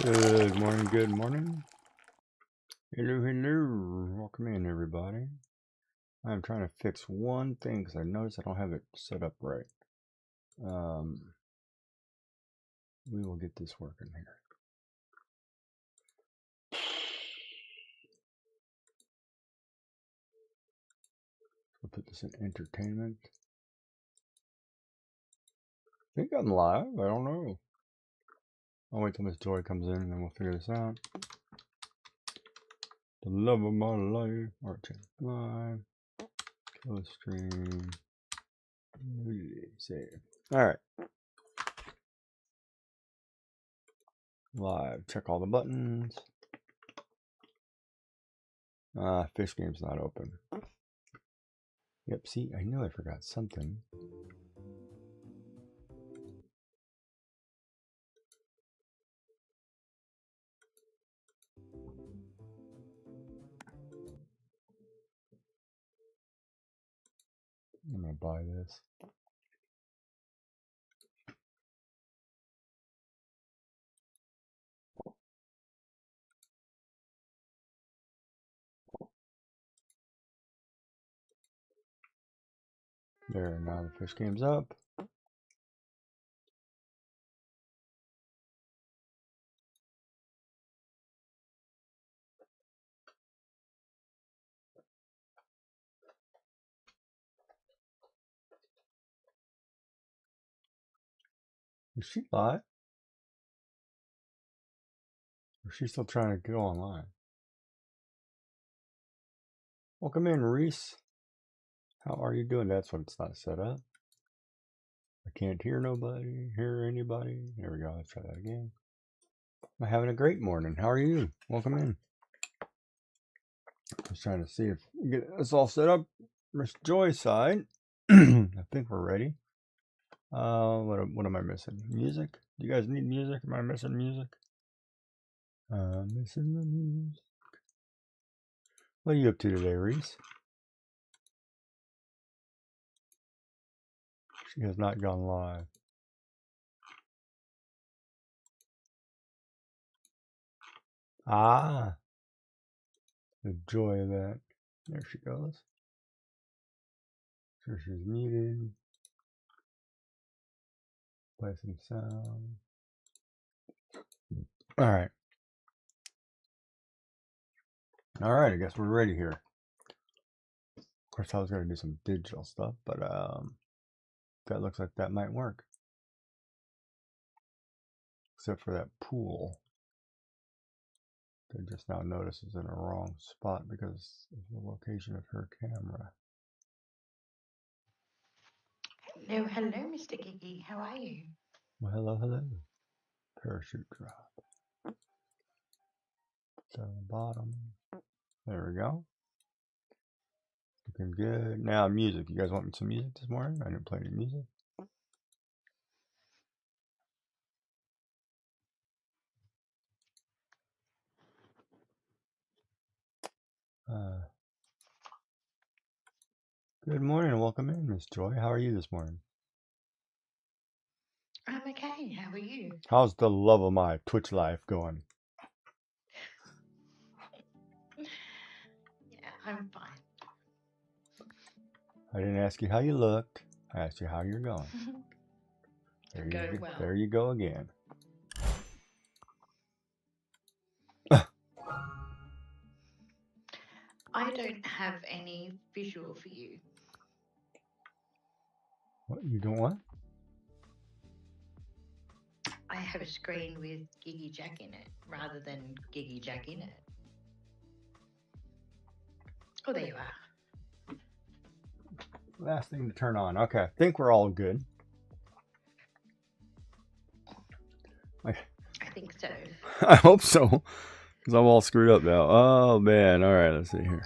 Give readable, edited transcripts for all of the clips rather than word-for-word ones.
Good morning, good morning. Hello, hello. Welcome in, everybody. I'm trying to fix one thing because I noticed I don't have it set up right. We will get this working here. We'll put this in entertainment. I think I'm live. I don't know. I'll wait till Miss Joy comes in and then we'll figure this out. The love of my life. Art channel live. Kill stream. Save. Alright. Live. Check all the buttons. Fish game's not open. Yep, see, I knew I forgot something. I'm gonna buy this. There, now the fish game's up. Is she live? Or is she still trying to go online? Welcome in, Reese. How are you doing? That's what it's not set up. I can't hear nobody, hear anybody. There we go. Let's try that again. I'm having a great morning. How are you? Welcome in. Just trying to see if we get this all set up. Miss Joy's side. I think we're ready. What am I missing? Music? Do you guys need music? Am I missing music? Missing the music. What are you up to today, Reese? She has not gone live. Ah, the joy of that. There she goes. Sure, she's muted. Play some sound. All right. All right, I guess we're ready here. Of course, I was going to do some digital stuff, but that looks like that might work. Except for that pool. That just now notices in a wrong spot because of the location of her camera. Hello, hello, Mr. Giggy. How are you? Well, hello, hello. Parachute drop. Down the bottom. There we go. Looking good. Now, music. You guys want me some music this morning? I didn't play any music. Good morning and welcome in, Miss Joy. How are you this morning? I'm okay. How are you? How's the love of my Twitch life going? Yeah, I'm fine. I didn't ask you how you looked. I asked you how you're going. I'm going well. There you go again. I don't have any visual for you. What, you don't want? I have a screen with Giggy Jack in it rather than Giggy Jack in it. Oh, there you are. Last thing to turn on. Okay, I think we're all good. I think so. I hope so, because I'm all screwed up now. Oh, man. All right, let's see here.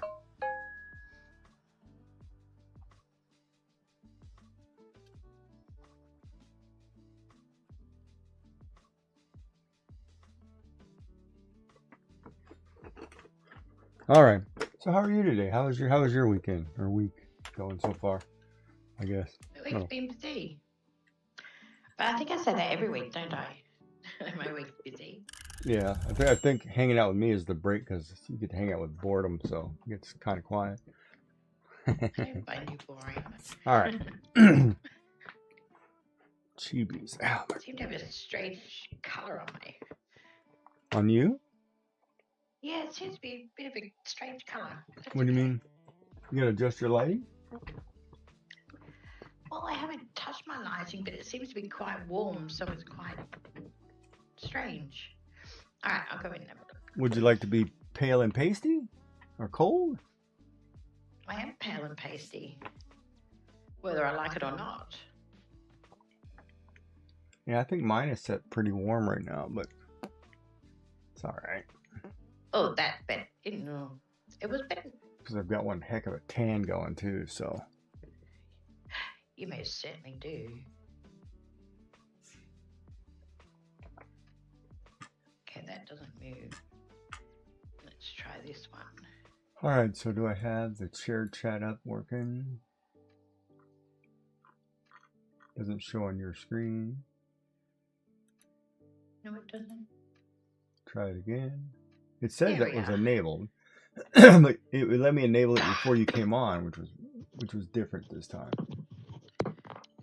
All right. So how are you today? How was your weekend or week going so far? I guess. The week's been busy. But I think I say that every week, don't I? My week's busy. Yeah, I think hanging out with me is the break because you get to hang out with boredom, so it's kind of quiet. I don't find you boring. All right. Chibis. Ow. Seem to have a strange colour on me. On you? Yeah, it seems to be a bit of a strange colour. What do you mean? You gotta adjust your lighting? Well, I haven't touched my lighting, but it seems to be quite warm, so it's quite strange. All right, I'll go in and have a look. Would you like to be pale and pasty? Or cold? I am pale and pasty, whether I like it or not. Yeah, I think mine is set pretty warm right now, but it's alright. Oh, that better. No, it was better. Because I've got one heck of a tan going too, so. You most certainly do. Okay, that doesn't move. Let's try this one. Alright, so do I have the shared chat up working? Doesn't show on your screen. No, it doesn't. Try it again. It said There that we was are. enabled, but it let me enable it before you came on, which was different this time.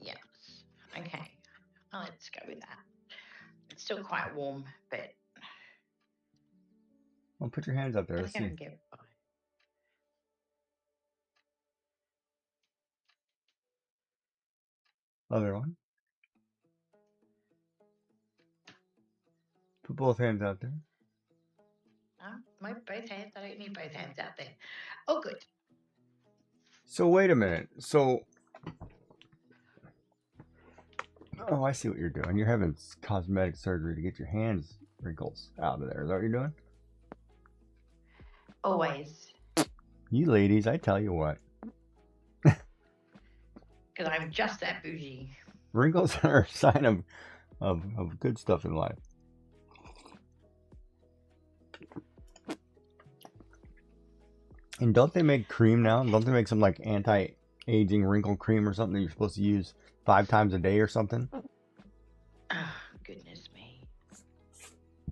Yes. Okay. Well, let's go with that. It's still quite warm, but Well, put your hands up there. I Let's think I see. can get by. Other one. Put both hands out there. No, both hands. I don't need both hands out there. Oh, good. So wait a minute. So, oh, I see what you're doing. You're having cosmetic surgery to get your hands wrinkles out of there. Is that what you're doing? Always. You ladies, I tell you what. Because I'm just that bougie. Wrinkles are a sign of good stuff in life. And don't they make cream now? Don't they make some like anti-aging wrinkle cream or something that you're supposed to use 5 times a day or something? Oh, goodness me.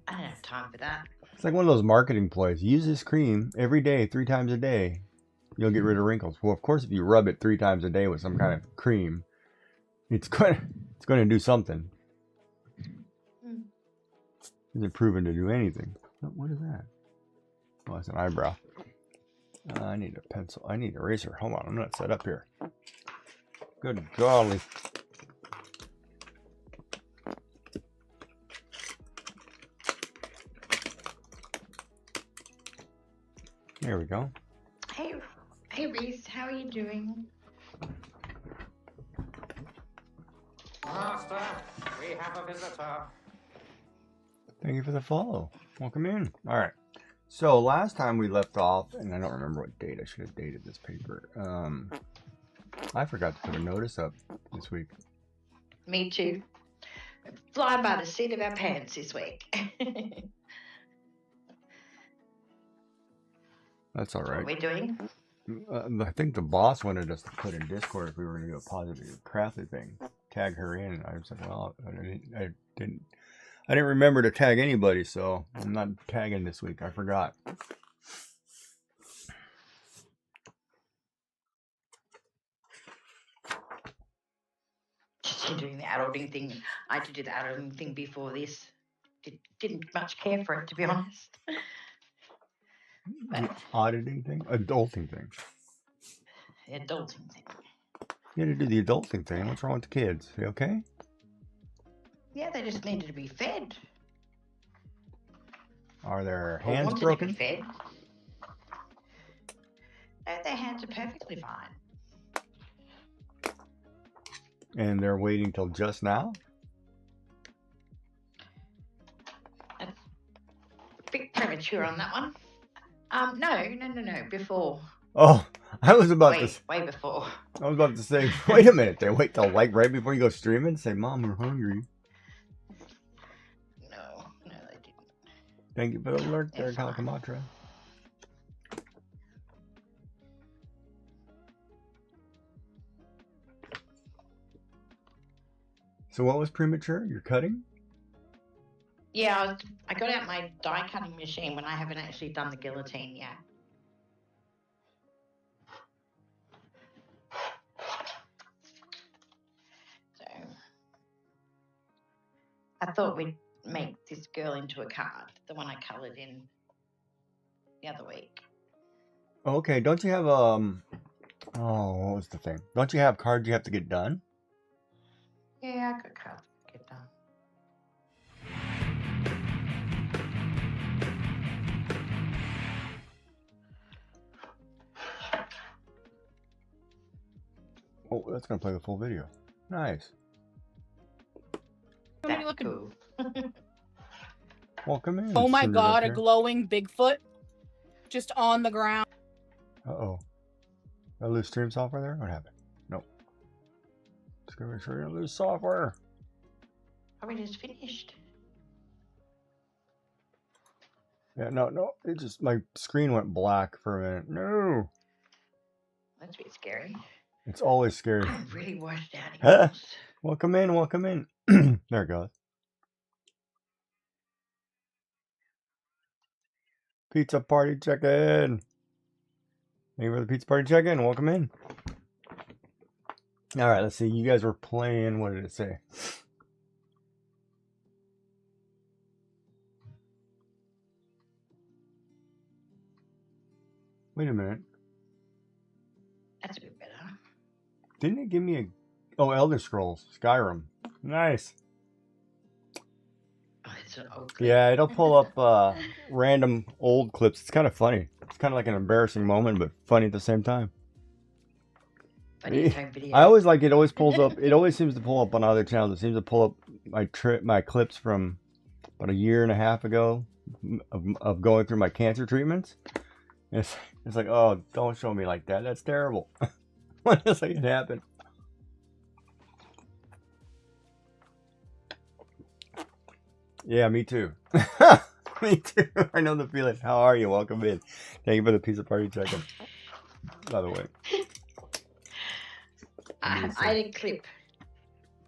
I don't have time for that. It's like one of those marketing ploys. Use this cream every day, 3 times a day. You'll get rid of wrinkles. Well, of course, if you rub it 3 times a day with some kind of cream, it's going to do something. It isn't proven to do anything. What is that? Oh, it's an eyebrow. I need a pencil. I need an eraser. Hold on, I'm not set up here. Good golly. There we go. Hey, Reese, how are you doing? Master, we have a visitor. Thank you for the follow. Welcome in. All right. So last time we left off, and I don't remember what date. I should have dated this paper. I forgot to put a notice up this week. Me too. Flying by the seat of our pants this week. That's all right. What are we doing? I think the boss wanted us to put in Discord if we were going to do a positive crafty thing. Tag her in. I was like, well, I didn't remember to tag anybody, so I'm not tagging this week. I forgot. Just doing the adulting thing. I had to do the adulting thing before this. Didn't much care for it, to be honest. The auditing thing? Adulting thing. The adulting thing. You had to do the adulting thing. What's wrong with the kids? You okay? Yeah, they just needed to be fed. Are their Or hands wanted broken? to be fed. No, their hands are perfectly fine. And they're waiting till just now? That's a bit premature on that one. No. Before. Oh, I was about Way before. I was about to say, wait a minute. They wait till like right before you go streaming. Say, Mom, we're hungry. No, they didn't. Thank you for the alert there, It's fine. Kakamatra. So what was premature? You're cutting? Yeah, I got out my die cutting machine when I haven't actually done the guillotine yet. So I thought we'd make this girl into a card, the one I coloured in the other week. Okay, don't you have oh, what was the thing? Don't you have cards you have to get done? Yeah, I got cards to get done. Oh, that's gonna play the full video. Nice. That's cool. Welcome in. Oh my Cinder god, Duck a here. glowing Bigfoot just on the ground. Uh-oh. Did I lose stream software there? What happened? Nope. Just gonna make sure you don't lose software. Probably just finished. Yeah, no. It just, my screen went black for a minute. No. That's a bit scary. It's always scary. I'm really washed out. Huh? Welcome in, welcome in. There it goes. Pizza party check-in. Thank you for the pizza party check-in. Welcome in. All right, let's see. You guys were playing. What did it say? Wait a minute. That's a bit better. Didn't it give me a... Oh, Elder Scrolls. Skyrim. Nice. Oh, it's an old clip. Yeah, it'll pull up random old clips. It's kind of funny. It's kind of like an embarrassing moment, but funny at the same time. Funny time video. I always like it. Always pulls up. It always seems to pull up on other channels. It seems to pull up my clips from about a year and a half ago of going through my cancer treatments. It's like, oh, don't show me like that. That's terrible. When it's like it happened. Yeah, me too. Me too. I know the feeling. How are you? Welcome in. Thank you for the pizza party check-in. By the way. I had a clip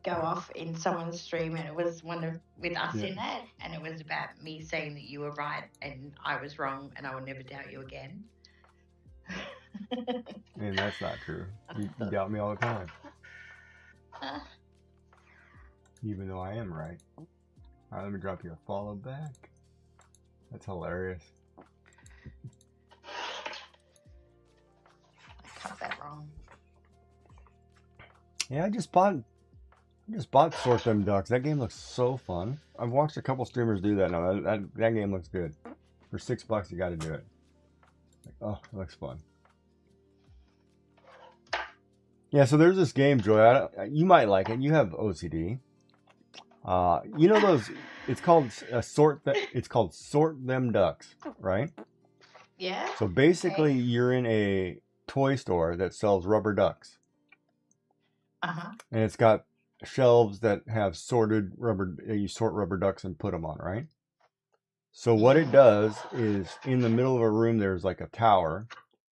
go off in someone's stream, and it was one with us in it, and it was about me saying that you were right and I was wrong, and I will never doubt you again. And that's not true. You doubt me all the time. Even though I am right. Alright, let me drop you a follow back. That's hilarious. I cut that wrong. Yeah, I just bought Sort Them Ducks. That game looks so fun. I've watched a couple streamers do that now. That game looks good. For $6 you gotta do it. Like, oh, it looks fun. Yeah, so there's this game, Joy. You might like it. You have OCD. You know those? It's called Sort Them Ducks, right? Yeah. So basically, you're in a toy store that sells rubber ducks, and it's got shelves that have sorted rubber. You sort rubber ducks and put them on, right? So what it does is, in the middle of a room, there's like a tower,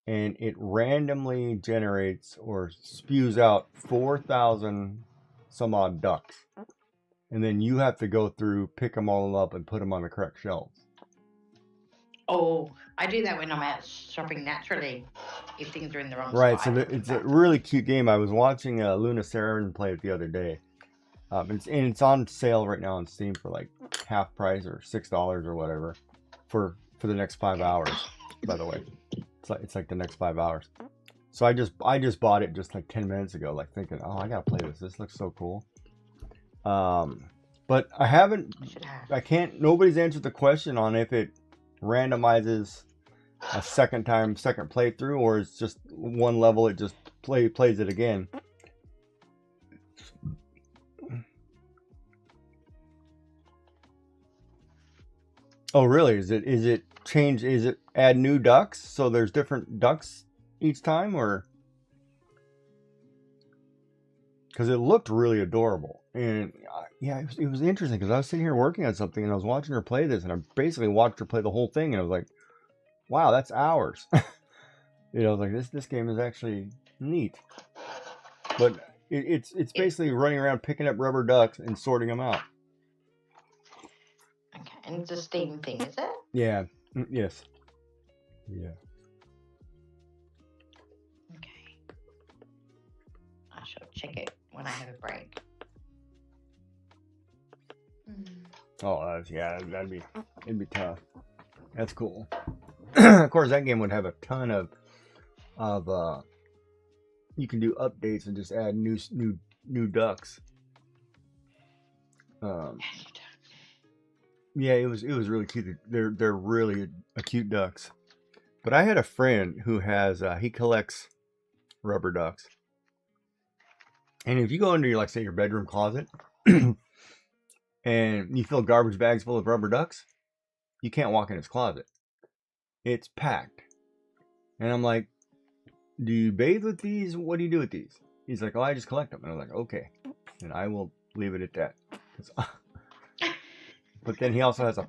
and it randomly generates or spews out 4,000 some odd ducks. And then you have to go through, pick them all up, and put them on the correct shelves. Oh, I do that when I'm out shopping naturally, if things are in the wrong Right, spot. so it's a really cute game. I was watching Luna Saren play it the other day. It's on sale right now on Steam for like half price or $6 or whatever for the next 5 hours. By the way, it's like the next 5 hours. So I just bought it just like 10 minutes ago, like thinking, oh, I gotta play this. This looks so cool. But I haven't. I can't. Nobody's answered the question on if it randomizes a second playthrough, or it's just one level. It just plays it again. Oh, really? Is it change? Is it add new ducks? So there's different ducks each time, or? Because it looked really adorable. And yeah, it was interesting because I was sitting here working on something and I was watching her play this, and I basically watched her play the whole thing, and I was like, wow, that's hours. You know, I was like, this game is actually neat. But it's basically running around picking up rubber ducks and sorting them out. Okay. And it's a Steam thing, is it? Yeah. Yes. Yeah. Okay. I shall check it when I have a break. Oh, yeah, it'd be tough. That's cool. Of course, that game would have a ton of you can do updates and just add new ducks. Yeah, it was really cute. They're really cute ducks. But I had a friend who has he collects rubber ducks. And if you go into your, like, say, your bedroom closet and you fill garbage bags full of rubber ducks, you can't walk in his closet. It's packed. And I'm like, do you bathe with these? What do you do with these? He's like, oh, I just collect them. And I'm like, okay. And I will leave it at that. But then he also has a...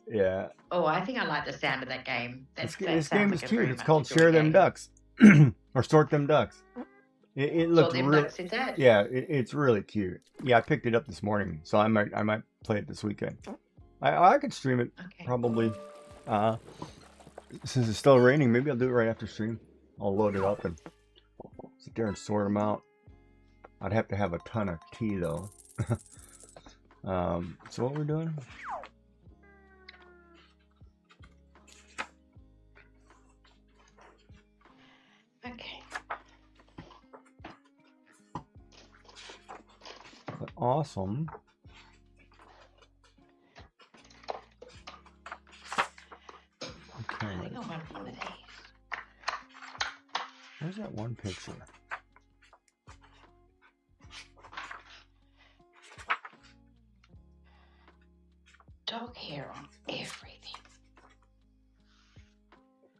Yeah. Oh, I think I like the sound of that game. This game is cute. It's called Share Them Ducks. Or Sort Them Ducks. It looks really... Ducks, is that? Yeah, it's really cute. Yeah, I picked it up this morning, so I might play it this weekend. I could stream it, probably. Since it's still raining, maybe I'll do it right after stream. I'll load it up and sit there and sort them out. I'd have to have a ton of tea, though. So what we're doing? Okay. But awesome. Okay. I think I want one of these. Where's that one picture? Dog hair on everything.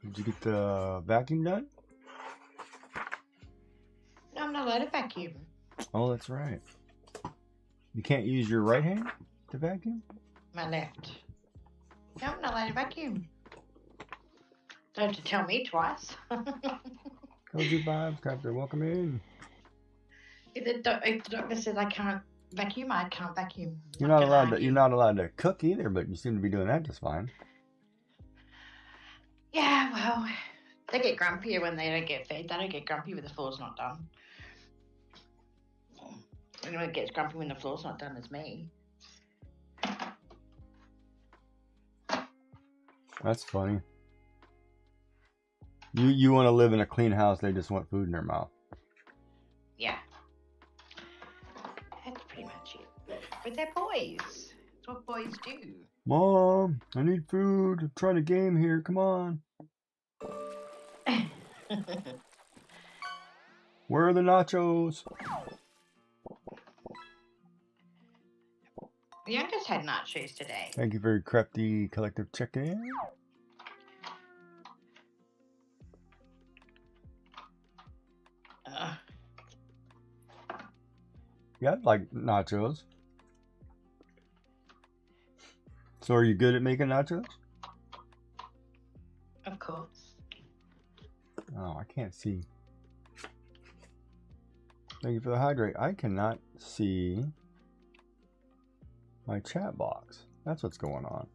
Did you get the vacuum done? No, I'm not allowed to vacuum. Oh, that's right. You can't use your right hand to vacuum? My left. No, I'm not allowed to vacuum. Don't have to tell me twice. Cozy Vibes, Captain. Welcome in. If the doctor says I can't vacuum, I can't vacuum. You're not allowed to. You're not allowed to cook either, but you seem to be doing that just fine. Yeah, well, they get grumpier when they don't get fed. They don't get grumpy when the floor's not done. Anyone gets grumpy when the floor's not done is me. That's funny. You want to live in a clean house, they just want food in their mouth. Yeah. That's pretty much it. But they're boys. That's what boys do. Mom, I need food. I'm trying to game here. Come on. Where are the nachos? Yeah, I just had nachos today. Thank you very crafty collective check-in. Yeah, I like nachos. So are you good at making nachos? Of course. Oh, I can't see. Thank you for the hydrate. I cannot see my chat box. That's what's going on.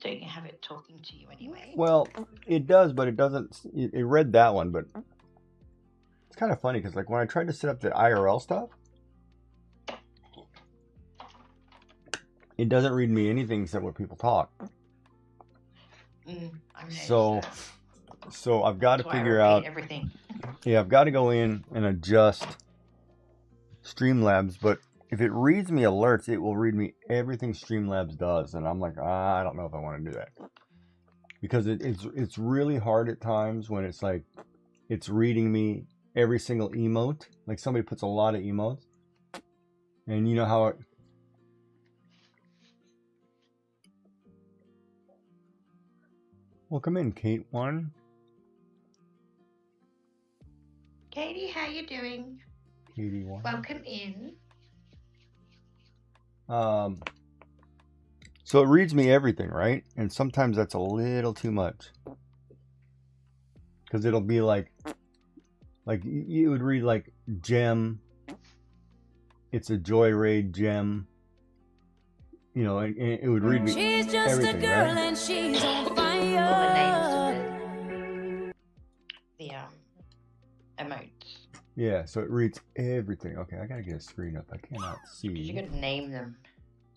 So you can have it talking to you anyway. Well, it does, but it doesn't. It read that one, but it's kind of funny because, like, when I tried to set up the IRL stuff, it doesn't read me anything except what people talk. So I've got to figure out everything. Yeah, I've got to go in and adjust Streamlabs, but if it reads me alerts, it will read me everything Streamlabs does, and I'm like, I don't know if I want to do that, because it's really hard at times when it's like it's reading me every single emote. Like somebody puts a lot of emotes, and you know how it. Welcome in, Kate One. Katie, how you doing? Katie One. Welcome in. So it reads me everything, right? And sometimes that's a little too much. Because it'll be like, Like you would read like gem. It's a Joyride gem. You know, and it would read me She's just everything, a girl right? and she's on All the fire. names of the emotes. Yeah, so it reads everything. Okay, I gotta get a screen up. I cannot 'Cause you see. got to name them.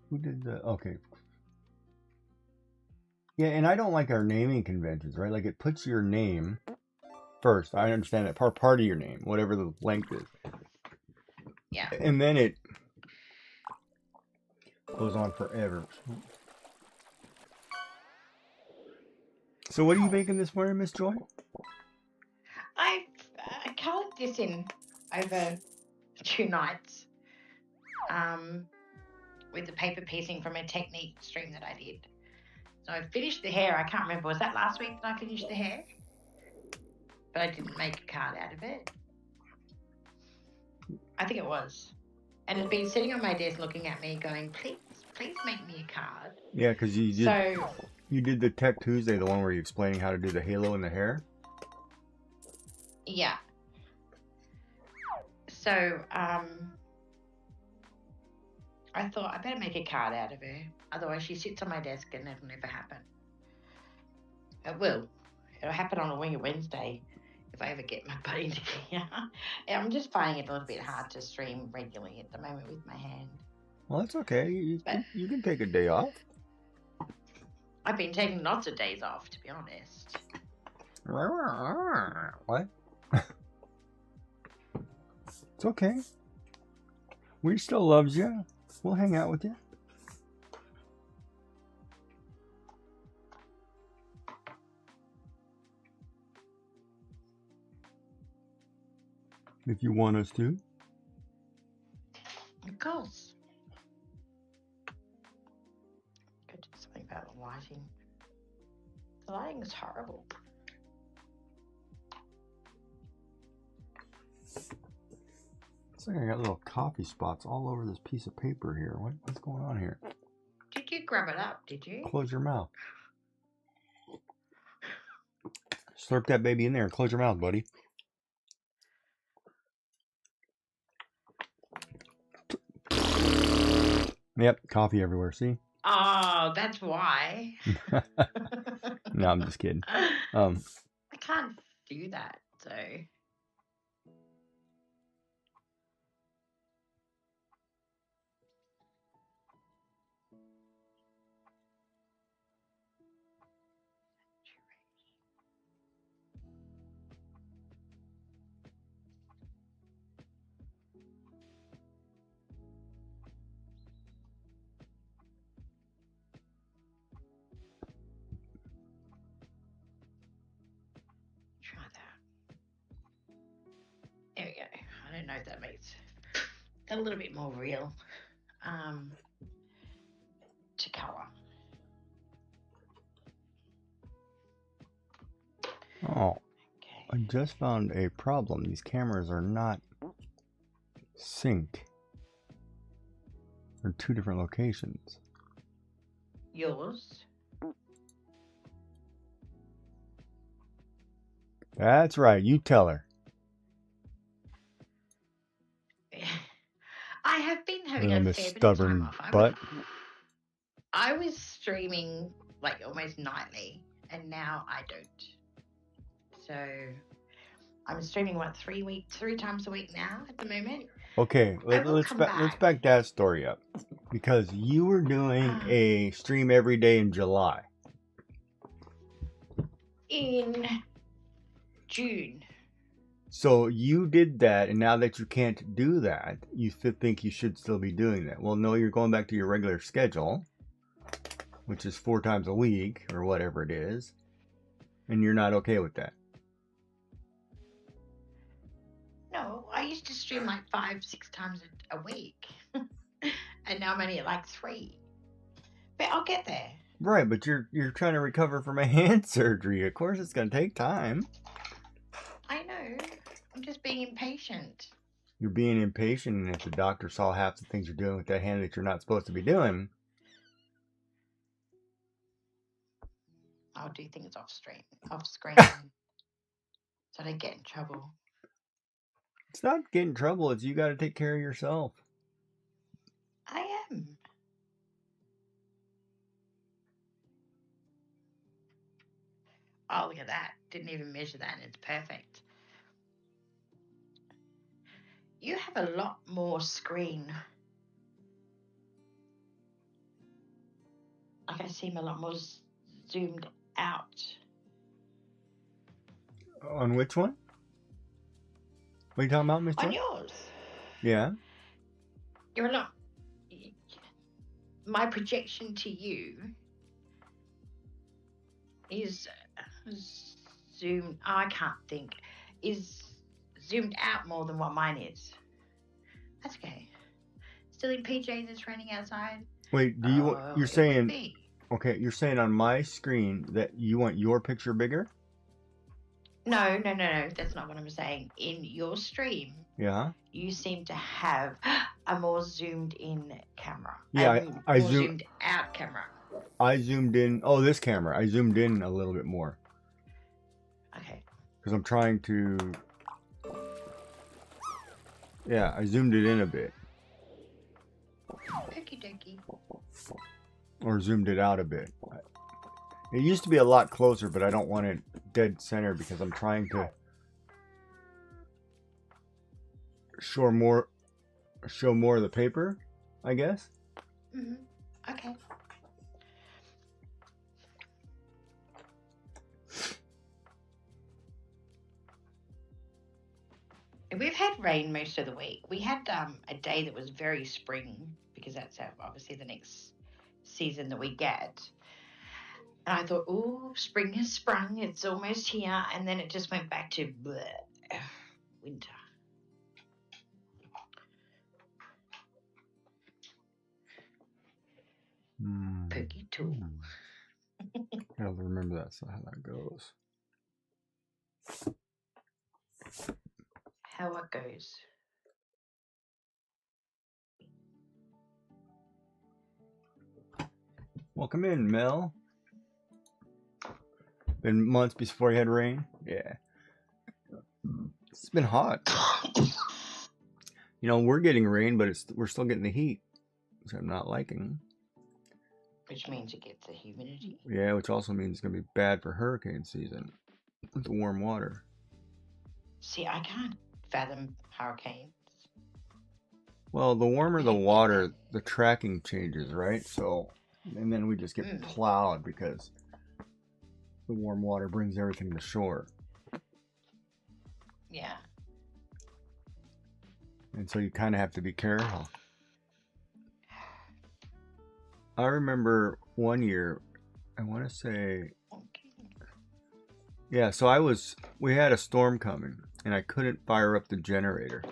Who did the... Okay. Yeah, and I don't like our naming conventions, right? Like, it puts your name first. I understand that part of your name, whatever the length is. Yeah. And then it goes on forever. So what are you making this morning, Miss Joy? I colored this in over 2 nights. With the paper piecing from a technique stream that I did. So I finished the hair. I can't remember. Was that last week that I finished the hair? But I didn't make a card out of it. I think it was. And it's been sitting on my desk looking at me going, please make me a card. Yeah, because you did So, you did the Tech Tuesday, the one where you're explaining how to do the halo in the hair. yeah. So, I thought I better make a card out of her. Otherwise she sits on my desk and it'll never happen. It will. It'll happen on a Wing It Wednesday if I ever get my butt into gear. I'm just finding it a little bit hard to stream regularly at the moment with my hand. Well, that's okay. You can take a day off. I've been taking lots of days off, to be honest. What? It's okay. We still loves you. We'll hang out with you. If you want us to. Of course. Could do something about the lighting. The lighting is horrible. It's like I got little coffee spots all over this piece of paper here. What's going on here? Did you grab it up, did you? Close your mouth. Slurp that baby in there and close your mouth, buddy. Yep, coffee everywhere, see? Oh, that's why. No, I'm just kidding. I can't do that, so. Try that. There we go. I don't know if that makes it a little bit more real to colour. Oh, Okay. I just found a problem. These cameras are not synced. They're two different locations. Yours? That's right. You tell her. I have been having Little a Miss fair bit of Stubborn time off. butt. I was streaming like almost nightly, and now I don't. So I'm streaming what 3 times a week now at the moment. Okay, let's back that story up, because you were doing a stream every day in July. In June. So you did that, and now that you can't do that, you think you should still be doing that. Well, no, you're going back to your regular schedule, which is 4 times a week or whatever it is, and you're not okay with that. No, I used to stream like 5-6 times a week, and now I'm only at like 3. But I'll get there. Right, but you're trying to recover from a hand surgery. Of course, it's going to take time. I know. I'm just being impatient. You're being impatient, and if the doctor saw half the things you're doing with that hand that you're not supposed to be doing, I'll do things off screen, so I don't get in trouble. It's not getting in trouble. It's you got to take care of yourself. I am. Oh, look at that. Didn't even measure that, and it's perfect. You have a lot more screen. Like I seem a lot more zoomed out. On which one? What are you talking about, Miss On Joy? yours. Yeah. You're a lot. My projection to you is zoomed. Oh, I can't think. Is zoomed out more than what mine is. That's okay. Still in PJs. It's raining outside. Wait, do you? Oh, You're it would saying be. okay? You're saying on my screen that you want your picture bigger? No. That's not what I'm saying. In your stream, Yeah. you seem to have a more zoomed in camera. Yeah, I more zoom. zoomed out camera. I zoomed in. Oh, this camera. I zoomed in a little bit more Okay. because I'm trying to. Yeah, I zoomed it in a bit, Okie dokie. or zoomed it out a bit. It used to be a lot closer, but I don't want it dead center because I'm trying to show more of the paper, I guess. Okay. We've had rain most of the week. We had a day that was very spring because that's obviously the next season that we get. And I thought, oh, spring has sprung. It's almost here. And then it just went back to bleh, winter. Pokey tool. I don't remember that's how that goes. How it goes. Welcome in, Mel. Been months before you had rain? Yeah. It's been hot. You know, we're getting rain, but we're still getting the heat, which I'm not liking. Which means it gets the humidity. Yeah, which also means it's going to be bad for hurricane season with the warm water. See, I can't fathom hurricanes. Well, the warmer the water, the tracking changes, right? So, and then we just get plowed because the warm water brings everything to shore. Yeah. And so you kind of have to be careful. I remember one year, I want to say, yeah, so we had a storm coming and I couldn't fire up the generator.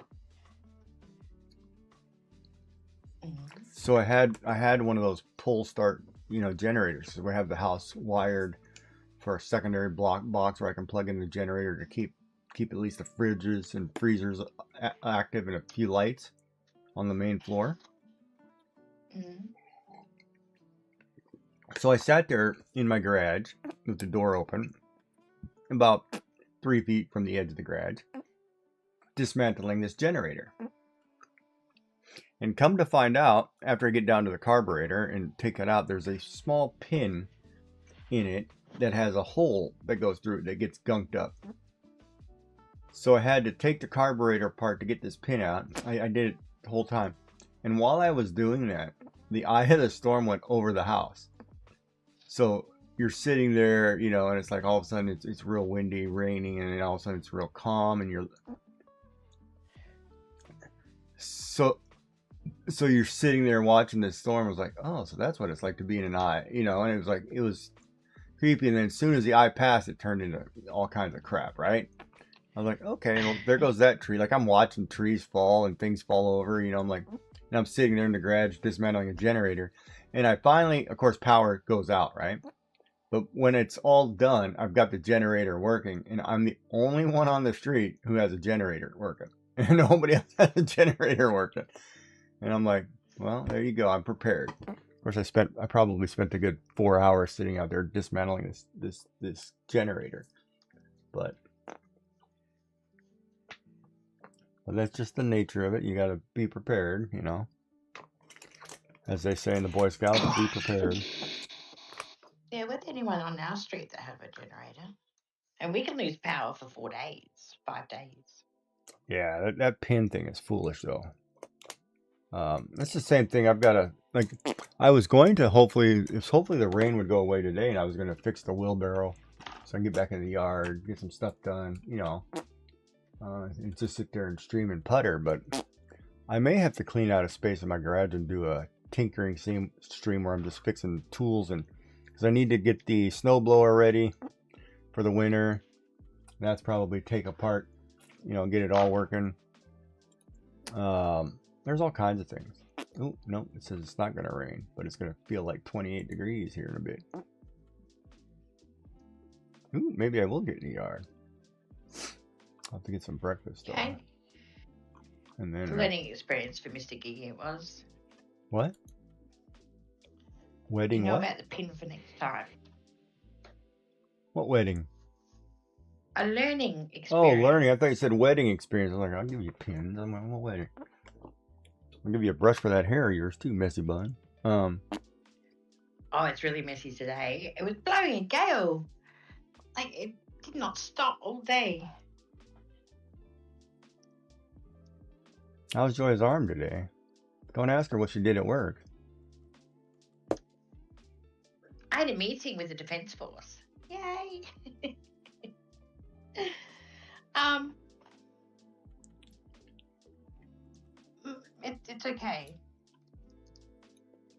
So I had one of those pull start, generators. So we have the house wired for a secondary box where I can plug in the generator to keep at least the fridges and freezers active and a few lights on the main floor. So I sat there in my garage with the door open, about 3 feet from the edge of the garage, dismantling this generator. And come to find out, after I get down to the carburetor and take it out, there's a small pin in it that has a hole that goes through it that gets gunked up. So I had to take the carburetor apart to get this pin out. I did it the whole time. And while I was doing that, the eye of the storm went over the house. So you're sitting there, and it's like all of a sudden it's real windy, raining, and then all of a sudden it's real calm, and So you're sitting there watching this storm. I was like, oh, so that's what it's like to be in an eye, and it was creepy. And then as soon as the eye passed, it turned into all kinds of crap, right? I was like, okay, well, there goes that tree. Like, I'm watching trees fall and things fall over, I'm like, and I'm sitting there in the garage dismantling a generator. And I finally, of course, power goes out, right? But when it's all done, I've got the generator working, and I'm the only one on the street who has a generator working. And nobody else has a generator working. And I'm like, well, there you go. I'm prepared. Of course, I probably spent a good 4 hours sitting out there dismantling this generator. But But that's just the nature of it. You got to be prepared, you know. As they say in the Boy Scouts, be prepared. Yeah, with anyone on our street that have a generator. And we can lose power for 4 days, 5 days. Yeah, that pin thing is foolish, though. It's the same thing. I've got to, like, I was going to hopefully the rain would go away today, and I was going to fix the wheelbarrow so I can get back in the yard, get some stuff done, you know, and just sit there and stream and putter. But I may have to clean out a space in my garage and do a tinkering stream where I'm just fixing tools, and because I need to get the snowblower ready for the winter. That's probably take apart, you know, get it all working. There's all kinds of things. Oh, no, it says it's not going to rain, but it's going to feel like 28 degrees here in a bit. Ooh, maybe I will get in the yard. I'll have to get some breakfast. Okay. And then Learning experience for Mr. Gigi it was. What? Wedding You know what? about the pin for next time. What wedding? A learning experience. Oh, learning. I thought you said wedding experience. I'm like, I'll give you pins. I'm like, what wedding? I'll give you a brush for that hair of yours too, messy bun. Oh, it's really messy today. It was blowing a gale. Like, it did not stop all day. How's Joy's arm today? Go and ask her what she did at work. I had a meeting with the Defence Force. Yay! It's okay.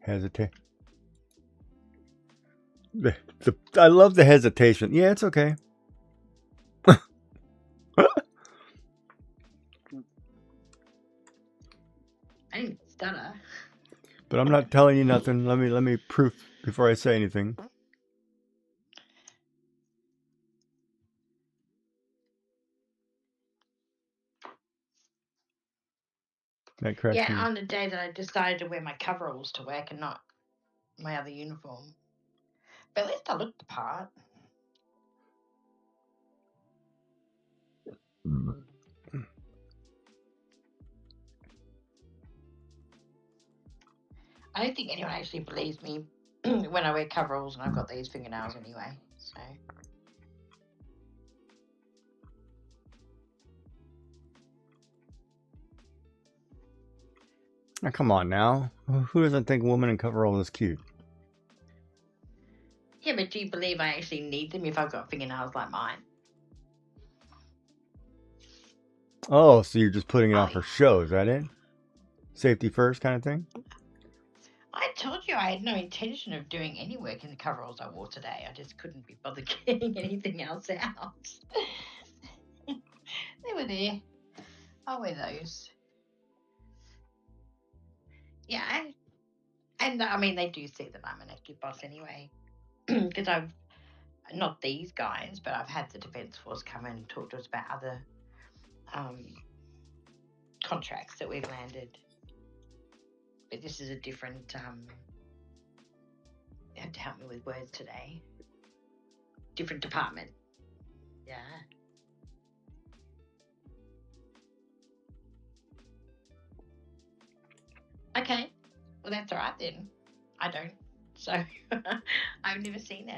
Hesitate. I love the hesitation. Yeah, it's okay. I didn't stutter. But I'm not telling you nothing. Let me proof before I say anything. That cracks Yeah, me. on the day that I decided to wear my coveralls to work and not my other uniform. But at least I looked the part. I don't think anyone actually believes me when I wear coveralls and I've got these fingernails anyway. So Now, come on now. Who doesn't think woman in coverall is cute? yeah, but do you believe I actually need them if I've got fingernails like mine? Oh, so you're just putting it on for show, is that it? Safety first kind of thing? I told you I had no intention of doing any work in the coveralls I wore today. I just couldn't be bothered getting anything else out. They were there. I'll wear those. Yeah, and I mean, they do see that I'm an active boss anyway. Because I've, not these guys, but I've had the Defence Force come in and talk to us about other contracts that we've landed. But this is a different, you have to help me with words today. Different department. Yeah. Okay. Well, that's all right then. I don't. So, I've never seen it.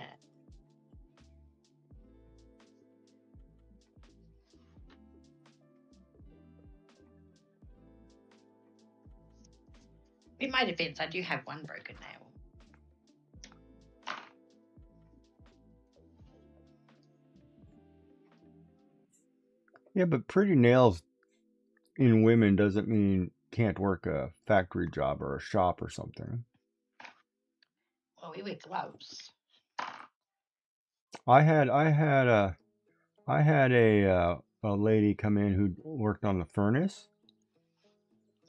In my defense, I do have one broken nail. Yeah, but pretty nails in women doesn't mean can't work a factory job or a shop or something. Well, we wear gloves. I had a lady come in who worked on the furnace.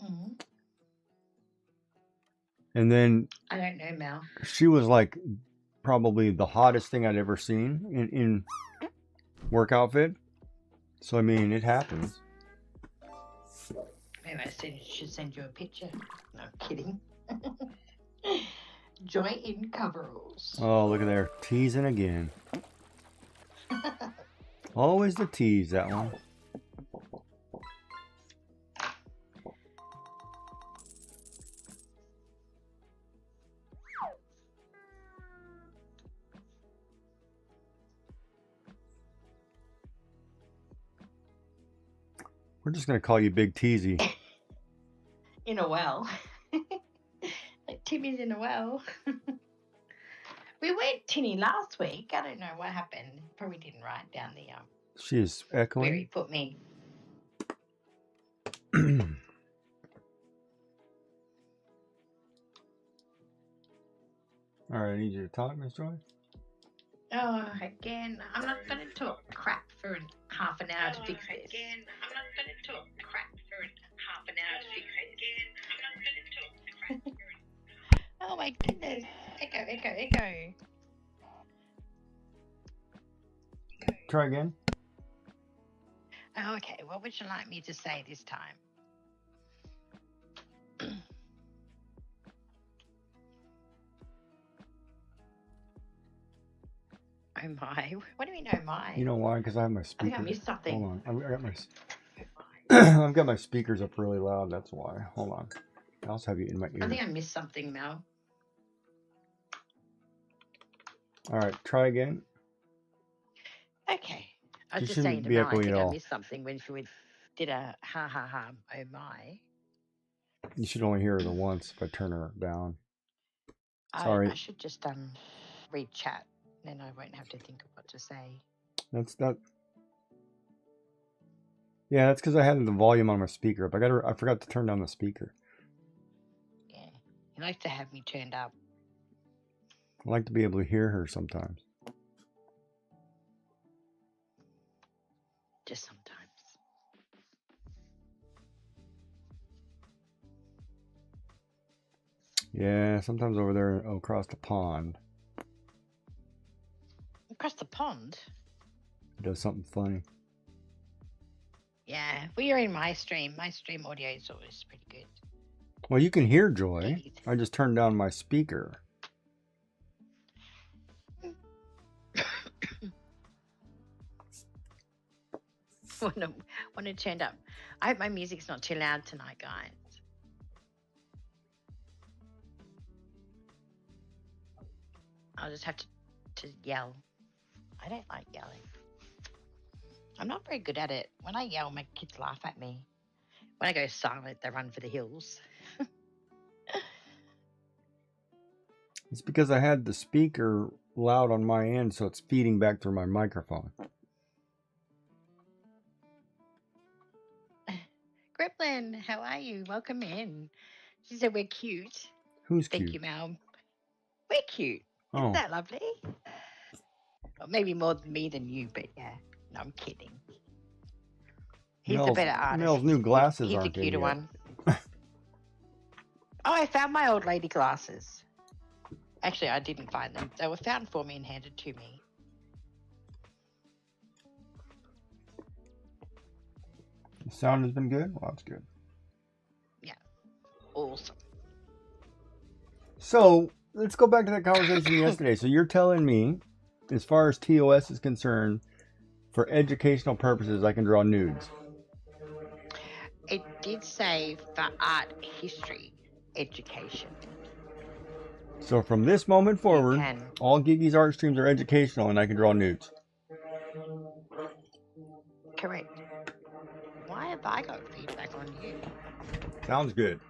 Mm-hmm. And then I don't know, Mel. she was like probably the hottest thing I'd ever seen in work outfit. So I mean, it happens. Maybe I should send you a picture. No, I'm kidding. Joy in coveralls. Oh, look at there, teasing again. Always the tease, that one. We're just gonna call you Big Teasy. In a well. Like Timmy's in a well. We went Tinny last week. I don't know what happened. Probably didn't write down the She is where he echoing. put me. All right, I need you to talk, Miss Joy. Oh, again, I'm not going to talk crap for half an hour to fix this. Again, I'm not going to talk crap for half an hour to fix it. Again, I'm not going to talk crap for Oh my goodness. Echo, echo, echo. Try again. Oh, okay, what would you like me to say this time? Oh my. What do you mean, oh my? You know why? Because I have my I speakers. think I missed something. Hold on. I got my. I've got my speakers up really loud. That's why. Hold on. I also have you in my ear. I think I missed something, Mel. All right, try again. Okay. I was You just shouldn't saying to be Mel, I echoing think at I all. missed something when she did a ha ha ha, oh my. You should only hear her once if I turn her down. I Sorry. should just read chat, then I won't have to think of what to say. That's that. Yeah, that's because I had the volume on my speaker up. I forgot to turn down the speaker. Yeah. He likes to have me turned up. I like to be able to hear her sometimes. Just sometimes. Yeah, sometimes over there across the pond, Across the pond? it does something funny. Yeah. Well, you're in my stream. My stream audio is always pretty good. Well, you can hear Joy. Indeed. I just turned down my speaker. Want to turn up. I hope my music's not too loud tonight, guys. I'll just have to yell. I don't like yelling. I'm not very good at it. When I yell, my kids laugh at me. When I go silent, they run for the hills. It's because I had the speaker loud on my end, so it's feeding back through my microphone. Griplin, how are you? Welcome in. She said we're cute. Who's Thank cute? you, Mel. We're cute. Oh, Isn't that lovely? Well, maybe more than me than you, but yeah. No, I'm kidding. He's the Mel's- better artist. Mel's new glasses He's the aren't in cuter yet. one. Oh, I found my old lady glasses. Actually, I didn't find them. They were found for me and handed to me. The sound has been good? Well, that's good. Awesome. So, let's go back to that conversation yesterday. So, you're telling me, as far as TOS is concerned, for educational purposes, I can draw nudes. It did say for art history education. So, from this moment forward, You can. all Gigi's art streams are educational and I can draw nudes. Correct. Why have I got feedback on you? Sounds good.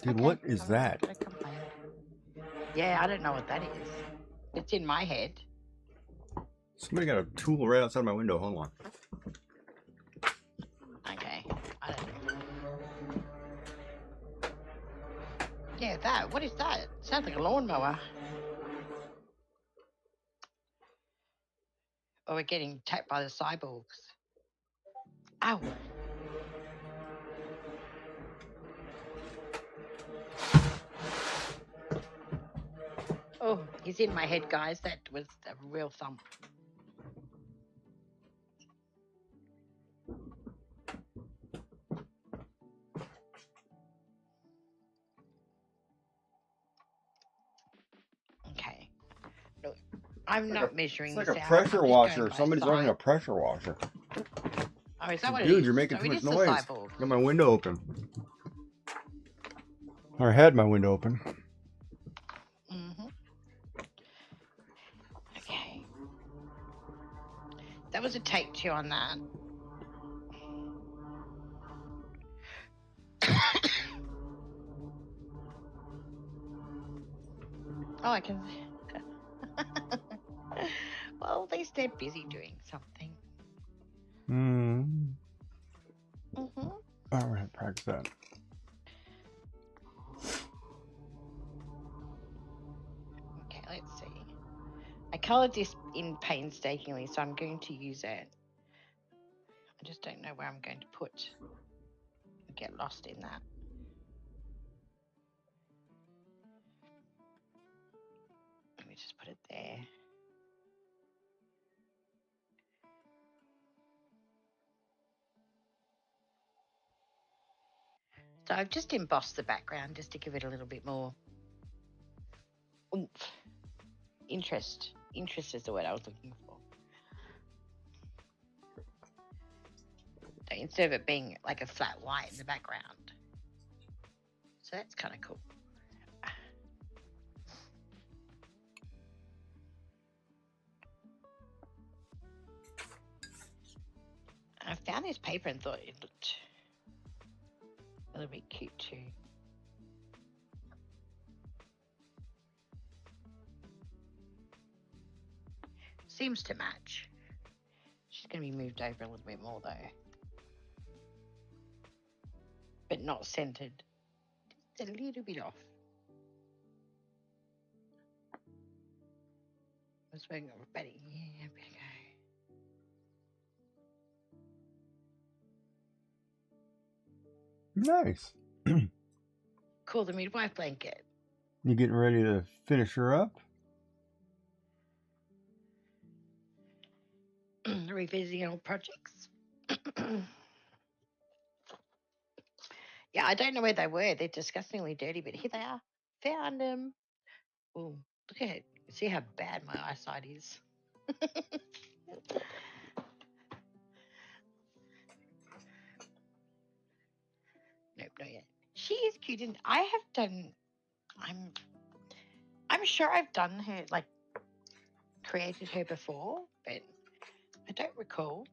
Dude, Okay, what is I'm not that? gonna complain. Yeah, I don't know what that is. It's in my head. Somebody got a tool right outside my window. Hold on. Okay, I don't know. Yeah, that. What is that? Sounds like a lawnmower. Or we're getting attacked by the cyborgs. Ow. Oh, he's in my head, guys. That was a real thump. Okay. Look, I'm not measuring It's like this a out. pressure I'm just going washer. by Somebody's running sight. a pressure washer. Oh, is that what it Dude, is? you're making So too it much is the noise. cyborg. Got my window open. Or had my window open. Mm-hmm. Okay. That was a take two on that. Oh, I can. Well, at least they're busy doing something. Hmm. Mm-hmm. I'm gonna practice that. Okay, let's see. I coloured this in painstakingly, so I'm going to use it. I just don't know where I'm going to put. Get lost in that. Let me just put it there. So I've just embossed the background just to give it a little bit more oomph. Interest. Interest is the word I was looking for. So instead of it being like a flat white in the background. So that's kind of cool. I found this paper and thought it looked a little bit cute too. Seems to match. She's going to be moved over a little bit more though. But not centered. Just a little bit off. Let's work on Betty. Yeah, better go. Nice. Call the midwife blanket. You getting ready to finish her up? Revisiting old projects. Yeah, I don't know where they were. They're disgustingly dirty, but here they are. Found them. Oh, look at it. See how bad my eyesight is. Nope, not yet. She is cute, and I have done. I'm sure I've done her, like created her before, but I don't recall.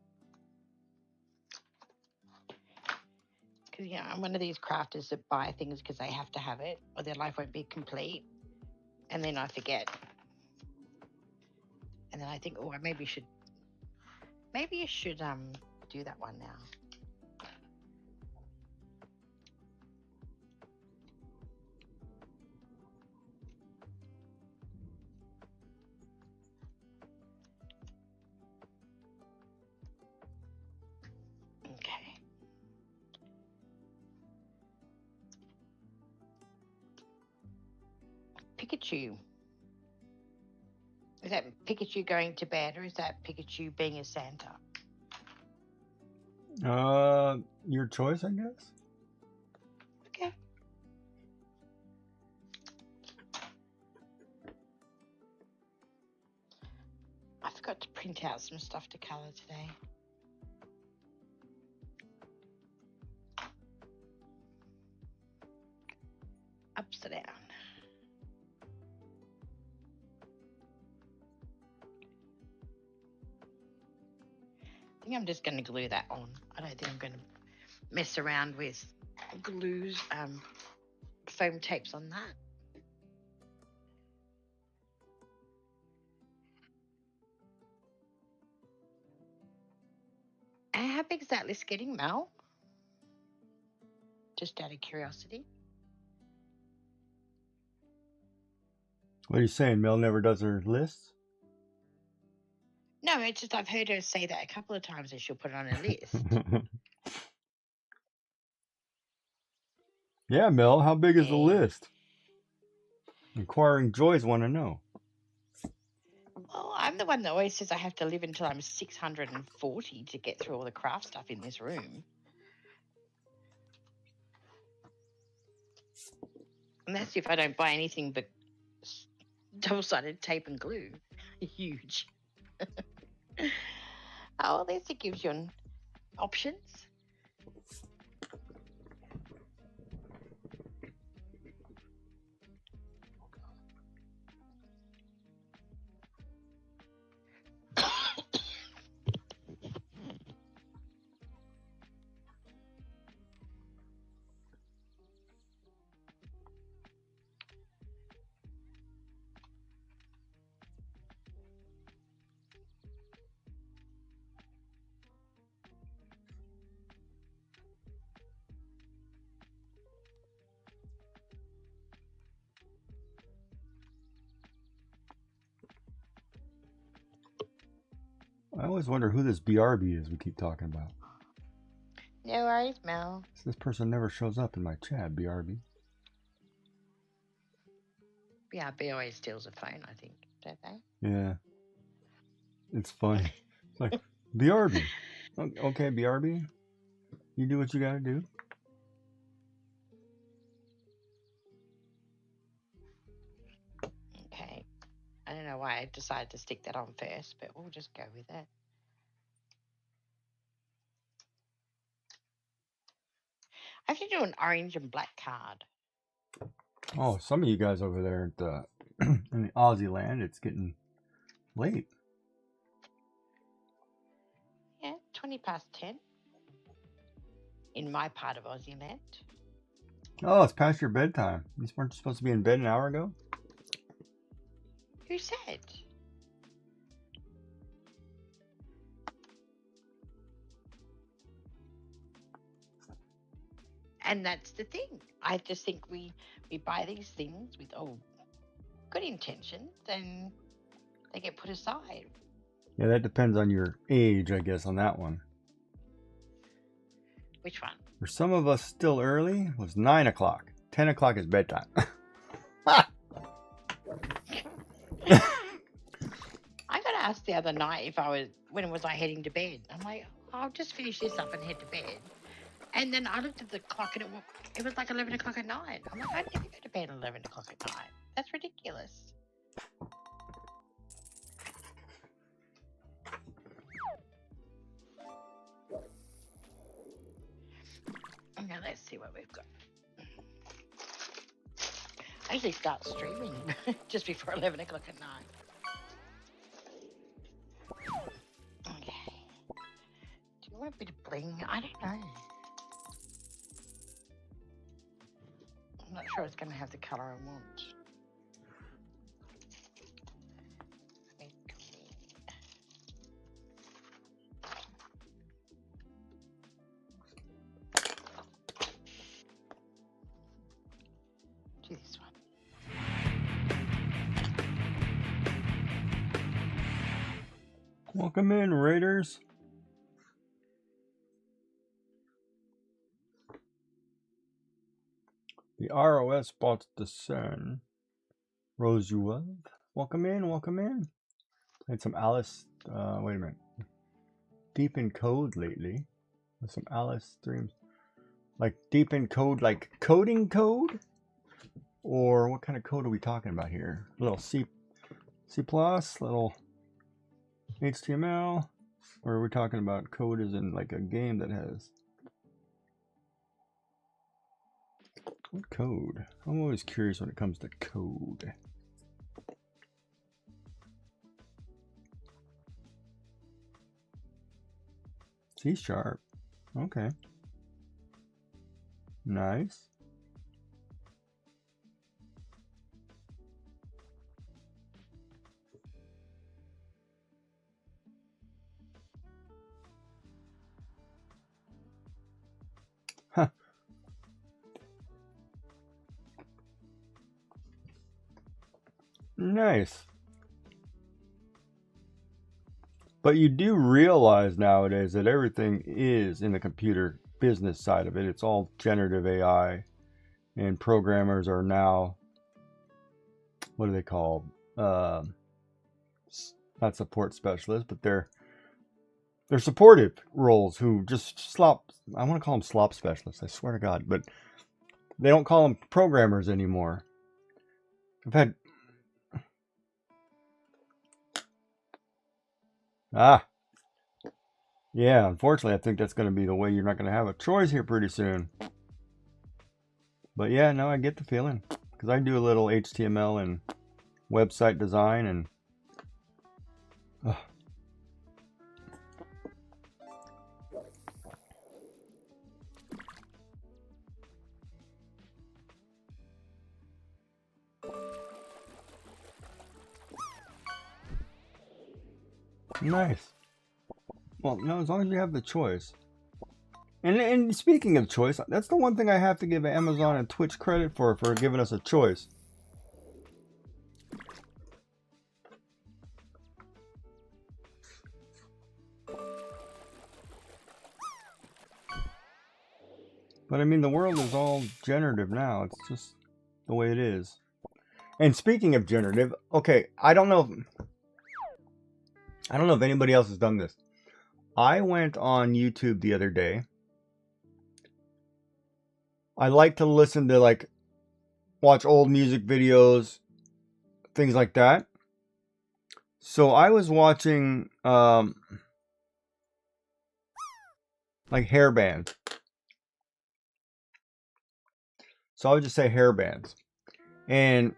Because I'm one of these crafters that buy things because they have to have it, or their life won't be complete, and then I forget, and then I think, oh, maybe you should do that one now. Okay. Pikachu. Is that Pikachu going to bed, or is that Pikachu being a Santa? Your choice, I guess. Okay. I forgot to print out some stuff to colour today. Upside down. I think I'm just going to glue that on. I don't think I'm going to mess around with glues, foam tapes on that. And how big is that list getting, Mel? Just out of curiosity. What are you saying? Mel never does her lists? No, it's just I've heard her say that a couple of times that she'll put it on her list. Yeah, Mel, how big is the Yeah. list? Inquiring Joys want to know. Well, I'm the one that always says I have to live until I'm 640 to get through all the craft stuff in this room. And that's if I don't buy anything but double-sided tape and glue. Huge. Oh, at least it gives you options. I always wonder who this BRB is we keep talking about. No worries, Mel. This person never shows up in my chat, BRB. Yeah, B always steals a phone, I think, don't they? Yeah. It's funny. It's like, BRB. Okay, BRB. You do what you gotta do. Okay. I don't know why I decided to stick that on first, but we'll just go with it. I have to do an orange and black card. Oh, some of you guys over there at the in the Aussie land, it's getting late. Yeah, 20 past 10. In my part of Aussie land. Oh, it's past your bedtime. You weren't supposed to be in bed an hour ago? Who said? And that's the thing. I just think we buy these things with good intentions, and they get put aside. Yeah, that depends on your age, I guess, on that one. Which one? For some of us, still early, it was 9 o'clock. 10 o'clock is bedtime. I got asked the other night when was I heading to bed? I'm like, I'll just finish this up and head to bed. And then I looked at the clock and it was like 11 o'clock at night. I'm like, I never go to bed at 11 o'clock at night. That's ridiculous. Okay, let's see what we've got. I usually start streaming just before 11 o'clock at night. Okay. Do you want a bit of bling? I don't know. I'm not sure it's going to have the colour I want. Do this one. Welcome in, Raiders. The ROS spots the sun. Rose you love. Welcome in, welcome in. Played some Alice, wait a minute. Deep in Code lately. With some Alice streams. Like deep in code, like coding code? Or what kind of code are we talking about here? A little C+, little HTML? Or are we talking about code as in like a game that has... What code? I'm always curious when it comes to code. C#. Okay. Nice. Huh. Nice. But you do realize nowadays that everything is in the computer business side of it. It's all generative AI, and programmers are now, what are they called? Not support specialists, but they're supportive roles who just slop. I want to call them slop specialists. I swear to God, but they don't call them programmers anymore. I've had yeah, unfortunately, I think that's going to be the way. You're not going to have a choice here pretty soon. But yeah, no, I get the feeling. Because I do a little HTML and website design and... Nice. Well, no, as long as you have the choice. And speaking of choice, that's the one thing I have to give Amazon and Twitch credit for giving us a choice. But I mean, the world is all generative now. It's just the way it is. And speaking of generative, okay, I don't know if anybody else has done this. I went on YouTube the other day. I like to listen to, like, watch old music videos, things like that. So I was watching like hair bands. So I would just say hair bands. And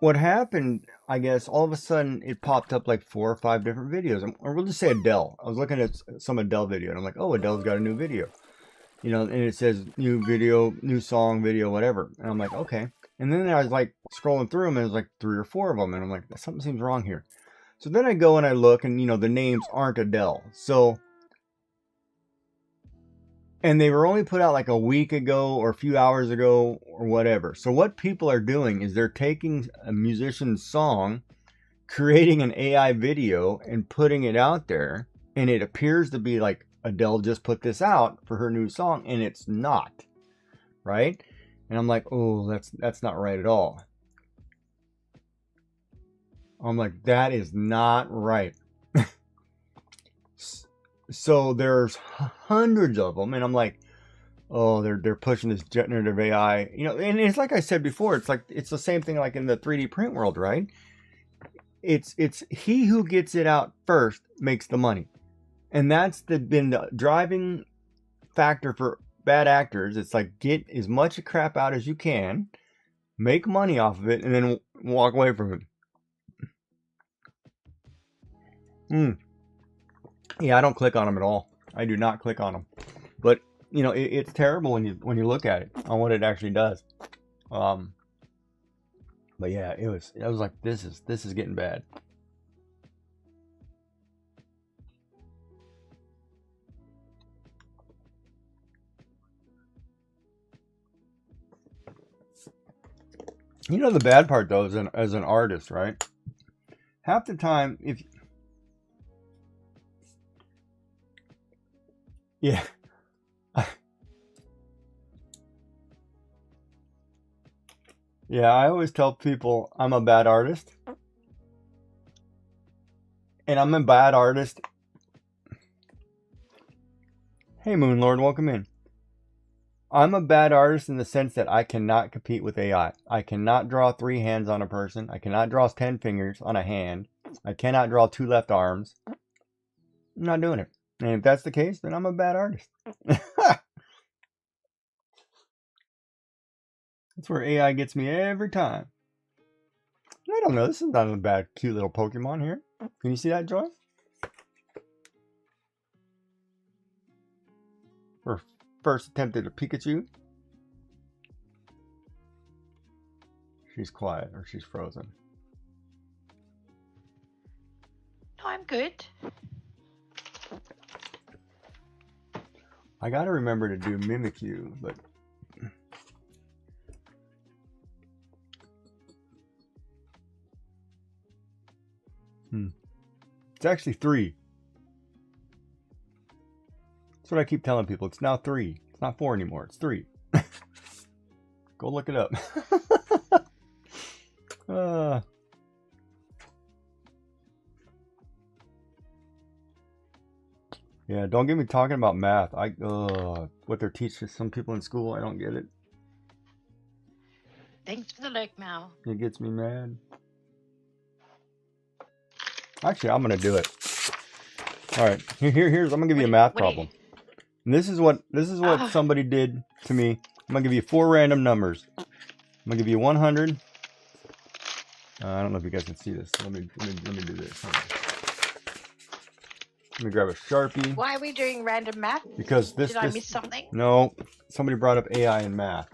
what happened, I guess, all of a sudden it popped up like 4 or 5 different videos. Or we'll just say Adele. I was looking at some Adele video and I'm like, oh, Adele's got a new video. You know, and it says new video, new song, video, whatever. And I'm like, okay. And then I was like scrolling through them and it was like 3 or 4 of them. And I'm like, something seems wrong here. So then I go and I look and, you know, the names aren't Adele. So, and they were only put out like a week ago or a few hours ago or whatever. So what people are doing is they're taking a musician's song, creating an AI video and putting it out there. And it appears to be like Adele just put this out for her new song, and it's not. Right? And I'm like, oh, that's not right at all. I'm like, that is not right. So there's hundreds of them, and I'm like, oh, they're pushing this generative AI, you know. And it's like I said before, it's like it's the same thing like in the 3D print world, right? It's he who gets it out first makes the money, and that's been the driving factor for bad actors. It's like, get as much crap out as you can, make money off of it, and then walk away from it. Yeah, I don't click on them at all. I do not click on them. But, you know, it's terrible when you look at it on what it actually does. But yeah, I was like, this is getting bad. You know, the bad part though is as an artist, right? Half the time, yeah. Yeah, I always tell people I'm a bad artist. And I'm a bad artist. Hey, Moonlord, welcome in. I'm a bad artist in the sense that I cannot compete with AI. I cannot draw 3 hands on a person. I cannot draw 10 fingers on a hand. I cannot draw 2 left arms. I'm not doing it. And if that's the case, then I'm a bad artist. That's where AI gets me every time. I don't know. This is not a bad, cute little Pokemon here. Can you see that, Joy? Her first attempt at a Pikachu. She's quiet, or she's frozen. No, I'm good. I gotta remember to do Mimikyu, but... It's actually 3. That's what I keep telling people. It's now 3. It's not 4 anymore. It's 3. Go look it up. Yeah, don't get me talking about math. What they're teaching some people in school, I don't get it. Thanks for the lurk, Mal. It gets me mad. Actually, I'm gonna do it. All right, here's. I'm gonna give you a math problem. And this is what somebody did to me. I'm gonna give you 4 random numbers. I'm gonna give you 100. I don't know if you guys can see this. Let me do this. Let me grab a Sharpie. Why are we doing random math? Because did I miss something? No, somebody brought up AI in math.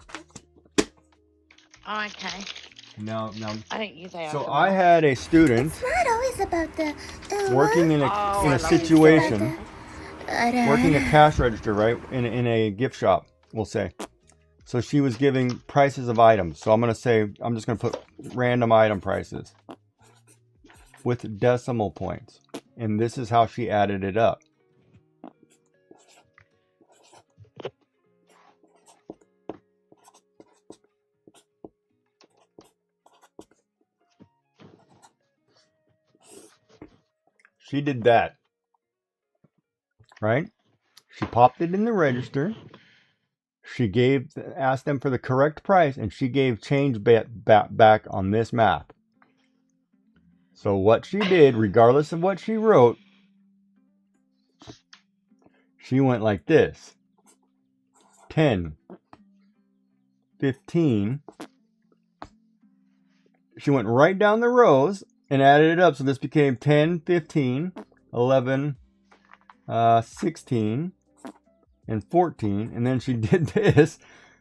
Oh, okay. Now. I don't use AI. So I had a student. It's not always about the working in a situation, working a cash register, right, in a gift shop, we'll say. So she was giving prices of items. So I'm just gonna put random item prices with decimal points, and this is how she added it up. She did that, right? She popped it in the register. She asked them for the correct price, and she gave change back on this math. So what she did, regardless of what she wrote, she went like this. 10, 15. She went right down the rows and added it up. So this became 10, 15, 11, 16, and 14. And then she did this.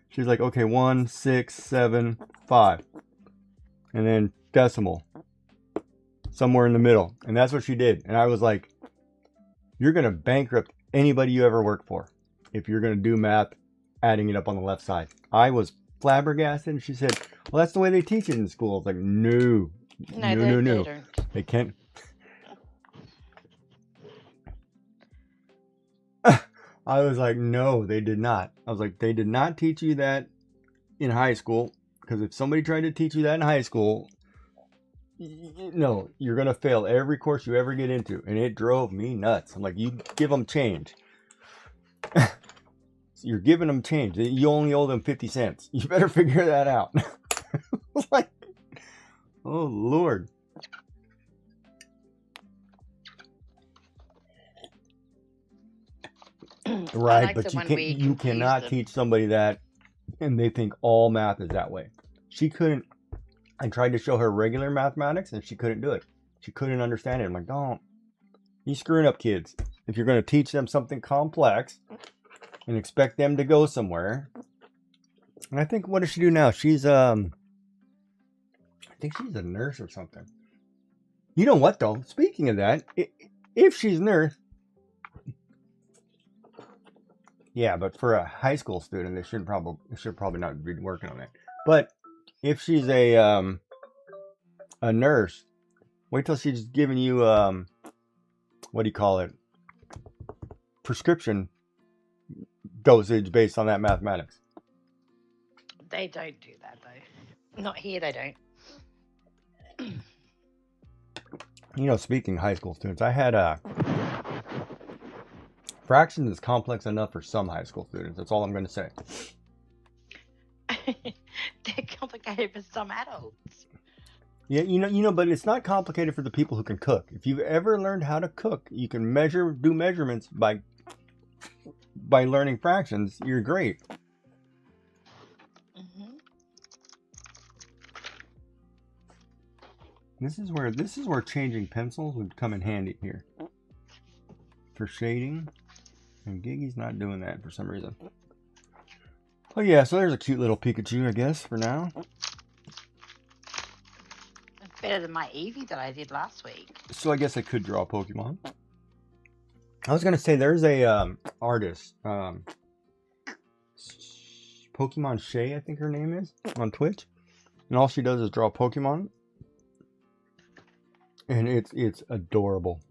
She's like, okay, 1, 6, 7, 5. And then decimal. Somewhere in the middle. And that's what she did. And I was like, you're going to bankrupt anybody you ever work for if you're going to do math adding it up on the left side. I was flabbergasted. And she said, well, that's the way they teach it in school. I was like, no. They don't. They can't. I was like, no, they did not. I was like, they did not teach you that in high school. Because if somebody tried to teach you that in high school, no, you're going to fail every course you ever get into. And it drove me nuts. I'm like, you give them change. You're giving them change. You only owe them 50 cents. You better figure that out. Like, oh, Lord. Right, but you cannot teach somebody that and they think all math is that way. She couldn't. I tried to show her regular mathematics and she couldn't do it. She couldn't understand it. I'm like, don't. You screwing up kids. If you're going to teach them something complex and expect them to go somewhere. And I think, what does she do now? She's, I think she's a nurse or something. You know what, though? Speaking of that, if she's a nurse, yeah, but for a high school student, they should probably not be working on it. But if she's a nurse, wait till she's giving you what do you call it? Prescription dosage based on that mathematics. They don't do that though. Not here, they don't. You know, speaking of high school students, I had fractions is complex enough for some high school students. That's all I'm going to say. They're complicated for some adults. Yeah, you know, but it's not complicated for the people who can cook. If you've ever learned how to cook, you can do measurements by learning fractions. You're great. Mm-hmm. This is where changing pencils would come in handy here for shading. And Giggy's not doing that for some reason. Oh yeah, so there's a cute little Pikachu, I guess, for now. It's better than my Eevee that I did last week. So I guess I could draw a Pokemon. I was gonna say there's a artist, Pokemon Shay, I think her name is, on Twitch, and all she does is draw Pokemon, and it's adorable.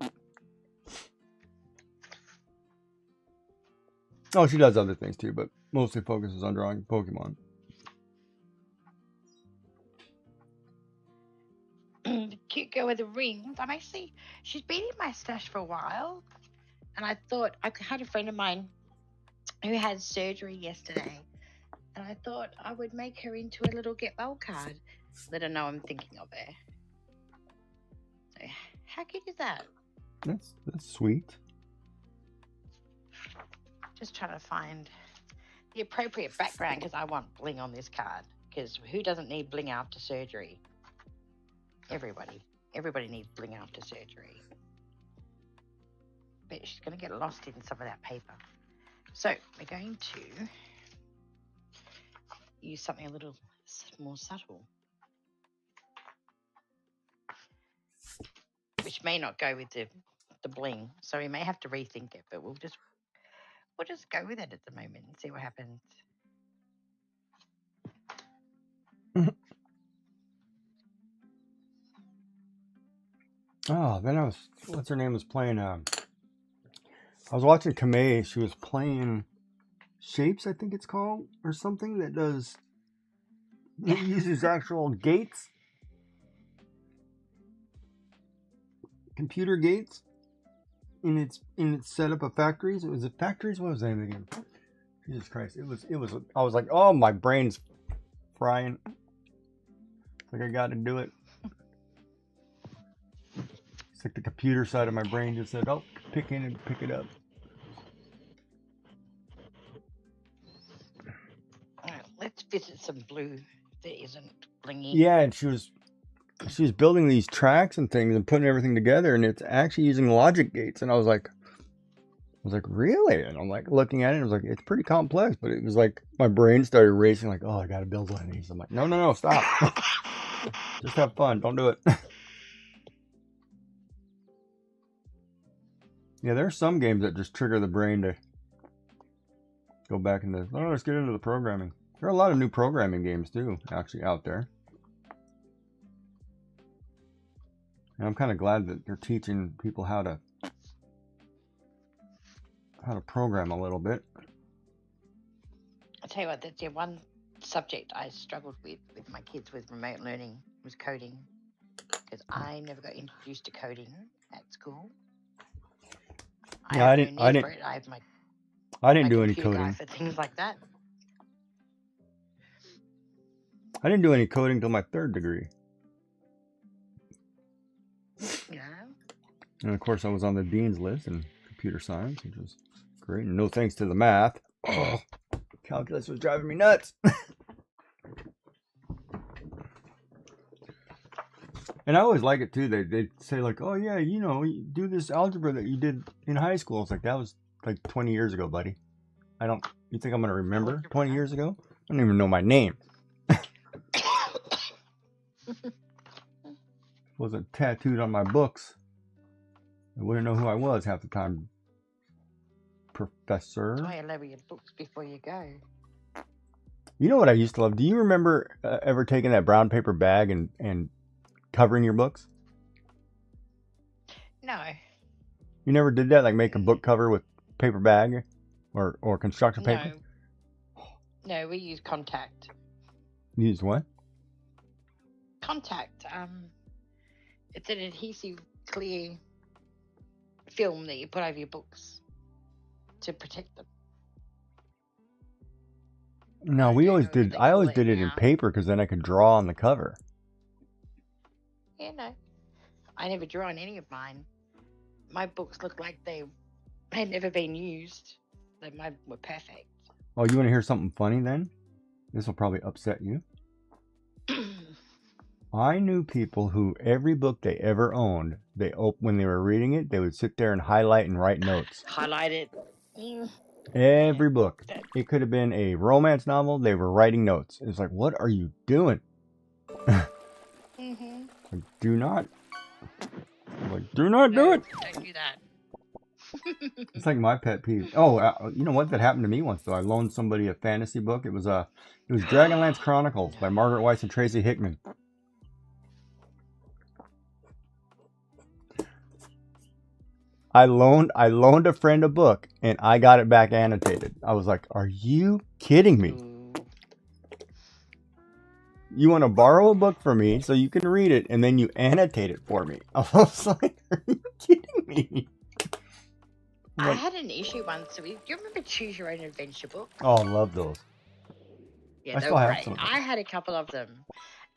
Oh, she does other things too, but mostly focuses on drawing Pokemon. The cute girl with the rings. She's been in my stash for a while. And I thought, I had a friend of mine who had surgery yesterday. And I thought I would make her into a little get well card. Let her know I'm thinking of her. So, how cute is that? That's sweet. Just trying to find the appropriate background because I want bling on this card. Because who doesn't need bling after surgery? Everybody needs bling after surgery. But she's going to get lost in some of that paper. So we're going to use something a little more subtle, which may not go with the bling. So we may have to rethink it, but we'll just go with it at the moment and see what happens. Oh, then what's her name was playing, I was watching Kamei, she was playing Shapes, I think it's called, or something that does, it uses actual gates, computer gates, in its setup of factories. It was a factories. What was the name again? Jesus Christ! It was. I was like, oh, my brain's frying. Like I got to do it. It's like the computer side of my brain just said, "Oh, pick in and pick it up." Alright, let's visit some blue that isn't blingy. Yeah, and she was building these tracks and things and putting everything together, and it's actually using logic gates. And I was like, really? And I'm like looking at it, and I was like, it's pretty complex. But it was like my brain started racing, like, oh, I got to build one of these. I'm like, no, stop. Just have fun. Don't do it. Yeah, there are some games that just trigger the brain to go back into, oh, let's get into the programming. There are a lot of new programming games too, actually, out there. And I'm kind of glad that they're teaching people how to program a little bit. I'll tell you what, that's the one subject I struggled with my kids with remote learning was coding. Because I never got introduced to coding at school. Yeah, I have didn't- no I need didn't- for it. I have my I didn't my do any computer guy coding. for things like that. I didn't do any coding till my 3rd degree. You know? And of course, I was on the dean's list in computer science, which was great. And no thanks to the math. Oh, calculus was driving me nuts. And I always like it too. They say like, oh yeah, you know, you do this algebra that you did in high school. It's like, that was like 20 years ago, buddy. You think I'm going to remember 20 years ago? I don't even know my name. Wasn't tattooed on my books. I wouldn't know who I was half the time. Professor. That's why you lower your books before you go. You know what I used to love? Do you remember ever taking that brown paper bag and covering your books? No. You never did that? Like make a book cover with paper bag or construction paper? No, we use contact. You used what? Contact. It's an adhesive, clear film that you put over your books to protect them. No, I we don't always know what did. they I call always it did it in now. paper because then I could draw on the cover. Yeah, no. I never drew on any of mine. My books look like they had never been used. Like mine were perfect. Oh, you want to hear something funny then? This will probably upset you. I knew people who every book they ever owned, when they were reading it, they would sit there and highlight and write notes. Highlight it. Mm. Every book. It could have been a romance novel. They were writing notes. It's like, what are you doing? Mm-hmm. Like, do not. Like, do not do it. Don't do that. It's like my pet peeve. Oh, you know what? That happened to me once though. I loaned somebody a fantasy book. It was Dragonlance Chronicles by Margaret Weiss and Tracy Hickman. I loaned a friend a book and I got it back annotated. I was like, "Are you kidding me? Ooh. You want to borrow a book from me so you can read it and then you annotate it for me?" I was like, "Are you kidding me?" I Like, had an issue once. Do you remember Choose Your Own Adventure book? oh, I love those. Yeah, I they still were have great. some. I had a couple of them,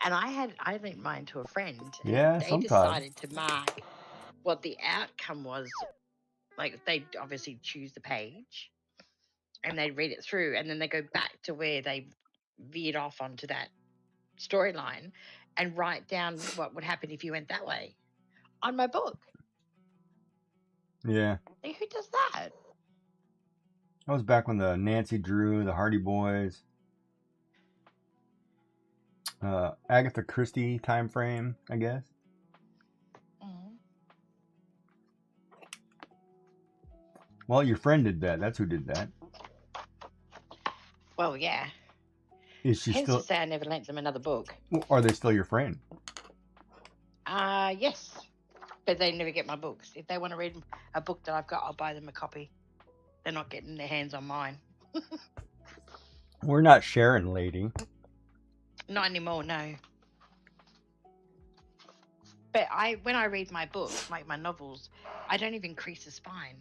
and I lent mine to a friend. And Yeah, they sometimes. decided to mark what the outcome was. Like they obviously choose the page, and they read it through, and then they go back to where they veered off onto that storyline, and write down what would happen if you went that way on my book. Yeah. Like, who does that? That was back when the Nancy Drew, the Hardy Boys, Agatha Christie time frame, I guess. Mm. Well, your friend did that. That's who did that. Well, yeah. Is she Hence still? to say I never lent them another book. Are they still your friend? Yes. But they never get my books. If they want to read a book that I've got, I'll buy them a copy. They're not getting their hands on mine. We're not sharing, lady. Not anymore, no. But when I read my books, like my novels, I don't even crease the spine.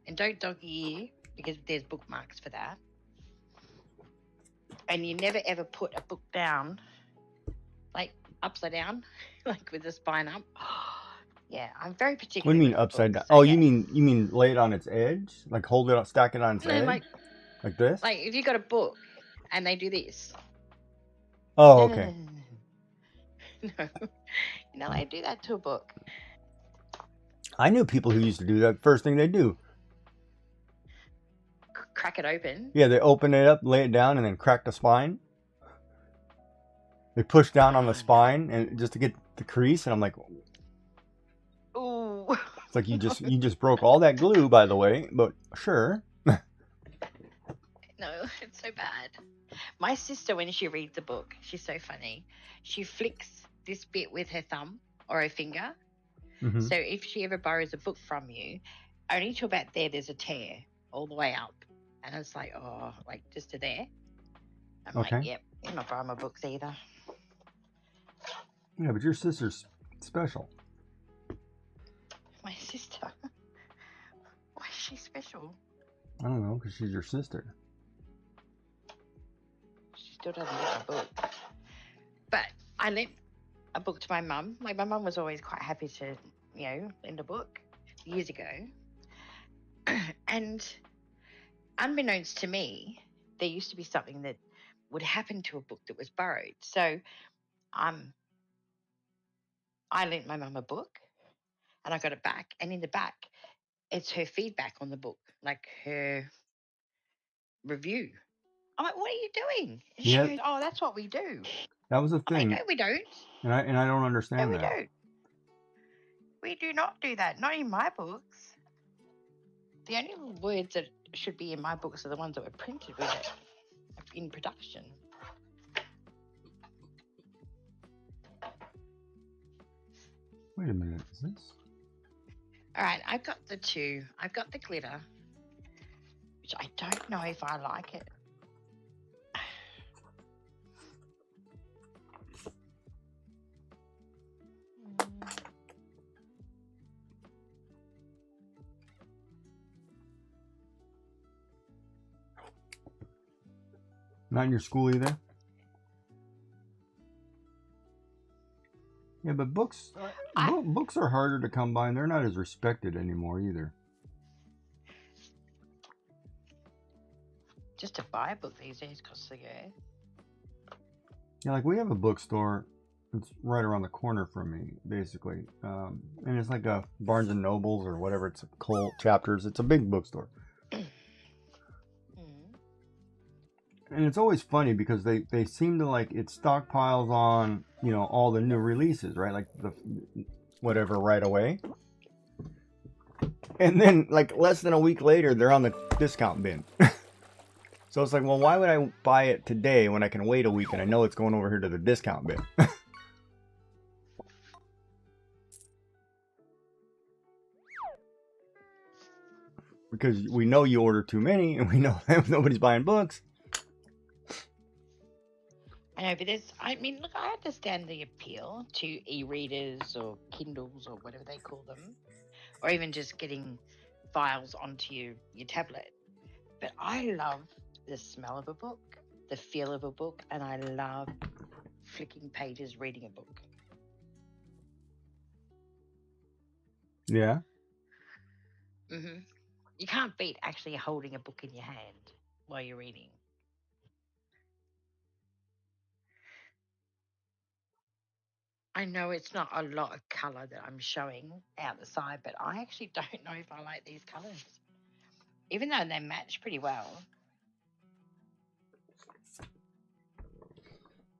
And don't dog ear, because there's bookmarks for that. And you never ever put a book down, like upside down, like with the spine up. Yeah, I'm very particular. What do you mean with my upside down? books, so Oh, yeah. you mean lay it on its edge? Like hold it, stack it on its No, edge? Like this? like if you got a book and they do this. Oh, No, okay. No. You know, they do that to a book. I knew people who used to do that. First thing they do. Crack it open. Yeah, they open it up, lay it down, and then crack the spine. They push down on the spine and just to get the crease, and I'm like, Ooh. it's like you just broke all that glue, by the way. But sure. No, it's so bad. My sister, when she reads a book, she's so funny. She flicks this bit with her thumb or her finger. Mm-hmm. So if she ever borrows a book from you, only to about there's a tear all the way up. And it's like, oh, like just to there. I'm Okay. like, yep, you're not borrowing my books either. Yeah, but your sister's special. My sister? Why is she special? I don't know, because she's your sister. She still doesn't get a book. But I lent a book to my mum. Like, my mum was always quite happy to, lend a book years ago. And unbeknownst to me, there used to be something that would happen to a book that was borrowed. So I lent my mum a book and I got it back. And in the back, it's her feedback on the book, like her review. I'm like, what are you doing? And she goes, oh, that's what we do. That was a thing. No, we don't. And I don't understand No, that. we don't. We do not do that. Not in my books. The only words that should be in my books are the ones that were printed with it in production. Wait a minute, is this? All right, I've got the two. I've got the glitter, which I don't know if I like it. Not in your school either? Yeah, but books are harder to come by and they're not as respected anymore either. Just to buy a book these days costs a go. Yeah, like we have a bookstore. It's right around the corner from me, basically. And it's like a Barnes and Nobles or whatever. It's Cole Chapters. It's a big bookstore. And it's always funny because they seem to like it stockpiles on, all the new releases, right? Like the whatever right away. And then like less than a week later, they're on the discount bin. So it's like, well, why would I buy it today when I can wait a week and I know it's going over here to the discount bin? Because we know you order too many and we know nobody's buying books. I know, but look, I understand the appeal to e-readers or Kindles or whatever they call them, or even just getting files onto your tablet. But I love the smell of a book, the feel of a book, and I love flicking pages reading a book. Yeah. Mm-hmm. You can't beat actually holding a book in your hand while you're reading. I know it's not a lot of colour that I'm showing out the side, but I actually don't know if I like these colours. Even though they match pretty well.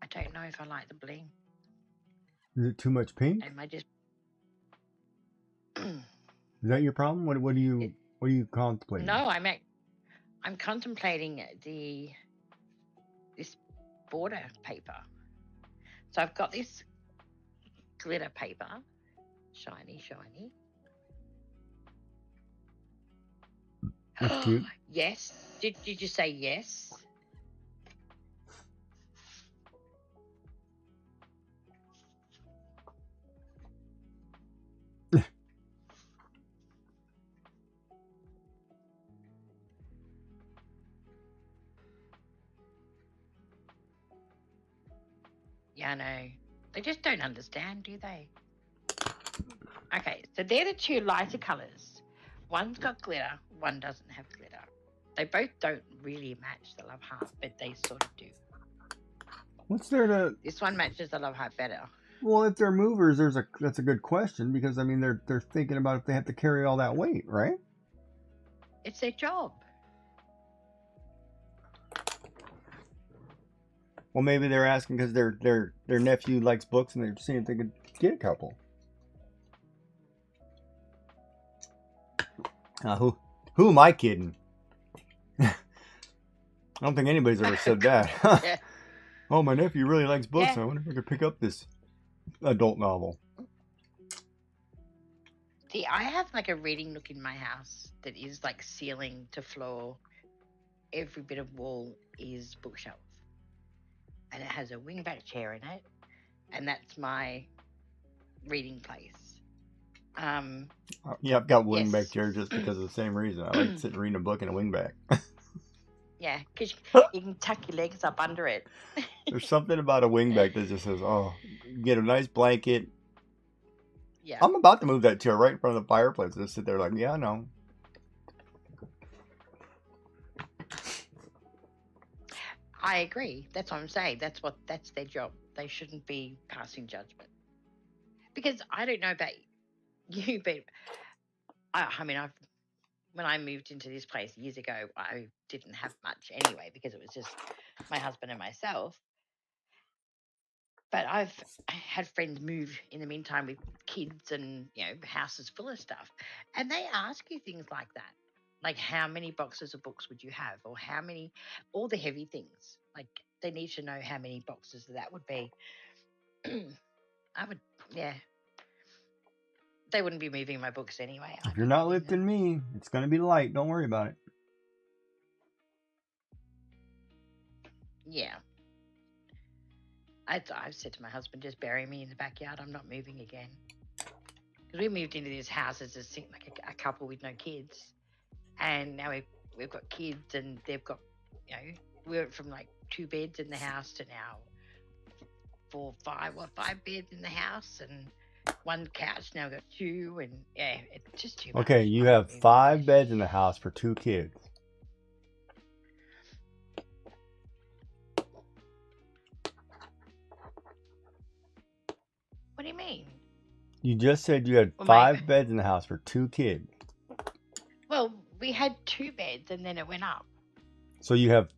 I don't know if I like the bling. Is it too much pink? Am I just... Is that your problem? What are you contemplating? No, I'm contemplating this border paper. So I've got this glitter paper, shiny. That's cute. Yes. Did you say yes? Yeah, I know. They just don't understand, do they? Okay, so they're the two lighter colours. One's got glitter, one doesn't have glitter. They both don't really match the love heart, but they sort of do. What's there to? This one matches the love heart better. Well, if they're movers, that's a good question because I mean they're thinking about if they have to carry all that weight, right? It's their job. Well, maybe they're asking because their nephew likes books and they're seeing if they could get a couple. Who am I kidding? I don't think anybody's ever said that. Yeah. Oh, my nephew really likes books. Yeah. I wonder if I could pick up this adult novel. See, I have like a reading nook in my house that is like ceiling to floor. Every bit of wall is bookshelf. And it has a wingback chair in it. And that's my reading place. Yeah, I've got wingback Yes. chair just because of the same reason. I like sitting reading a book in a wingback. Yeah, because you can tuck your legs up under it. There's something about a wingback that just says, oh, you get a nice blanket. Yeah. I'm about to move that chair right in front of the fireplace. Just sit there like, yeah, I know. I agree. That's what I'm saying. That's their job. They shouldn't be passing judgment. Because I don't know about you, but when I moved into this place years ago, I didn't have much anyway because it was just my husband and myself. But I've had friends move in the meantime with kids and, houses full of stuff. And they ask you things like that. Like how many boxes of books would you have? Or how many, all the heavy things. Like they need to know how many boxes that would be. They wouldn't be moving my books anyway. If you're not lifting me, it's going to be light. Don't worry about it. Yeah. I've said to my husband, just bury me in the backyard. I'm not moving again. Because we moved into this house as a couple with no kids. And now we've got kids and they've got, we went from like 2 beds in the house to now 5 beds in the house and 1 couch. Now we've got 2 and yeah, it's just too much. Okay, you have 5 beds in the house for 2 kids. What do you mean? You just said you had 5 beds in the house for 2 kids. Well, we had 2 beds and then it went up. So you have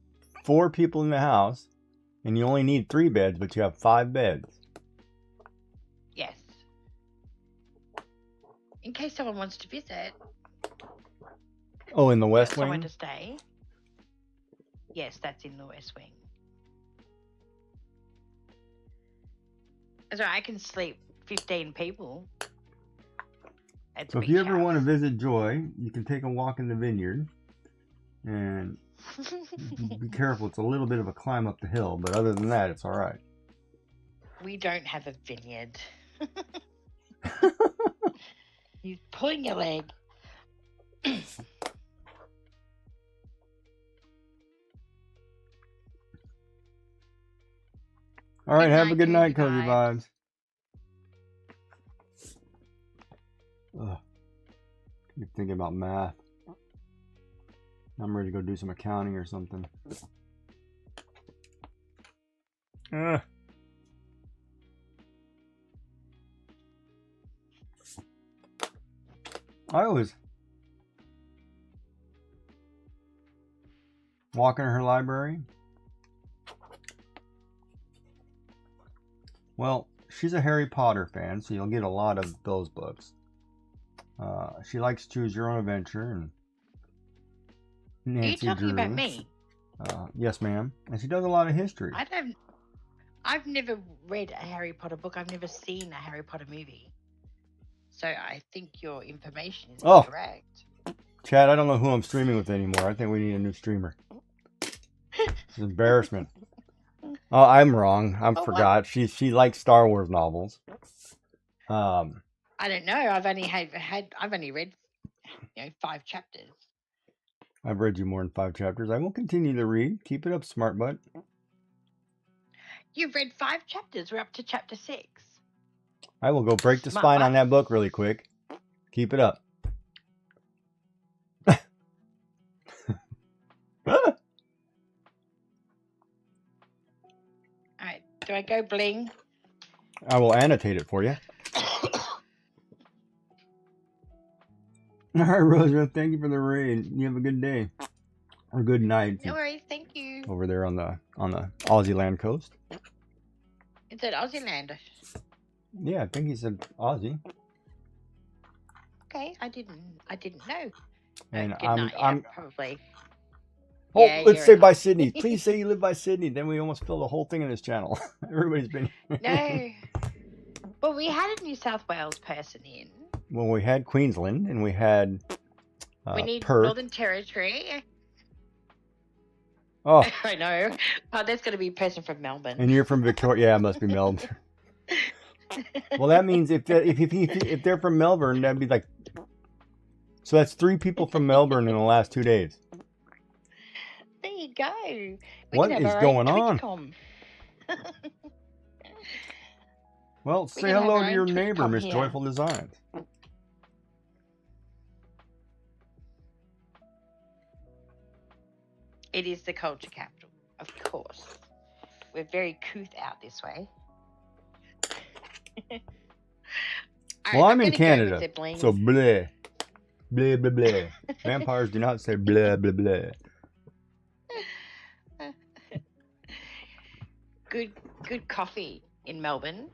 4 people in the house and you only need 3 beds, but you have 5 beds. Yes. In case someone wants to visit. Oh, in the West Wing? Someone to stay. Yes, that's in the West Wing. So I can sleep 15 people. So if you ever want to visit Joy, you can take a walk in the vineyard. And be careful, it's a little bit of a climb up the hill, but other than that, it's all right. We don't have a vineyard. You're pulling your leg. All right, have a good night, Cozy Cozy Vibes. Ugh. You're thinking about math. I'm ready to go do some accounting or something. I always walk in her library. Well, she's a Harry Potter fan, so you'll get a lot of those books. She likes Choose Your Own Adventure and Nancy Are you talking Drew. about me? Yes, ma'am. And she does a lot of history. I've never read a Harry Potter book. I've never seen a Harry Potter movie. So I think your information is incorrect. Chad, I don't know who I'm streaming with anymore. I think we need a new streamer. It's an embarrassment. Oh, I'm wrong. I forgot. What? She likes Star Wars novels. I don't know. I've only read 5 chapters. I've read you more than 5 chapters. I will continue to read. Keep it up, smart butt. You've read 5 chapters. We're up to chapter 6. I will go break the Smart spine on one. that book really quick. Keep it up. Alright, do I go bling? I will annotate it for you. All right, Rosa. Thank you for the raid. You have a good day or good night No worries, thank you. over there on the Aussie land coast. It's at Aussie land. Yeah, I think he said Aussie. Okay, I didn't know. And Good night, yeah, probably. Oh, Yeah, let's you're say in by Aussie. Sydney. Please say you live by Sydney. Then we almost fill the whole thing in this channel. Everybody's been. No. Well, we had a New South Wales person in. Well, we had Queensland and we had We need Perth. Northern Territory. Oh, I know. Oh, there's going to be a person from Melbourne. and you're from Victoria. Yeah, it must be Melbourne. Well, that means if they're from Melbourne, that'd be like. So that's 3 people from Melbourne in the last 2 days. There you go. We What can have is our going own on? TwitchCom. Well, We say can have hello our to own your neighbor, TwitchCom Miss here. Joyful Designs. It is the culture capital, of course. We're very couth out this way. Well, I'm in gonna go with Canada, the bling. so bleh. Blah, blah, blah. Vampires do not say blah, blah, blah. Good coffee in Melbourne.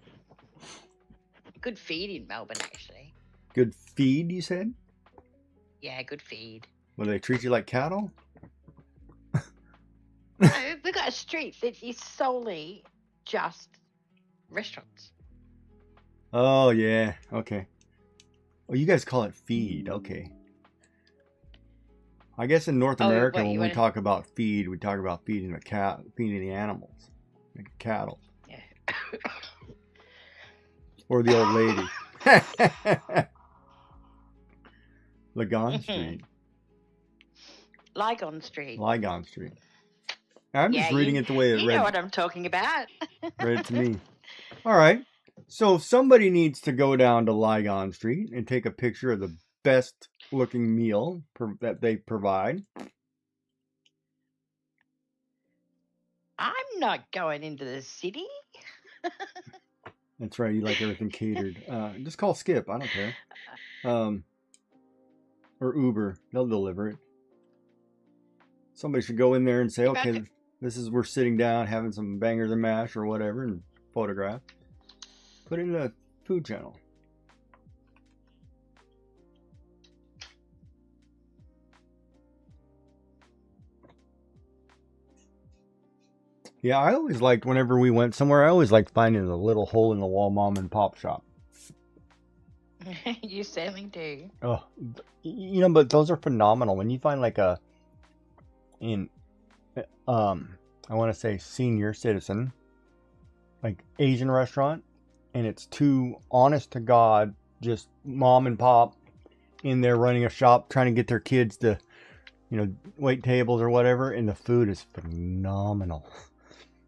Good feed in Melbourne, actually. Good feed, you said? Yeah, good feed. Will they treat you like cattle? No, we've got a street that is solely just restaurants. Oh, yeah. Okay. Oh, you guys call it feed. Okay. I guess in North Oh, America, what, when you we wanna- talk about feed, we talk about feeding the animals, like cattle, Yeah. or the old lady. Ligon Street. Lygon Street. Ligon Street. I'm just Yeah, reading you- it the way it You read, know what I'm talking about. read it to me. All right. So somebody needs to go down to Ligon Street and take a picture of the best looking meal that they provide. I'm not going into the city. That's right. You like everything catered. Just call Skip. I don't care. Or Uber. They'll deliver it. Somebody should go in there and say, If I okay, could- this is we're sitting down having some bangers and mash or whatever, and photograph. Put it in a food channel. Yeah, I always liked whenever we went somewhere. I always liked finding the little hole in the wall mom and pop shop. You certainly do. Oh, you know, but those are phenomenal. When you find like I want to say senior citizen, like Asian restaurant, and it's 2 honest to God, just mom and pop in there running a shop, trying to get their kids to, wait tables or whatever, and the food is phenomenal.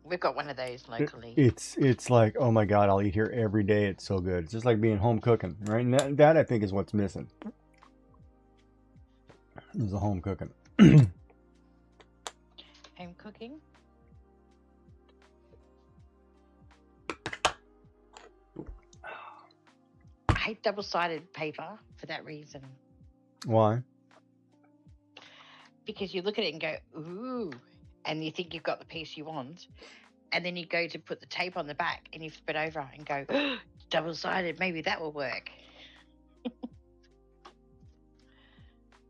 We've got one of those locally. It's like, oh my God, I'll eat here every day. It's so good. It's just like being home cooking, right? And that I think is what's missing. Is the home cooking. Home cooking. I hate double-sided paper for that reason. Why? Because you look at it and go, ooh, and you think you've got the piece you want, and then you go to put the tape on the back and you flip it over and go, double-sided, maybe that will work.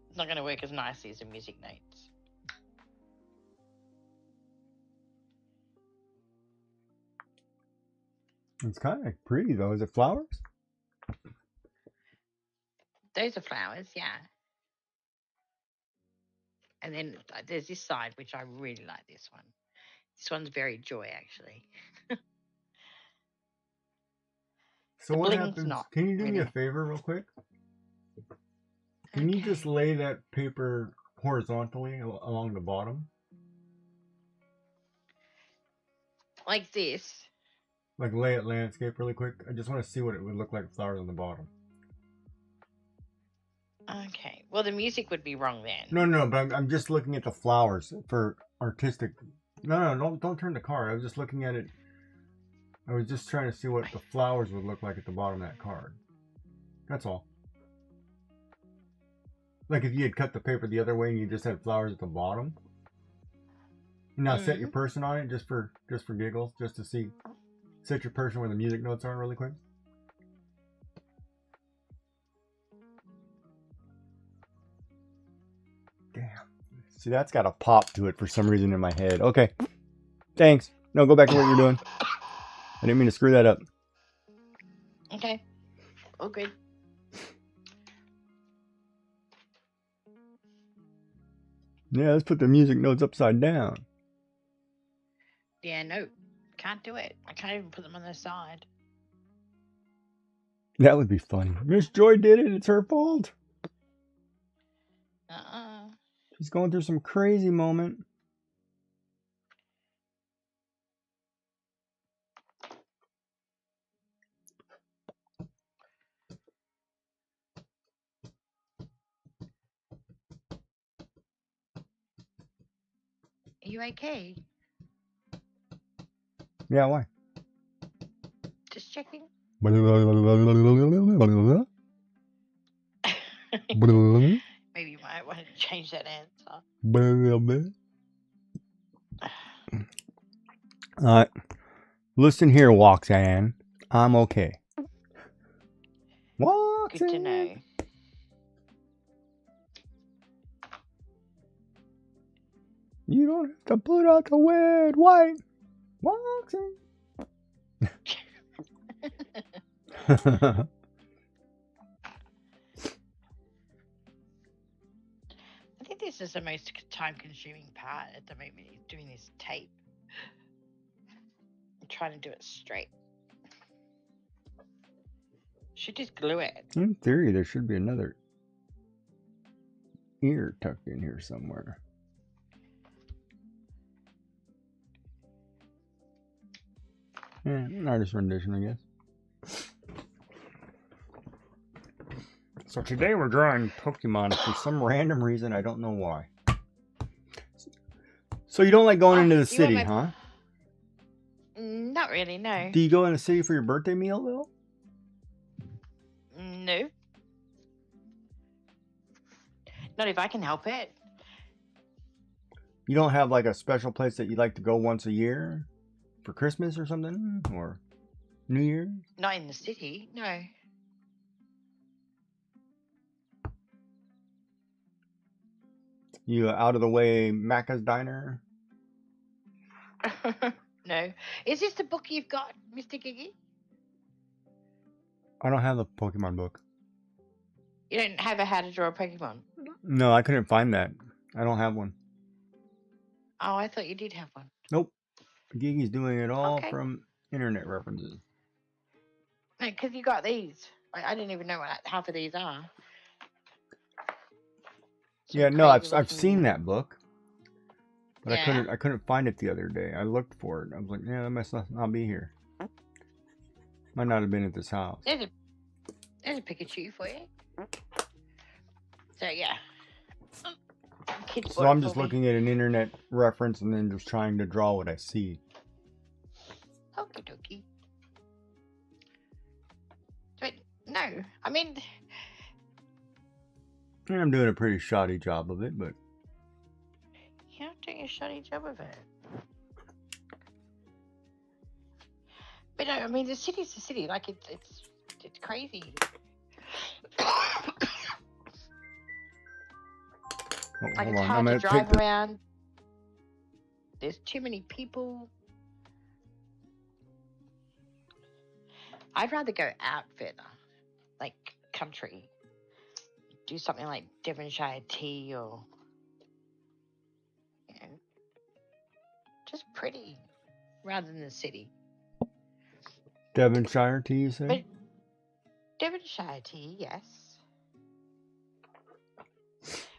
It's not going to work as nicely as the music notes. It's kind of pretty though. Is it flowers? Those are flowers, yeah. And then there's this side, which I really like this one. This one's very joy, actually. So The what bling's happens? not Can you do me a really. favor real quick? Can you just lay that paper horizontally along the bottom? Like this. Like lay it landscape really quick. I just want to see what it would look like with flowers on the bottom. Okay. Well, the music would be wrong then. No, but I'm just looking at the flowers for artistic. No, don't turn the card. I was just looking at it. I was just trying to see what the flowers would look like at the bottom of that card. That's all. Like if you had cut the paper the other way and you just had flowers at the bottom. Now set your person on it just for giggles, just to see. Set your person where the music notes are really quick. Damn. See, that's got a pop to it for some reason in my head. Okay. Thanks. No, go back to what you're doing. I didn't mean to screw that up. Okay. All good. Yeah, let's put the music notes upside down. Yeah, no. Can't do it. I can't even put them on the side. That would be funny. Miss Joy did it. It's her fault. She's going through some crazy moment. Are you okay? Yeah, why? Just checking. Maybe Maybe you might want to change that answer. Listen here, Waxan. I'm okay. Waxan. Good to know. You don't have to put out the word white. Waxan. I think this is the most time-consuming part at the moment, is doing this tape. I'm trying to do it straight. Should just glue it. In theory, there should be another ear tucked in here somewhere. Yeah, an artist rendition, I guess. So today we're drawing Pokemon for some random reason. I don't know why. So you don't like going into the city, huh? Not really, no. Do you go in the city for your birthday meal, though? No. Not if I can help it. You don't have like a special place that you like to go once a year? For Christmas or something? Or New Year? Not in the city, no. You out of the way Macca's Diner? No. Is this the book you've got, Mr. Giggy? I don't have the Pokemon book. You don't have a How to Draw a Pokemon? No, I couldn't find that. I don't have one. Oh, I thought you did have one. Nope. Gigi's doing it all Okay. from internet references. No, because you got these. I didn't even know what half of these are. Some Yeah, no, I've crazy seen looking- that book, but Yeah. I couldn't find it the other day. I looked for it. I was like, yeah, that must not be here. Might not have been at this house. There's a Pikachu for you. So yeah. Kids So bought I'm it just for me. looking at an internet reference and then just trying to draw what I see. Okie dokie. But no, I mean, And I'm doing a pretty shoddy job of it, but you're not doing a shoddy job of it. But no, I mean, the city's the city. Like it's crazy. oh, Like hold it's on. I'm hard to gonna drive take the, around. There's too many people. I'd rather go out further, like country. Do something like Devonshire tea or, you know, just pretty, rather than the city. Devonshire tea, you say? But Devonshire tea, yes.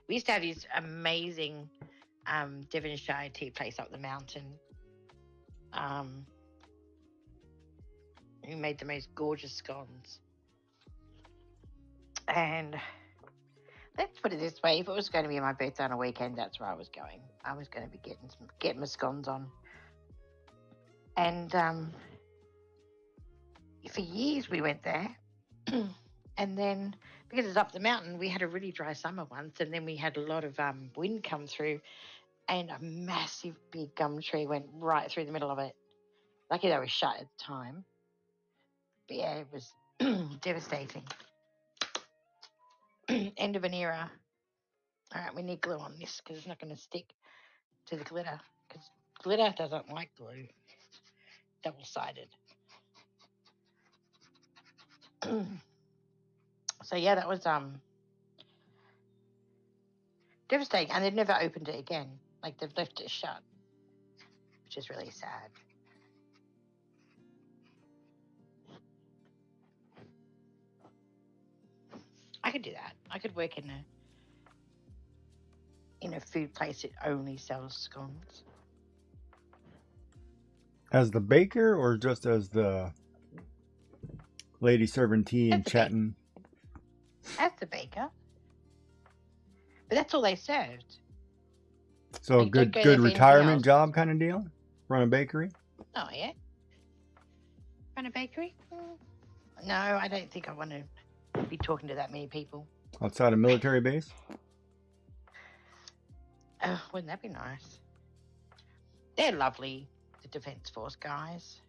We used to have this amazing Devonshire tea place up the mountain. who made the most gorgeous scones. And let's put it this way: if it was going to be my birthday on a weekend, that's where I was going. I was going to be getting my scones on. And for years we went there, and then because it's up the mountain, we had a really dry summer once, and then we had a lot of wind come through, and a massive big gum tree went right through the middle of it. Lucky they were shut at the time. But yeah, it was devastating. End of an era. All right, we need glue on this because it's not going to stick to the glitter, because glitter doesn't like glue. Double-sided. So yeah, that was devastating, and they've never opened it again. Like, they've left it shut, which is really sad. I could do that. I could work in a food place that only sells scones. As the baker or just as the lady serving tea and As the chatting? As the baker. But that's all they served. So Like, don't good go there for anything retirement else. job kind of deal? Run a bakery? Oh, yeah? Run a bakery? No, I don't think I want to be talking to that many people. Outside a military base? Wouldn't that be nice? They're lovely, the Defence Force guys.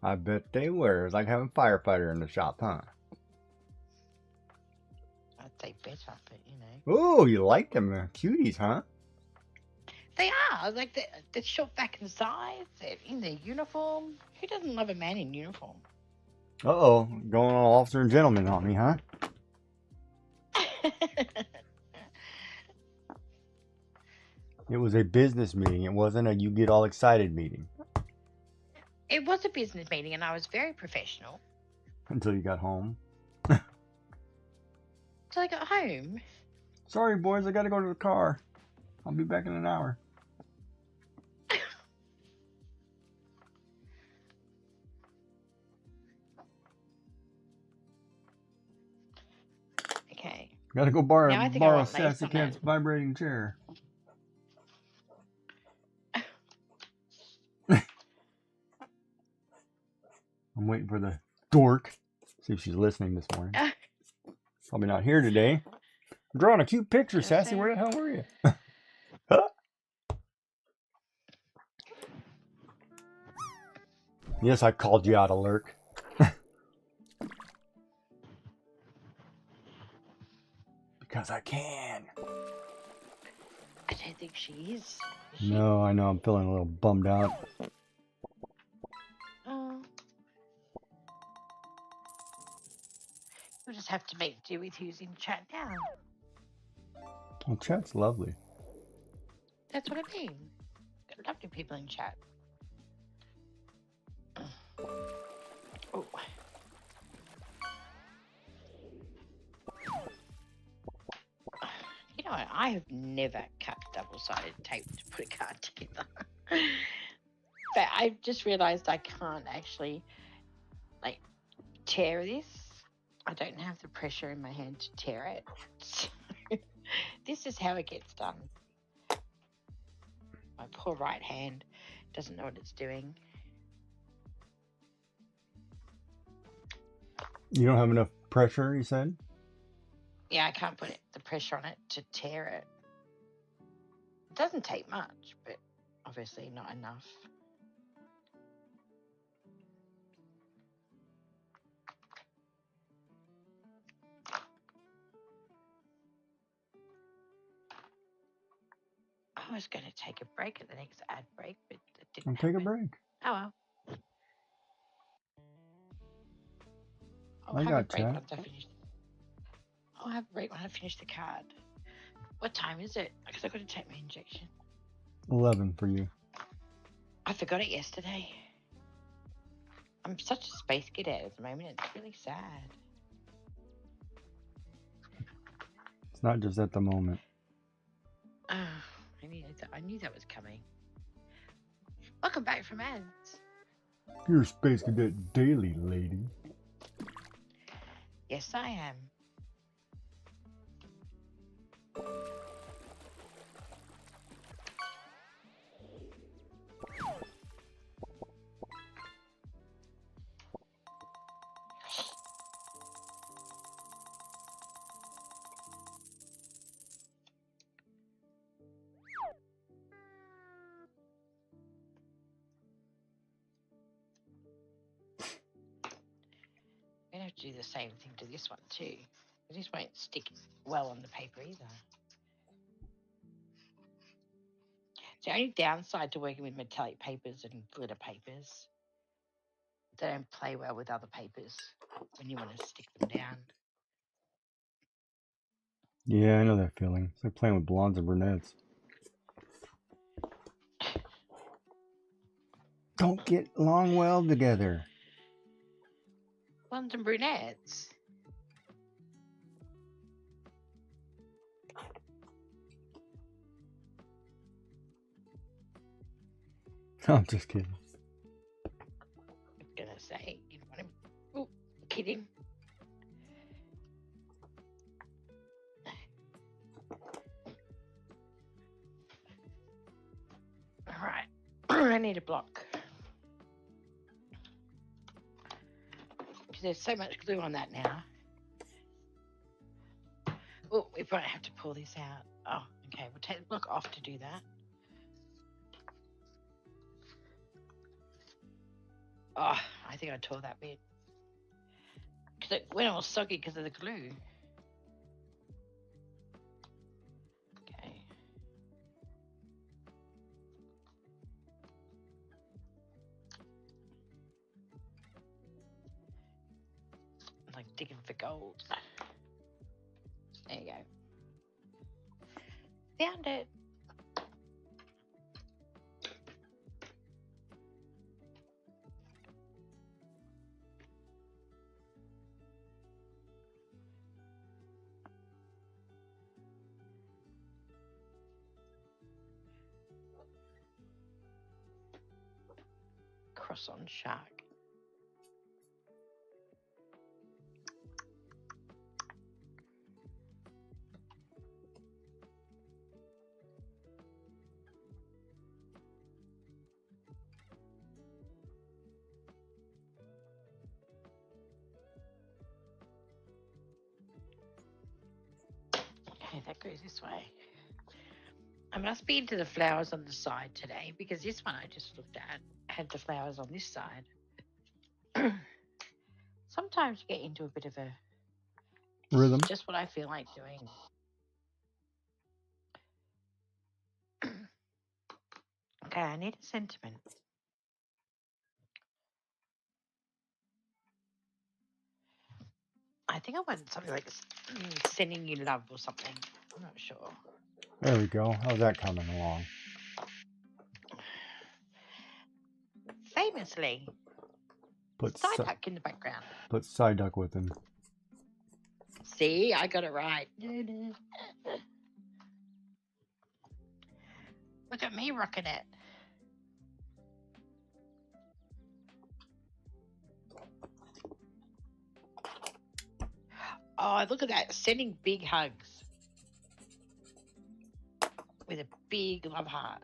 I bet they were. It's like having a firefighter in the shop, huh? I'd say better, but you know. Oh, you like them. They're cuties, huh? They are. Like, they're short back in size. They're in their uniform. Who doesn't love a man in uniform? Uh-oh. Going all officer and gentleman on me, huh? It was a business meeting. It wasn't a you get all excited meeting. It was a business meeting, and I was very professional Until you got home. until I got home. Sorry, boys. I got to go to the car. I'll be back in an hour. Okay. Got to go borrow Now I think I want lace Sassy on Cat's it. vibrating chair. I'm waiting for the dork. See if she's listening this morning. Probably not here today. I'm drawing a cute picture, Just Sassy. saying. Where the hell were you? Yes, I called you out a lurk. Because I can. I don't think she is. No, I know. I'm feeling a little bummed out. Oh. We'll just have to make do with who's in chat now. Well, chat's lovely. That's what I mean. Got lovely people in chat. Oh. You know what? I have never cut double-sided tape to put a card together. But I just realised I can't actually, like, tear this. I don't have the pressure in my hand to tear it. So this is how it gets done. My poor right hand doesn't know what it's doing. You don't have enough pressure, you said? Yeah, I can't put the pressure on it to tear it. It doesn't take much, but obviously not enough. I was going to take a break at the next ad break, but it didn't I'll take a happen. break. Oh well. I'll I have a got break chat. once I finish. I'll have a break when I finish the card. What time is it? Because I've got to take my injection. 11 for you. I forgot it yesterday. I'm such a space cadet at the moment. It's really sad. It's not just at the moment. I knew that was coming. Welcome back from ads. You're Space Cadet Daily, lady. Yes, I am. I'm going to have to do the same thing to this one too. This won't stick well on the paper either. The only downside to working with metallic papers and glitter papers, they don't play well with other papers when you want to stick them down. Yeah, I know that feeling. It's like playing with blondes and brunettes. Don't get along well together. Blondes and brunettes. I'm just kidding. I'm gonna say you don't want him. Oh, kidding. All right, I need a block because there's so much glue on that now. Oh, we probably have to pull this out. Oh, okay. We'll take the block off to do that. Oh, I think I tore that bit. Because it went all soggy because of the glue. Okay. I'm like digging for gold. There you go. Found it. Cross on shark. Okay, that goes this way. I must be into the flowers on the side today because this one I just looked at had the flowers on this side. Sometimes you get into a bit of a Rhythm. just what I feel like doing. Okay, I need a sentiment. I think I want something like sending you love or something. I'm not sure. There we go. How's that coming along? Famously, Put Psyduck in the background. Put Psyduck with him. See, I got it right. Look at me rocking it. Oh, look at that. Sending big hugs. With a big love heart.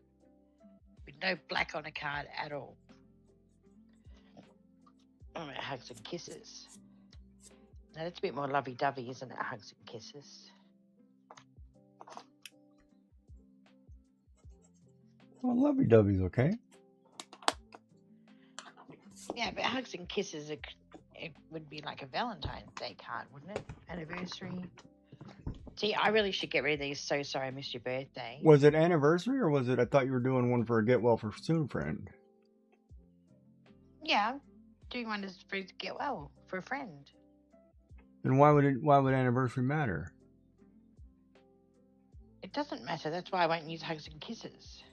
With no black on a card at all. Oh, hugs and kisses. Now that's a bit more lovey-dovey, isn't it? Hugs and kisses. Well, lovey-dovey's okay. Yeah, but hugs and kisses, it would be like a Valentine's Day card, wouldn't it? Anniversary. See, I really should get rid of these. So sorry I missed your birthday. Was it anniversary or was it, I thought you were doing one for a get well for soon friend? Yeah, I'm doing one to get well for a friend. Then why would anniversary matter? It doesn't matter. That's why I won't use hugs and kisses.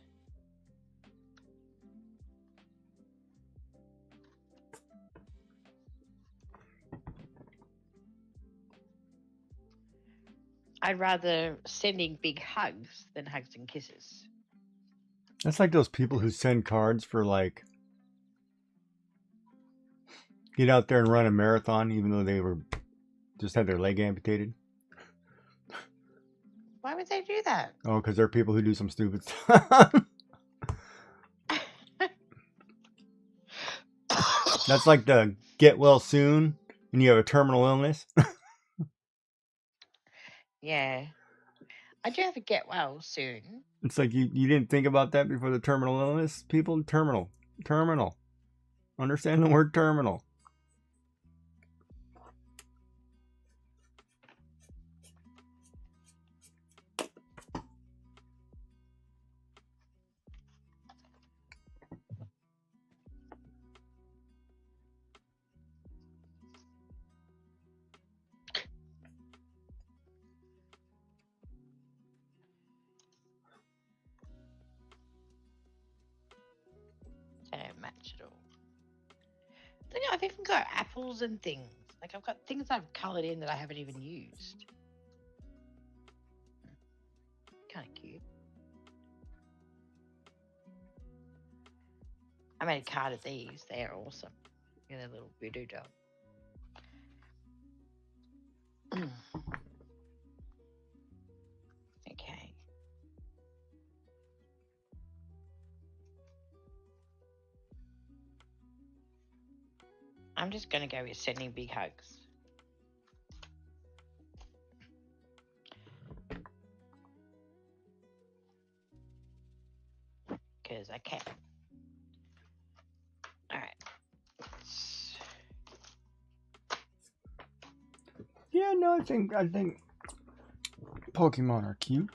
I'd rather sending big hugs than hugs and kisses. That's like those people who send cards for like get out there and run a marathon, even though they were just had their leg amputated. Why would they do that? Oh, because there are people who do some stupid stuff. That's like the get well soon and you have a terminal illness. Yeah. I do have a get well soon. It's like you didn't think about that before the terminal illness. People, terminal. Understand the word terminal. They don't match at all. Then I've even got apples and things. Like I've got things I've coloured in that I haven't even used. Kind of cute. I made a card of these. They're awesome. Look at that little voodoo doll. Okay. I'm just going to go with sending big hugs. Because I can. Alright. Yeah, no, I think Pokemon are cute.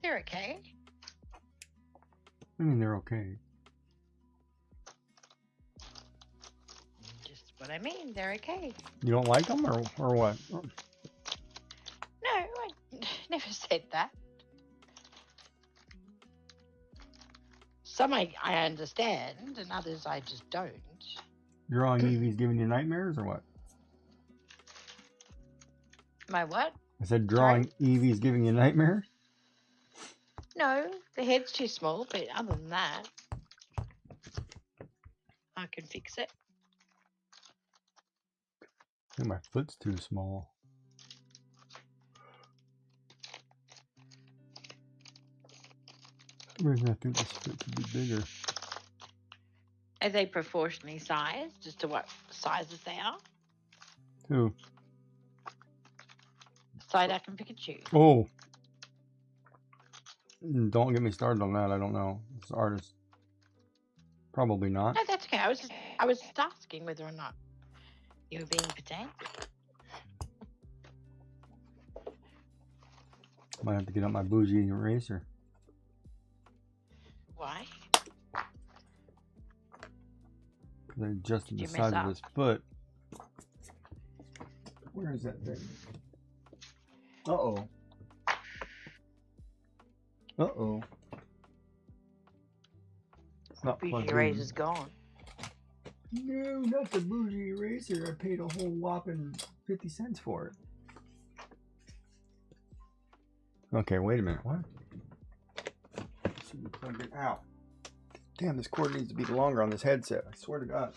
They're okay. I mean, they're okay. Just what I mean. They're okay. You don't like them, or what? No, I never said that. Some I understand, and others I just don't. Drawing Eevee's giving you nightmares, or what? My what? I said drawing Eevee's giving you nightmares. No, the head's too small, but other than that, I can fix it. I think my foot's too small. For some reason I think this foot should be bigger. Are they proportionally sized as to what sizes they are? Who? Psyduck and Pikachu. Oh. Don't get me started on that. I don't know. This artist. Probably not. No, that's okay. I was just asking whether or not you were being pedantic. Might have to get out my bougie eraser. Why? Because I adjusted the Did you size mess of up? his foot. Where is that thing? Uh-oh. Uh-oh. It's not Bougie plugged in. eraser's gone. No, not the bougie eraser. I paid a whole whopping 50 cents for it. Okay, wait a minute. What? Should be plugged in. Ow. Damn, this cord needs to be longer on this headset. I swear to God.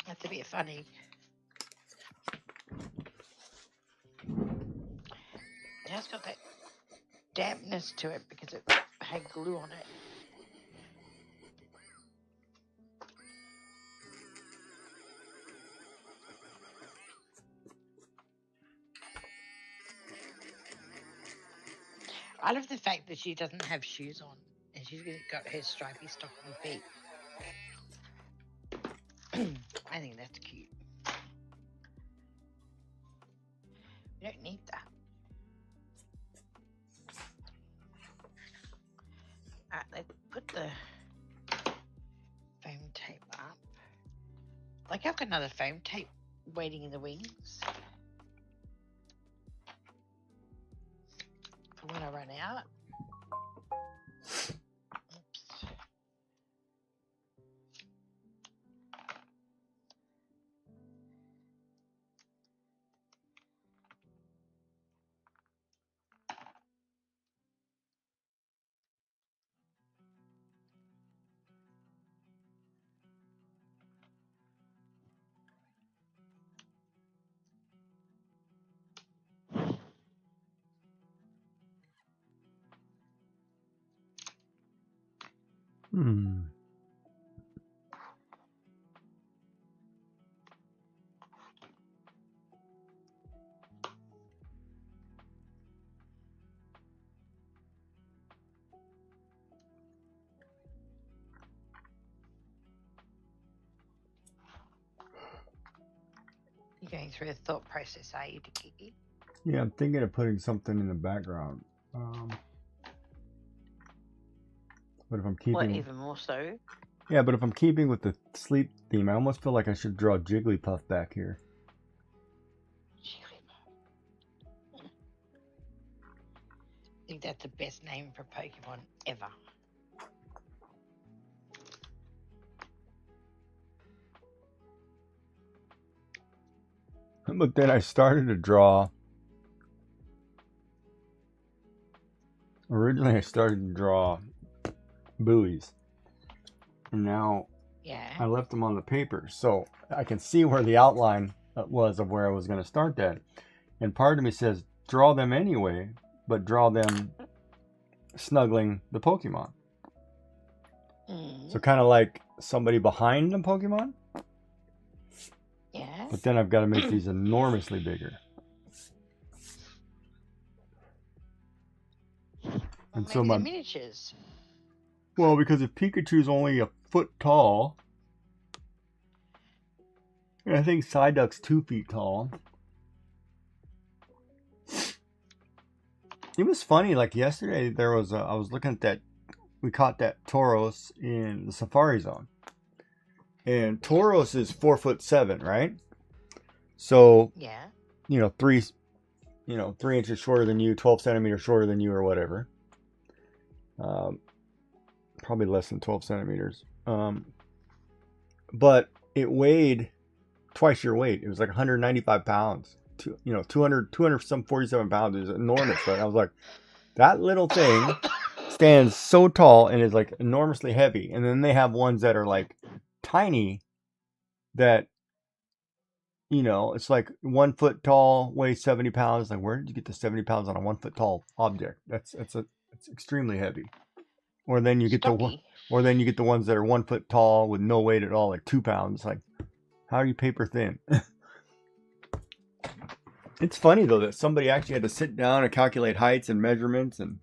That's a bit funny. It has got that dampness to it because it had glue on it. I love the fact that she doesn't have shoes on and she's got her stripy stocking feet. I think that's cute. We don't need that. Alright, let's put the foam tape up. Like I've got another foam tape waiting in the wings. For when I run out. Oops. Hmm. You're going through a thought process, are you, Kiki? Yeah, I'm thinking of putting something in the background. But if I'm What, keeping, even more so? yeah, but if I'm keeping with the sleep theme, I almost feel like I should draw Jigglypuff back here. I think that's the best name for Pokemon ever. But then I started to draw. Originally, I started to draw buoys, and now Yeah. I left them on the paper, so I can see where the outline was of where I was going to start that. And part of me says, draw them anyway, but draw them snuggling the Pokemon. So kind of like somebody behind the Pokemon. Yeah. But then I've got to make these enormously bigger. And Maybe so they're miniatures. well, because if Pikachu's only a foot tall, and I think Psyduck's 2 feet tall. It was funny, like yesterday there was I was looking at that, we caught that Tauros in the Safari Zone. And Tauros is 4'7", right? So, Yeah. 3 inches shorter than you, 12 centimeters shorter than you, or whatever. Probably less than 12 centimeters. But it weighed twice your weight. It was like 195 pounds. 247 pounds is enormous, right? I was like, that little thing stands so tall and is like enormously heavy. And then they have ones that are like tiny that, it's like 1 foot tall, weighs 70 pounds. Like, where did you get the 70 pounds on a 1 foot tall object? It's extremely heavy. Or then you get the ones that are 1 foot tall with no weight at all, like 2 pounds. Like, how are you paper thin? It's funny though that somebody actually had to sit down and calculate heights and measurements and.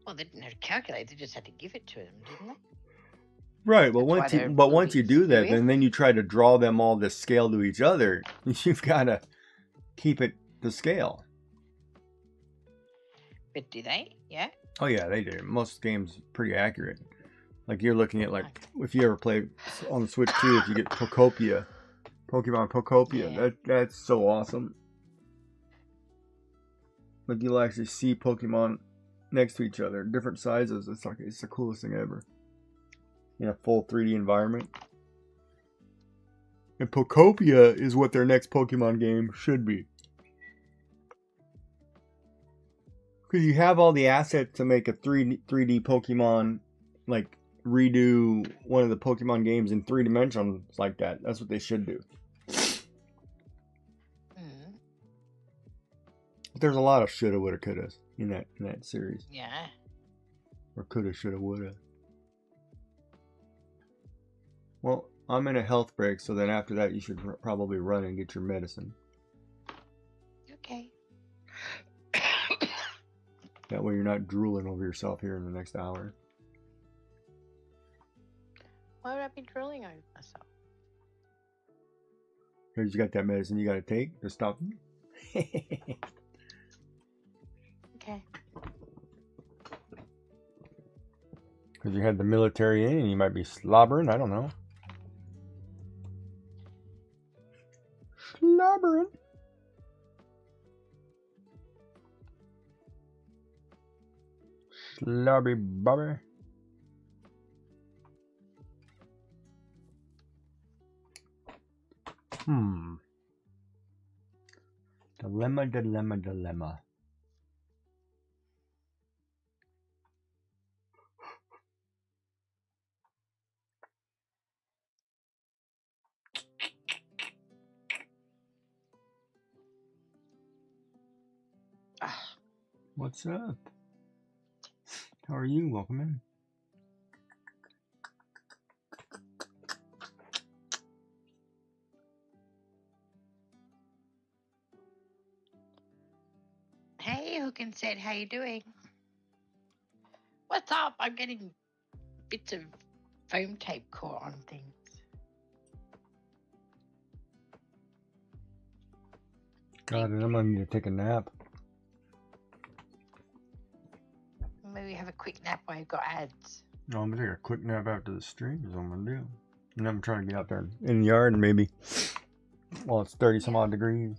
Well, they didn't have to calculate; they just had to give it to them, didn't they? Right, but That's why once you do that, then you try to draw them all to scale to each other. You've got to keep it to scale. But do they? Yeah. Oh yeah, they do. Most games pretty accurate. Like you're looking at if you ever play on the Switch 2, if you get Pokemon Pokopia, Yeah. that's so awesome. Like you'll actually see Pokemon next to each other, different sizes. It's the coolest thing ever. In a full 3D environment. And Pokopia is what their next Pokemon game should be. Because you have all the assets to make a 3D Pokemon, like redo one of the Pokemon games in 3 dimensions like that. That's what they should do. But there's a lot of shoulda, woulda, couldas in that series. Yeah. Or coulda, shoulda, woulda. Well, I'm in a health break, so then after that you should probably run and get your medicine. Okay. That way you're not drooling over yourself here in the next hour. Why would I be drooling over myself? Because you got that medicine you got to take to stop. Okay. Because you had the military in and you might be slobbering. I don't know. Slobbering. Slobby bobby. Dilemma. What's up? How are you? Welcome in. Hook and said, how you doing? What's up? I'm getting bits of foam tape caught on things. God, and I'm gonna need to take a nap. Maybe have a quick nap while you've got ads. No, I'm gonna take a quick nap after the stream is what I'm gonna do. And then I'm trying to get out there in the yard and maybe while it's 30 some odd degrees.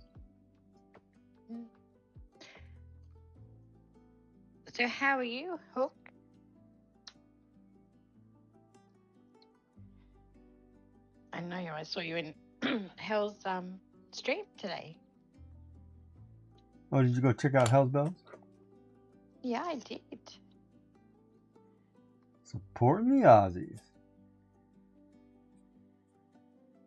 So how are you, Hook? I know I saw you in Hell's stream today. Oh, did you go check out Hell's Bells? Yeah, I did. Supporting the Aussies.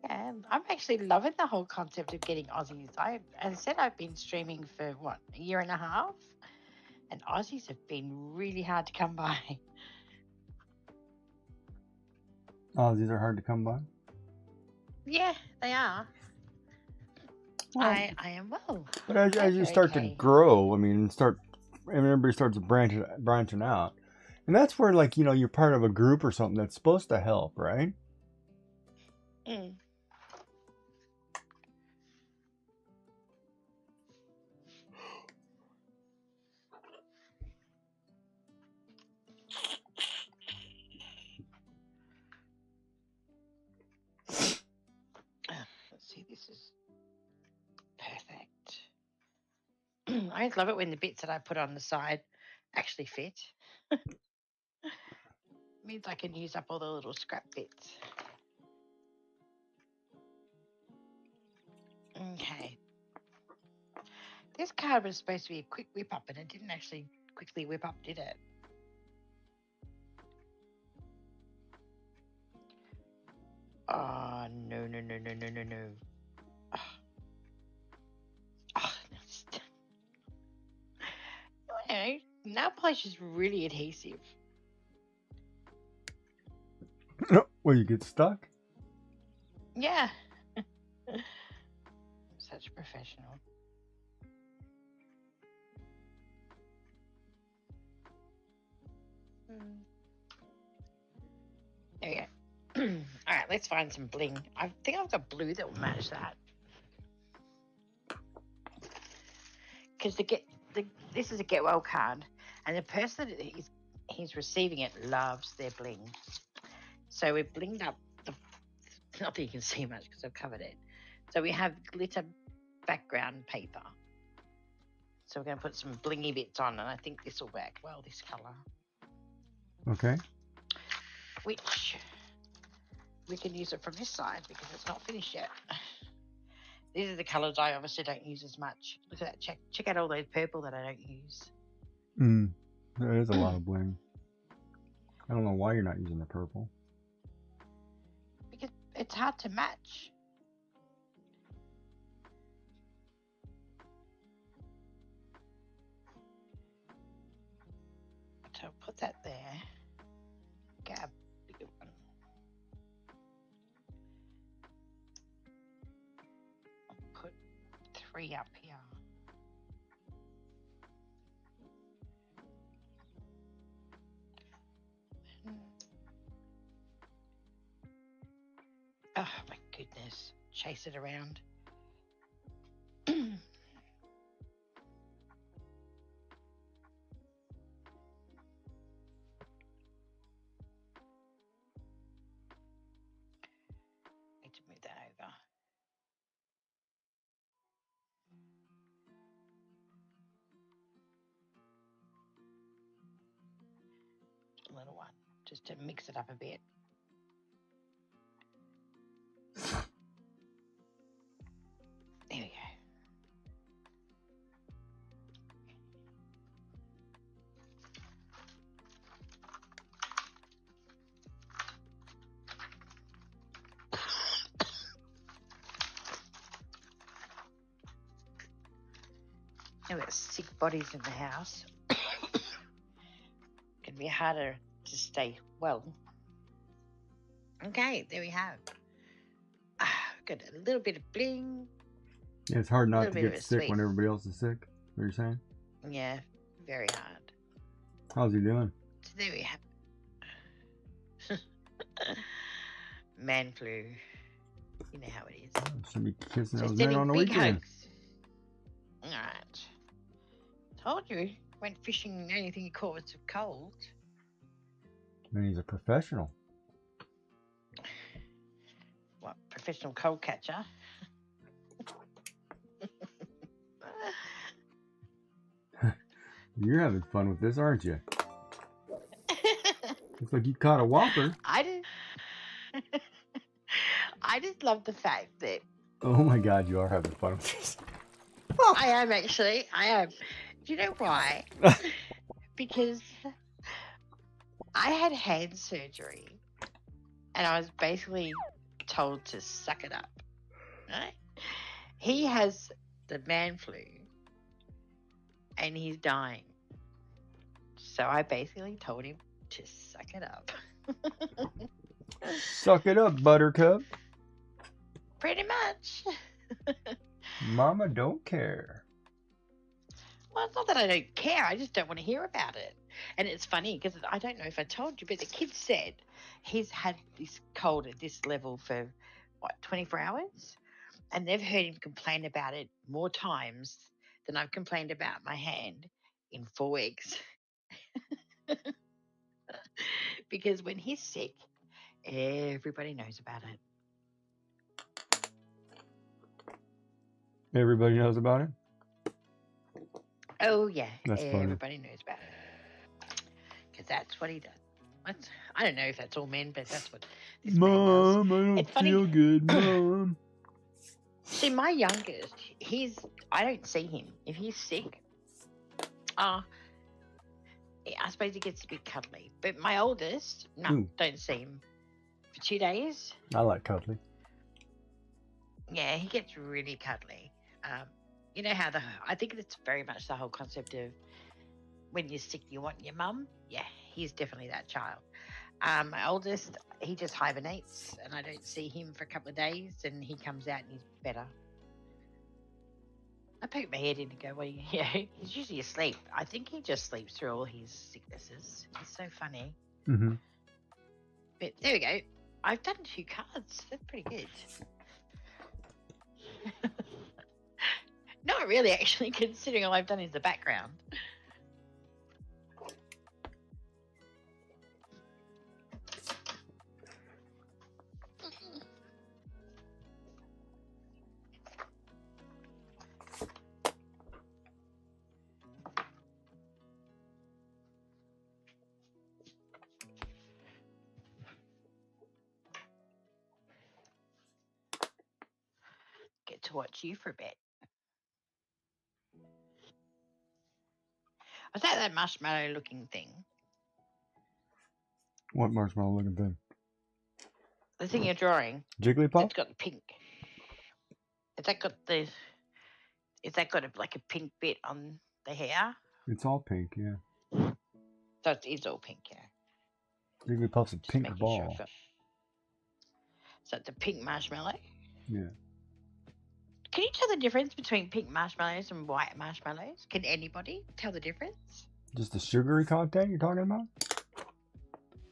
Yeah, I'm actually loving the whole concept of getting Aussies. As I said, I've been streaming for what, a year and a half, and Aussies have been really hard to come by. Aussies are hard to come by. Yeah, they are. Well, I am well. but as you start to grow, I mean, everybody starts branching out, and that's where, like, you know, you're part of a group or something that's supposed to help, right? Mm. Let's see, this is perfect. I always love it when the bits that I put on the side actually fit. Means I can use up all the little scrap bits. Okay. This card was supposed to be a quick whip up, and it didn't actually quickly whip up, did it? Oh, no. Oh. Oh, anyway, nail polish is really adhesive. Well, you get stuck? Yeah. Such a professional. There we go. All right, let's find some bling. I think I've got blue that will match that. Because this is a get well card, and the person that he's receiving it loves their bling. So we've blinged up not that you can see much because I've covered it. So we have glitter background paper. So we're going to put some blingy bits on, and I think this will work well, this colour. Okay. Which we can use it from this side because it's not finished yet. These are the colours I obviously don't use as much. Look at that. Check out all those purple that I don't use. There is a lot of bling. I don't know why you're not using the purple. Because it's hard to match. So I'll put that there. Get a bigger one. I'll put 3 up here. Oh my goodness. Chase it around. Need to move that over. A little one, just to mix it up a bit. There we go. Now we've got sick bodies in the house. Can be harder to stay well. Okay, there we have. Got a little bit of bling. Yeah, it's hard not to bit get of a sick sweet. when everybody else is sick. What you're saying? Yeah, Very hard. How's he doing? So there we have man flu. You know how it is. Should be kissing So those men sending on the big weekend. hugs. Alright. Told you, went fishing, the only thing you caught was cold. I mean, he's a professional. What, professional cold catcher? You're having fun with this, aren't you? Looks like you caught a whopper. I just love the fact that Oh my god, you are having fun with this. I am actually. I am. Do you know why? Because I had hand surgery and I was basically told to suck it up. Right? He has the man flu and he's dying. So I basically told him to suck it up. Suck it up, Buttercup. Pretty much. Mama don't care. Well, it's not that I don't care. I just don't want to hear about it. And it's funny because I don't know if I told you, but the kid said he's had this cold at this level for, 24 hours? And they've heard him complain about it more times than I've complained about my hand in 4 weeks. Because when he's sick, everybody knows about it. Everybody knows about it? Oh, yeah. That's funny. Everybody knows about it. Because that's what he does. I don't know if that's all men, but that's what this man does. Mom, I don't It's funny. feel good, Mom. See, my youngest, I don't see him. If he's sick, I suppose he gets a bit cuddly. But my oldest, no, Ooh. don't see him for 2 days. I like cuddly. Yeah, he gets really cuddly. You know how I think it's very much the whole concept of when you're sick, you want your mum. Yeah, he's definitely that child. My oldest, he just hibernates, and I don't see him for a couple of days, and he comes out and he's better. I poke my head in and go, well, yeah, he's usually asleep. I think he just sleeps through all his sicknesses. It's so funny. Mm-hmm. But there we go. I've done 2 cards. That's pretty good. Not really, actually, considering all I've done is the background. Get to watch you for a bit. Was that marshmallow looking thing? What marshmallow looking thing? The thing you're drawing. Jigglypuff? It's got the pink. Has that got like a pink bit on the hair? It's all pink, yeah. So it is all pink, yeah. Jigglypuff's a Just pink making ball. Sure. So it's a pink marshmallow. Yeah. Can you tell the difference between pink marshmallows and white marshmallows? Can anybody tell the difference? Just the sugary content you're talking about?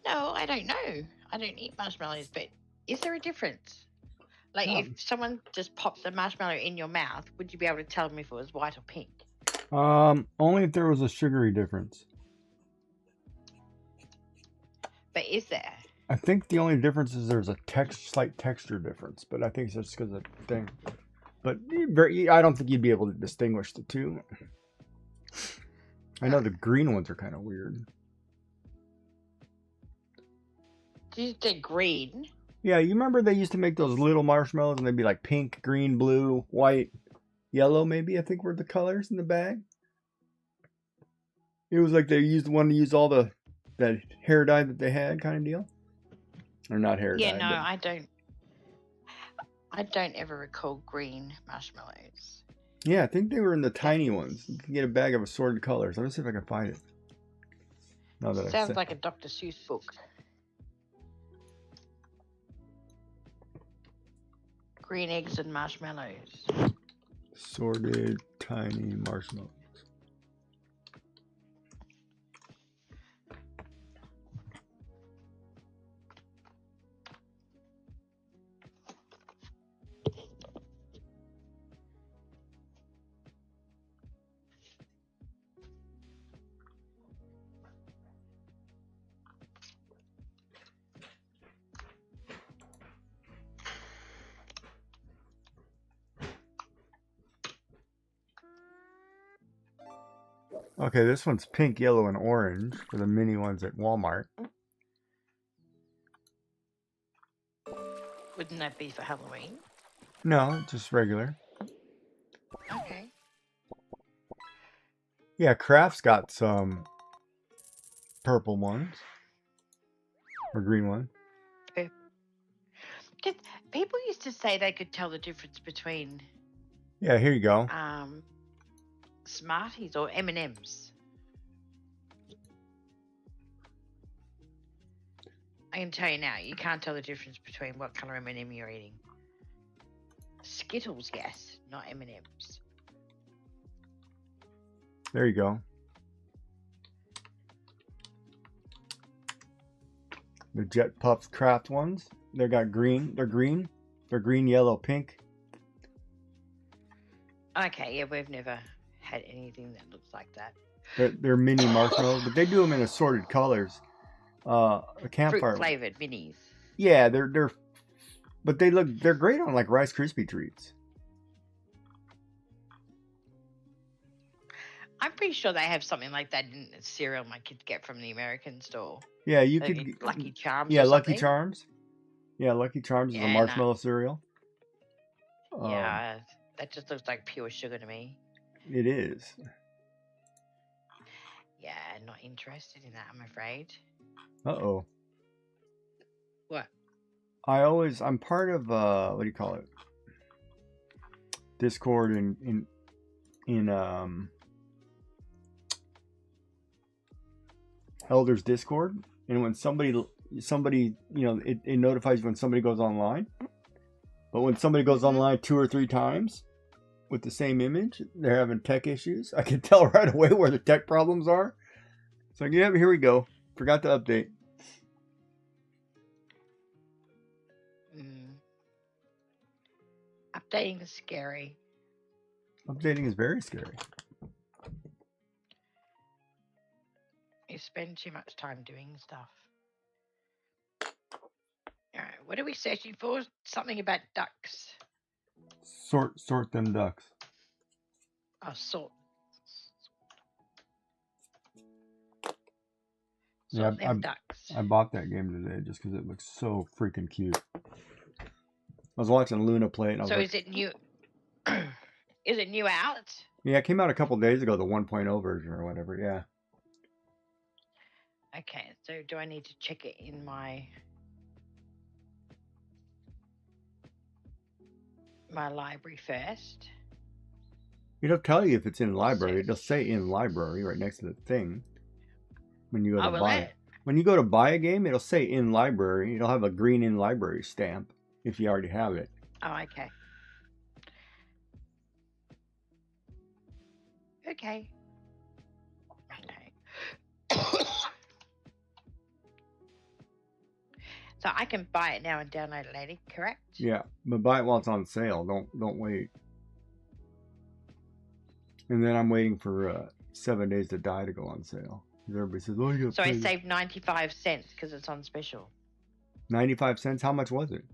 No, I don't know. I don't eat marshmallows, but is there a difference? Like, No. if someone just pops a marshmallow in your mouth, would you be able to tell them if it was white or pink? Only if there was a sugary difference. But is there? I think the only difference is there's a slight texture difference, but I think it's just because of the thing. But I don't think you'd be able to distinguish the two. I know the green ones are kind of weird. Did you say green? Yeah, you remember they used to make those little marshmallows and they'd be like pink, green, blue, white, yellow maybe, I think were the colors in the bag. It was like they wanted to use all that hair dye that they had kind of deal. Or not hair dye. Yeah, no, but... I don't ever recall green marshmallows. Yeah, I think they were in the tiny ones. You can get a bag of assorted colors. Let me see if I can find it. Now that Sounds like a Dr. Seuss book. Green eggs and marshmallows. Assorted tiny marshmallows. Okay, this one's pink, yellow, and orange for the mini ones at Walmart. Wouldn't that be for Halloween? No, just regular. Okay. Yeah, Kraft's got some purple ones. Or green one. People used to say they could tell the difference between Yeah, here you go. Smarties or M&Ms. I can tell you now, you can't tell the difference between what color M&M you're eating. Skittles, yes, not M&Ms. There you go. The Jet Puffs Kraft ones. They got green. They're green. They're green, yellow, pink. Okay, yeah, we've never had anything that looks like that. They're mini marshmallows, but they do them in assorted colors. A campfire. Fruit flavored minis. Yeah, but they're great on like Rice Krispie treats. I'm pretty sure they have something like that in the cereal my kids get from the American store. Yeah, you Maybe could. Lucky Charms. Yeah, or Lucky something. Charms. Yeah, Lucky Charms is a Yeah, marshmallow cereal. Yeah, that just looks like pure sugar to me. It is. Yeah, not interested in that, I'm afraid. Uh-oh. What? I'm part of what do you call it? Discord in Elders Discord, and when somebody it notifies you when somebody goes online. But when somebody goes online 2 or 3 times with the same image, they're having tech issues. I can tell right away where the tech problems are. It's like, yeah, here we go. Forgot to update. Updating is scary. Updating is very scary. You spend too much time doing stuff. All right, what are we searching for? Something about ducks. Sort them ducks. Oh, sort. Yeah, Sort them ducks. I bought that game today just because it looks so freaking cute. I was watching Luna play it. And I was So is it new? Is it new out? Yeah, it came out a couple days ago, the 1.0 version or whatever. Yeah. Okay, so do I need to check it in my library first? It'll tell you if it's in library. It'll say in library right next to the thing. When you go to buy it. When you go to buy a game, it'll say in library. It'll have a green in library stamp if you already have it. Oh, okay. Okay. So I can buy it now and download it later, correct? Yeah, but buy it while it's on sale. Don't wait. And then I'm waiting for 7 Days to Die to go on sale. Everybody says, "Oh, you got." So I saved 95 cents because it's on special. 95 cents. How much was it?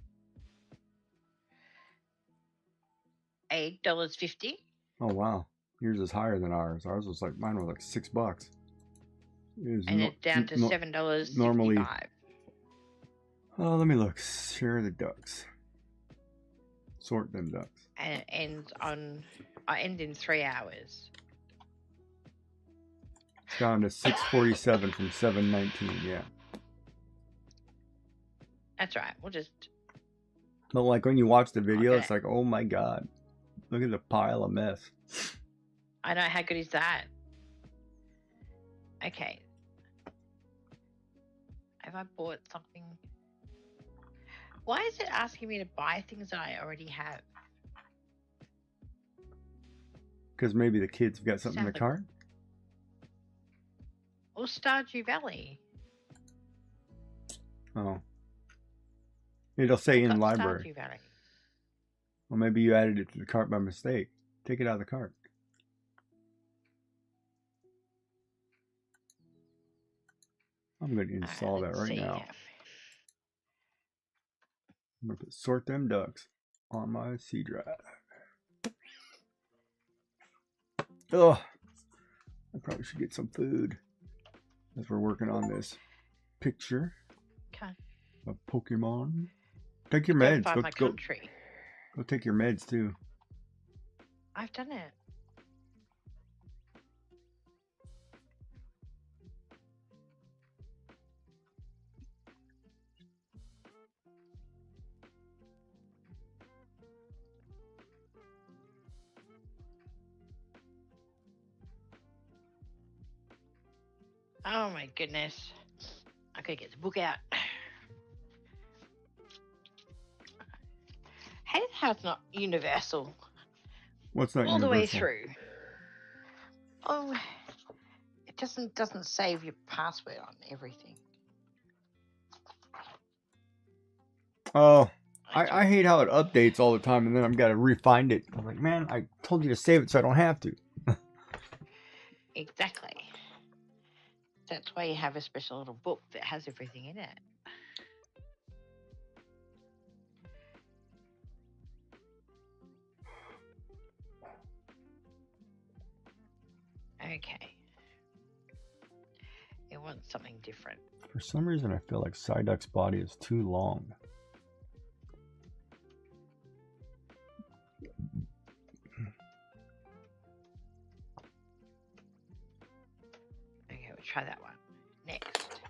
$8.50. Oh wow, yours is higher than ours. Ours was like mine was like $6. And it's down to $7.65. Normally. Oh, let me look. Share the ducks. Sort them ducks. And it ends on. I end in 3 hours. It's gone to 6:47 from 7:19. Yeah. That's right. We'll just. But like when you watch the video, Okay. it's like, oh my god, look at the pile of mess. I know, how good is that? Okay. Have I bought something? Why is it asking me to buy things that I already have? Because maybe the kids have got something in the Sounds cart. Or Stardew Valley. Oh. It'll say in Got library. Stardew Valley. Well, maybe you added it to the cart by mistake. Take it out of the cart. I'm going to install that right now. I'm going to sort them ducks on my C drive. Ugh. I probably should get some food as we're working on this picture Okay. of Pokemon. Take your Go meds. find my Go country. take your meds too. I've done it. Oh my goodness. I gotta get the book out. Hate how it's not universal What's not all the way universal? through. Oh, it doesn't save your password on everything. Oh, I hate how it updates all the time, and then I've got to re-find it. I'm like, man, I told you to save it so I don't have to. Exactly. That's why you have a special little book that has everything in it. Okay. It wants something different. For some reason, I feel like Psyduck's body is too long. Okay, we'll try that one. Next.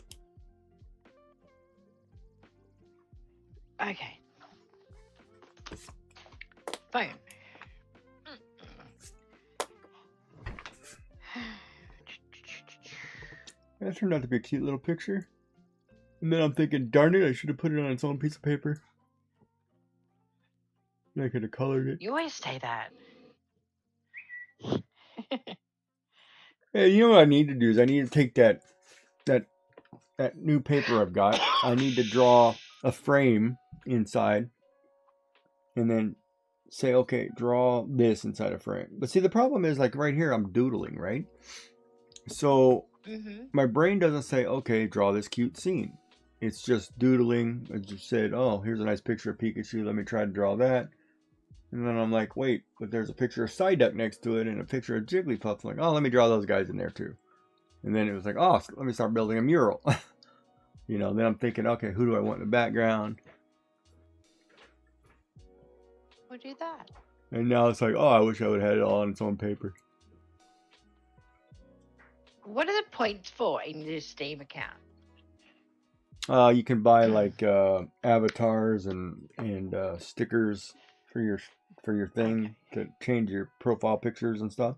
Okay. Phone. That turned out to be a cute little picture. And then I'm thinking, darn it, I should have put it on its own piece of paper. I could have colored it. You always say that. Hey, you know what I need to do is I need to take that new paper I've got. I need to draw a frame inside, and then say, okay, draw this inside a frame. But see, the problem is, like right here, I'm doodling, right? So my brain doesn't say, okay, draw this cute scene. It's just doodling. I just said, oh, here's a nice picture of Pikachu. Let me try to draw that. And then I'm like, wait, but there's a picture of Psyduck next to it and a picture of Jigglypuff. I'm like, oh, let me draw those guys in there too. And then it was like, oh, let me start building a mural. You know, then I'm thinking, okay, who do I want in the background? We'll do that. And now it's like, oh, I wish I would have had it all on its own paper. What are the points for in this Steam account? You can buy like avatars and stickers for your thing to change your profile pictures and stuff.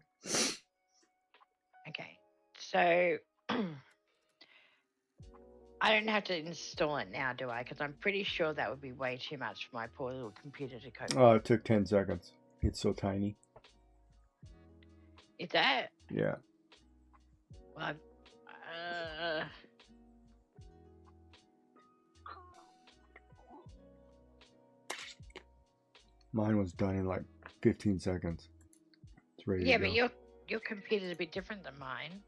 Okay. So I don't have to install it now, do I? Because I'm pretty sure that would be way too much for my poor little computer to cope. Oh, it took 10 seconds. It's so tiny. Is that? Yeah. Well, Mine was done in like 15 seconds. It's ready yeah, to go. but your computer's a bit different than mine.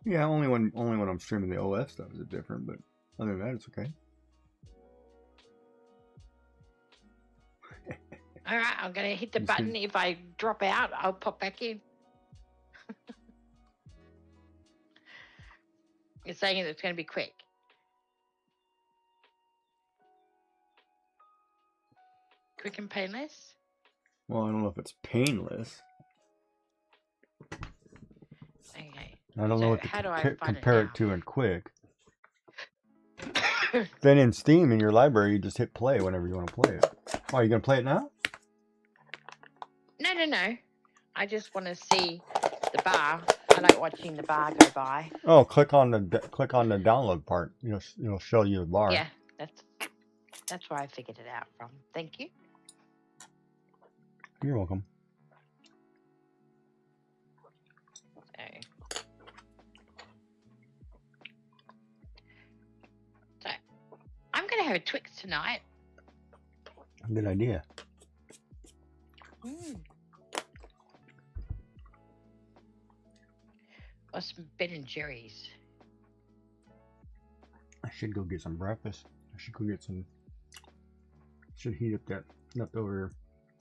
Yeah, only when I'm streaming the OF stuff is it different, but other than that, it's okay. All right, I'm going to hit the You button. see? If I drop out, I'll pop back in. You're saying it's going to be quick. Quick and painless? Well, I don't know if it's painless. Okay. I don't So know what to how do I find it compare now? it to in quick. Then in Steam, in your library, you just hit play whenever you want to play it. Oh, are you going to play it now? No. I just want to see the bar. I like watching the bar go by. Oh, click on the download part. It'll show you the bar. Yeah, that's where I figured it out from. Thank you. You're welcome. So I'm going to have a Twix tonight. Good idea. Or some Ben and Jerry's. I should go get some breakfast. I should go get some. Should heat up that leftover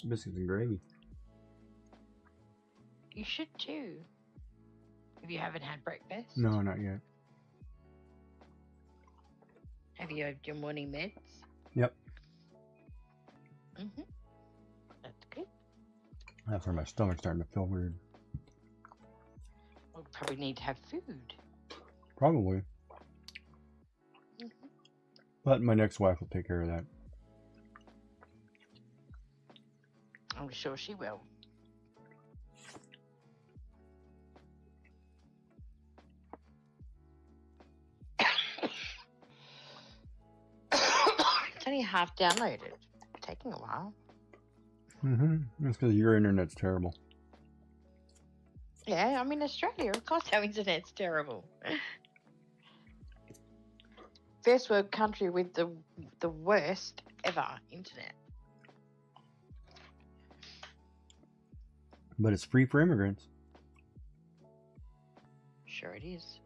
biscuits and gravy. You should too. If you haven't had breakfast. No, not yet. Have you had your morning meds? Yep. Mhm. That's good. That's where my stomach's starting to feel weird. We'll probably need to have food. Probably. Mhm. But my next wife will take care of that. I'm sure she will. It's only half downloaded. Taking a while. That's because your internet's terrible. Yeah, I'm in Australia. Of course, our internet's terrible. First world country with the worst ever internet. But it's free for immigrants. Sure it is.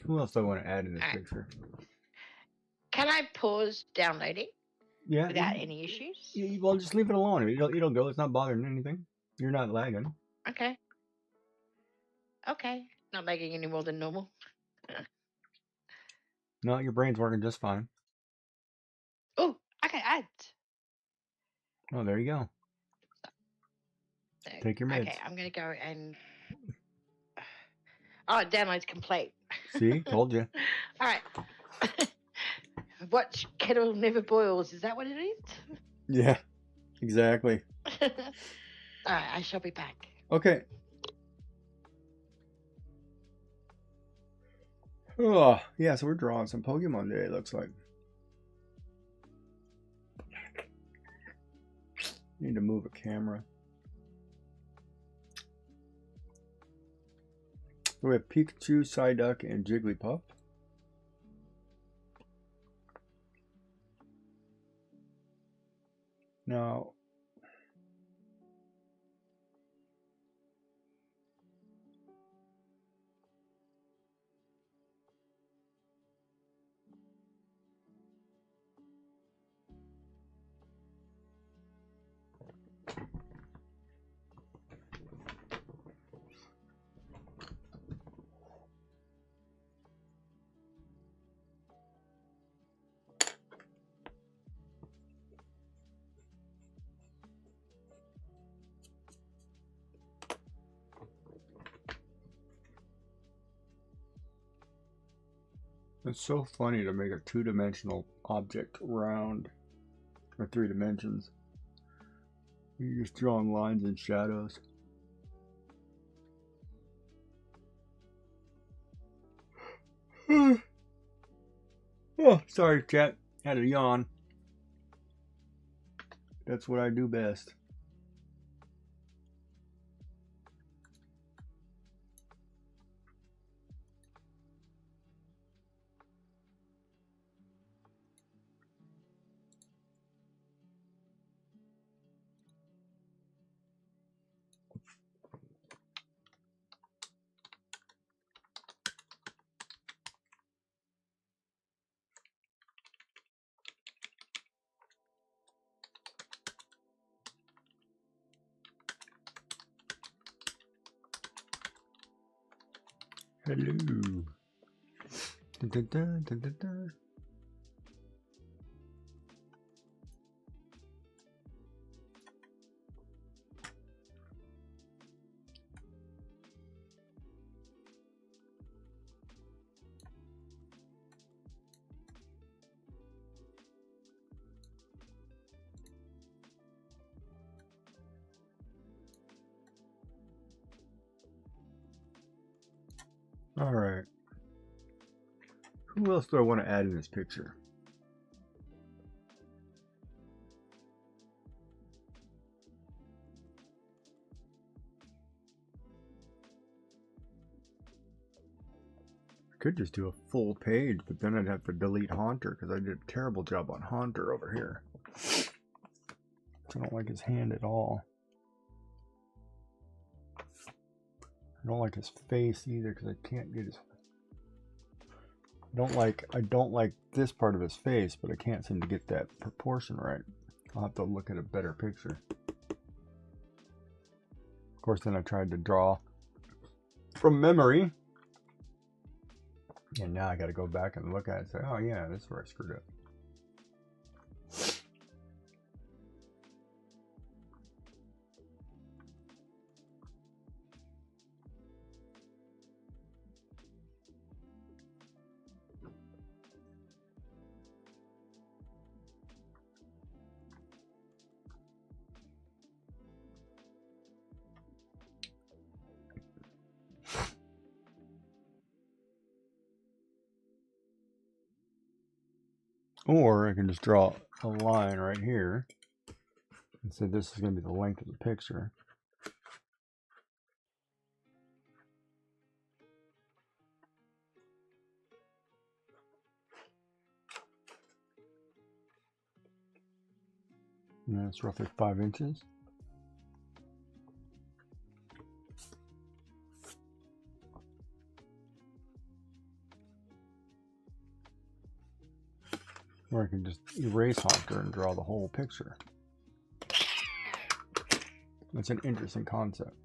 Who else do I want to add in this Alright. picture? Can I pause downloading Yeah. without any issues? Well, just leave it alone. It'll go. It's not bothering anything. You're not lagging. Okay. Okay. Not lagging any more than normal. No, your brain's working just fine. Oh, okay, ads. Oh, there you go. So, Take your meds. Okay, I'm gonna go and. Oh, download's complete. See? Told you. All right. Watch kettle never boils. Is that what it is? Yeah. Exactly. All right, I shall be back. Okay. Oh, yeah, so we're drawing some Pokemon today, it looks like. Need to move a camera. So we have Pikachu, Psyduck, and Jigglypuff. Now, it's so funny to make a two-dimensional object round, or 3 dimensions. You're just drawing lines and shadows. Oh, sorry, chat. Had a yawn. That's what I do best. Hello. Dun, dun, dun, dun, dun, dun. All right. Who else do I want to add in this picture? I could just do a full page, but then I'd have to delete Haunter because I did a terrible job on Haunter over here. I don't like his hand at all. I don't like his face either because I can't get his. I don't like this part of his face, but I can't seem to get that proportion right. I'll have to look at a better picture. Of course, then I tried to draw from memory. And now I got to go back and look at it and say, oh yeah, this is where I screwed up. Or I can just draw a line right here and say this is going to be the length of the picture. And that's roughly 5 inches. Or I can just erase Honker and draw the whole picture. That's an interesting concept.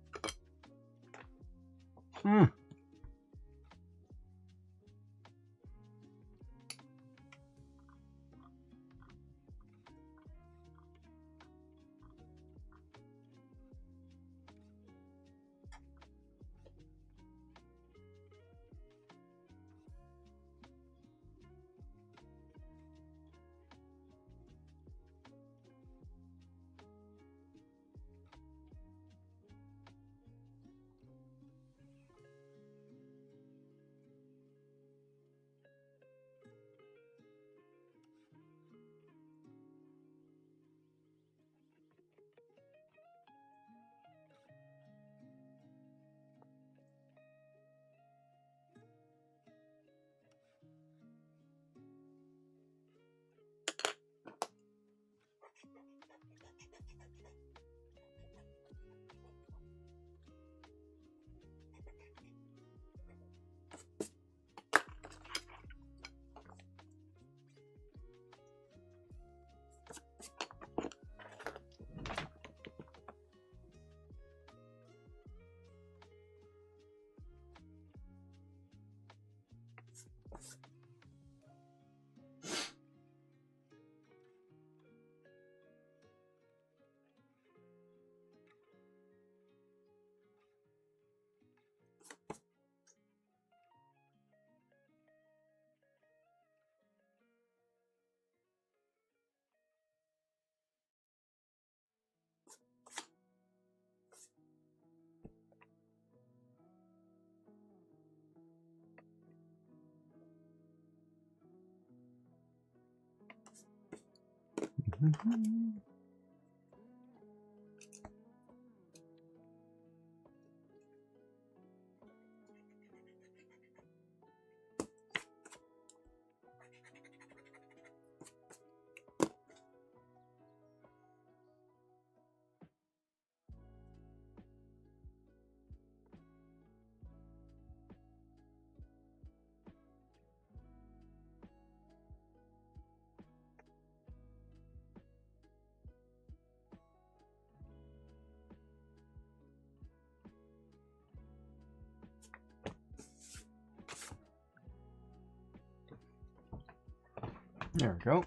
There we go.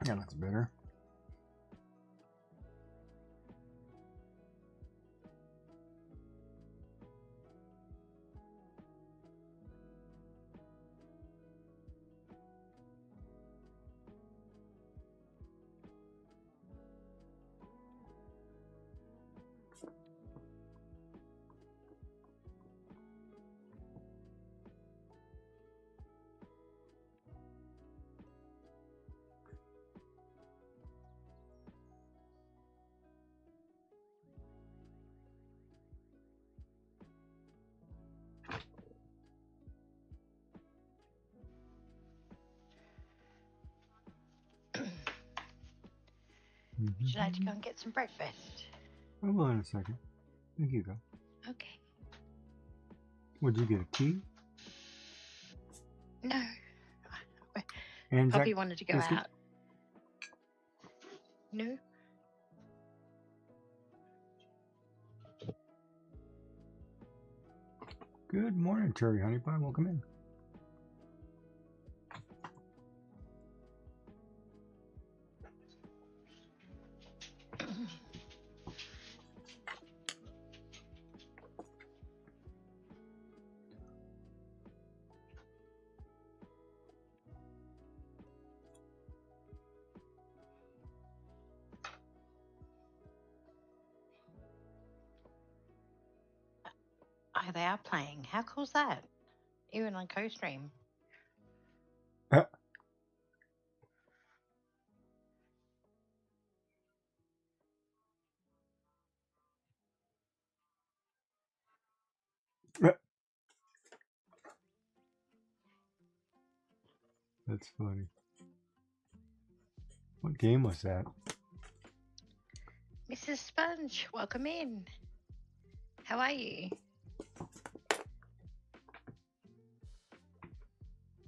Yeah, that's better. Would you like to go and get some breakfast? I will in a second. Thank you, go. Okay. Would you get a key? No. And Poppy wanted to go biscuit? out. No. Good morning, Cherry Honey Pie. Welcome in. Oh, they are playing. How cool's that? Even on co-stream. That's funny. What game was that? Mrs. Sponge, welcome in. How are you?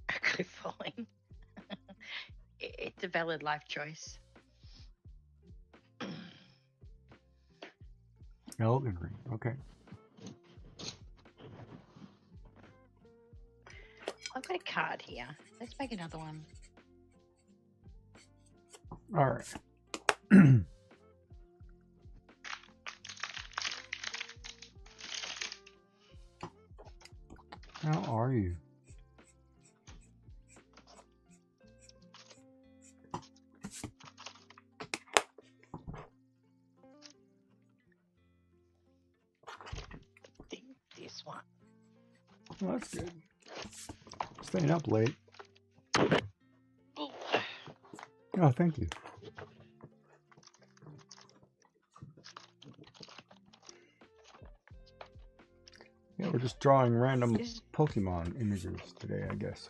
A cliff falling. It's a valid life choice. Elden Ring. Okay. I've got a card here. Let's make another one. All right. How are you? I think this one. Well, that's good. Staying up late. Ooh. Oh, thank you. Yeah, we're just drawing random Pokemon images today, I guess.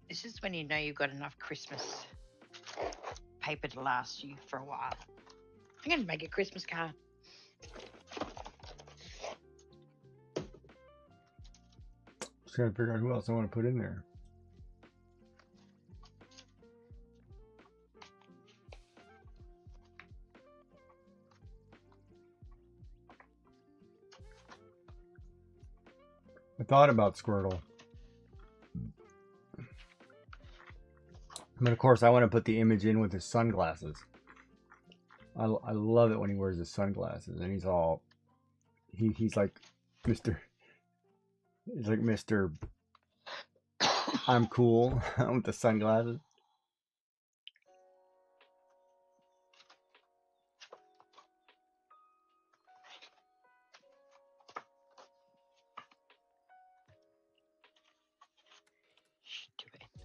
This is when you know you've got enough Christmas paper to last you for a while. I'm going to make a Christmas card. Just trying to figure out who else I want to put in there. I thought about Squirtle. But of course, I want to put the image in with his sunglasses. I love it when he wears his sunglasses and he's all... He's like Mr. He's like Mr. I'm cool with the sunglasses.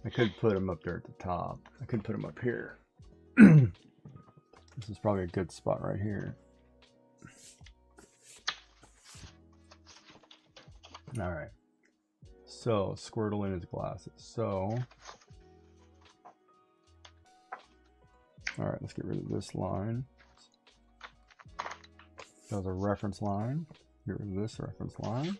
I could put him up there at the top. I could put him up here. This is probably a good spot right here. All right. So, Squirtle in his glasses. So, all right, let's get rid of this line. That was a reference line. Get rid of this reference line.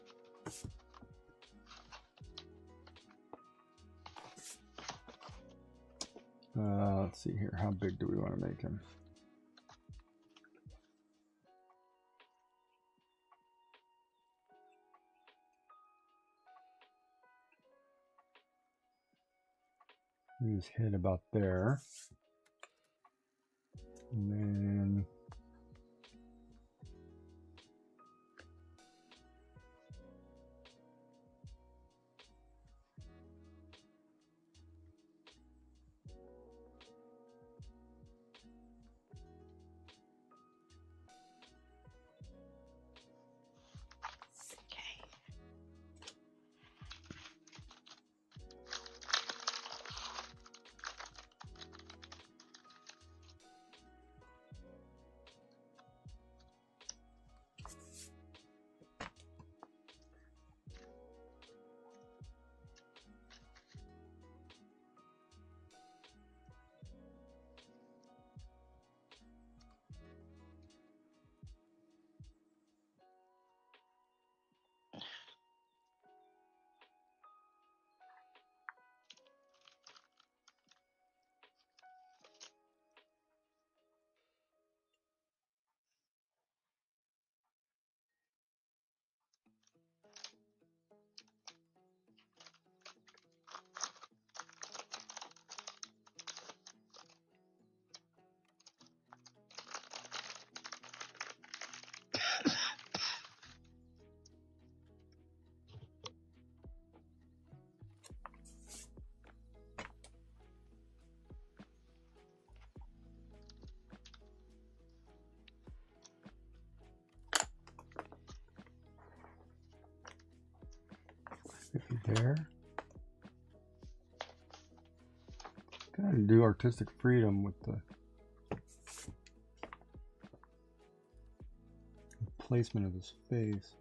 Let's see here. How big do we want to make him? His head about there. And then 50 there. Gotta do artistic freedom with the placement of his face.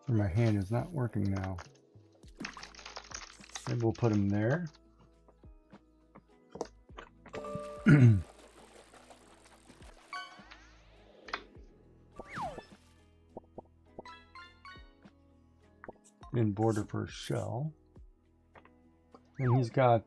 My hand is not working now. Maybe we'll put him there. In border for a shell. And he's got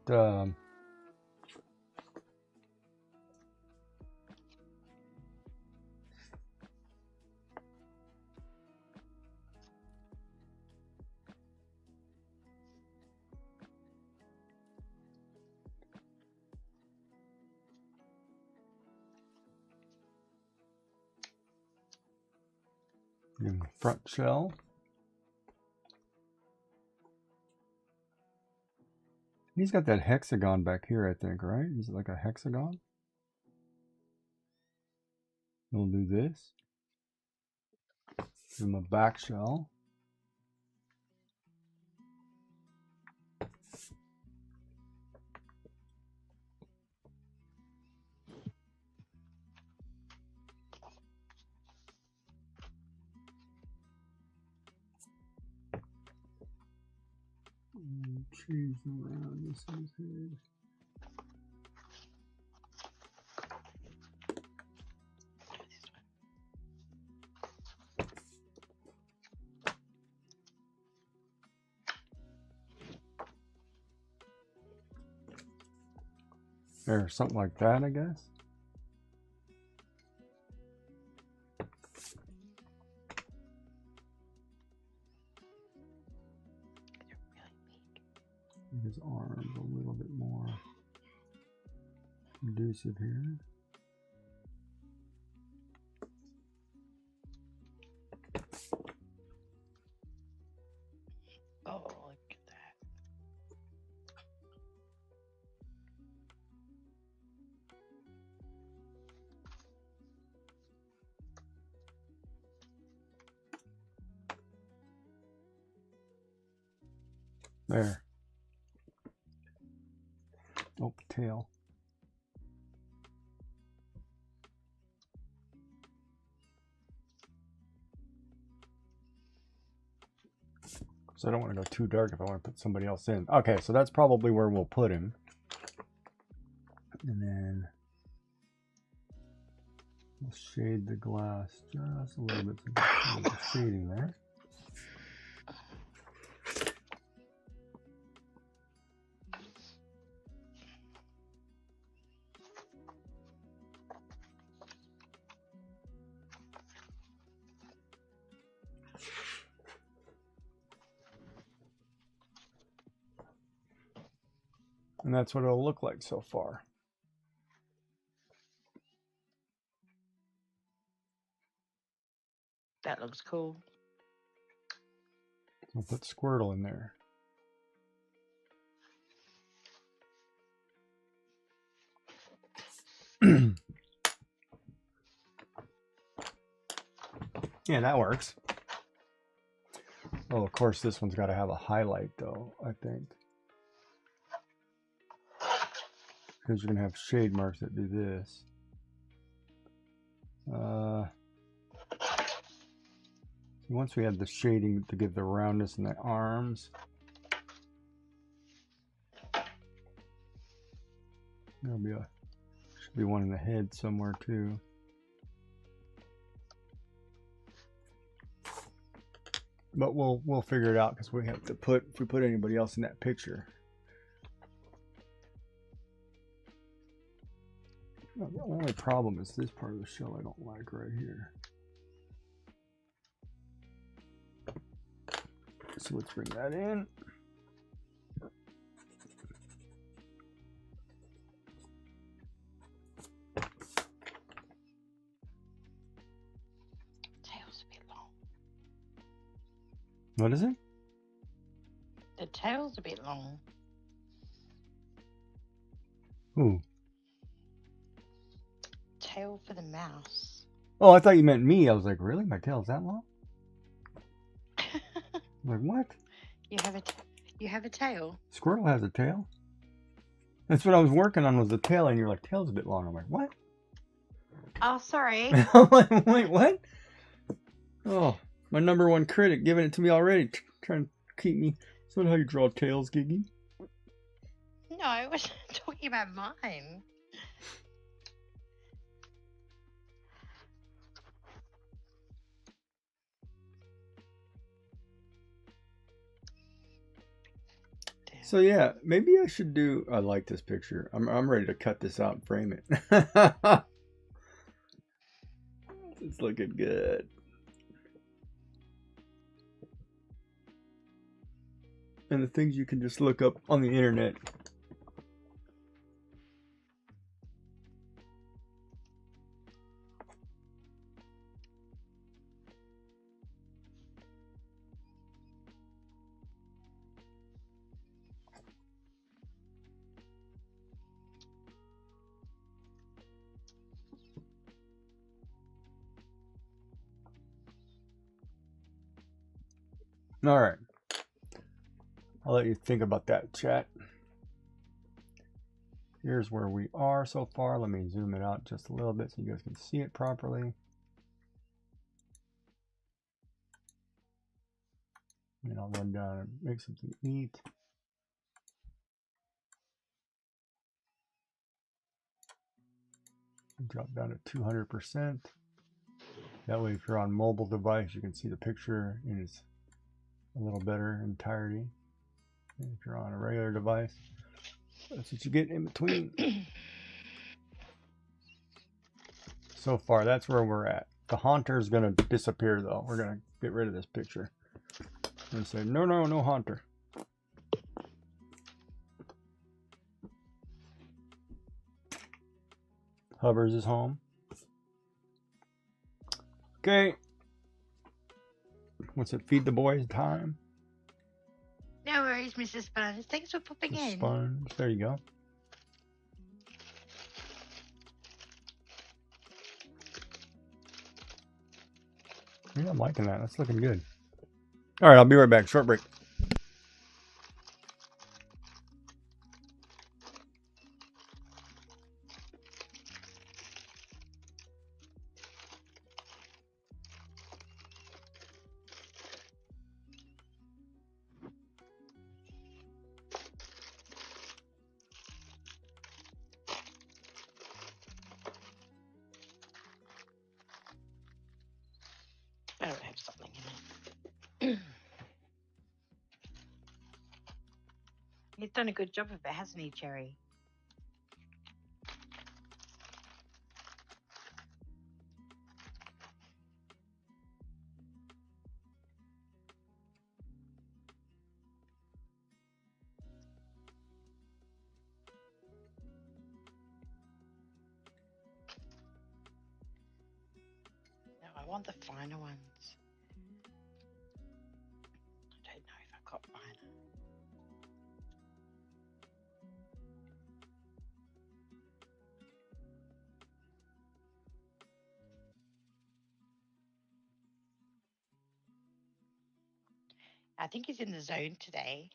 front shell. He's got that hexagon back here, I think, right? Is it like a hexagon? We'll do this. Give him a back shell. Change around this his head. There, something like that, I guess. His arms a little bit more conducive here. Oh, look at that. There. Oh, tail. So I don't want to go too dark if I want to put somebody else in. Okay, so that's probably where we'll put him. And then we'll shade the glass just a little bit. So there's a little shading there. And that's what it'll look like so far. That looks cool. We'll put Squirtle in there. Yeah, that works. Oh, of course, this one's got to have a highlight, though, I think. Because you're going to have shade marks that do this. Once we have the shading to give the roundness in the arms, there'll be should be one in the head somewhere too. But we'll figure it out because we have to put, if we put anybody else in that picture. No, the only problem is this part of the shell I don't like right here. So let's bring that in. What is it? The tail's a bit long. Ooh. Tail for the mouse. Oh, I thought you meant me. I was like, really? My tail's that long? I'm like, what? You have a tail. Squirrel has a tail. That's what I was working on, was the tail, and you're like, tail's a bit long. I'm like, what? Oh, sorry. I'm like, wait, what? Oh, my number one critic giving it to me already, trying to keep me. Is that how you draw tails, Giggy? No, I wasn't talking about mine. Damn. So yeah, maybe I should do. I like this picture. I'm ready to cut this out and frame it. It's looking good. And the things you can just look up on the internet. All right. I'll let you think about that, chat. Here's where we are so far. Let me zoom it out just a little bit so you guys can see it properly. And I'll run down and make something to eat. Drop down to 200%. That way, if you're on mobile device, you can see the picture in its a little better entirety. And if you're on a regular device, that's what you get in between. So far, that's where we're at. The haunter is going to disappear, though. We're going to get rid of this picture. And say, no, no, no haunter. Hubbers is home. Okay. What's it? Feed the boys time? No worries, Mrs. Sponge. Thanks for popping in. Sponge. There you go. Yeah, I'm liking that. That's looking good. All right, I'll be right back. Short break. I don't have something in it. He's done a good job of it, hasn't he, Cherry? No, I want the finer ones. I don't know if I've got finer. I think he's in the zone today.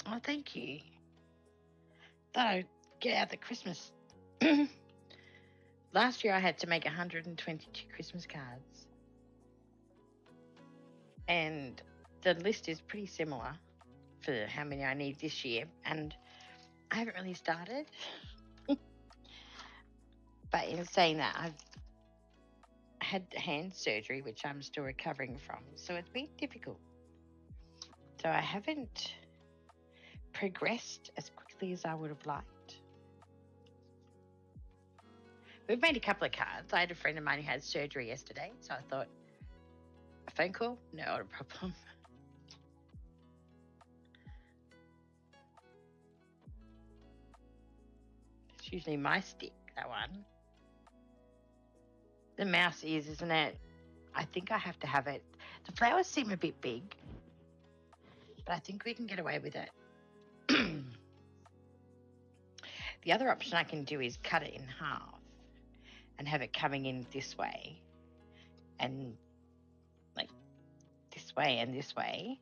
Oh, thank you. Thought I'd get out the Christmas. Last year I had to make 122 Christmas cards. And the list is pretty similar for how many I need this year. And I haven't really started. But in saying that, I've had hand surgery, which I'm still recovering from. So it's been difficult. So I haven't progressed as quickly as I would have liked. we've made a couple of cards. I had a friend of mine who had surgery yesterday, so I thought, a phone call? No, not a problem. It's usually my stick, that one. The mouse is, isn't it? I think I have to have it. The flowers seem a bit big, but I think we can get away with it. The other option I can do is cut it in half and have it coming in this way and like this way and this way,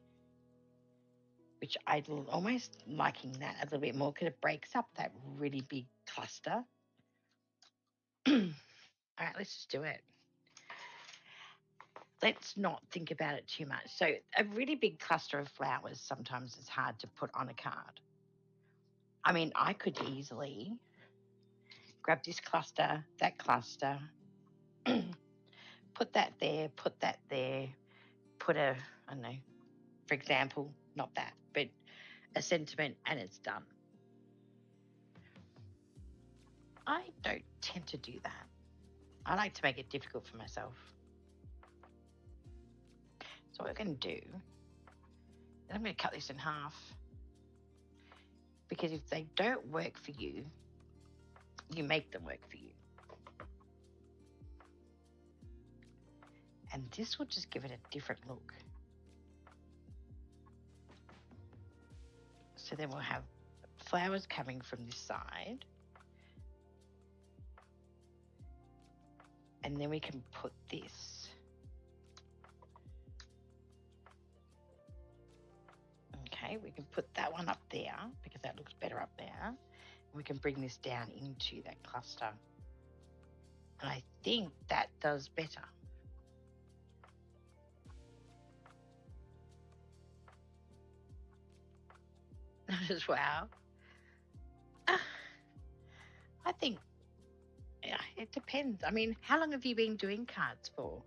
which I almost liking that a little bit more because it breaks up that really big cluster. All right, let's just do it. Let's not think about it too much. So a really big cluster of flowers sometimes is hard to put on a card. I mean, I could easily grab this cluster, that cluster, put that there, put that there, put a, I don't know, for example, not that, but a sentiment, and it's done. I don't tend to do that. I like to make it difficult for myself. So what we're going to do, I'm going to cut this in half, because if they don't work for you, you make them work for you. And this will just give it a different look. So then we'll have flowers coming from this side. And then we can put this. Okay, we can put that one up there because that looks better up there. And we can bring this down into that cluster. And I think that does better. As well. I think, yeah, it depends. I mean, how long have you been doing cards for?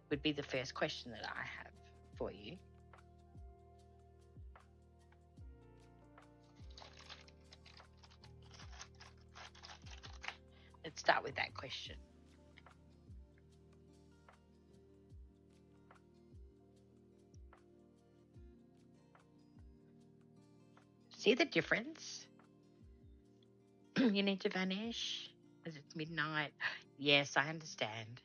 Would be the first question that I have for you. Let's start with that question. See the difference? You need to vanish as it's midnight. Yes, I understand.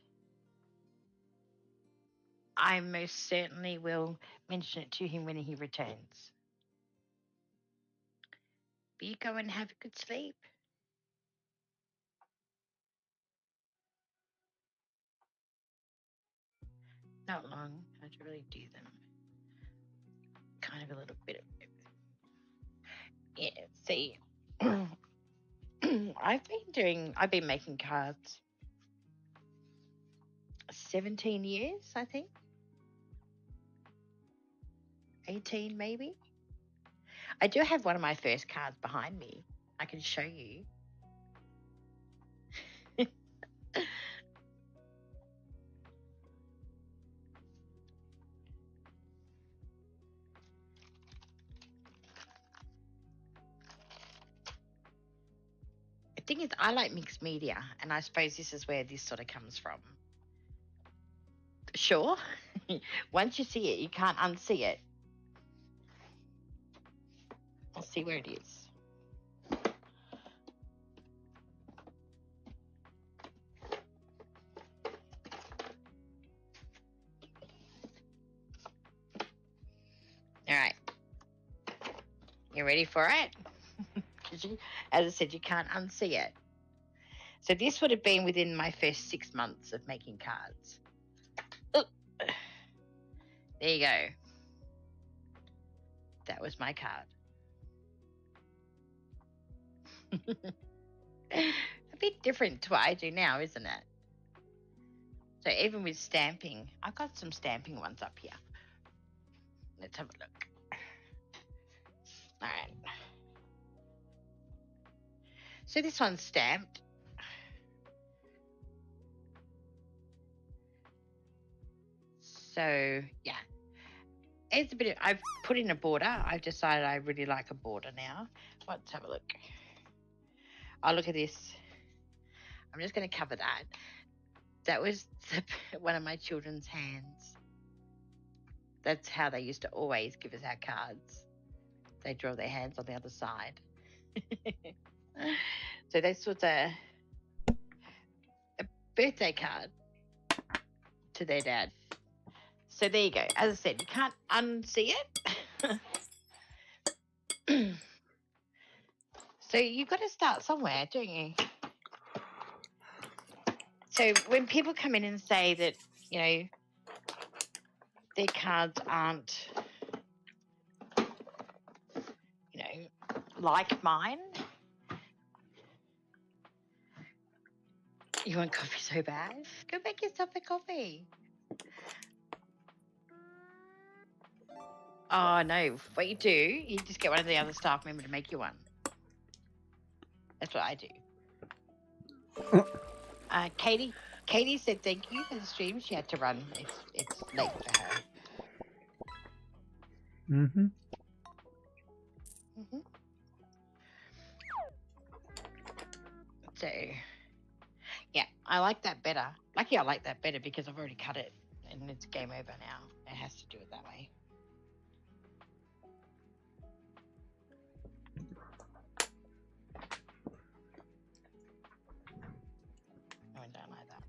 I most certainly will mention it to him when he returns. But you go and have a good sleep. Not long. I have to really do them. Kind of a little bit of it. Yeah, see. I've been making cards 17 years, I think. 18 maybe. I do have one of my first cards behind me. I can show you. The thing is, I like mixed media, and I suppose this is where this sort of comes from. Sure. Once you see it, you can't unsee it. I'll see where it is. All right. You ready for it? As I said, you can't unsee it. So this would have been within my first 6 months of making cards. Oh, there you go. That was my card. A bit different to what I do now, isn't it? So even with stamping, I've got some stamping ones up here. Let's have a look. All right. So this one's stamped. So yeah, it's a bit of, I've put in a border. I've decided I really like a border now. Let's have a look. Oh, look at this. I'm just going to cover that. That was one of my children's hands. That's how they used to always give us our cards. They draw their hands on the other side. So this was a birthday card to their dad. So there you go. As I said, you can't unsee it. So you've got to start somewhere, don't you? So when people come in and say that, you know, their cards aren't, you know, like mine. You want coffee so bad? Go make yourself a coffee. Oh, no. What you do, you just get one of the other staff member to make you one. That's what I do. Katie said thank you for the stream. She had to run. It's late for her. Mm-hmm. Mm-hmm. So, yeah, I like that better. Lucky I like that better because I've already cut it and it's game over now. It has to do it that way. Oh, I don't like that.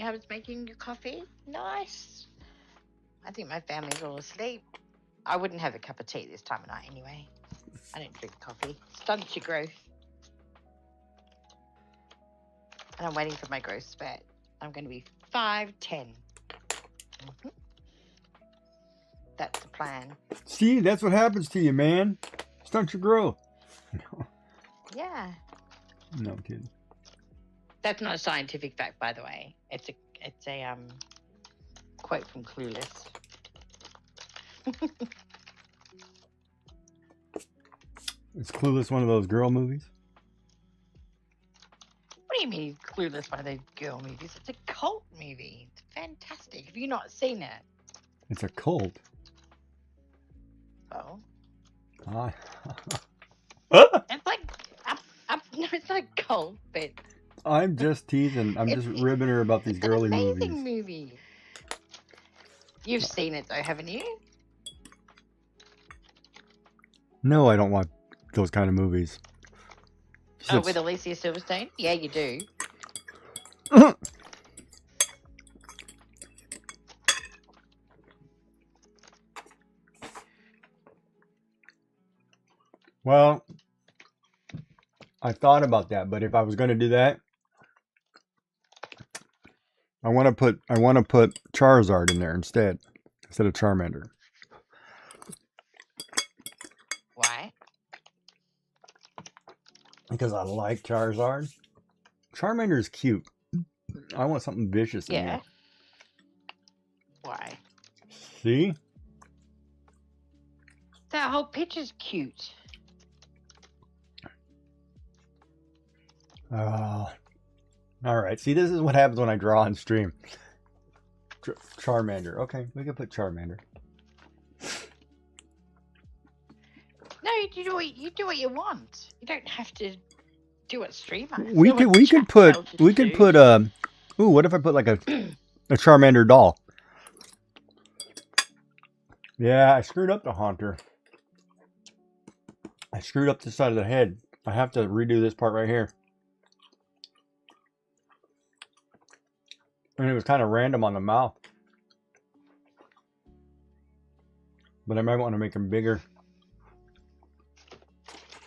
I was making your coffee. Nice. I think my family's all asleep. I wouldn't have a cup of tea this time of night anyway. I don't drink coffee. Stunts your growth. And I'm waiting for my growth spurt. I'm going to be 5'10". Mm-hmm. That's the plan. See, that's what happens to you, man. Stunt your growth. Yeah. No, I'm kidding. That's not a scientific fact, by the way. It's a quote from Clueless. Is Clueless one of those girl movies? What do you mean Clueless, one of those girl movies? It's a cult movie. It's fantastic. Have you not seen it? It's a cult. Oh. Ah. It's like, no, it's not a cult, but I'm just teasing. I'm just ribbing her about these it's an girly amazing movies. movie. You've seen it though, haven't you? No, I don't want those kind of movies. Oh, with Alicia Silverstone? Yeah, you do. Well, I thought about that, but if I was going to do that, I want to put Charizard in there instead of Charmander. Why? Because I like Charizard. Charmander is cute. I want something vicious in Yeah. here. Why? See? That whole picture's cute. Oh. All right. See, this is what happens when I draw on stream. Charmander. Okay, we can put Charmander. No, you do what you want. You don't have to do what streamer. We could put ooh, what if I put like a Charmander doll? Yeah, I screwed up the Haunter. I screwed up the side of the head. I have to redo this part right here. And it was kind of random on the mouth. But I might want to make him bigger.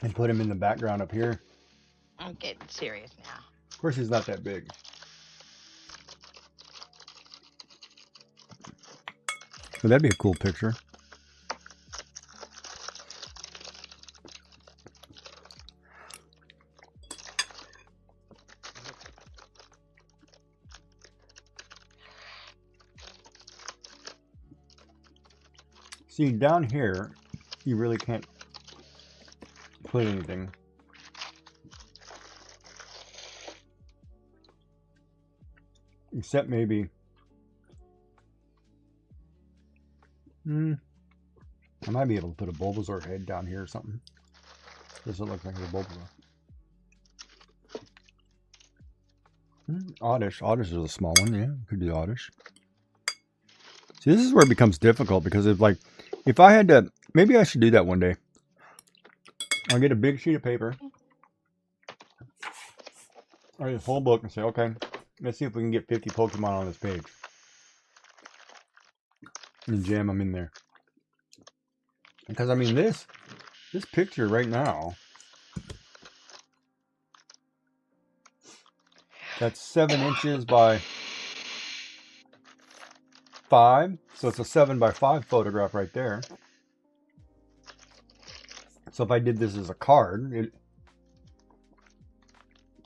And put him in the background up here. I'm getting serious now. Of course, he's not that big. But that'd be a cool picture. See, down here, you really can't put anything. Except maybe... I might be able to put a Bulbasaur head down here or something. Does it look like a boba? Oddish. Oddish is a small one, yeah. Could be oddish. See, this is where it becomes difficult because if I had to, maybe I should do that one day. I'll get a big sheet of paper. Or this whole book and say, okay, let's see if we can get 50 Pokemon on this page. And jam them in there. Because I mean this picture right now, that's 7 inches by 5. So it's a 7 by 5 photograph right there. So if I did this as a card, it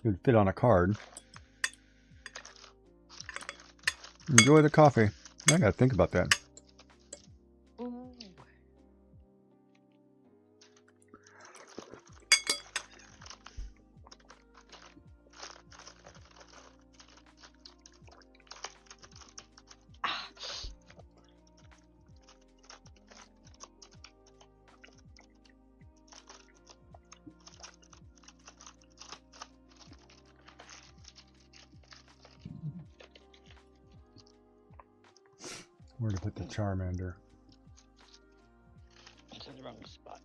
would fit on a card. Enjoy the coffee. I gotta think about that. Ooh. Where to put the Charmander? It's in the wrong spot.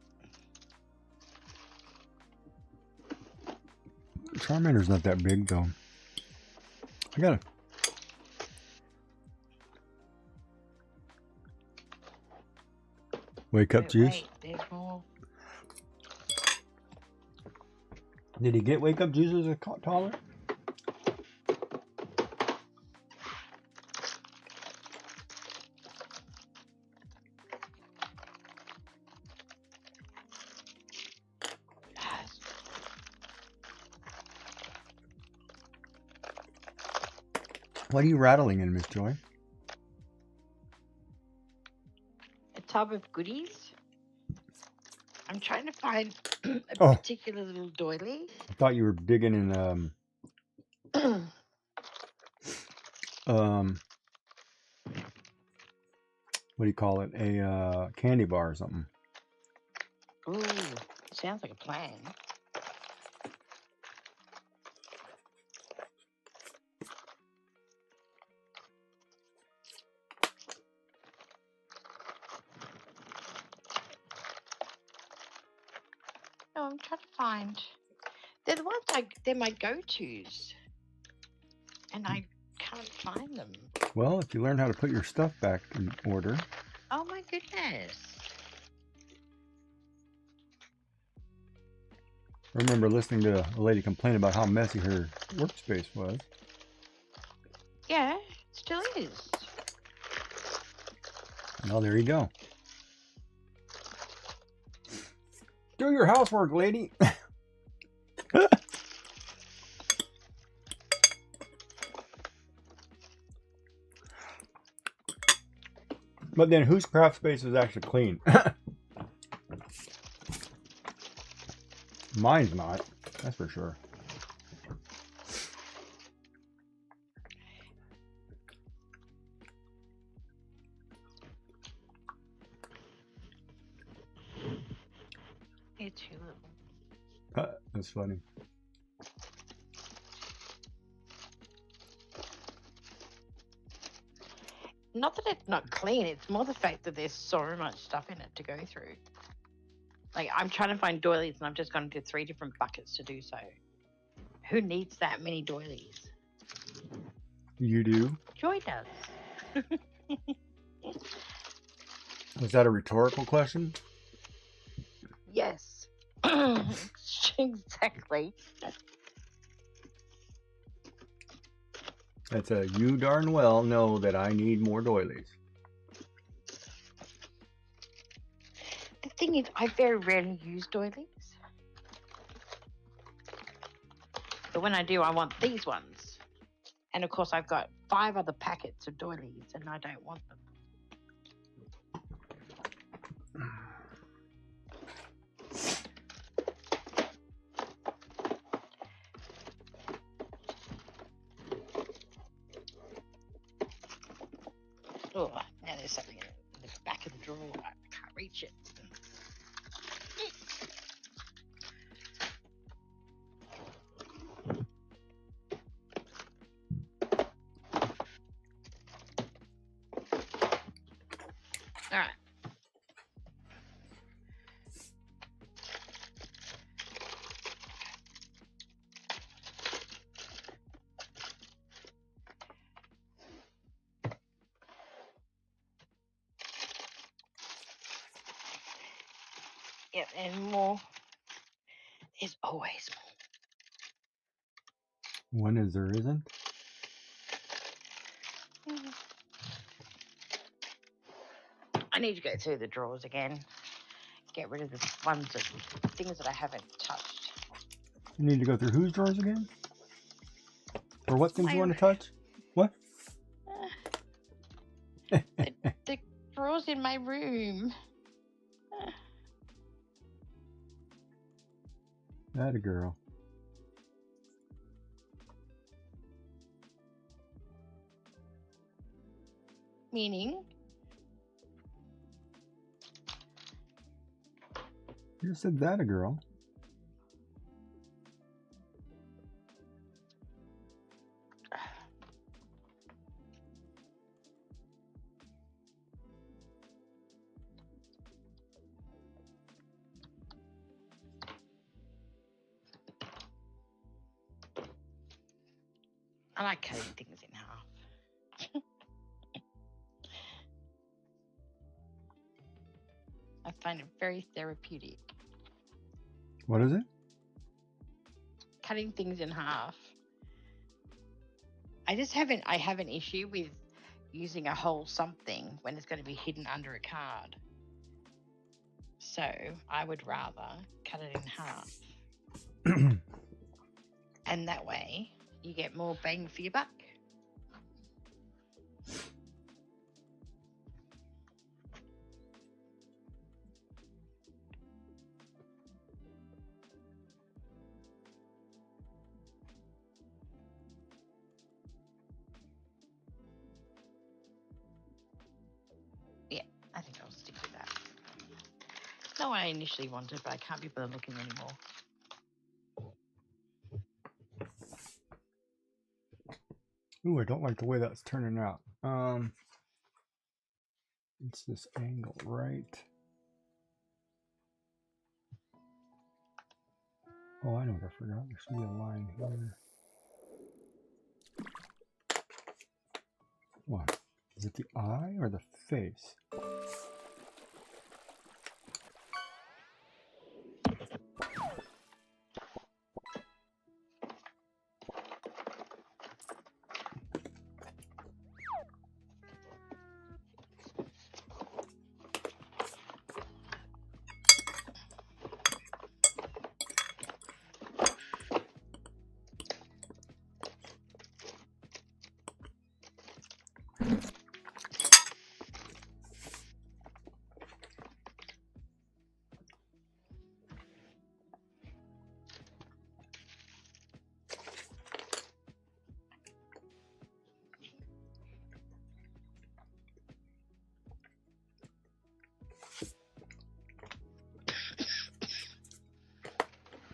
Charmander's not that big though. I gotta. Wake up juice. Wait, there's more. Did he get wake up juice as a toddler? What are you rattling in, Miss Joy? A tub of goodies. I'm trying to find a Oh. particular little doily. I thought you were digging in what do you call it? A candy bar or something. Ooh, sounds like a plan. No, I'm trying to find. They're the ones they're my go-tos, and I can't find them. Well, if you learn how to put your stuff back in order. Oh my goodness! I remember listening to a lady complain about how messy her workspace was. Yeah, it still is. Well, there you go. Do your housework, lady. But then whose craft space is actually clean? Mine's not, that's for sure. You're too little. That's funny. Not that it's not clean, it's more the fact that there's so much stuff in it to go through. Like, I'm trying to find doilies and I've just gone into 3 different buckets to do so. Who needs that many doilies? You do? Joy does. Was that a rhetorical question? Yes. Exactly. That's a you darn well know that I need more doilies. The thing is, I very rarely use doilies. But when I do, I want these ones. And of course, I've got 5 other packets of doilies and I don't want them. Oh, now there's something in the back of the drawer. I can't reach it. Yep, and more. There's always When is there isn't? more. I need to go through the drawers again. Get rid of the things that I haven't touched. You need to go through whose drawers again? Or what things you want to touch? What? The drawers in my room. That a girl. Meaning? You just said that a girl. I like cutting things in half. I find it very therapeutic. What is it? Cutting things in half. I have an issue with using a whole something when it's going to be hidden under a card. So I would rather cut it in half. And that way you get more bang for your buck. Yeah, I think I'll stick with that. Not what I initially wanted, but I can't be bothered looking anymore. Ooh, I don't like the way that's turning out. It's this angle, right? Oh, I know what I forgot. There should be a line here. What? Is it the eye or the face?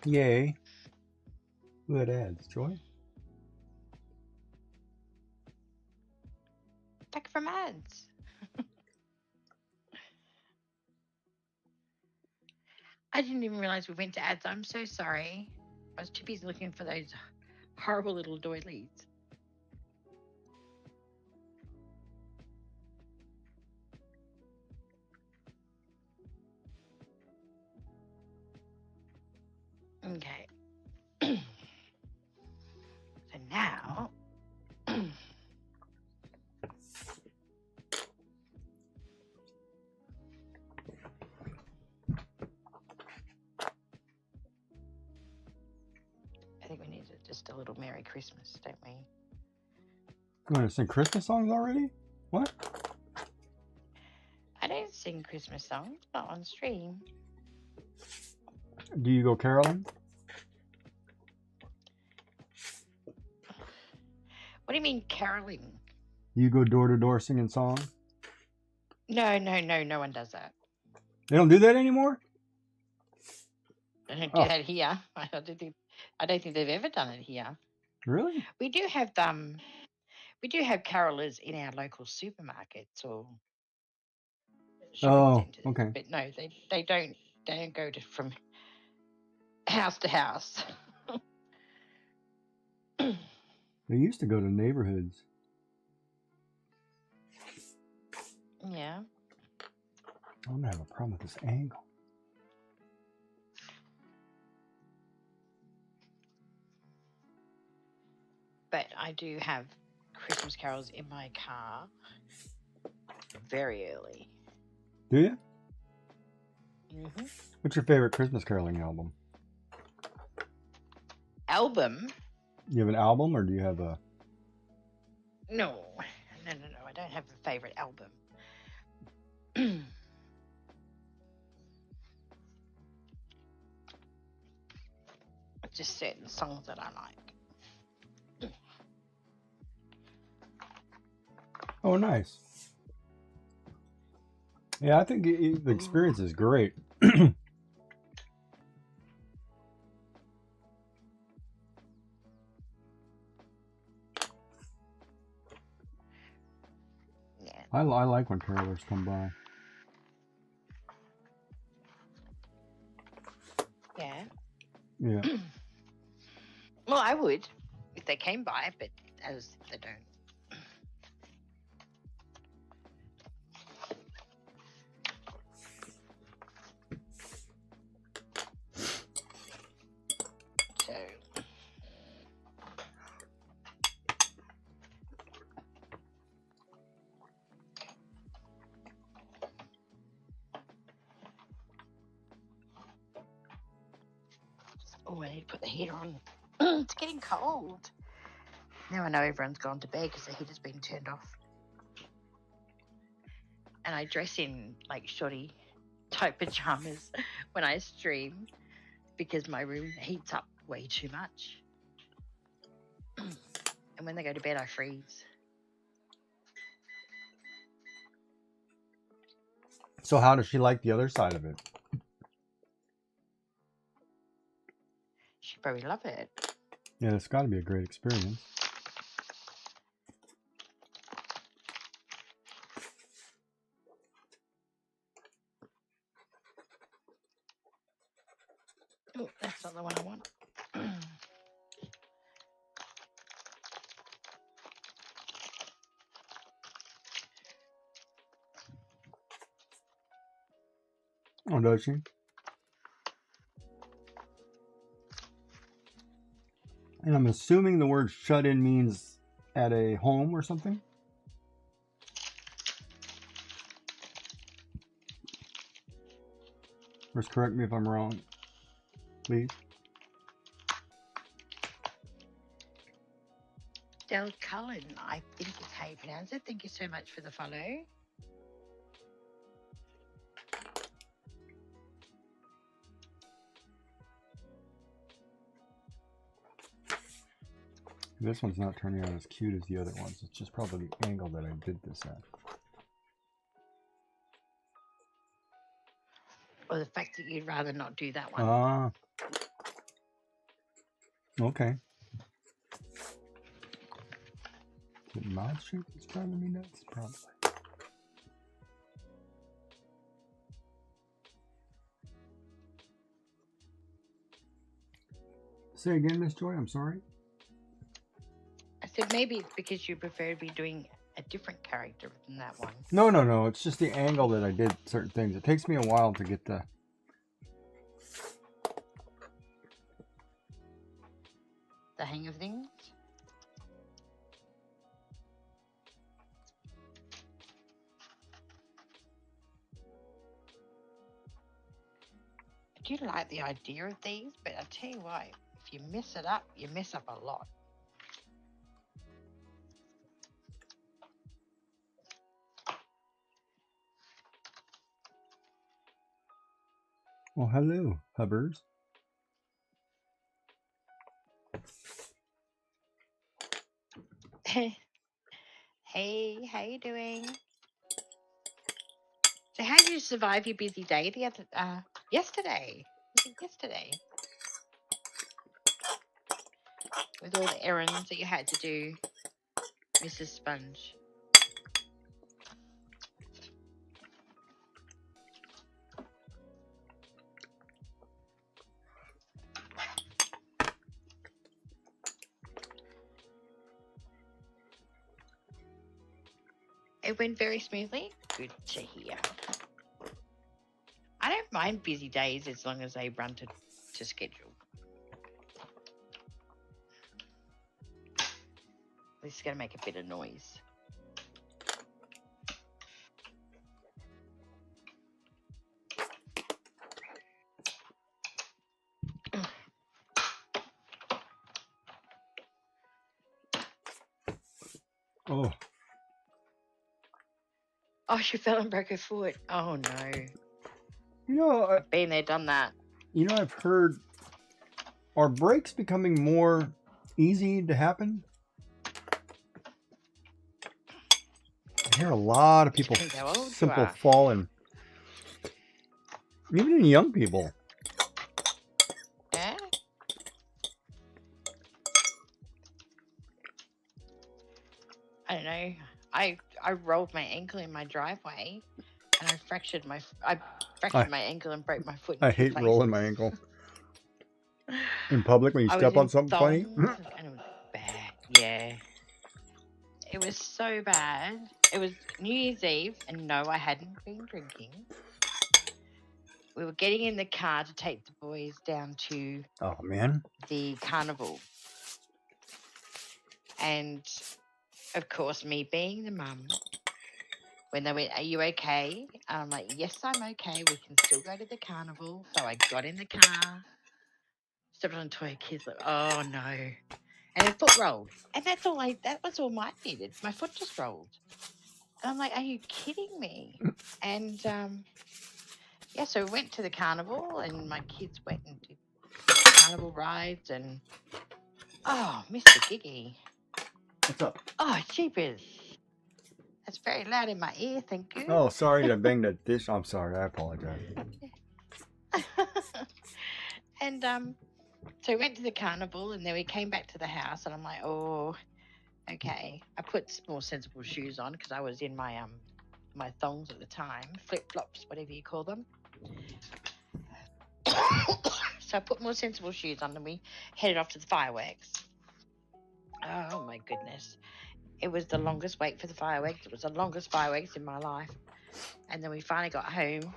Yay. Good ads, Joy. Back from ads. I didn't even realize we went to ads. I'm so sorry. I was too busy looking for those horrible little doilies. Okay. So now I think we need just a little Merry Christmas, don't we? You want to sing Christmas songs already? What? I don't sing Christmas songs, not on stream. Do you go caroling? What do you mean caroling? You go door to door singing songs? No, no one does that. They don't do that anymore? They don't do Oh. that here. I don't think they've ever done it here. Really? We do have carolers in our local supermarkets or shopping centres. Okay. But no, they don't go from house to house. They used to go to neighborhoods. Yeah. I'm gonna have a problem with this angle. But I do have Christmas carols in my car very early. Do you? Hmm. What's your favorite Christmas caroling album? Album? You have an album, or do you have a? No. I don't have a favorite album. Just certain songs that I like. Oh, nice. Yeah, I think the experience is great. Yeah. I like when carolers come by. Yeah. Yeah. Well, I would if they came by, but as they don't. So. Oh, I need to put the heater on. It's getting cold. Now I know everyone's gone to bed because the heater's been turned off. And I dress in like shoddy type pajamas when I stream because my room heats up way too much. And when they go to bed, I freeze. So how does she like the other side of it? She'd probably love it. Yeah, it's got to be a great experience. Oh, that's not the one I want. Oh, does she? And I'm assuming the word shut in means at a home or something? Just correct me if I'm wrong, please. Del Cullen, I think is how you pronounce it. Thank you so much for the follow. This one's not turning out as cute as the other ones. It's just probably the angle that I did this at. Or the fact that you'd rather not do that one. Ah. Okay. Is it mouth shape that's driving me nuts? Probably. Say again, Miss Joy. I'm sorry. I said maybe it's because you prefer to be doing a different character than that one. No. It's just the angle that I did certain things. It takes me a while to get the... The hang of things. I do like the idea of these, but I tell you what, if you mess it up, you mess up a lot. Oh, hello, Hubbers. Hey, how you doing? So how did you survive your busy day yesterday? I think yesterday. With all the errands that you had to do, Mrs. Sponge. It went very smoothly. Good to hear. I don't mind busy days as long as they run to schedule. This is going to make a bit of noise. Oh, Oh, she fell and broke her foot. Oh no. you know, Been there, done that. I've heard. Are breaks becoming more easy to happen? I hear a lot of people Depends how old you simple are. falling, even in young people. Yeah? I don't know. I rolled my ankle in my driveway, and I fractured my ankle and broke my foot in I two hate places. rolling my ankle in public when you I step was on in something funny. thongs, and it was bad. Yeah, it was so bad. It was New Year's Eve, and no, I hadn't been drinking. We were getting in the car to take the boys down to Oh man. the carnival, and of course, me being the mum, when they went, "Are you okay?" I'm like, "Yes, I'm okay. We can still go to the carnival." So I got in the car, stepped on toy kids, like, oh no. And her foot rolled. And that was all mine needed. My foot just rolled. And I'm like, are you kidding me? And yeah, so we went to the carnival and my kids went and did carnival rides and Mr. Giggy. What's up? Oh, jeepers. That's very loud in my ear, thank you. Oh, sorry, I banged that dish. I'm sorry, I apologize. And so we went to the carnival and then we came back to the house and I'm like, oh, okay. I put more sensible shoes on because I was in my my thongs at the time, flip-flops, whatever you call them. So I put more sensible shoes on and we headed off to the fireworks. Oh my goodness. It was the longest wait for the fireworks. It was the longest fireworks in my life. And then we finally got home.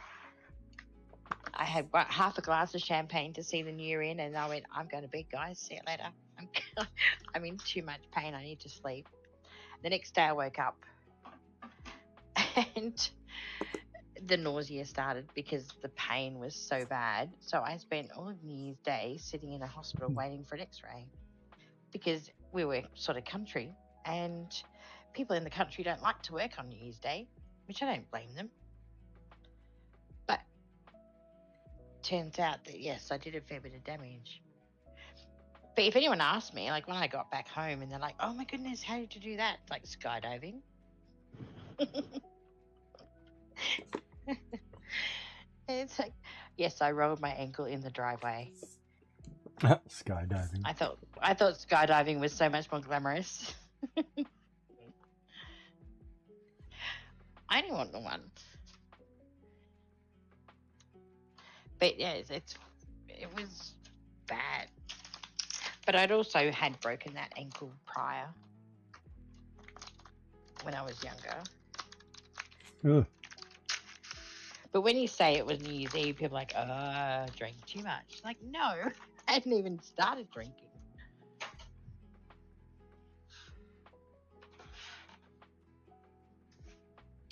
I had half a glass of champagne to see the new year in, and I went, I'm going to bed, guys. See you later. I'm in too much pain. I need to sleep. The next day I woke up and the nausea started because the pain was so bad. So I spent all of New Year's Day sitting in a hospital waiting for an x-ray because we were sort of country and people in the country don't like to work on New Year's Day, which I don't blame them. But turns out that, yes, I did a fair bit of damage. But if anyone asked me, like when I got back home and they're like, oh my goodness, how did you do that? It's like skydiving. It's like, yes, I rolled my ankle in the driveway. Skydiving. I thought skydiving was so much more glamorous. I didn't want the one. But yeah, it was bad. But I'd also had broken that ankle prior when I was younger. Ugh. But when you say it was New Year's Eve, people are like, I drank too much. Like, no, I hadn't even started drinking.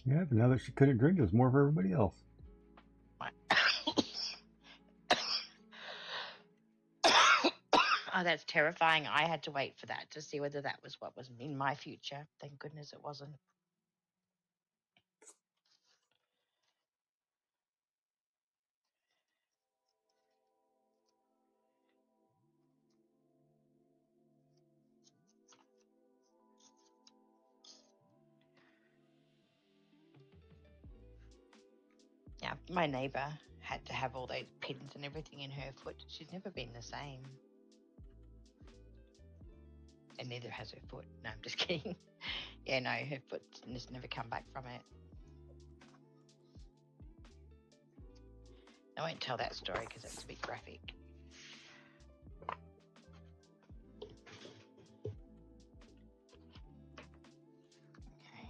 Yeah, but now that she couldn't drink, it was more for everybody else. Oh, that's terrifying. I had to wait for that to see whether that was what was in my future. Thank goodness it wasn't. Yeah, my neighbour had to have all those pins and everything in her foot. She's never been the same. And neither has her foot. No, I'm just kidding. Yeah, no, her foot has never come back from it. I won't tell that story because it's a bit graphic. Okay.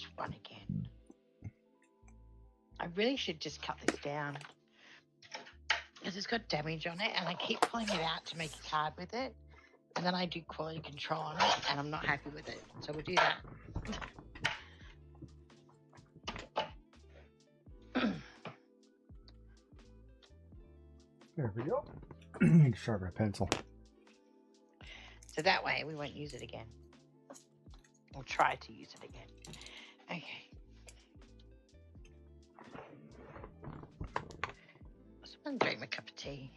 just one again. I really should just cut this down because it's got damage on it, and I keep pulling it out to make a card with it, and then I do quality control on it, and I'm not happy with it. So we'll do that. There we go. Need to sharpen a pencil. So that way we won't use it again. We'll try to use it again. Okay. Someone drink me a cup of tea.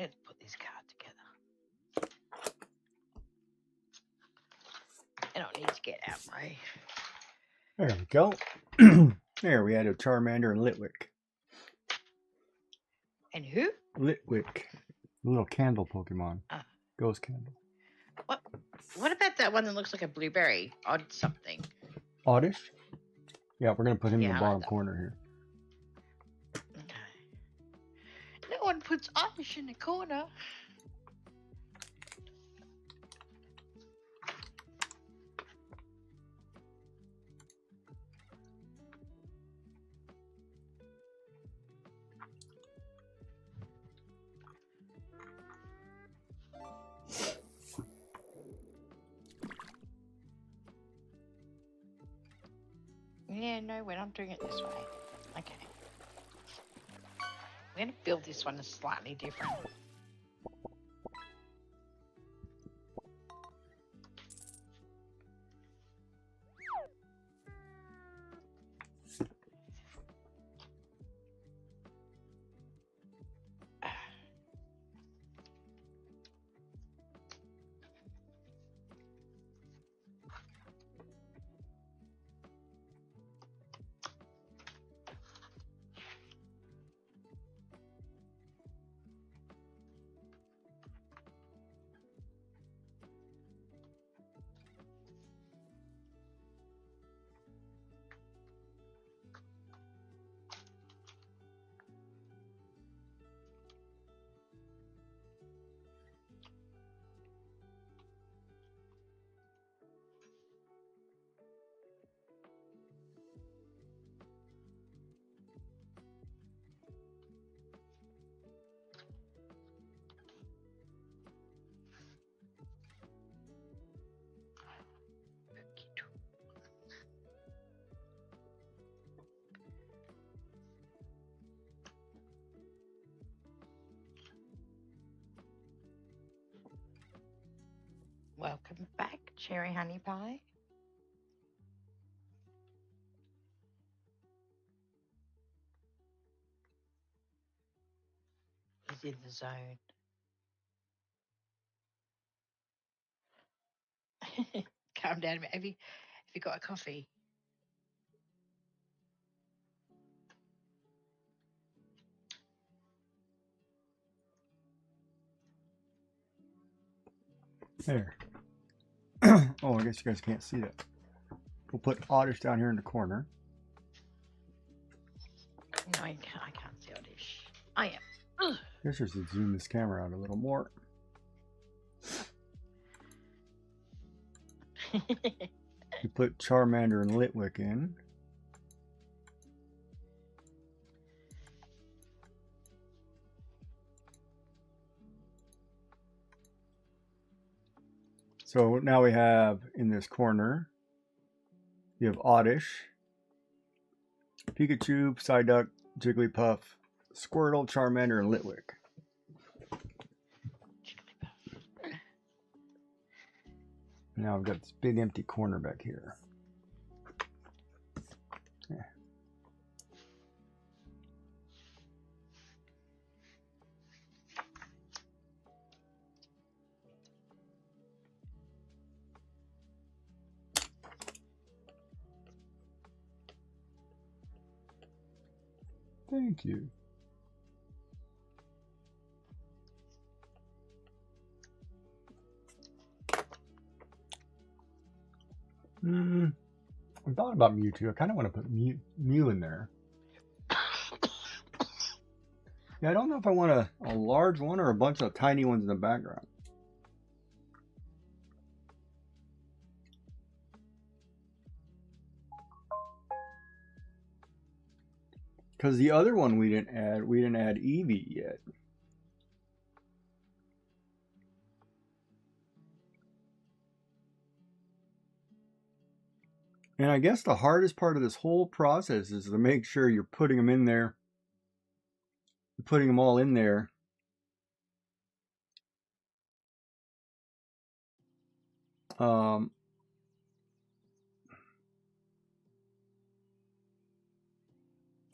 Let's put this card together. I don't need to get out my... There we go. There, we added Charmander and Litwick. And who? Litwick. The little candle Pokemon. Ah. Ghost candle. What about that one that looks like a blueberry? Odd something. Oddish? Yeah, we're going to put him in Yeah, the I like bottom that corner here. Okay. No one puts Irish in the corner. Yeah, no, we're not doing it this way. Okay. We're going to build this one slightly different. Welcome back, Cherry Honey Pie. He's in the zone. Calm down a bit. Have you got a coffee? There. Oh, I guess you guys can't see that. We'll put Oddish down here in the corner. No, I can't see Oddish. I am. Ugh. I guess just to zoom this camera out a little more. You put Charmander and Litwick in. So now we have in this corner, you have Oddish, Pikachu, Psyduck, Jigglypuff, Squirtle, Charmander, and Litwick. Now I've got this big empty corner back here. Yeah. Thank you. I thought about Mewtwo. I kind of want to put Mew in there. Yeah, I don't know if I want a large one or a bunch of tiny ones in the background. Because the other one we didn't add Eevee yet. And I guess the hardest part of this whole process is to make sure you're putting them in there. You're putting them all in there.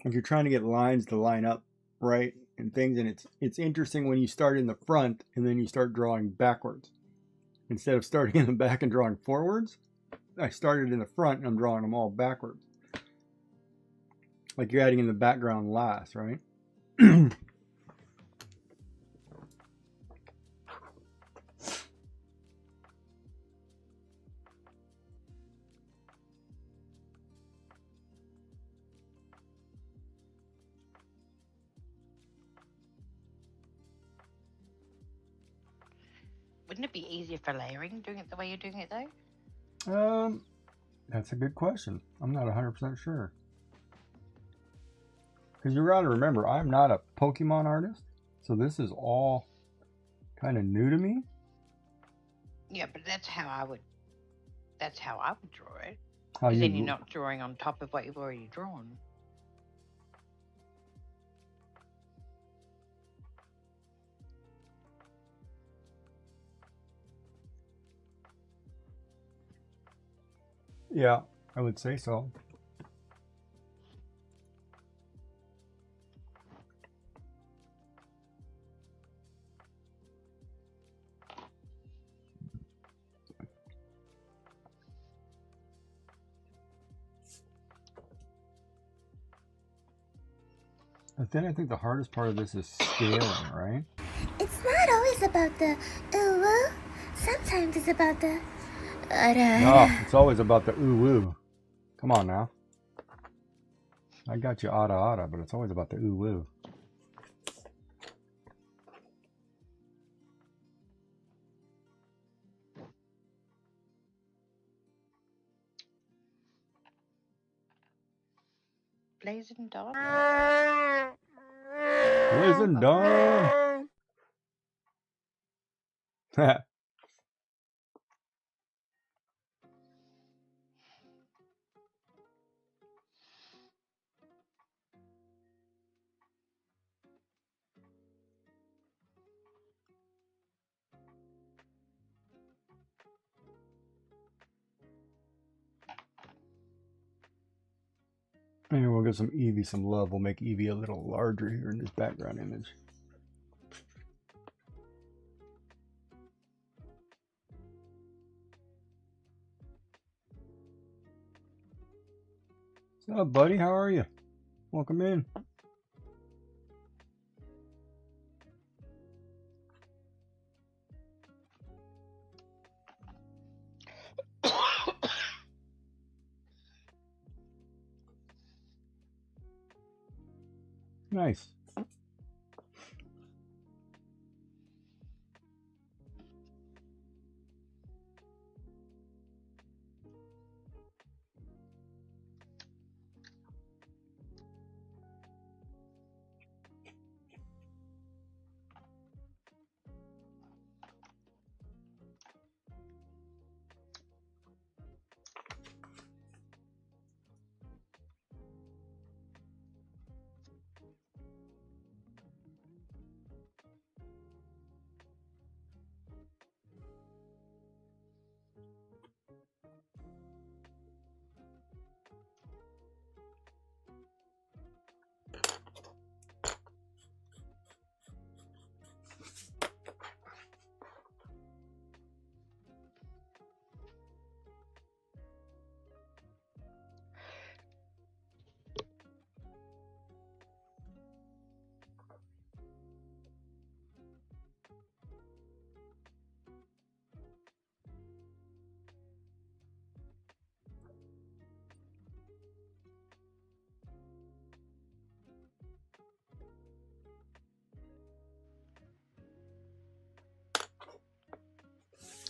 If you're trying to get lines to line up right and things, and it's interesting when you start in the front and then you start drawing backwards. Instead of starting in the back and drawing forwards, I started in the front and I'm drawing them all backwards. Like you're adding in the background last, right? Wouldn't it be easier for layering doing it the way you're doing it though? That's a good question. I'm not 100% sure. Because you gotta remember, I'm not a Pokemon artist, so this is all kind of new to me. Yeah, but that's how I would draw it. How Because you? then you're not drawing on top of what you've already drawn. Yeah, I would say so. But then I think the hardest part of this is scaling, right? It's not always about the ooh-woo. Sometimes it's about the uh-da. No, it's always about the ooh woo. Come on now. I got you ada ada, but it's always about the ooh woo. Blazing Dawn? Blazing Dawn! Maybe we'll give some Eevee some love. We'll make Eevee a little larger here in this background image. What's up, buddy? How are you? Welcome in. Nice.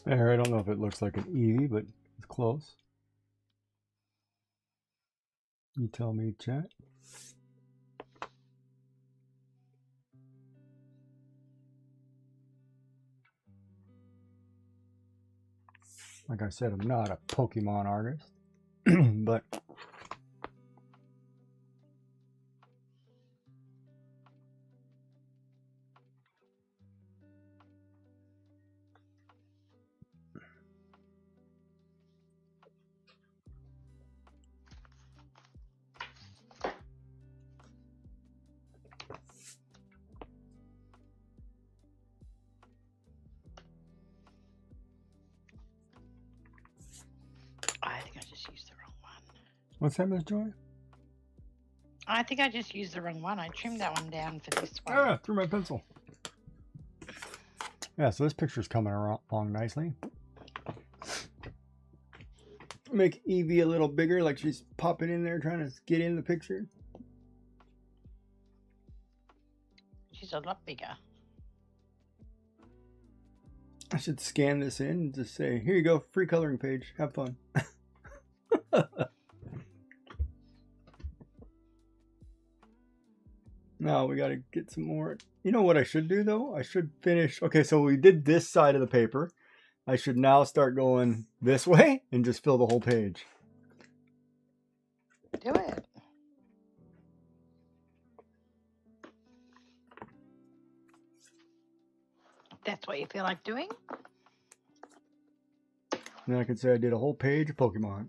There, I don't know if it looks like an Eevee, but it's close. You tell me, chat. Like I said, I'm not a Pokemon artist, but I think I just used the wrong one. what's that, Miss Joy? I think I just used the wrong one. I trimmed that one down for this one. Ah, through my pencil. Yeah, so this picture's coming along nicely. Make Eevee a little bigger, like she's popping in there trying to get in the picture. She's a lot bigger. I should scan this in and just say, here you go, free coloring page. Have fun. Now we got to get some more. You know what I should do though? I should finish. Okay, so we did this side of the paper. I should now start going this way and just fill the whole page. Do it. If that's what you feel like doing. And then I could say I did a whole page of Pokemon.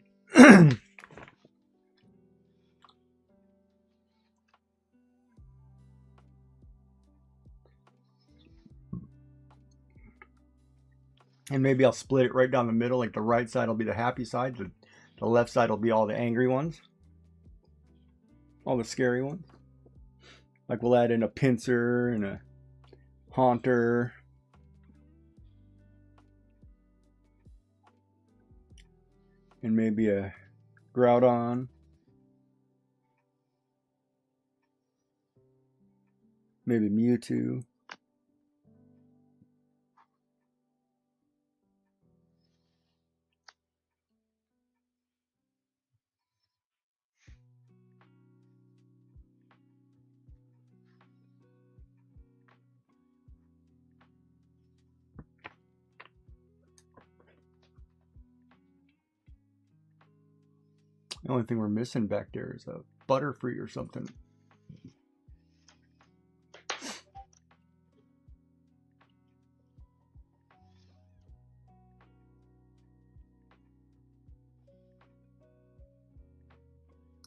And maybe I'll split it right down the middle, like the right side will be the happy side, the left side will be all the angry ones. All the scary ones. Like we'll add in a Pinsir and a Haunter. And maybe a Groudon. Maybe Mewtwo. The only thing we're missing back there is a Butterfree or something.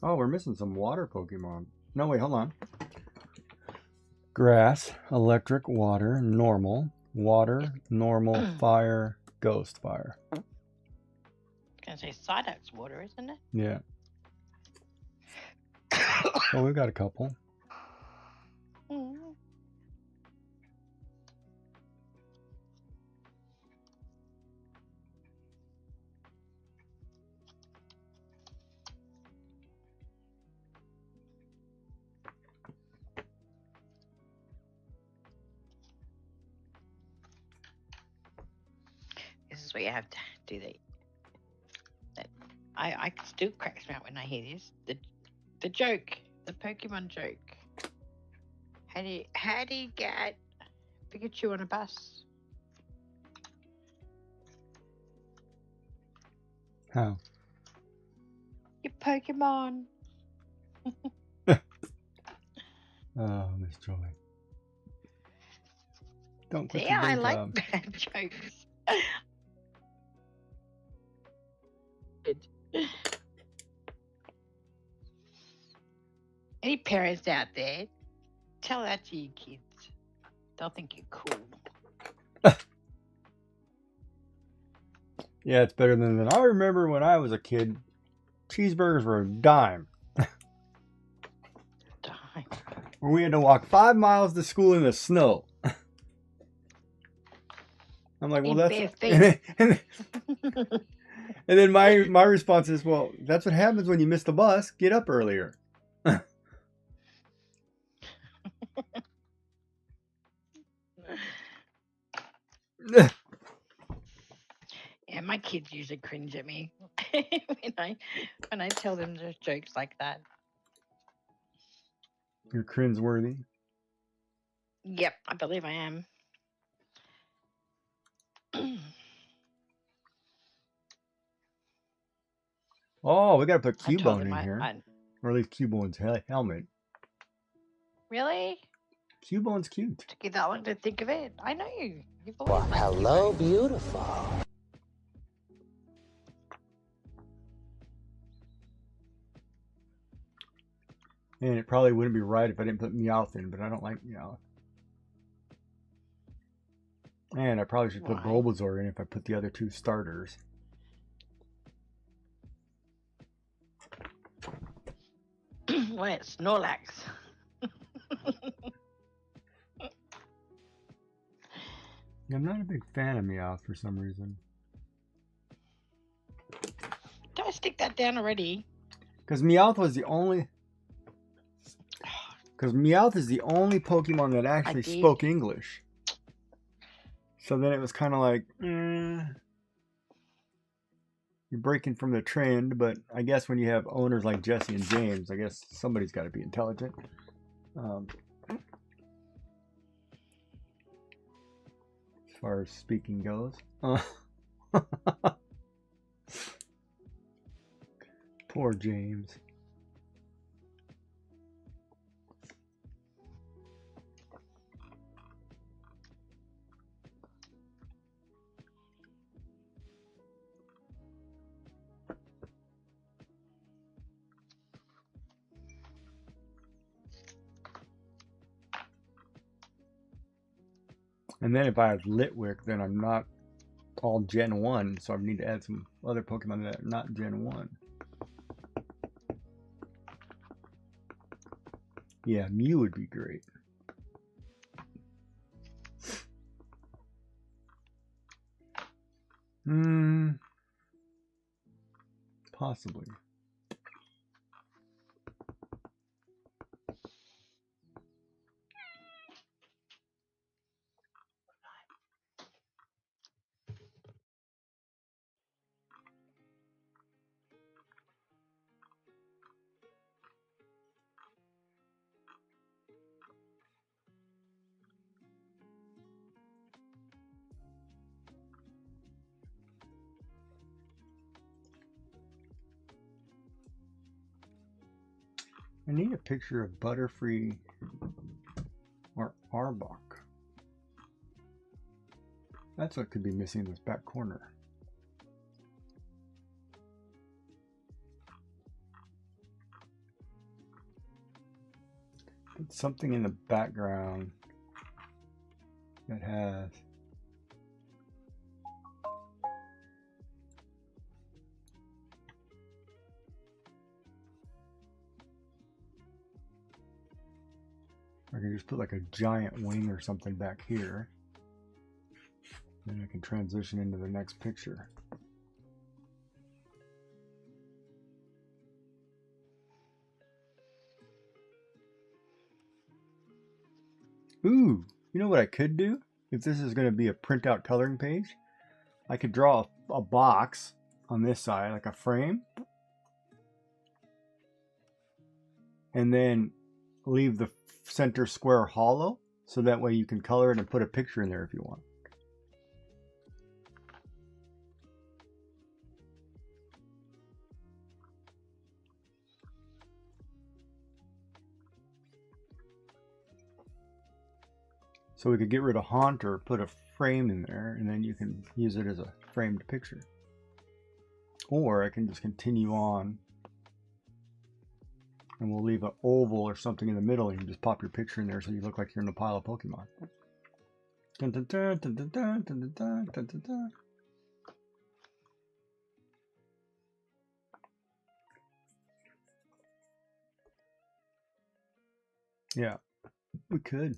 Oh, we're missing some water Pokemon. No, wait, hold on. Grass, electric, water, normal, water, normal, fire, ghost, fire. I was going to say Psyduck's water, isn't it? Yeah. Well, we've got a couple. Mm. This is where you have to do that. I still cracks me up when I hear this. The joke, the Pokemon joke. How do you get Pikachu on a bus? How? Your Pokemon. Oh, Miss Joy. Don't quit Yeah, your I day like job. bad jokes. Any parents out there, tell that to your kids. They'll think you're cool. Yeah, it's better than that. I remember when I was a kid, cheeseburgers were a dime. Dime. We had to walk 5 miles to school in the snow. I'm like, well, In that's bare and feet. then my response is, well, that's what happens when you miss the bus. Get up earlier. kids usually cringe at me when I tell them the jokes like that. You're cringeworthy. Yep, I believe I am. Oh, we gotta put I told Cubone him in here. I Or at least Cubone's helmet. really Cubone's cute. took you that long to think of it. I know you. You've Well, always liked hello, Cubone. beautiful. And it probably wouldn't be right if I didn't put Meowth in, but I don't like Meowth. And I probably should put Why? Bulbasaur in if I put the other two starters. Well, it's Snorlax. I'm not a big fan of Meowth for some reason. Don't stick that down already. Because Meowth was the only... Because Meowth is the only Pokemon that actually did. spoke English. So then it was kind of like, you're breaking from the trend, but I guess when you have owners like Jesse and James, I guess somebody's got to be intelligent. As far as speaking goes. Poor James. And then if I have Litwick, then I'm not all Gen 1, so I need to add some other Pokemon that are not Gen 1. Yeah, Mew would be great. Possibly. I need a picture of Butterfree or Arbok. That's what could be missing in this back corner. Put something in the background that has I can just put like a giant wing or something back here. Then I can transition into the next picture. Ooh, you know what I could do? If this is going to be a printout coloring page, I could draw a box on this side, like a frame. And then leave the center square hollow, so that way you can color it and put a picture in there if you want. So we could get rid of Haunter, put a frame in there, and then you can use it as a framed picture. Or I can just continue on, and we'll leave an oval or something in the middle, and you just pop your picture in there so you look like you're in a pile of Pokemon. Dun, dun, dun, dun, dun, dun, dun, dun, dun, dun, dun. Yeah, we could.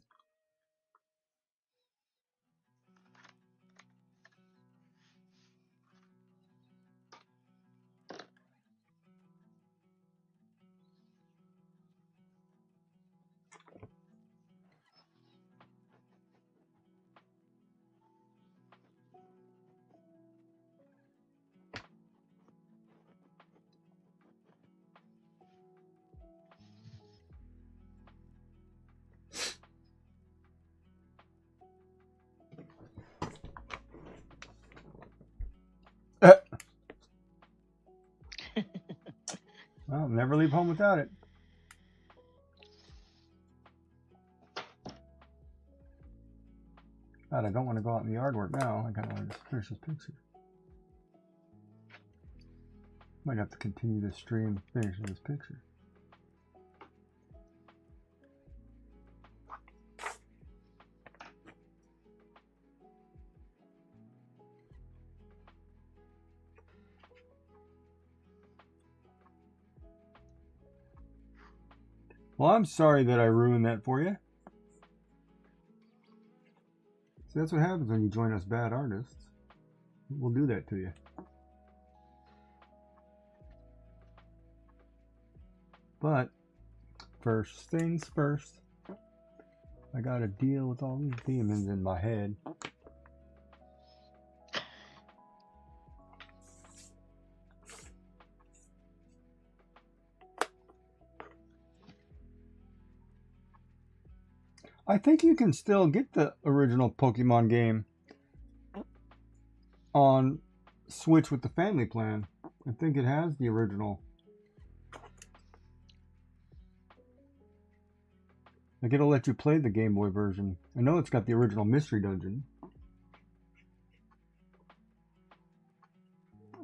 never leave home without it. God, I don't want to go out in the yard work now. I gotta just finish this picture. Might have to continue this stream finishing this picture. Well, I'm sorry that I ruined that for you. See, that's what happens when you join us bad artists. We'll do that to you. But first things first, I gotta deal with all these demons in my head. I think you can still get the original Pokemon game on Switch with the family plan. I think it has the original. Like, it'll let you play the Game Boy version. I know it's got the original Mystery Dungeon.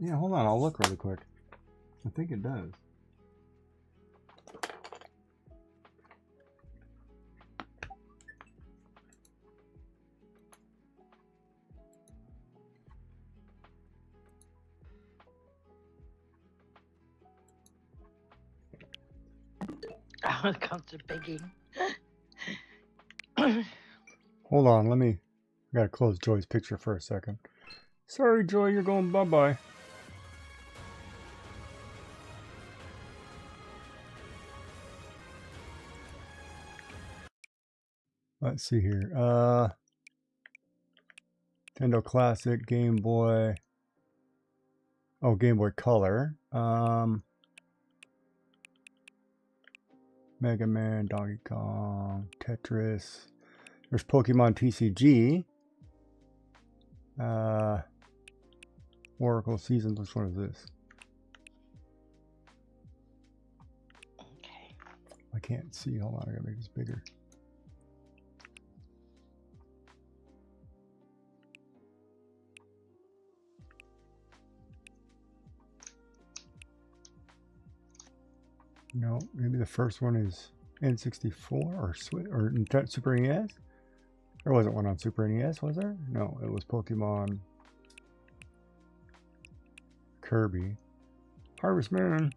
Yeah, hold on, I'll look really quick. I think it does. Oh, it comes to begging. Hold on, I gotta close Joy's picture for a second. Sorry, Joy, you're going bye-bye. Let's see here. Nintendo Classic, Game Boy. Oh, Game Boy Color. Mega Man, Donkey Kong, Tetris. There's Pokemon TCG. Oracle Seasons. Which one is this? Okay. I can't see. Hold on, I gotta make this bigger. No, maybe the first one is N64 or Super NES. There wasn't one on Super NES, was there? No, it was Pokemon Kirby. Harvest Moon.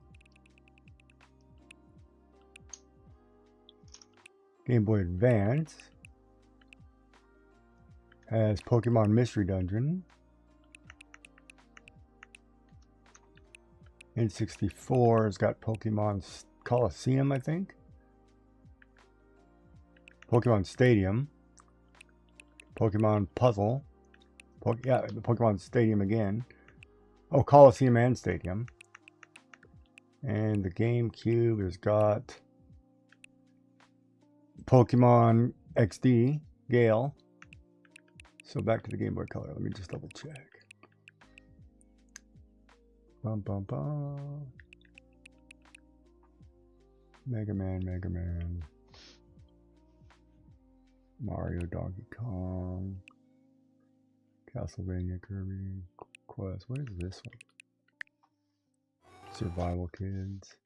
Game Boy Advance has Pokemon Mystery Dungeon. N64 has got Pokemon Coliseum, I think. Pokemon Stadium. Pokemon Puzzle. Yeah, the Pokemon Stadium again. Oh, Coliseum and Stadium. And the GameCube has got Pokemon XD, Gale. So back to the Game Boy Color. Let me just double check. Bum bum bum. Mega Man. Mario, Donkey Kong. Castlevania, Kirby, Quest. What is this one? Survival Kids.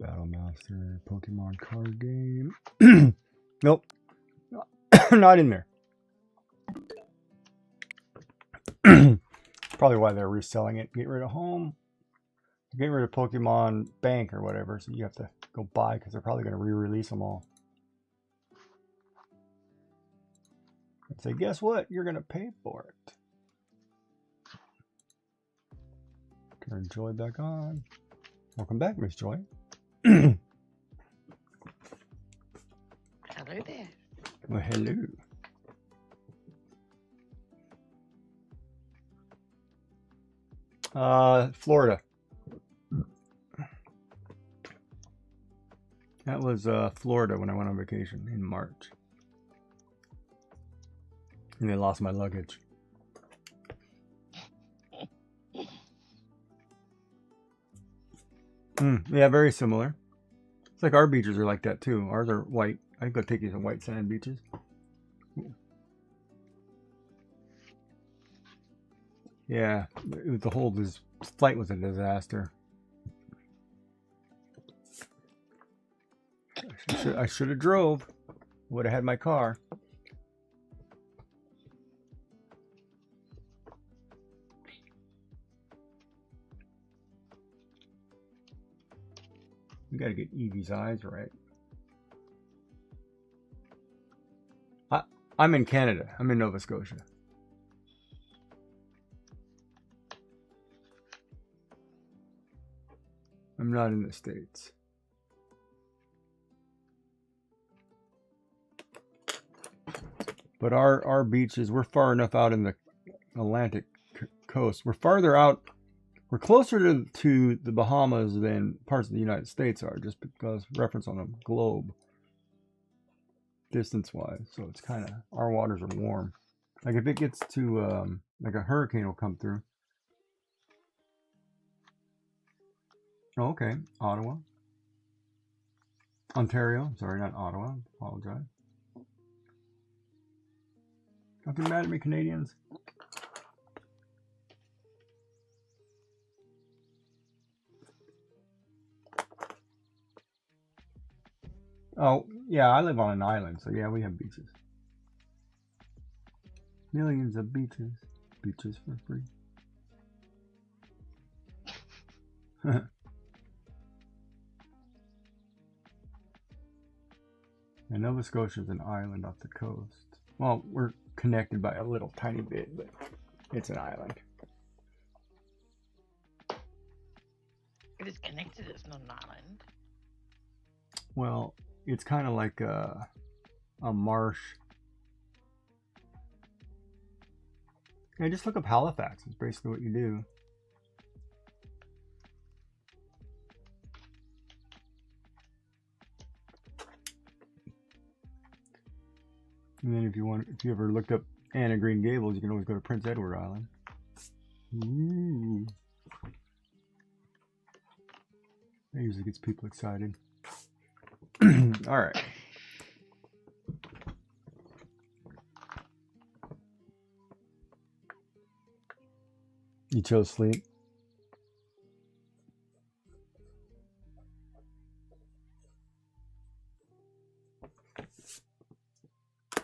Battle Master, Pokemon card game. Nope. Not in there. Probably why they're reselling it. Get rid of home. Get rid of Pokemon Bank or whatever. So you have to go buy because they're probably going to re-release them all. And say, guess what? You're going to pay for it. Turn Joy back on. Welcome back, Miss Joy. Hello there. Well, hello. Florida. That was Florida when I went on vacation in March. And they lost my luggage. Yeah, very similar. It's like our beaches are like that too. Ours are white. I can go take you to white sand beaches. Yeah, the whole this flight was a disaster. I should have drove. Would have had my car. We got to get Evie's eyes right. I'm in Canada. I'm in Nova Scotia. I'm not in the States. But our beaches, we're far enough out in the Atlantic coast. We're farther out. We're closer to the Bahamas than parts of the United States are, just because reference on a globe, distance-wise. So it's kind of, our waters are warm. Like if it gets to, like a hurricane will come through. Oh, okay, Ottawa. Ontario, sorry, not Ottawa, apologize. Don't get mad at me, Canadians. Oh, yeah, I live on an island, so yeah, we have beaches. Millions of beaches. Beaches for free. And Nova Scotia is an island off the coast. Well, we're connected by a little tiny bit, but it's an island. If it's connected, it's not an island. Well, it's kind of like a marsh. Yeah, just look up Halifax. It's basically what you do. And then if you ever looked up Anne of Green Gables, you can always go to Prince Edward Island. Ooh. That usually gets people excited. All right. You chose sleep.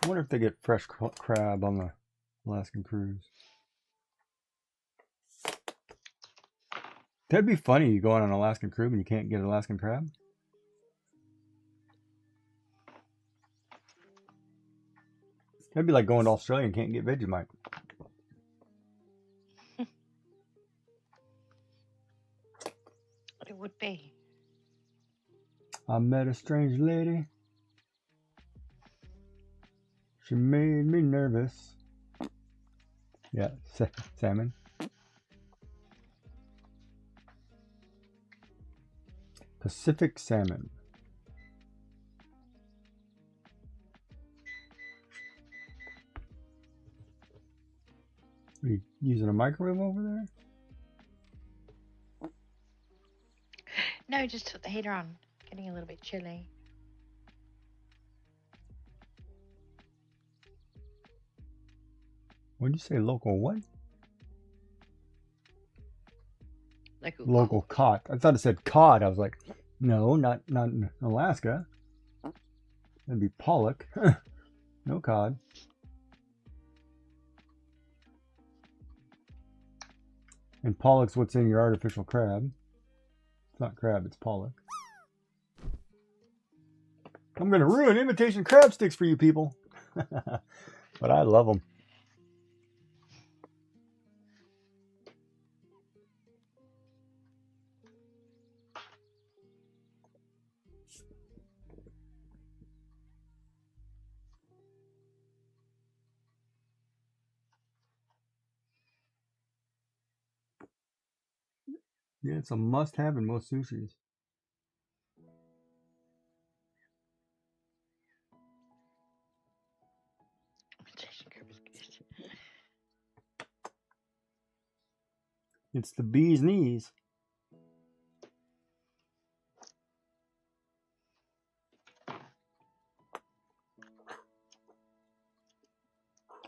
I wonder if they get fresh crab on the Alaskan cruise. That'd be funny. You go on an Alaskan cruise and you can't get Alaskan crab. That'd be like going to Australia and can't get Vegemite. It would be. I met a strange lady. She made me nervous. Yeah, salmon. Pacific salmon. Are you using a microwave over there? No, just put the heater on. Getting a little bit chilly. What'd you say, local what? Local cod. I thought it said cod. I was like, no, not in Alaska. That'd be pollock. No cod. And pollock's what's in your artificial crab. It's not crab, it's pollock. I'm gonna ruin imitation crab sticks for you people. But I love them. Yeah, it's a must-have in most sushis. It's the bee's knees.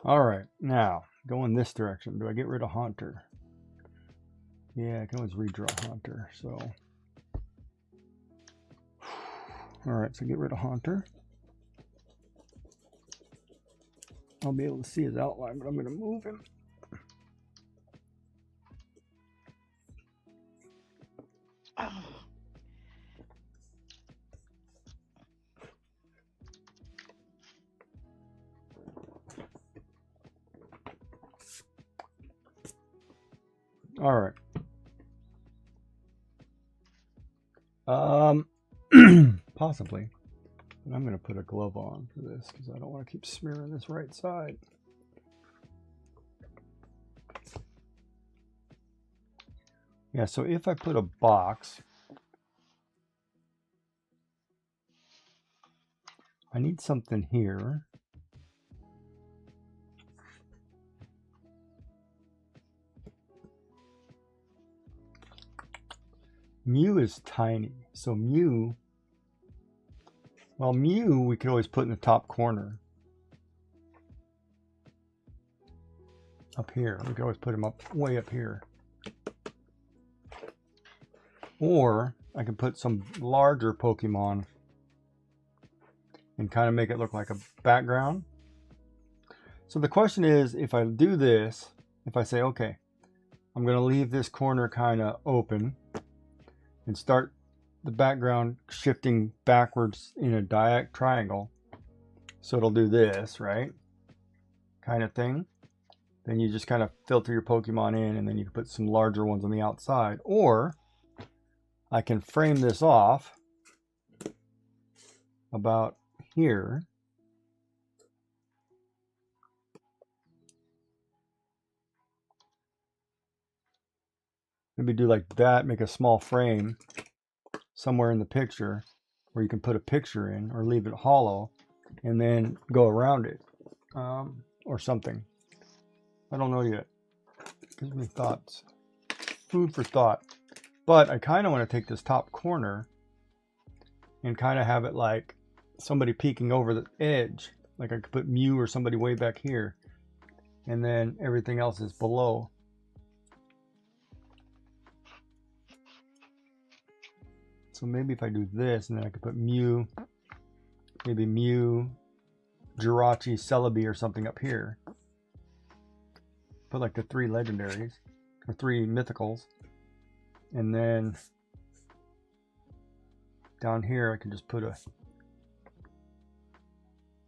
Alright, now, go in this direction. Do I get rid of Haunter? Yeah, I can always redraw Haunter, so... Alright, so get rid of Haunter. I'll be able to see his outline, but I'm going to move him. Oh. All right. Possibly. But I'm going to put a glove on for this because I don't want to keep smearing this right side. Yeah, so if I put a box, I need something here. Mew is tiny, so Mew, well, Mew we could always put in the top corner. Up here, we could always put him up, way up here. Or I can put some larger Pokemon and kind of make it look like a background. So the question is, if I do this, if I say, okay, I'm going to leave this corner kind of open and start the background shifting backwards in a triangle. So it'll do this, right? Kind of thing. Then you just kind of filter your Pokemon in, and then you can put some larger ones on the outside. Or I can frame this off about here. Maybe do like that, make a small frame somewhere in the picture where you can put a picture in or leave it hollow and then go around it or something. I don't know yet. Gives me thoughts. Food for thought. But I kind of want to take this top corner and kind of have it like somebody peeking over the edge. Like I could put Mew or somebody way back here. And then everything else is below. So maybe if I do this, and then I could put Mew, maybe Mew, Jirachi, Celebi, or something up here. Put like the 3 legendaries, or 3 mythicals. And then down here I can just put a...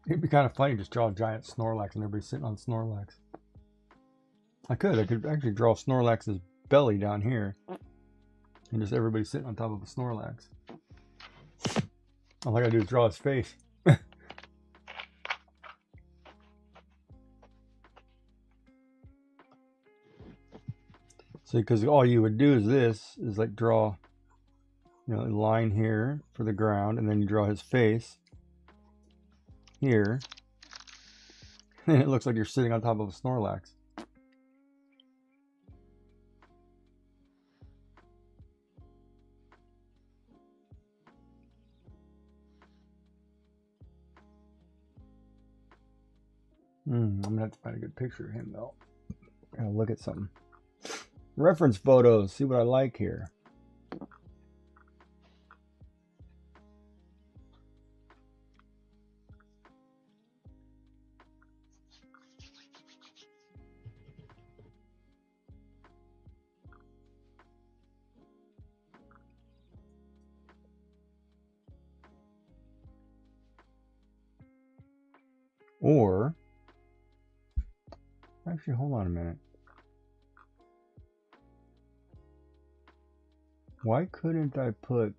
It'd be kind of funny to just draw a giant Snorlax and everybody sitting on Snorlax. I could actually draw Snorlax's belly down here. And just everybody sitting on top of a Snorlax. All I gotta do is draw his face. So, because all you would do is this, is like draw, you know, a line here for the ground, and then you draw his face here. And it looks like you're sitting on top of a Snorlax. I'm gonna have to find a good picture of him though. Gotta look at something. Reference photos, see what I like here. Or, actually, hold on a minute. Why couldn't I put...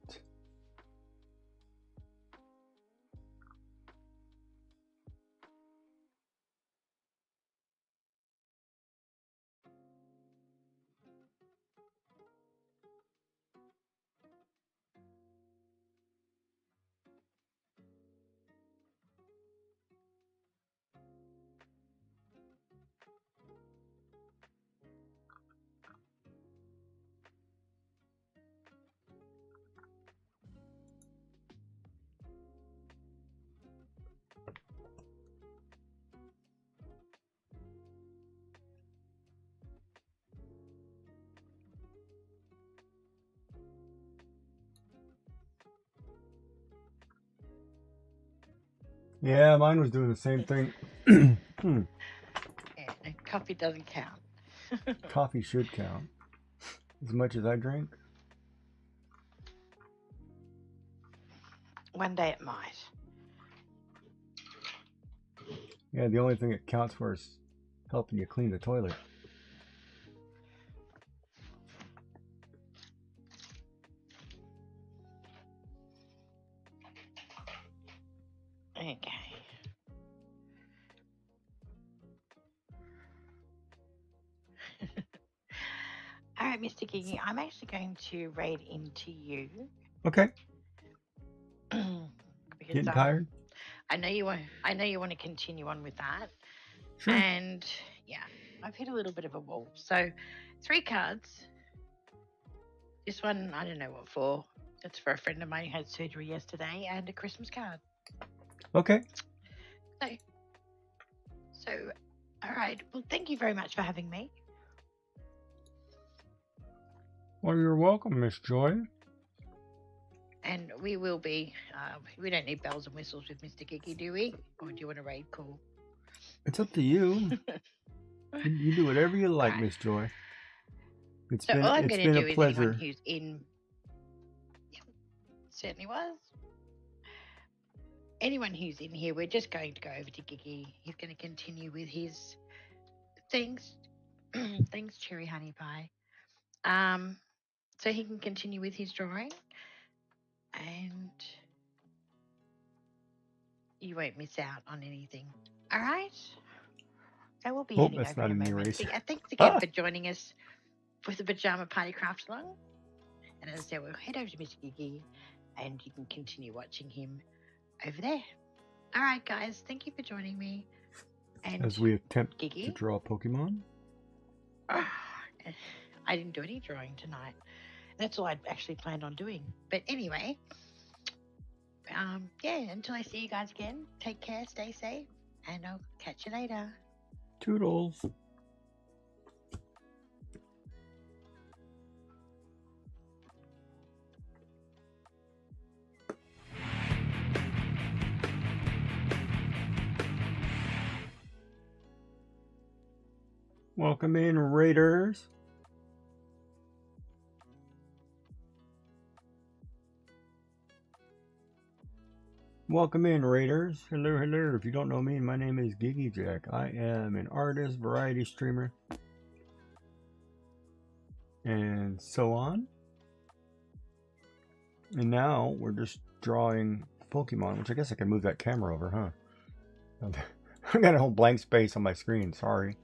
Yeah, mine was doing the same thing. Yeah, no, coffee doesn't count. Coffee should count. As much as I drink. One day it might. Yeah, the only thing it counts for is helping you clean the toilet. Okay. All right, Mr. Gigi, I'm actually going to raid into you Okay. because Getting tired? I know you want. I know you want to continue on with that, Sure. and yeah, I've hit a little bit of a wall. So, 3 cards. This one I don't know what for. It's for a friend of mine who had surgery yesterday, and a Christmas card. Okay. So, all right. Well, thank you very much for having me. Well, you're welcome, Miss Joy. And we will be. We don't need bells and whistles with Mr. Gigi, do we? Or do you want a raid call? It's up to you. You do whatever you like, Right. Miss Joy. It's So been all I'm it's going been to a do is pleasure. anyone who's in. Yep, certainly was. Anyone who's in here, we're just going to go over to Gigi. He's going to continue with his thanks, thanks, Cherry Honey Pie. So he can continue with his drawing, and you won't miss out on anything. All right. So we'll be Oh, heading that's over not in a an moment. eraser. But yeah, thanks again for joining us for the Pajama Party Craft Along. And as I said, we'll head over to Mr. Gigi, and you can continue watching him over there. All right, guys. Thank you for joining me. And As we attempt Gigi? to draw Pokemon. I didn't do any drawing tonight. That's all I'd actually planned on doing. But anyway, yeah, until I see you guys again, take care, stay safe, and I'll catch you later. Toodles. Welcome in, Raiders. Welcome in, Raiders. Hello, hello. If you don't know me, my name is Gigi Jack. I am an artist, variety streamer, and so on. And now we're just drawing Pokemon, which I guess I can move that camera over, huh? I got a whole blank space on my screen, sorry.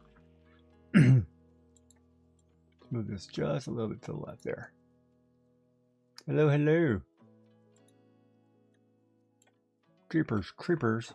Move this just a little bit to the left there. Hello, hello. Creepers, creepers.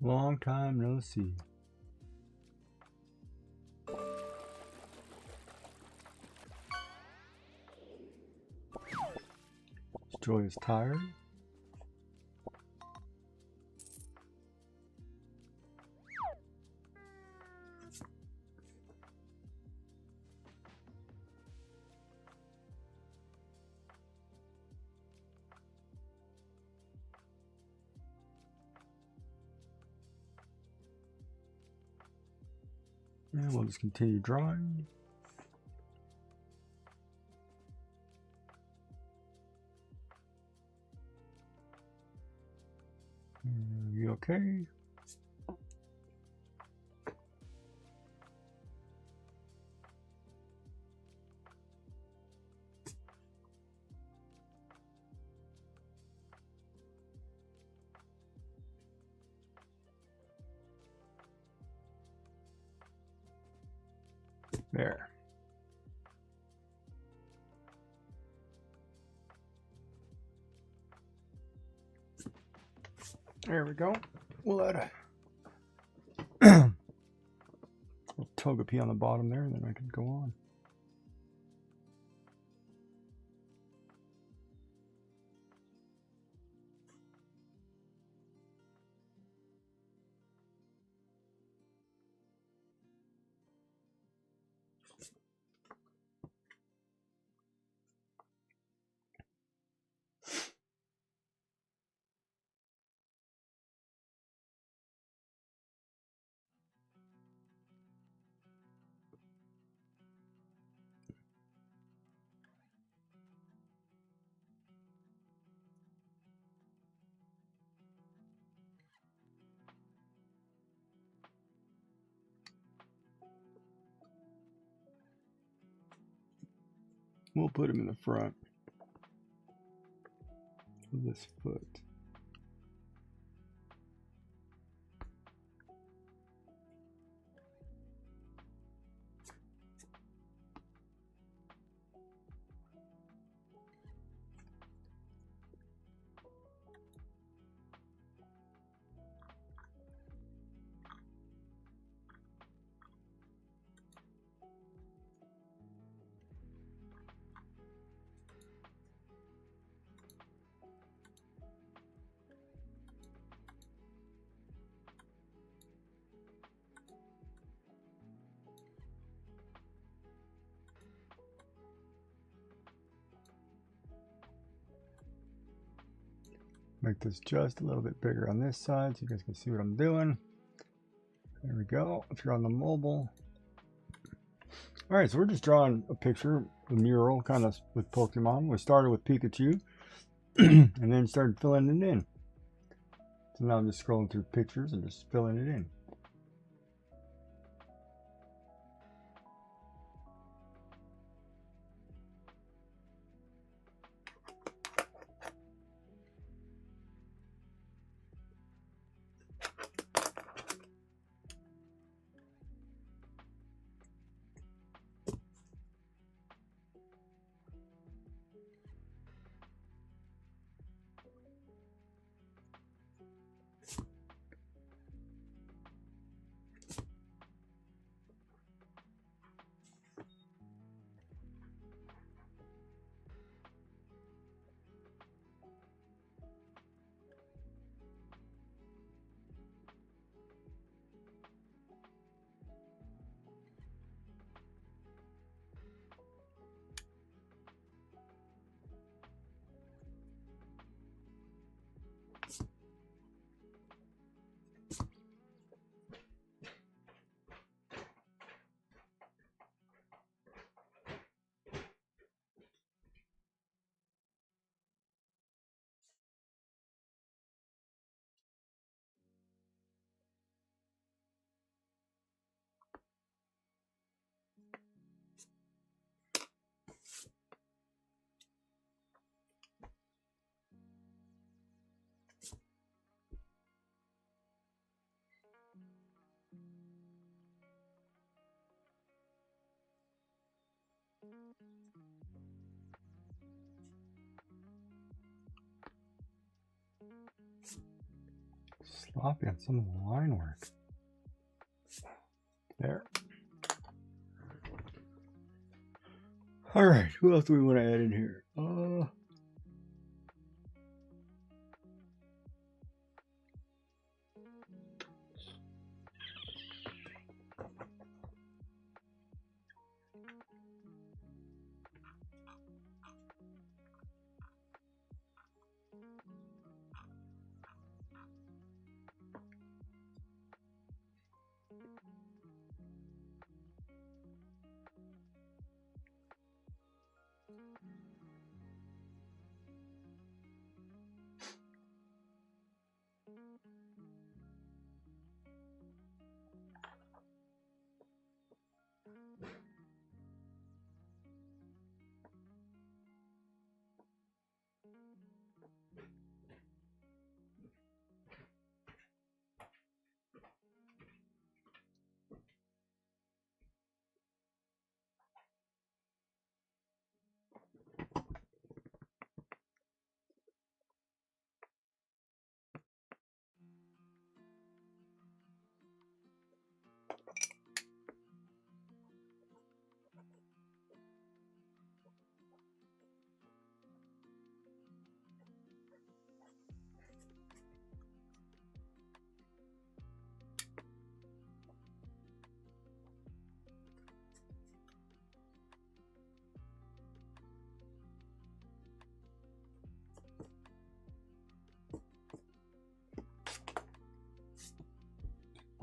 Long time no see. Joy is tired. And we'll just continue drawing. You okay? There. There we go. We'll add a little Togepi on the bottom there, and then I can go on. We'll put him in the front of this foot. Make this just a little bit bigger on this side so you guys can see what I'm doing. There we go. If you're on the mobile. All right, so we're just drawing a picture, a mural, kind of with Pokemon. We started with Pikachu and then started filling it in. So now I'm just scrolling through pictures and just filling it in. Sloppy on some of the line work. There. All right, who else do we want to add in here?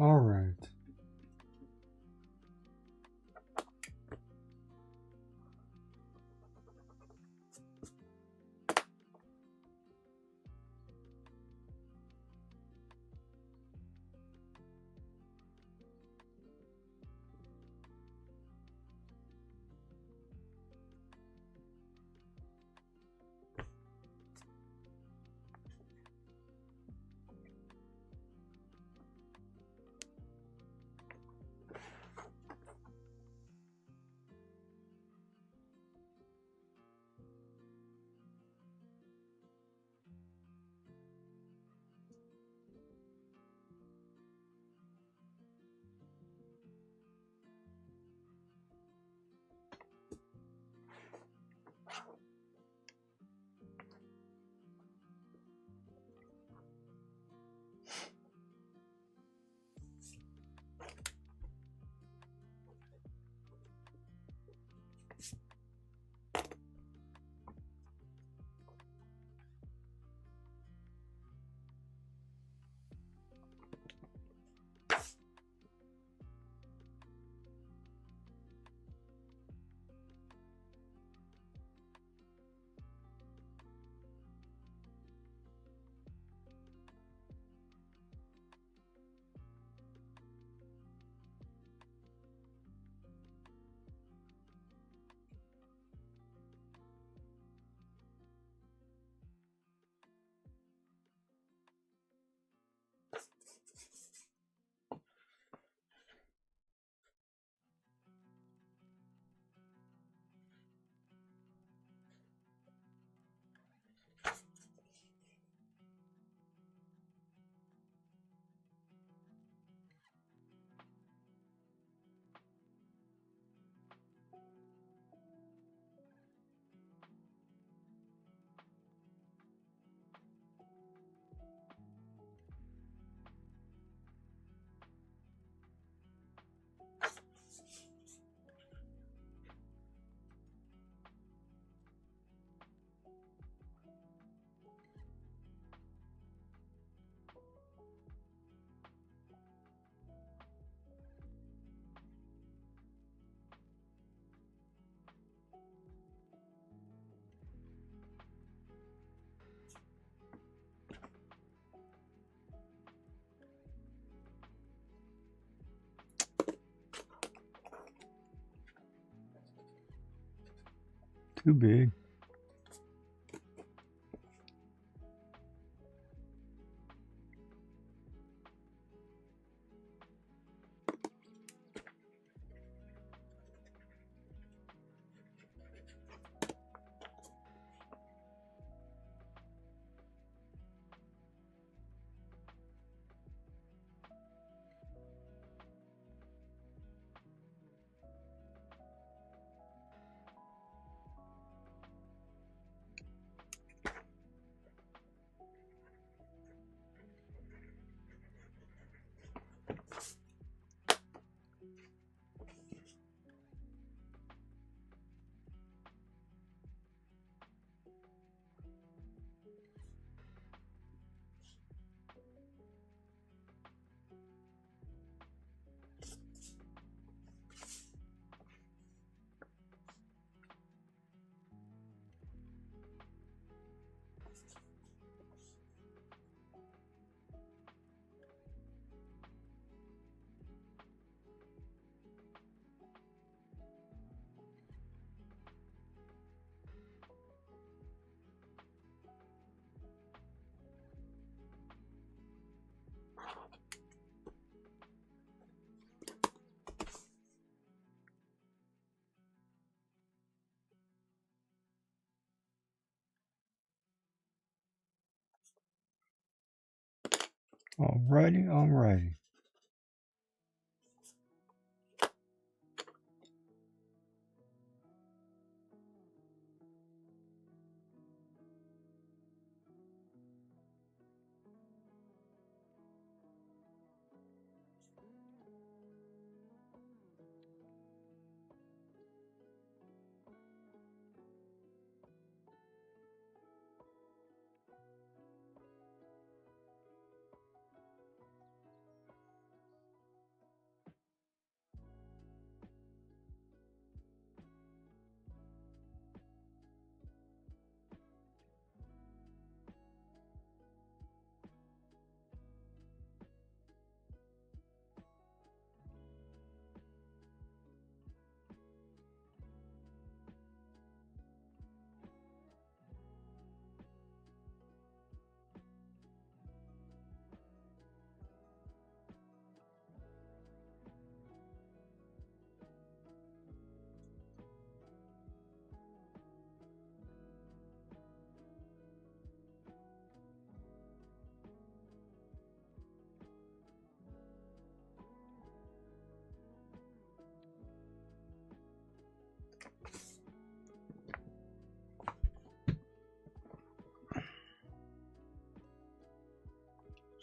All right. Too big. Alrighty, alrighty.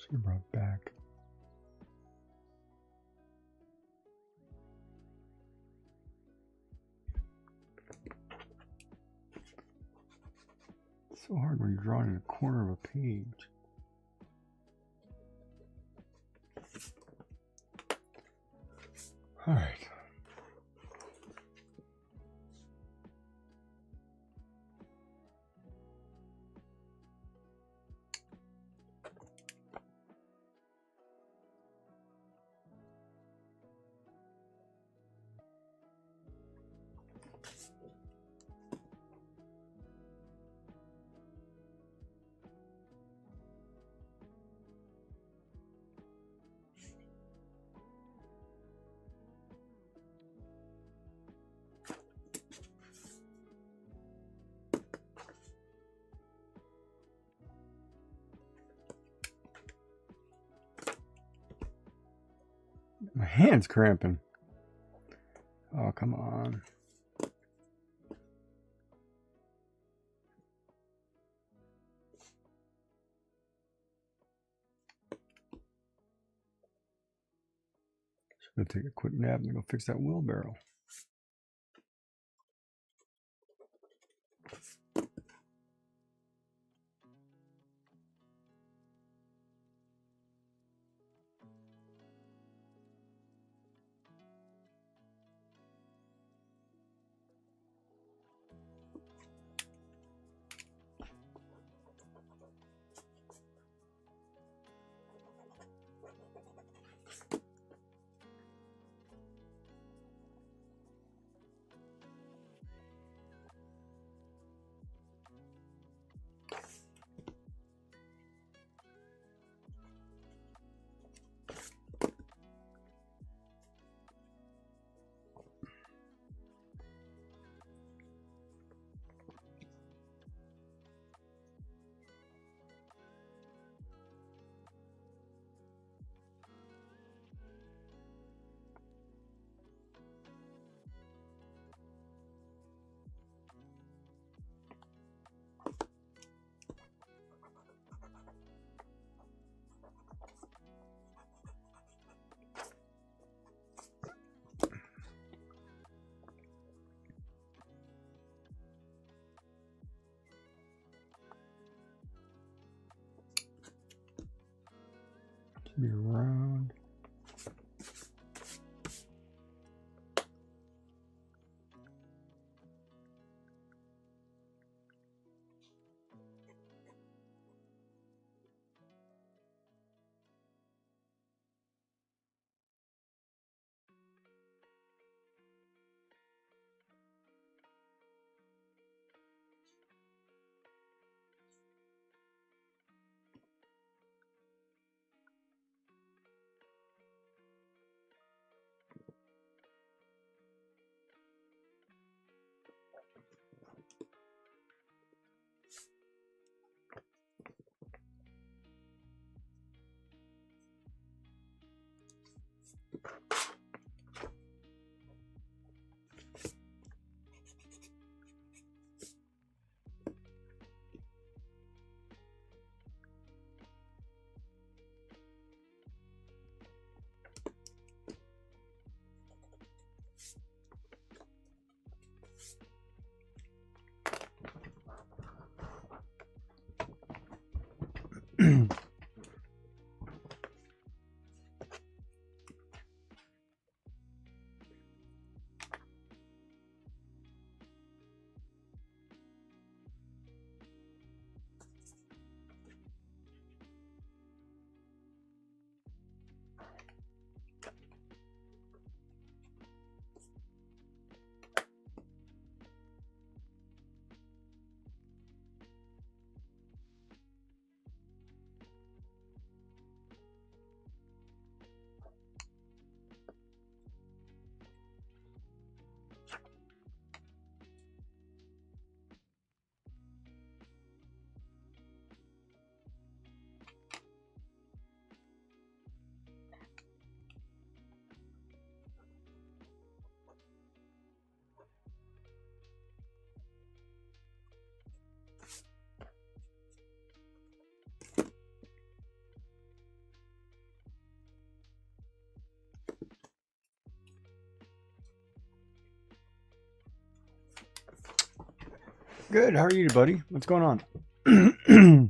She brought back. It's so hard when you're drawing in a corner of a page. All right. My hand's cramping. Oh, come on. Just gonna take a quick nap and go fix that wheelbarrow. Be around. Good. How are you, buddy? What's going on? How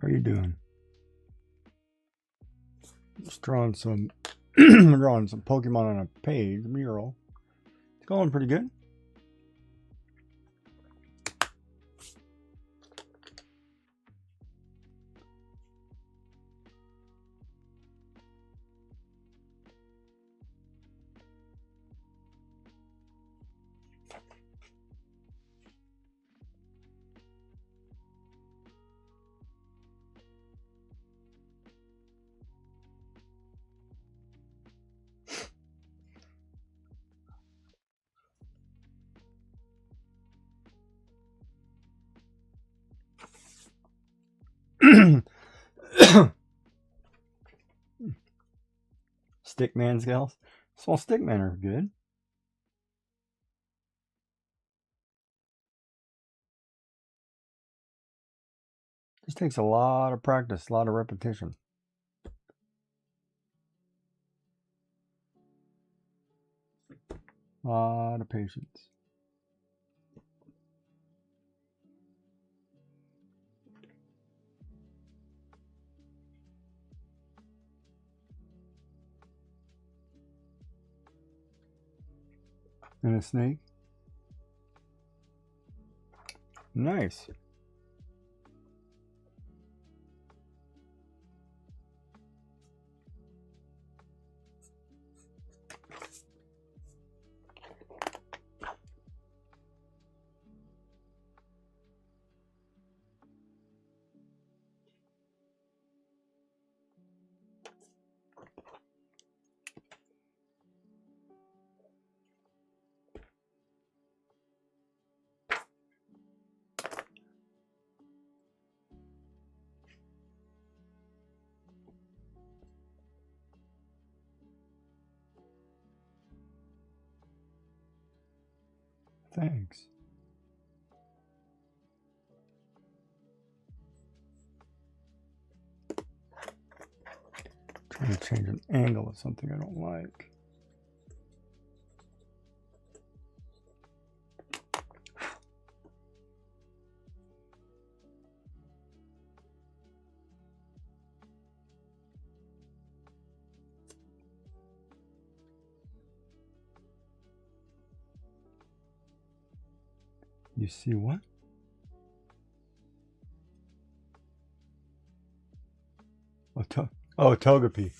are you doing? Just drawing some Pokemon on a page, mural. It's going pretty good. Stickman scales. Small Stickman are good. This takes a lot of practice, a lot of repetition. A lot of patience. And a snake. Nice. Thanks. Trying to change an angle of something I don't like. You see what? Oh, Togepi.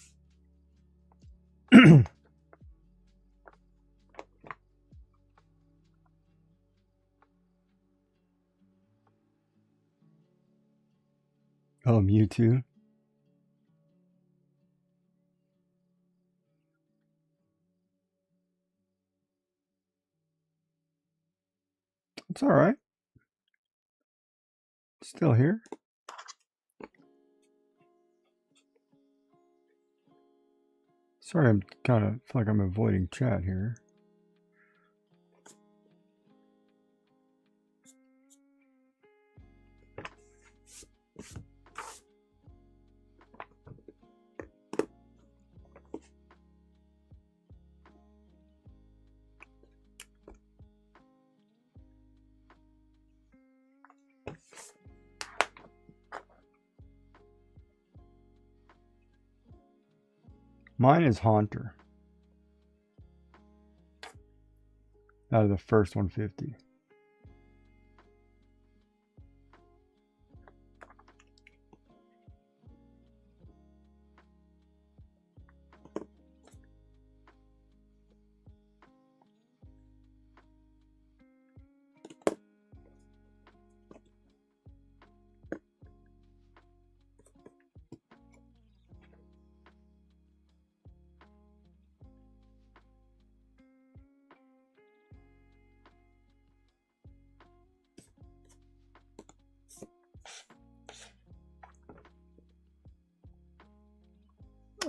Oh, Mewtwo. It's all right. Still here. Sorry, I'm kind of feel like I'm avoiding chat here. Mine is Haunter. Out of the first 150.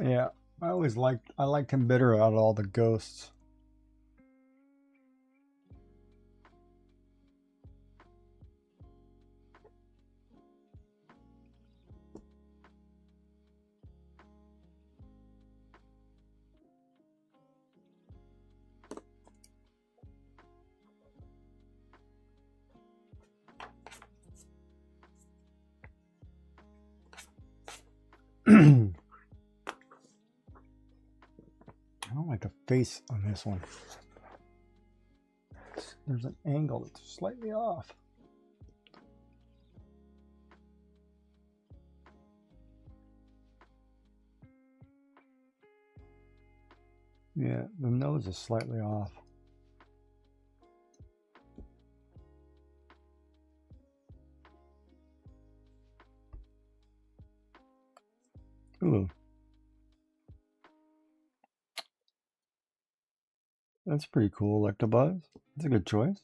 Yeah, I liked him better out of all the ghosts. I don't like the face on this one. There's an angle that's slightly off. Yeah, the nose is slightly off. Ooh. That's pretty cool, Electabuzz. That's a good choice.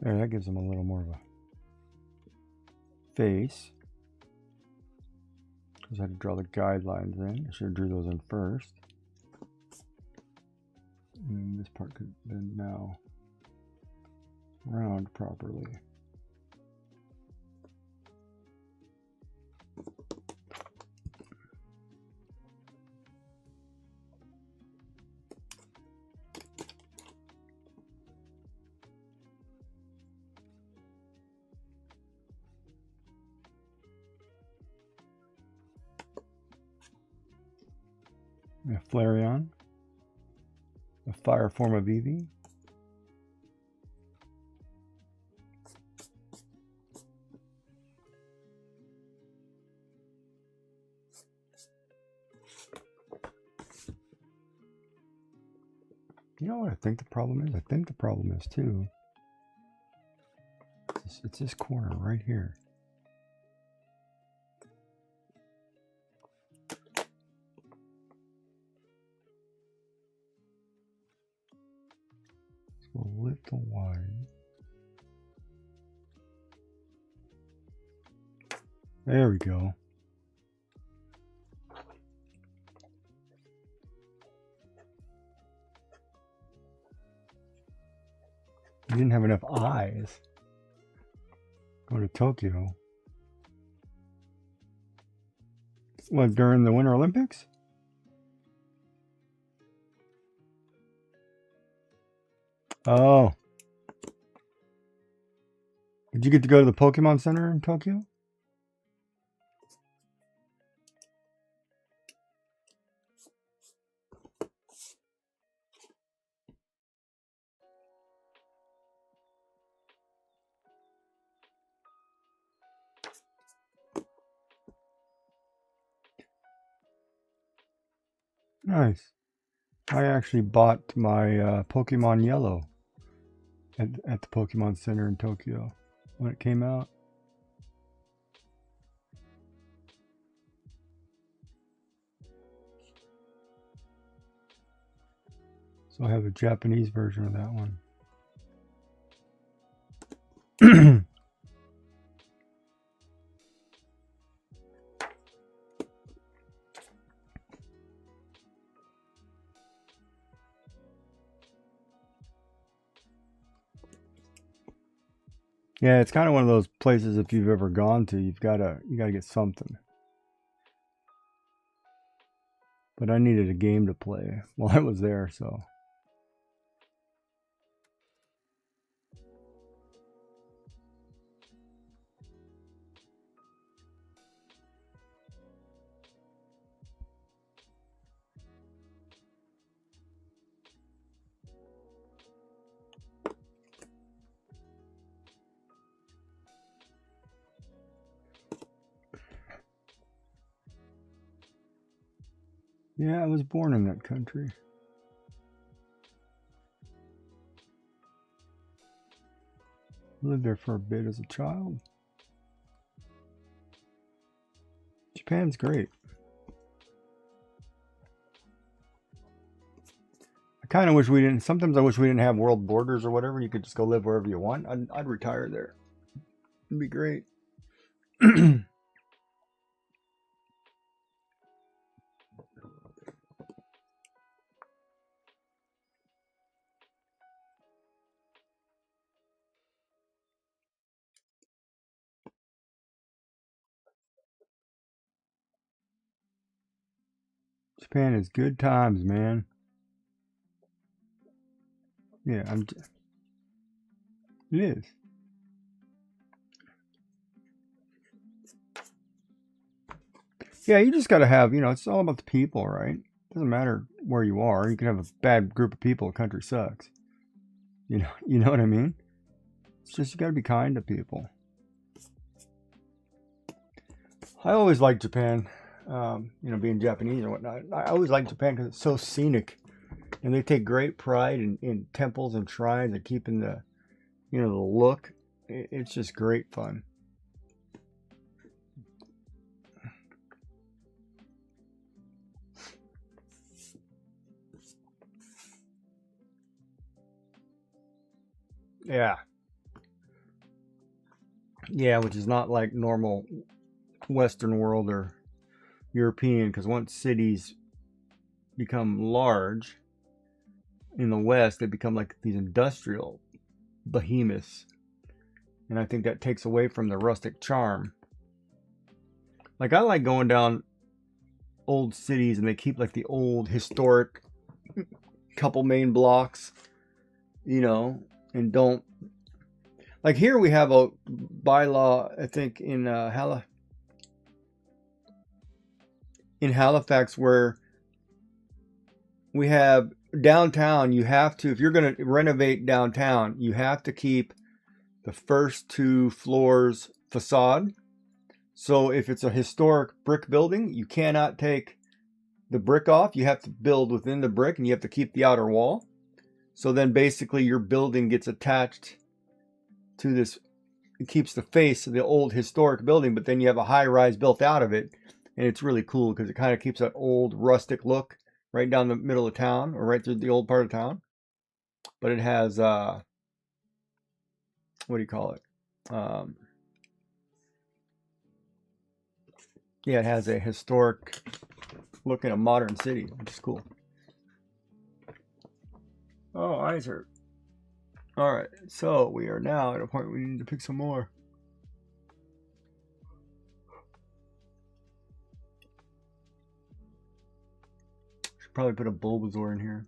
There, that gives him a little more of a face. Because I had to draw the guidelines in. I should have drew those in first. And then this part could then now round properly. A Flareon, a fire form of Eevee. You know what I think the problem is? I think the problem is too. It's this corner right here. It's a little wide. There we go. You didn't have enough eyes. Go to Tokyo. What, during the Winter Olympics? Oh. Did you get to go to the Pokemon Center in Tokyo? Nice. I actually bought my Pokemon Yellow at the Pokemon Center in Tokyo when it came out. So I have a Japanese version of that one. Yeah, it's kind of one of those places if you've ever gone to, you gotta get something. But I needed a game to play while I was there, so. Yeah, I was born in that country. Lived there for a bit as a child. Japan's great. I kind of wish we didn't. Sometimes I wish we didn't have world borders or whatever. You could just go live wherever you want. I'd retire there. It'd be great. Japan is good times, man. Yeah, it is. Yeah, you just got to have, it's all about the people, right? Doesn't matter where you are. You can have a bad group of people. The country sucks. You know what I mean? It's just you got to be kind to people. I always liked Japan. Being Japanese and whatnot. I always liked Japan because it's so scenic, and they take great pride in temples and shrines and keeping the look. It's just great fun. Yeah. Yeah, which is not like normal Western world or European, because once cities become large in the West, they become like these industrial behemoths. And I think that takes away from the rustic charm. Like, I like going down old cities and they keep like the old historic couple main blocks, and don't. Like here we have a bylaw, I think, in Halifax, where we have downtown. You have to, if you're going to renovate downtown, you have to keep the first 2 floors facade. So if it's a historic brick building, you cannot take the brick off. You have to build within the brick, and you have to keep the outer wall. So then basically your building gets attached to this. It keeps the face of the old historic building, but then you have a high rise built out of it. And it's really cool because it kind of keeps that old rustic look right down the middle of town, or right through the old part of town. But it has, what do you call it? Yeah, it has a historic look in a modern city, which is cool. Oh, eyes hurt. All right, so we are now at a point where we need to pick some more. Should probably put a Bulbasaur in here.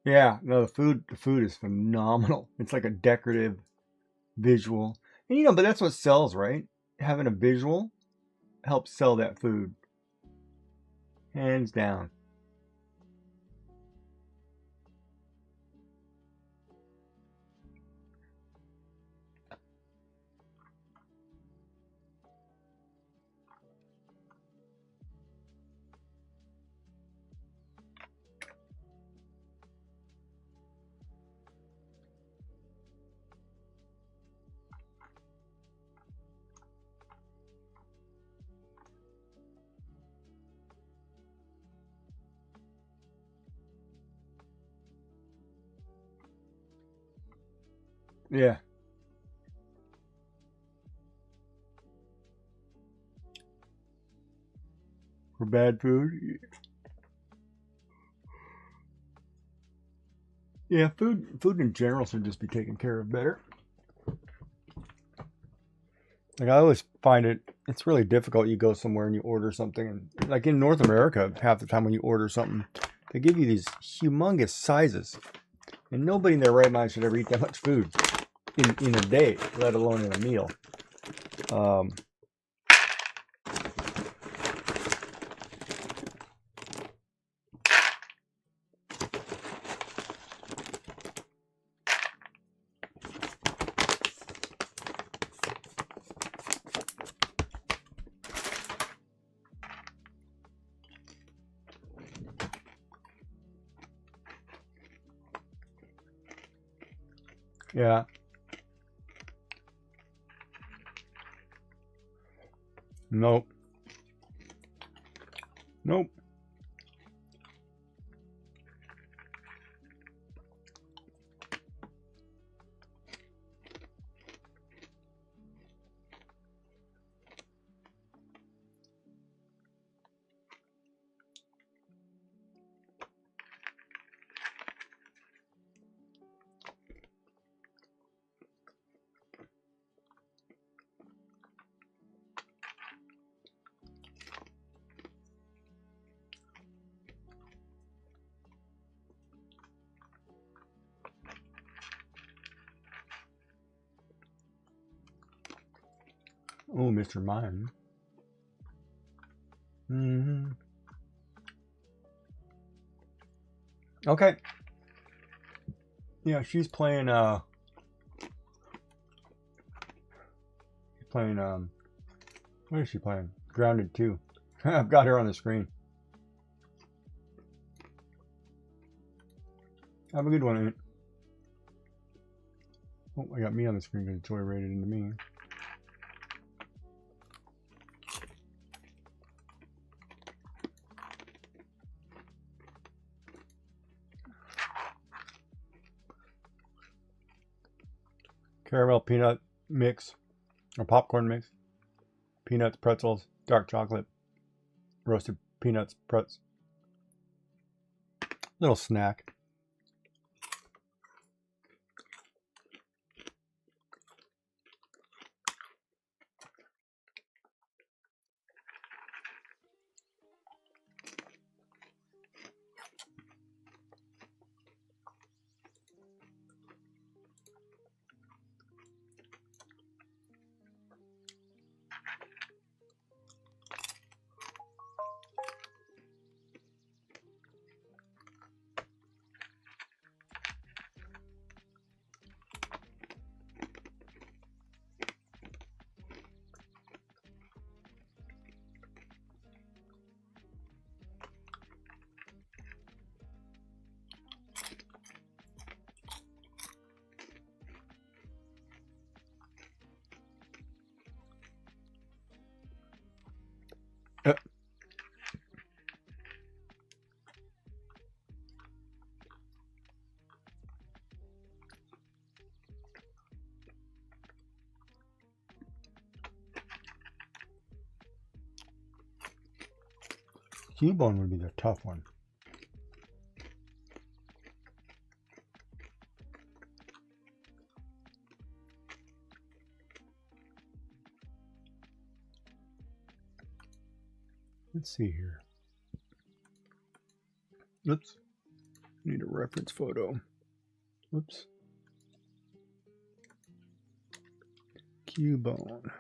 Yeah, no, the food is phenomenal. It's like a decorative visual. And but that's what sells, right? Having a visual helps sell that food. Hands down. Yeah. For bad food. Yeah, food in general should just be taken care of better. Like, I always find it's really difficult. You go somewhere and you order something, and like in North America, half the time when you order something, they give you these humongous sizes, and nobody in their right mind should ever eat that much food in a day, let alone in a meal. Yeah. Nope. Nope. Oh, Mr. Mime. Mm-hmm. Okay. Yeah, she's playing what is she playing? Grounded 2. I've got her on the screen. Have a good one, Aunt. Oh, I got me on the screen because Joy rated into me. Caramel peanut mix, or popcorn mix. Peanuts, pretzels, dark chocolate, roasted peanuts, pretzels. Little snack. Cubone would be the tough one. Let's see here. Oops. Need a reference photo. Whoops. Cubone.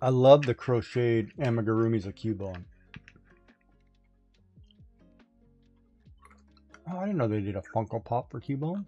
I love the crocheted amigurumis of Cubone. Oh, I didn't know they did a Funko Pop for Cubone.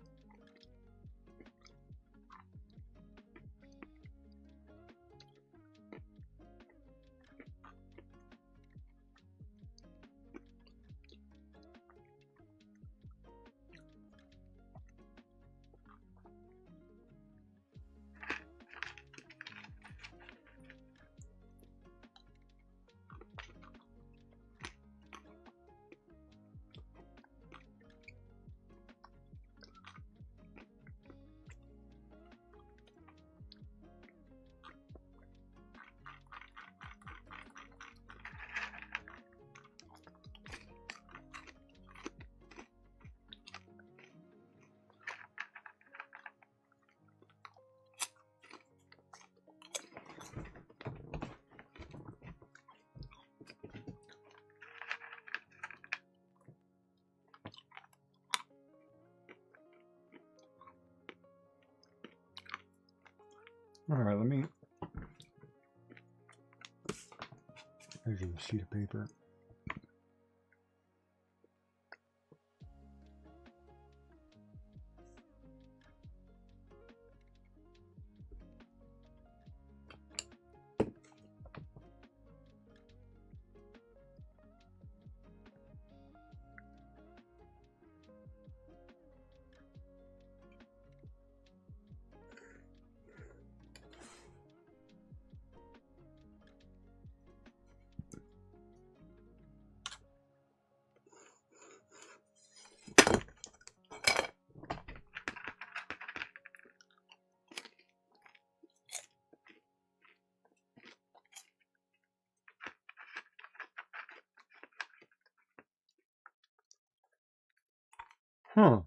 All right, let me. There's a sheet of paper. Huh.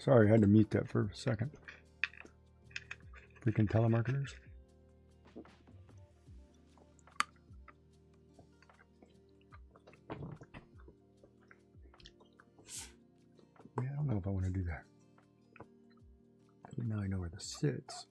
Sorry, I had to mute that for a second. Freaking telemarketers. Yeah, I don't know if I want to do that. But now I know where this sits.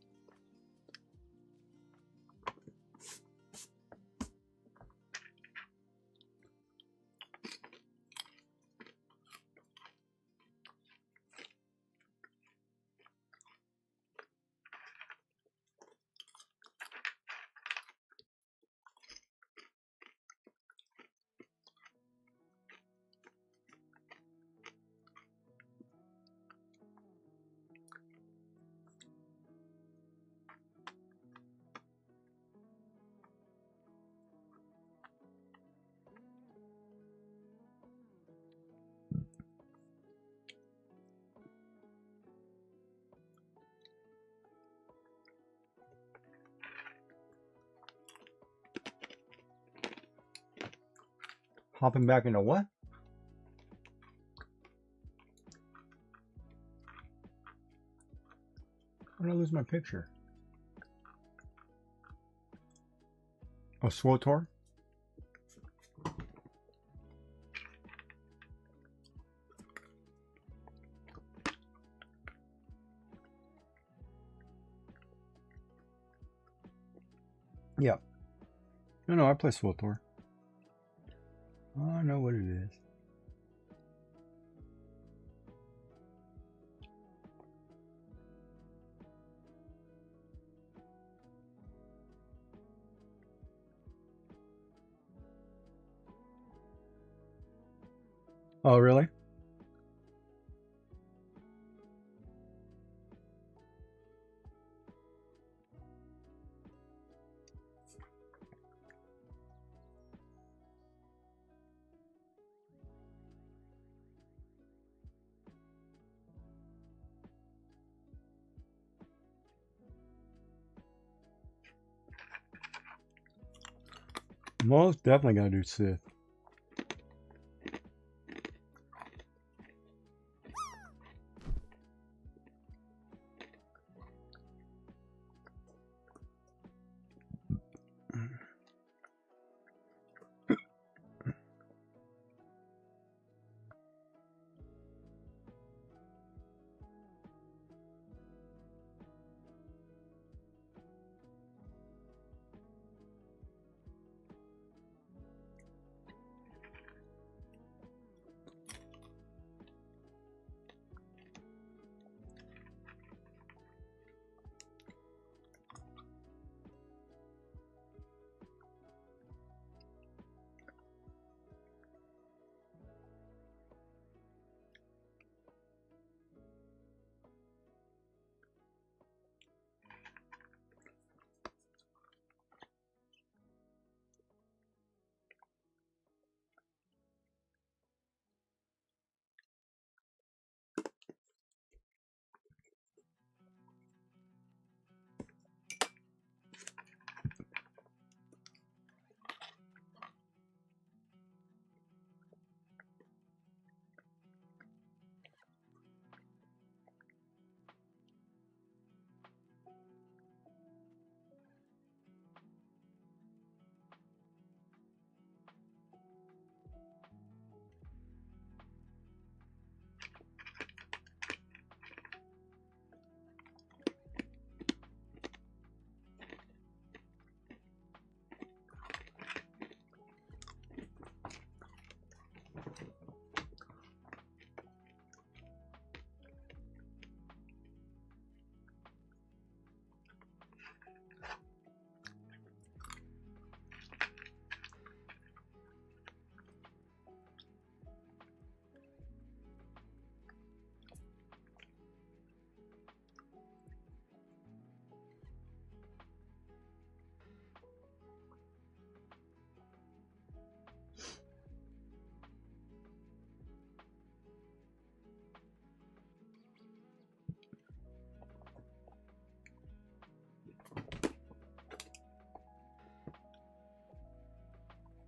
Hopping back into what? How did I lose my picture? Oh, SWTOR? Yeah. No, I play SWTOR. I know what it is. Oh, really? Most definitely gotta do Sith.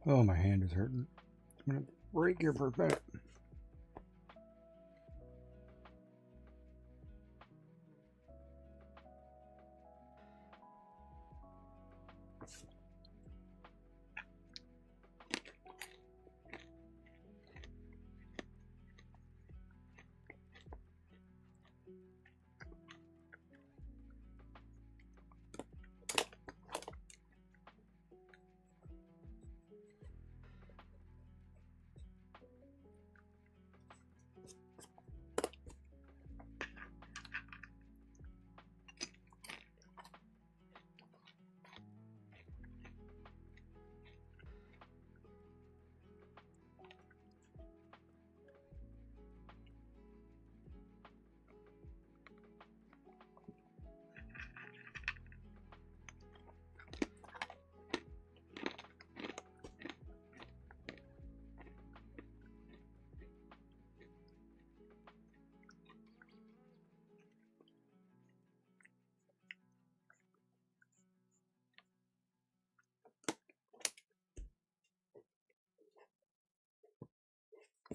Oh, my hand is hurting. I'm gonna break here for a minute.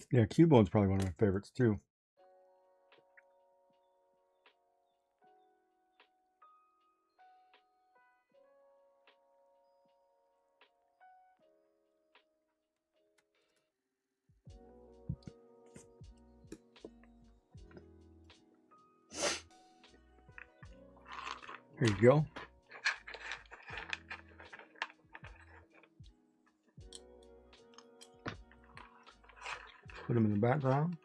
Yeah, Cubone's probably one of my favorites too. Here you go. Put them in the background.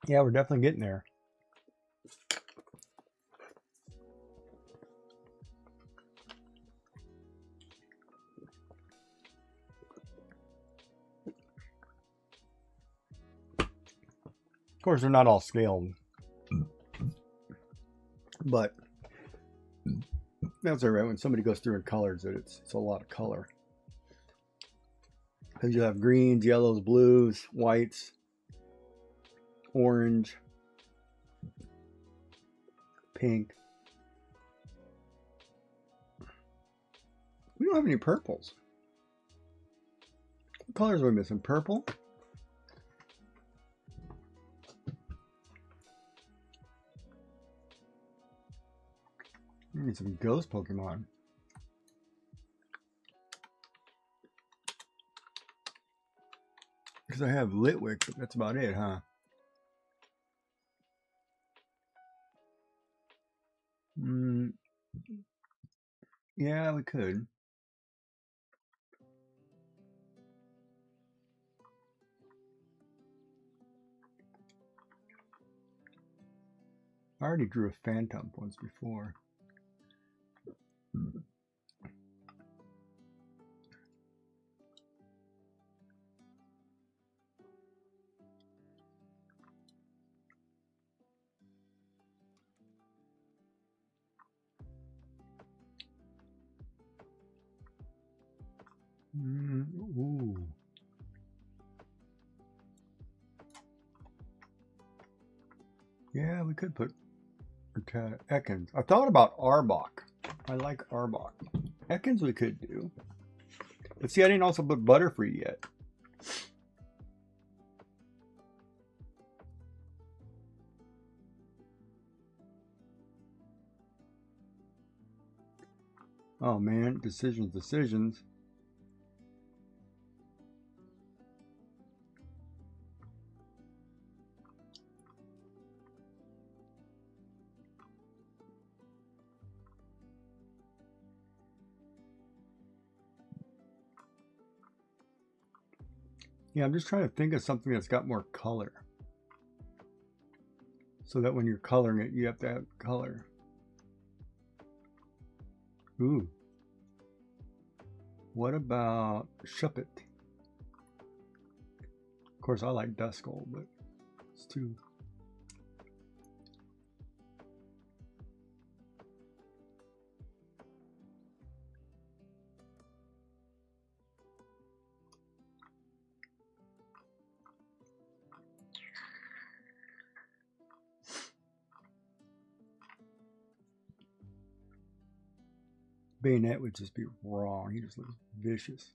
Yeah, we're definitely getting there. Of course, they're not all scaled, but that's all right. When somebody goes through and colors it, it's a lot of color. Because you have greens, yellows, blues, whites, orange, pink. We don't have any purples. What colors are we missing? Purple? We need some ghost Pokemon. Because I have Litwick, but that's about it, huh? Yeah, we could. I already drew a Phantom once before. Ooh. Yeah, we could put Ekans. I thought about Arbok. I like Arbok. Ekans we could do. But see, I didn't also put Butterfree yet. Oh man, decisions. Yeah, I'm just trying to think of something that's got more color. So that when you're coloring it, you have to have color. Ooh. What about Shuppet? course, I like Duskull, but it's too. Bayonet would just be wrong. He just looks vicious.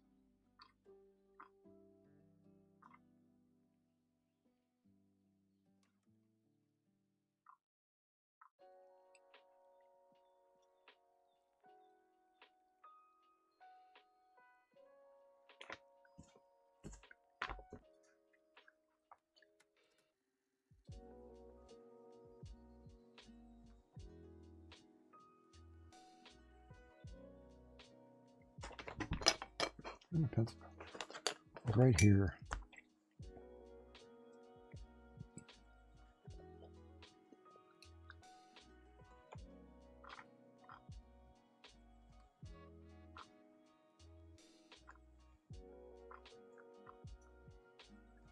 Pencil. Right here.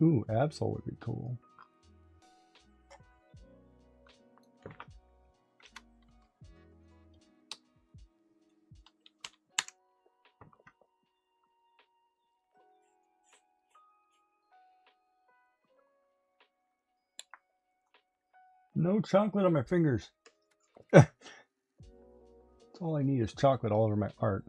Ooh, Absol would be cool. No chocolate on my fingers. That's all I need is chocolate all over my art.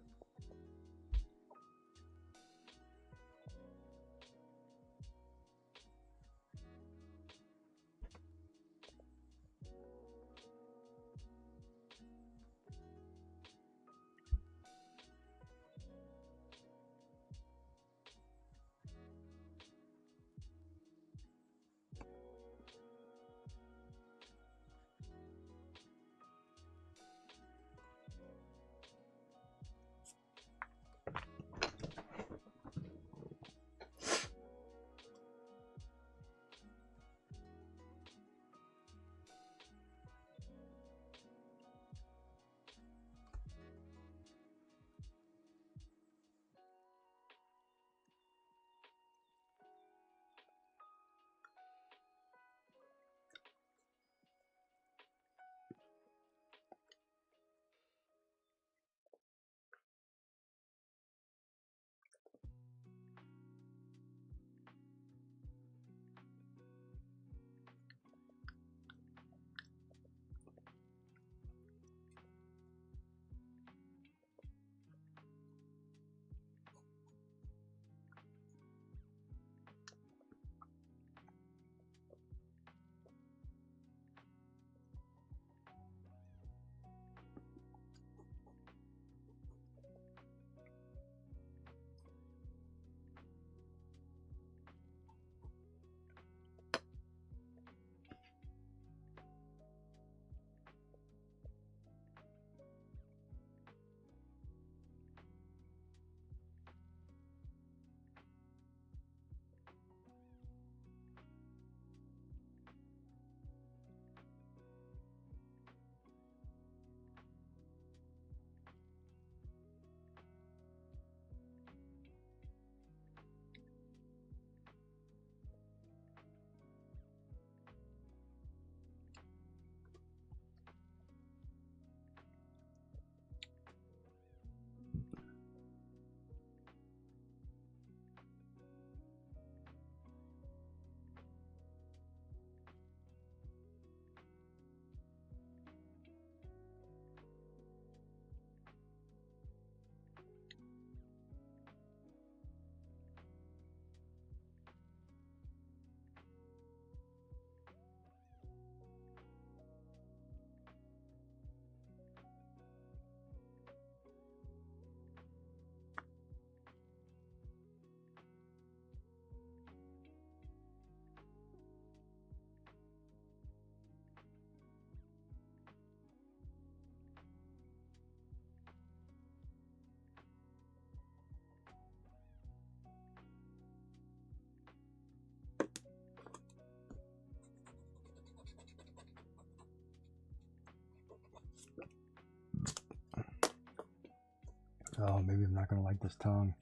Oh, maybe I'm not going to like this tongue.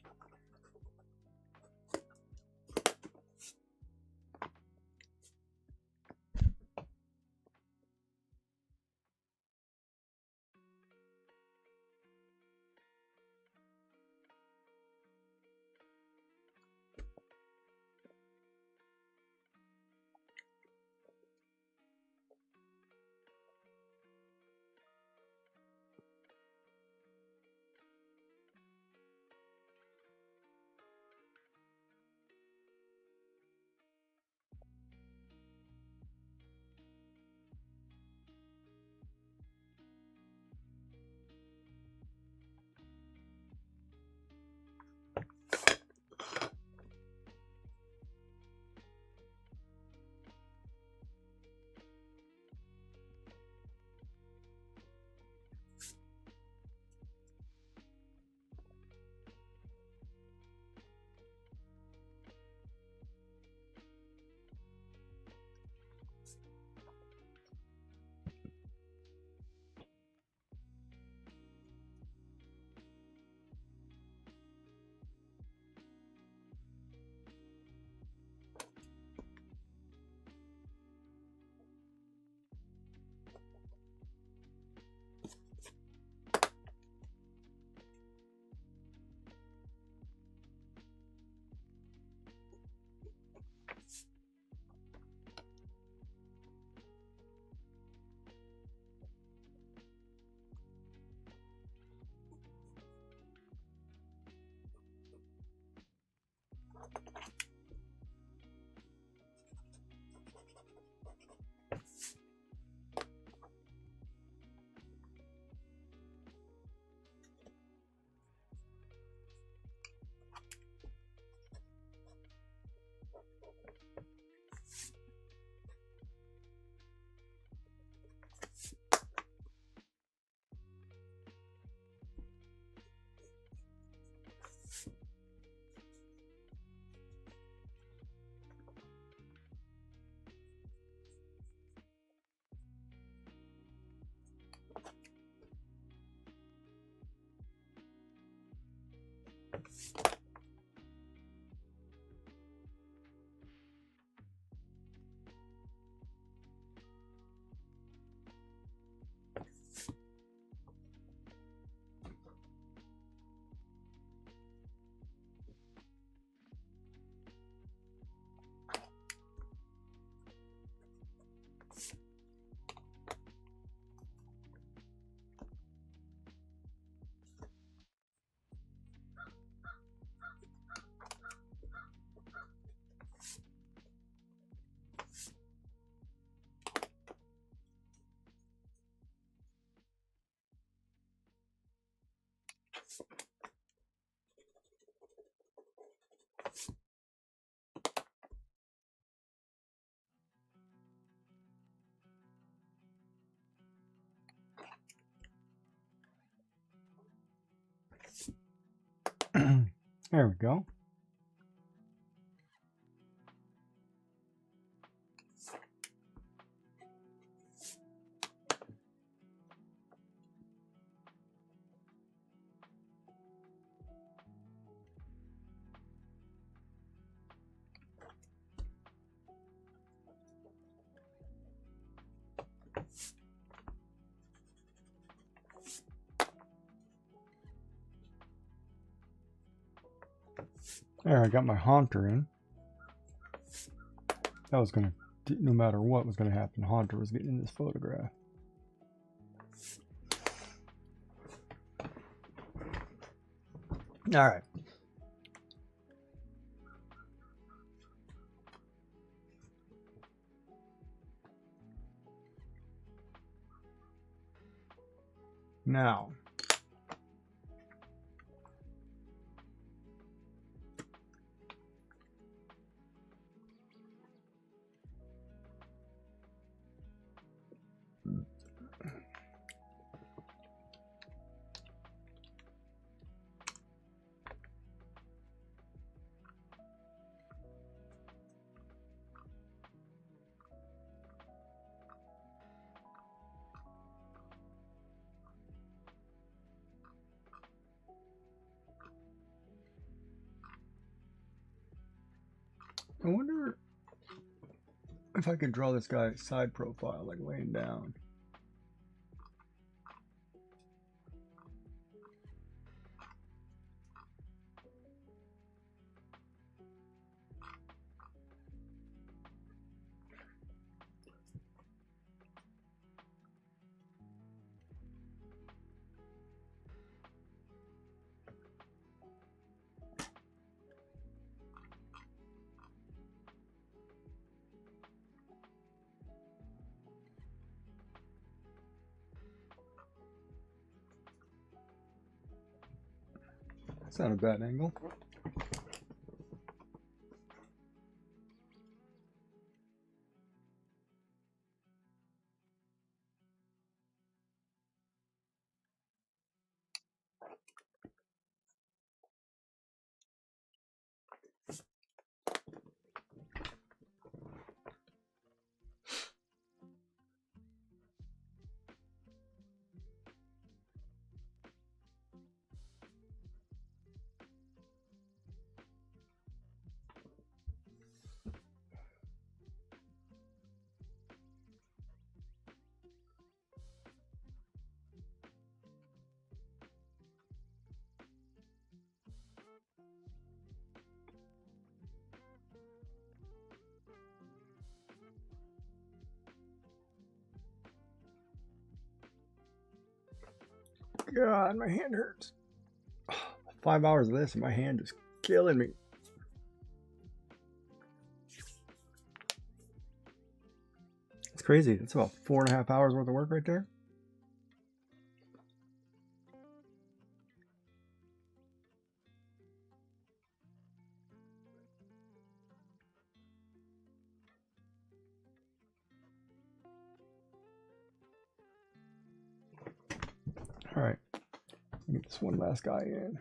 There we go. There, I got my Haunter in. That was gonna, no matter what was gonna happen, Haunter was getting in this photograph. All right. Now, I wonder if I could draw this guy's side profile, like laying down. That's not a bad angle. God, my hand hurts. 5 hours of this and my hand is killing me. It's crazy. That's about 4.5 hours worth of work right there. All right, get this one last guy in.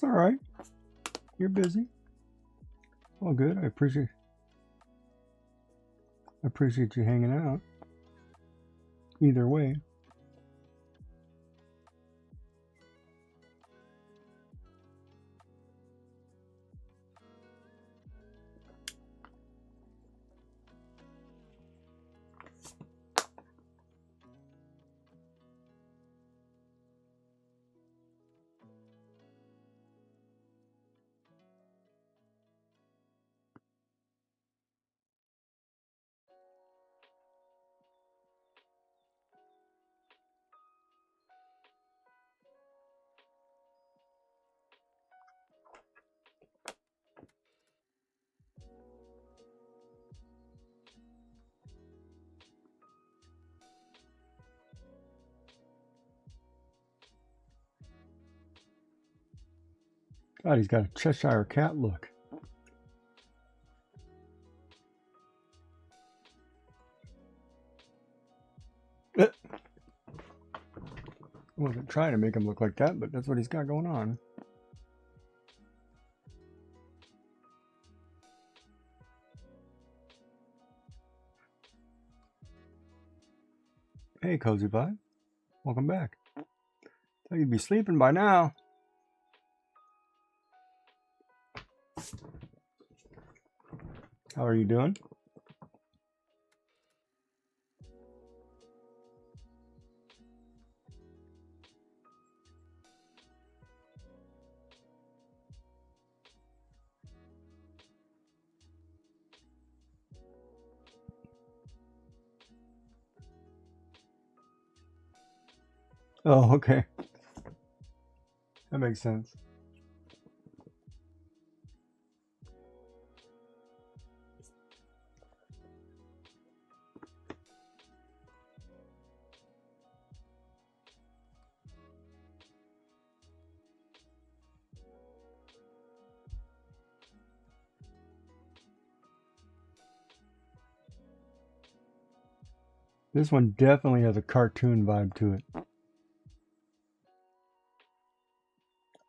all right. You're busy. All good. I appreciate you hanging out. Either way. God, he's got a Cheshire cat look. I wasn't trying to make him look like that, but that's what he's got going on. Hey, Cozy Vibe. Welcome back. Thought you'd be sleeping by now. How are you doing? Oh, okay. That makes sense. This one definitely has a cartoon vibe to it.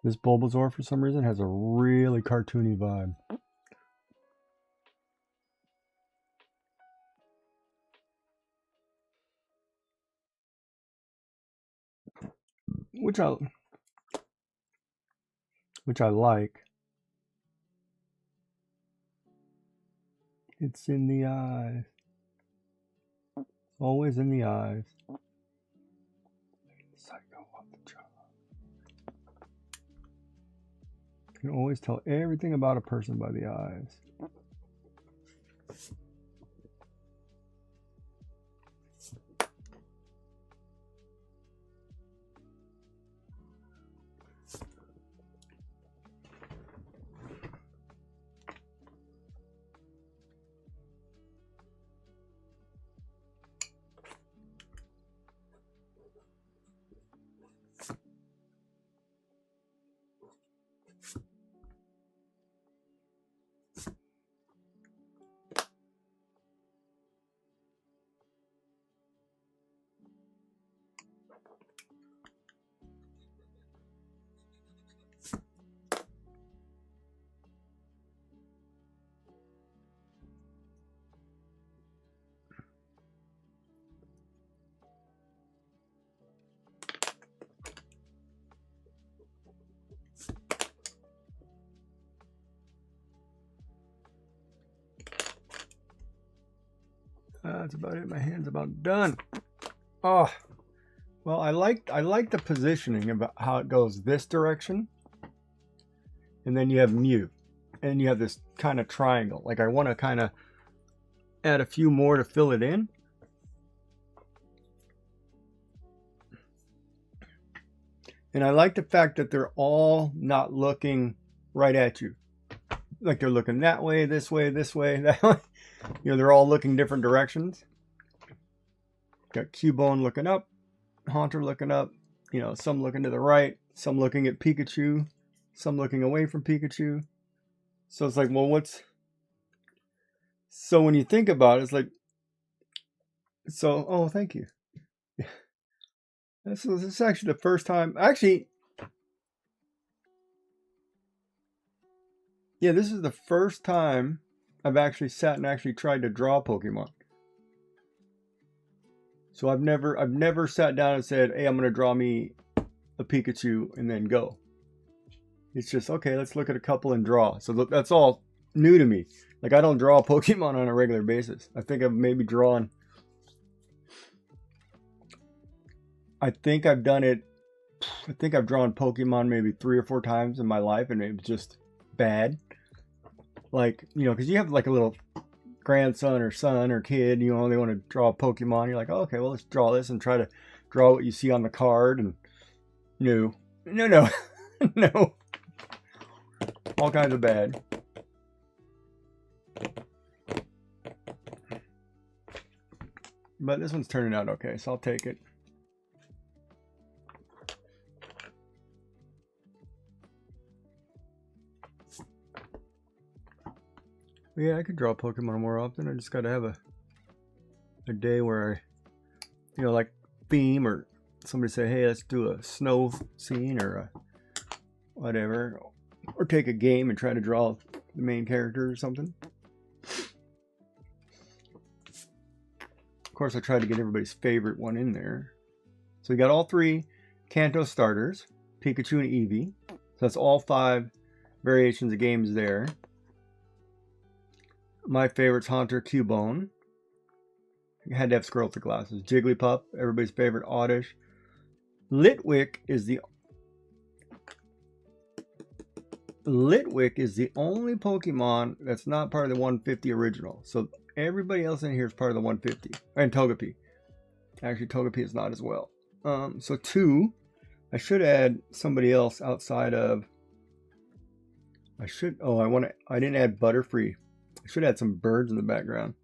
This Bulbasaur, for some reason, has a really cartoony vibe. Which I like. It's in the eyes. Always in the eyes. Psycho of the jaw. You can always tell everything about a person by the eyes. That's about it. My hand's about done. Oh, well, I like the positioning about how it goes this direction, and then you have Mew, and you have this kind of triangle. Like I want to kind of add a few more to fill it in. And I like the fact that they're all not looking right at you. Like they're looking that way, this way, that way. You know, they're all looking different directions. Got Cubone looking up, Haunter looking up, you know, some looking to the right, some looking at Pikachu, some looking away from Pikachu. So it's like, well, what's... So when you think about it, it's like... So, oh, thank you. This is actually the first time... Actually, Yeah, this is the first time I've actually sat and actually tried to draw Pokemon. So I've never sat down and said, "Hey, I'm gonna draw me a Pikachu," and then go. It's just, okay, let's look at a couple and draw. So look, that's all new to me. Like, I don't draw Pokemon on a regular basis. I think I've maybe drawn. I think I've done it. I think I've drawn Pokemon maybe 3 or 4 times in my life, and it was just bad. Like, you know, because you have like a little grandson or son or kid, you only want to draw a Pokemon. You're like, oh, okay, well, let's draw this and try to draw what you see on the card. And no, no, all kinds of bad. But this one's turning out okay, so I'll take it. Yeah, I could draw Pokemon more often. I just gotta have a day where I, you know, like theme, or somebody say, hey, let's do a snow scene or a whatever, or take a game and try to draw the main character or something. Of course, I tried to get everybody's favorite one in there. So we got all 3 Kanto starters, Pikachu and Eevee. So that's all 5 variations of games there. My favorite's Haunter, Cubone. You had to have Squirrel with glasses. Jigglypuff, everybody's favorite, Oddish. Litwick is the only Pokemon that's not part of the 150 original. So everybody else in here is part of the 150. And Togepi. Actually, Togepi is not as well. So 2. I should add somebody else outside of. I didn't add Butterfree. I should add some birds in the background.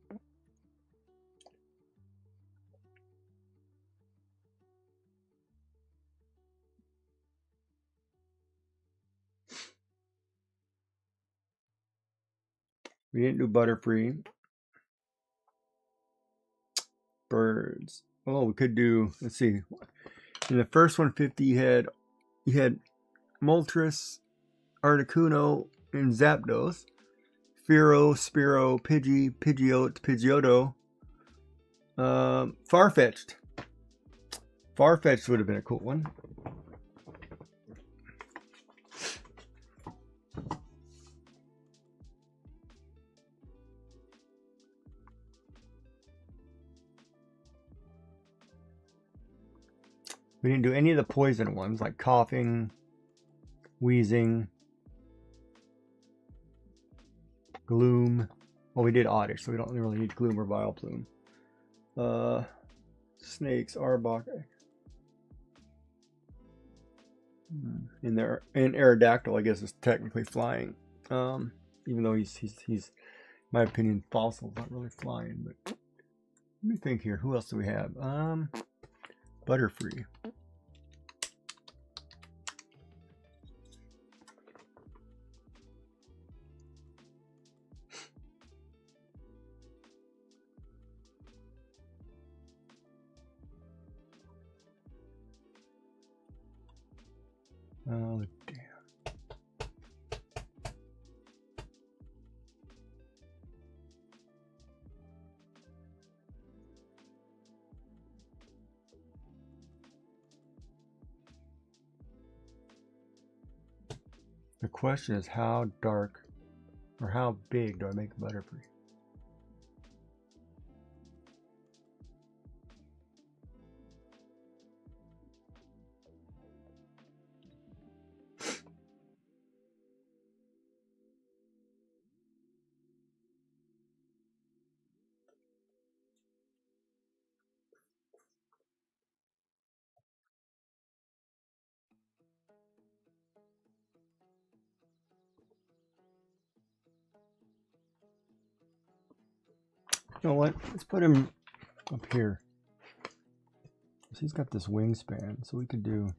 We didn't do Butterfree. Birds. Oh, we could do, let's see. In the first 150 you had Moltres, Articuno, and Zapdos. Fearow, Spearow, Pidgey, Pidgeotto. Farfetch'd. Farfetch'd would have been a cool one. We didn't do any of the poison ones like coughing, wheezing, gloom. Well, we did Oddish, so we don't really need gloom or Vileplume. Snakes, Arbok. In there, and Aerodactyl, I guess, is technically flying. Even though he's in my opinion, Fossil's not really flying. But let me think here. Who else do we have? Butterfree. Oh, damn. The question is, how dark or how big do I make Butterfree? You know what? Let's put him up here. He's got this wingspan, so we could do.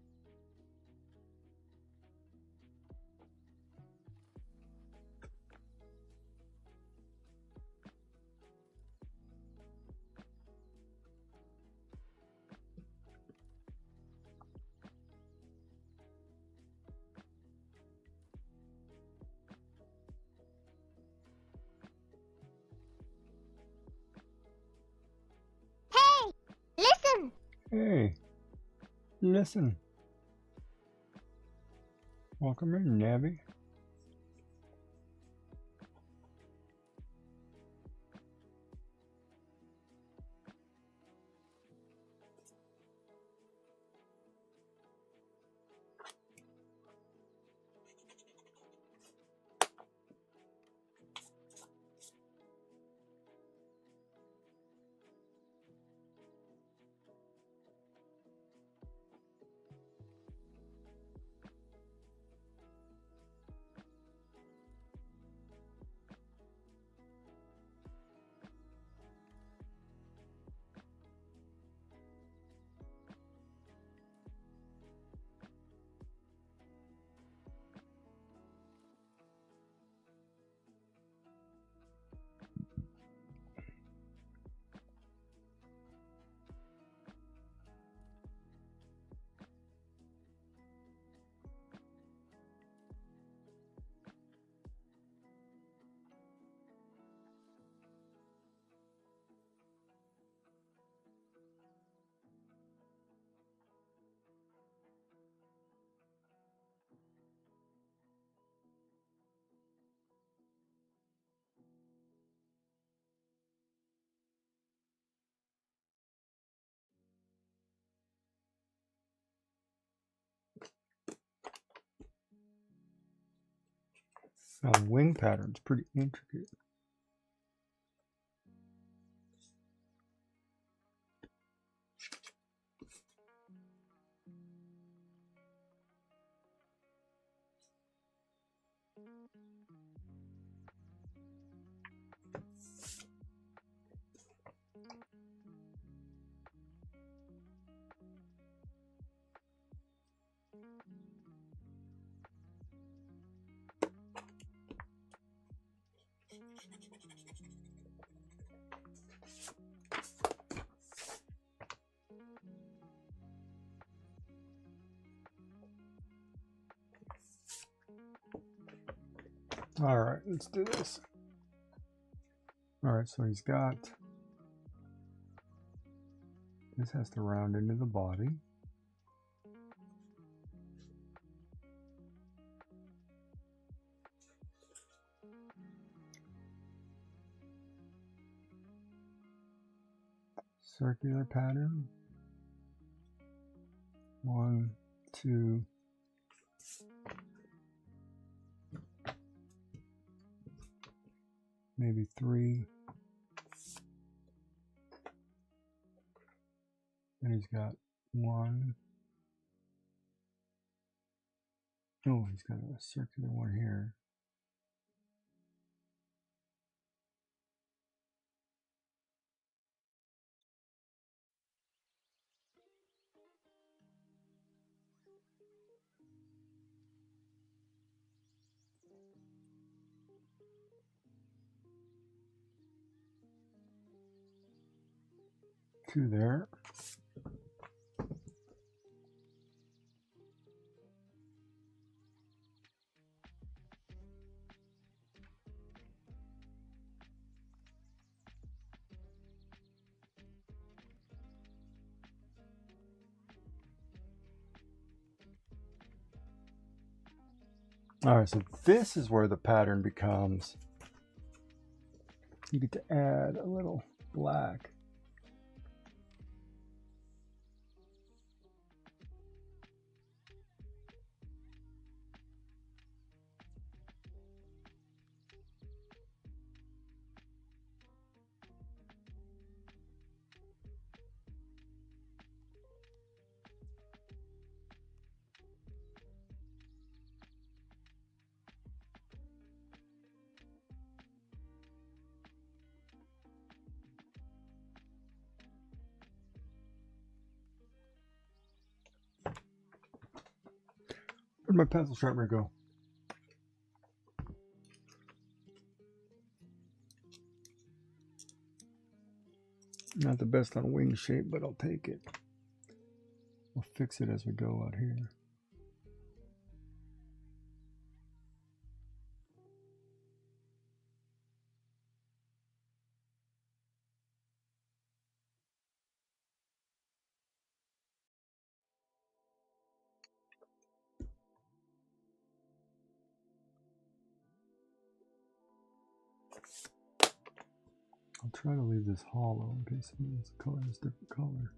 Hey, listen. Welcome in, Nabby. Now, wing pattern's pretty intricate. All right, let's do this. All right, so he's got, this has to round into the body. Circular pattern. 1, 2, maybe 3. Then he's got 1. Oh, he's got a circular one here. Two there. All right, so this is where the pattern becomes, you get to add a little black. Where'd my pencil sharpener go? Not the best on wing shape, but I'll take it. We'll fix it as we go out here. I'll try to leave this hollow in case the color is a different color.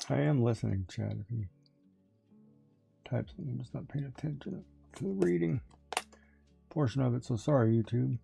I am listening, Chad, if you type something, I'm just not paying attention to the reading portion of it, so sorry, YouTube.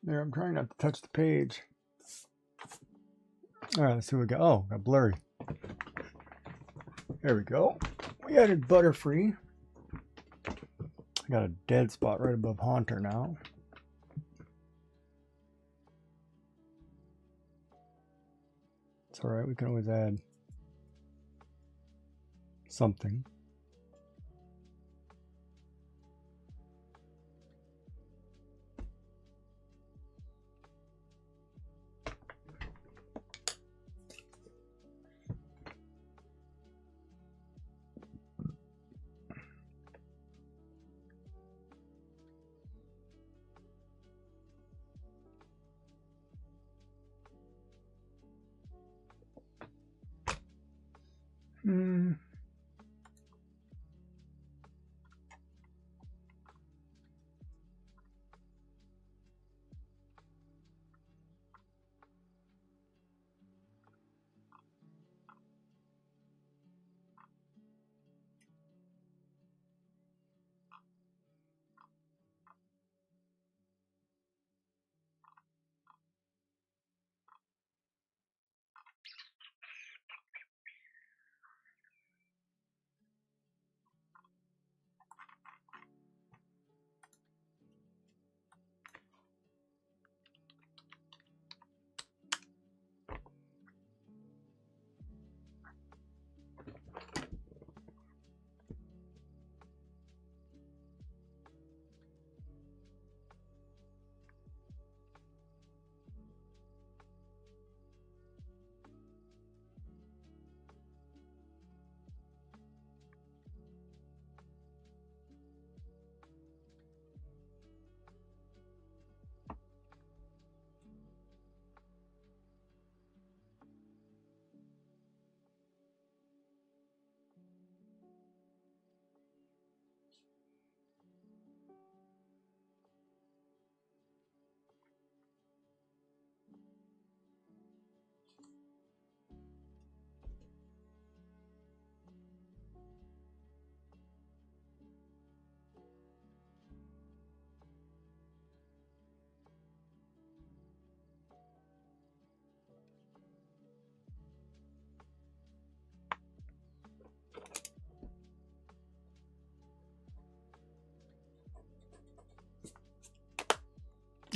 There, I'm trying not to touch the page. All right, let's see what we got. Oh, got blurry. There we go. We added Butterfree. I got a dead spot right above Haunter now. It's all right. We can always add something.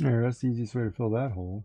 There, that's the easiest way to fill that hole.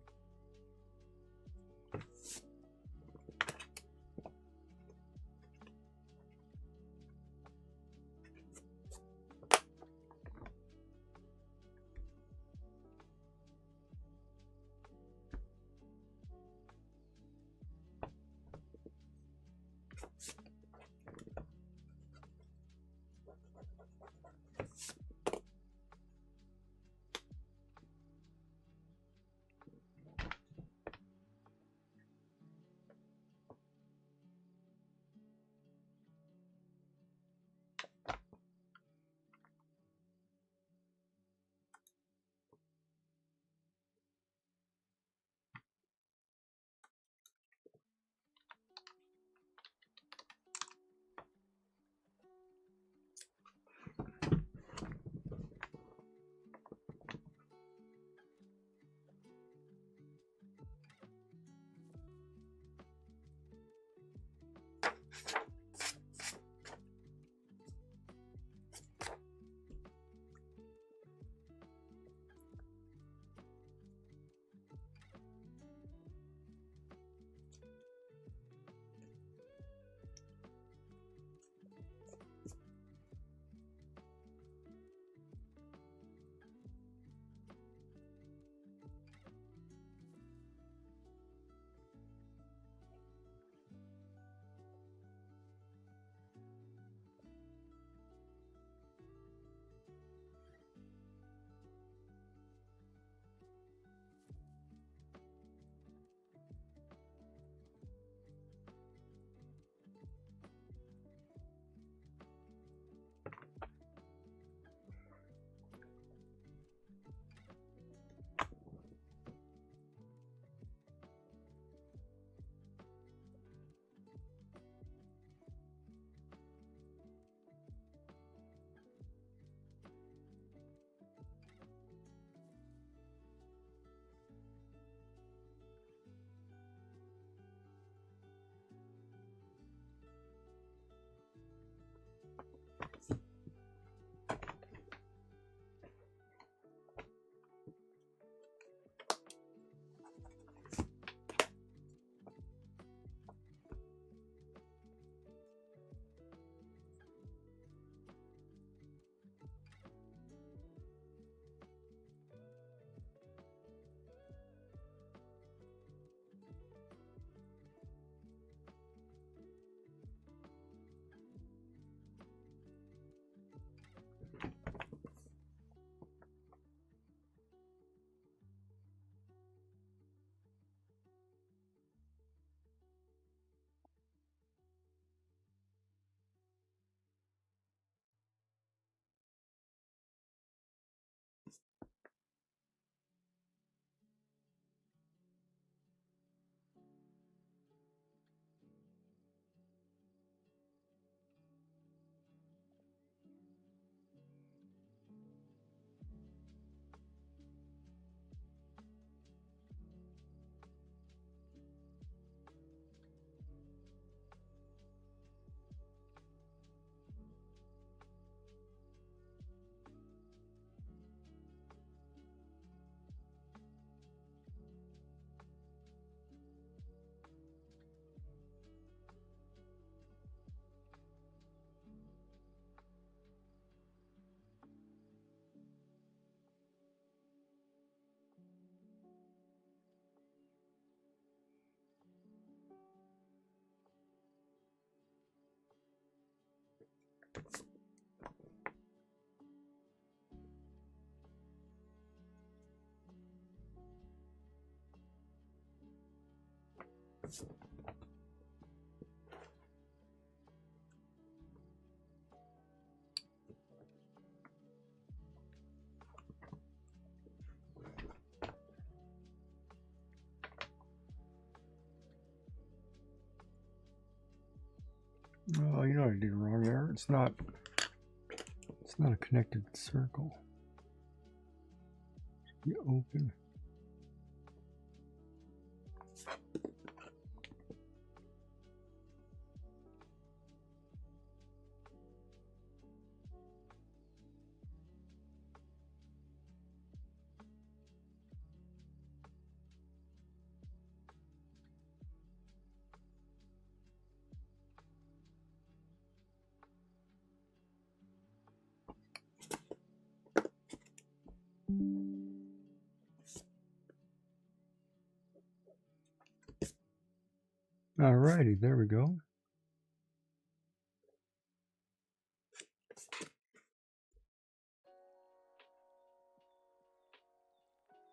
Oh, you know what I did wrong there. It's not a connected circle. Be open. Alrighty, there we go.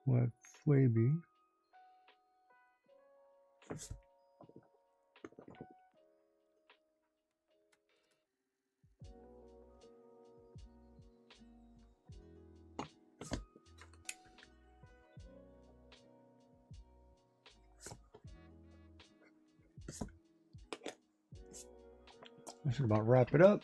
What Flaby? I should about wrap it up.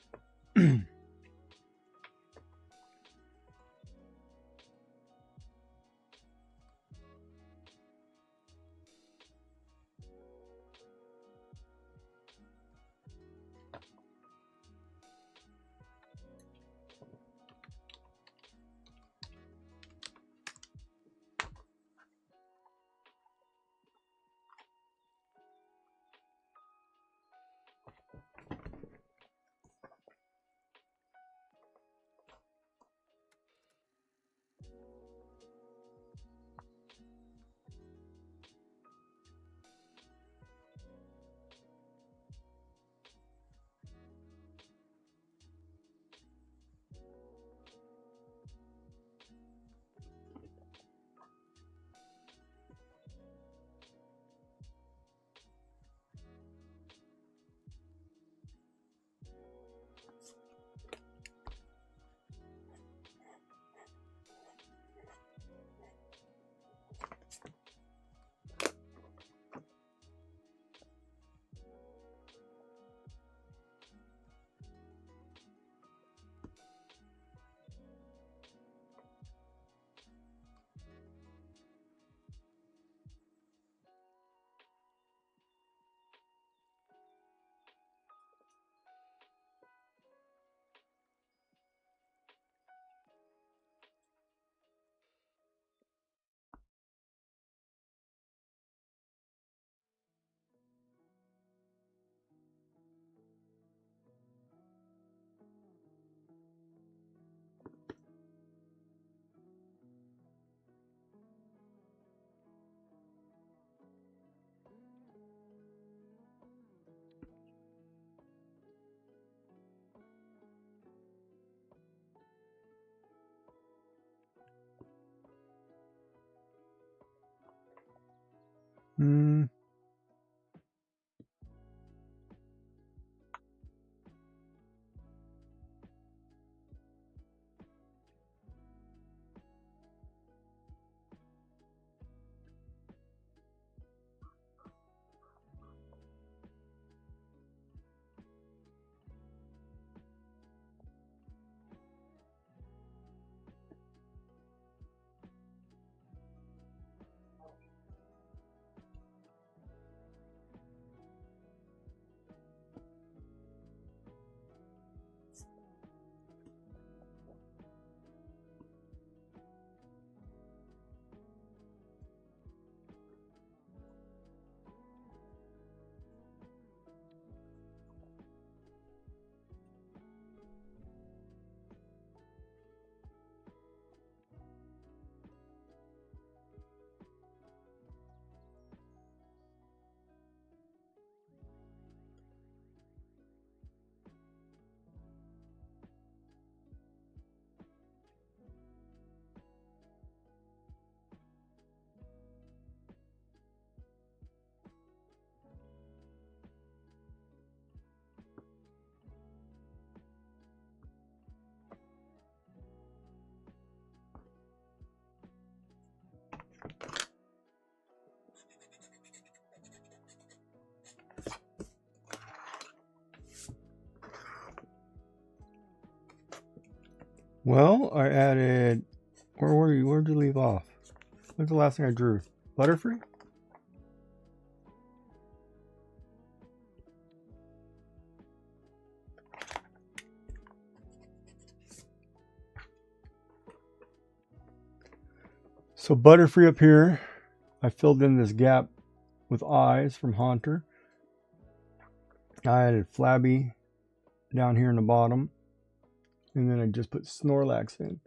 Hmm. Well, I added. Where were you? Where'd you leave off? What's the last thing I drew? Butterfree? So Butterfree up here, I filled in this gap with eyes from Haunter. I added Flabby down here in the bottom, and then I just put Snorlax in.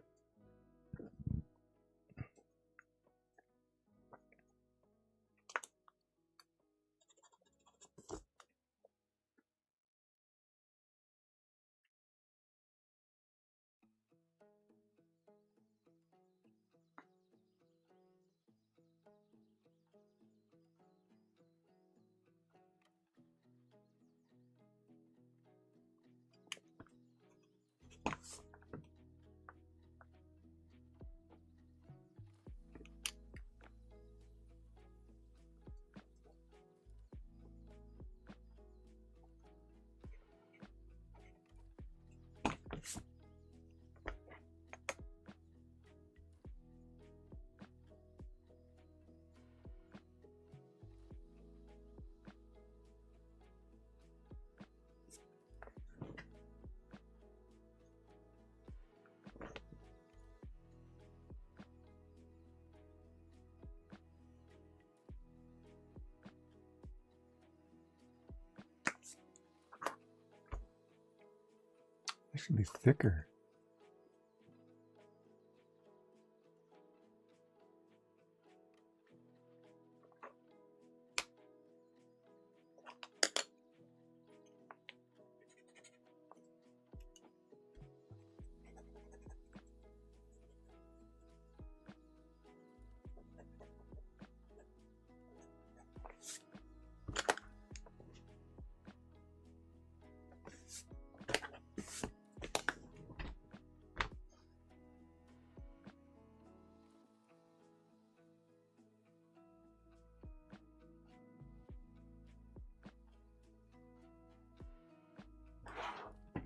It should be thicker.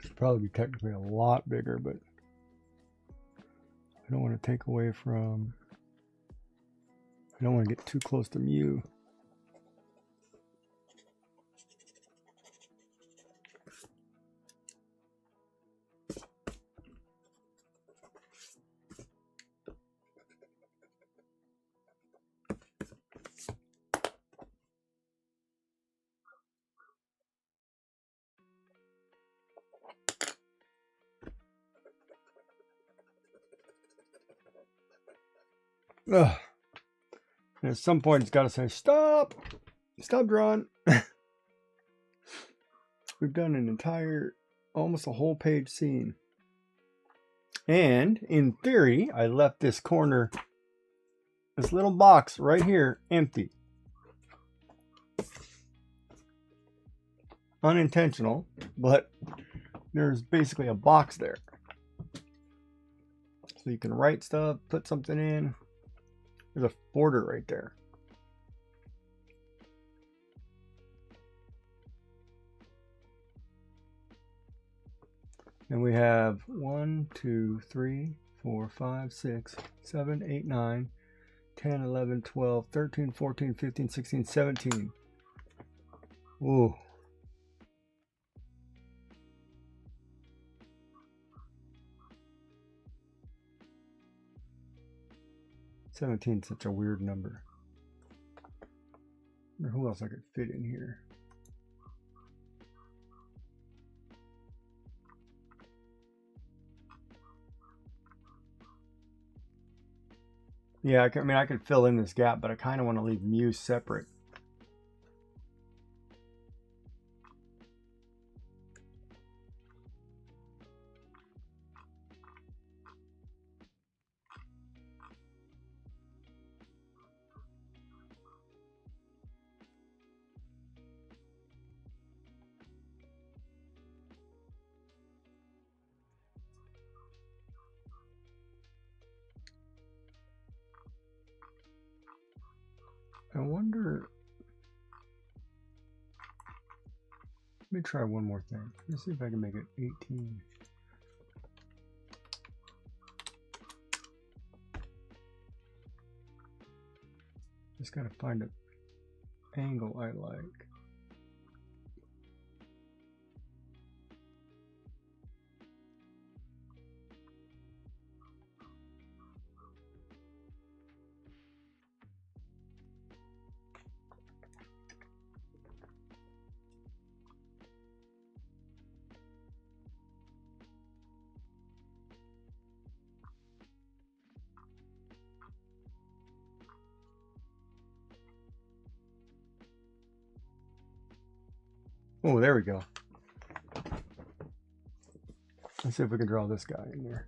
Should probably be technically a lot bigger, but I don't want to take away from. I don't want to get too close to Mew. Ugh. And at some point, it's got to say, stop! Stop drawing! We've done an entire, almost a whole page scene. And, in theory, I left this corner, this little box right here, empty. Unintentional, but there's basically a box there. So you can write stuff, put something in. There's a border right there. And we have 1, 2, 3, 4, 5, 6, 7, 8, 9, 10, 11, 12, 13, 14, 15, 16, 17. Ooh. Seventeen's such a weird number. I wonder who else I could fit in here. Yeah, I mean, I could fill in this gap, but I kind of want to leave Mew separate. I wonder. Let me try one more thing. Let's see if I can make it 18. Just gotta find an angle I like. Oh, there we go. Let's see if we can draw this guy in there.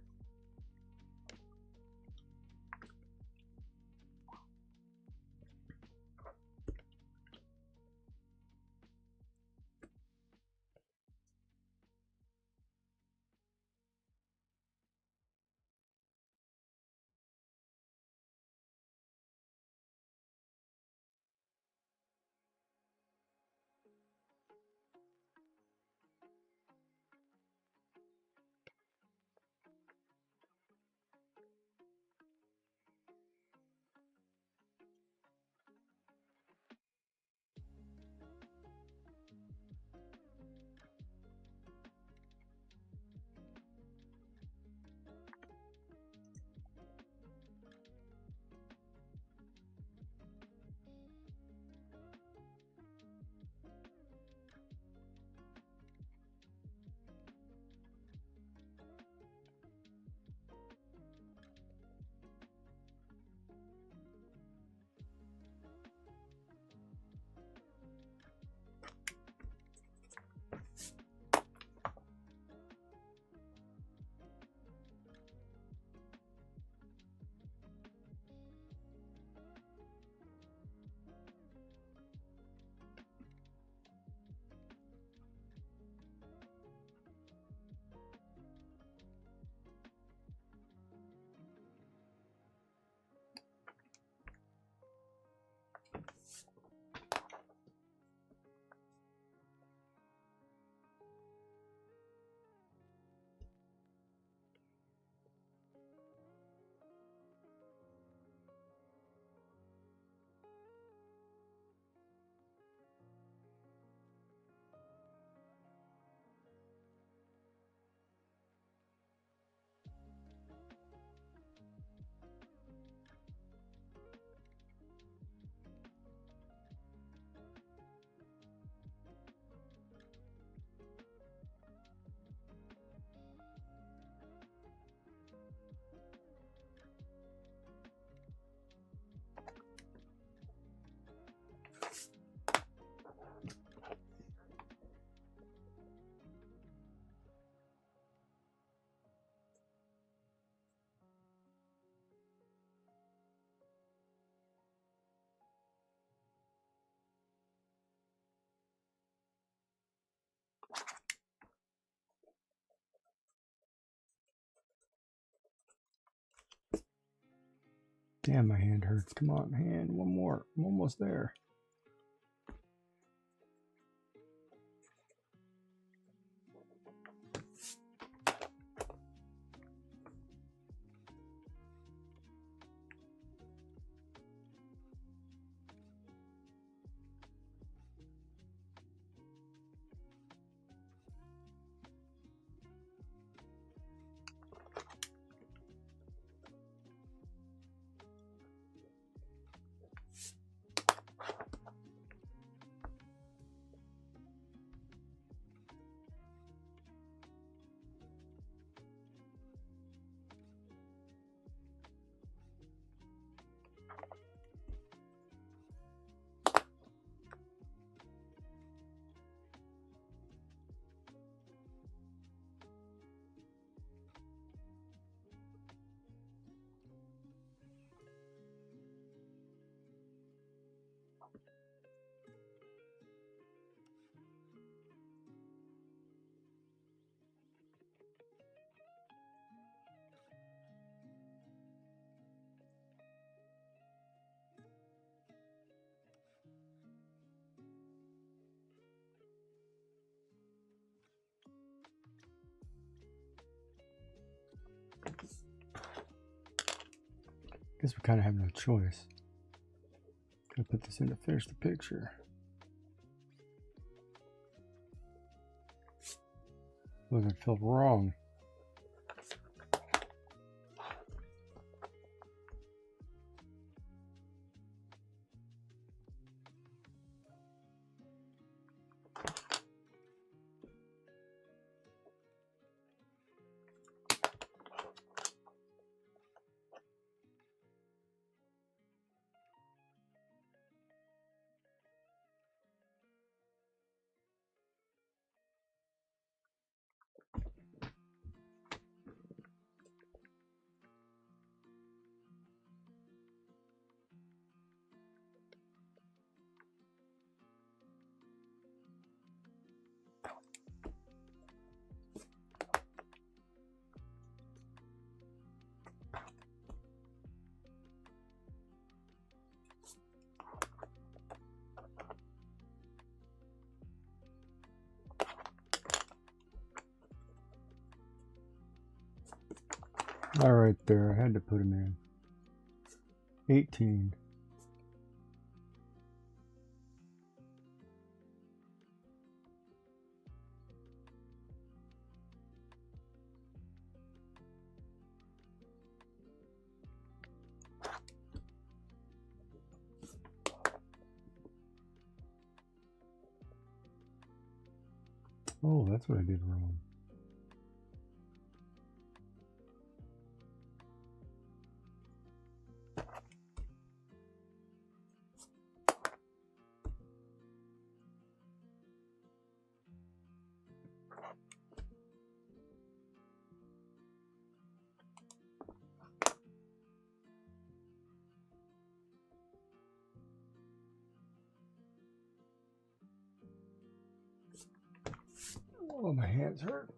Damn, my hand hurts. Come on, hand. One more. I'm almost there. Guess we kind of have no choice. Gotta put this in to finish the picture. Doesn't feel wrong. All right, there. I had to put him in. 18. Oh, that's what I did wrong. Oh, my hands hurt.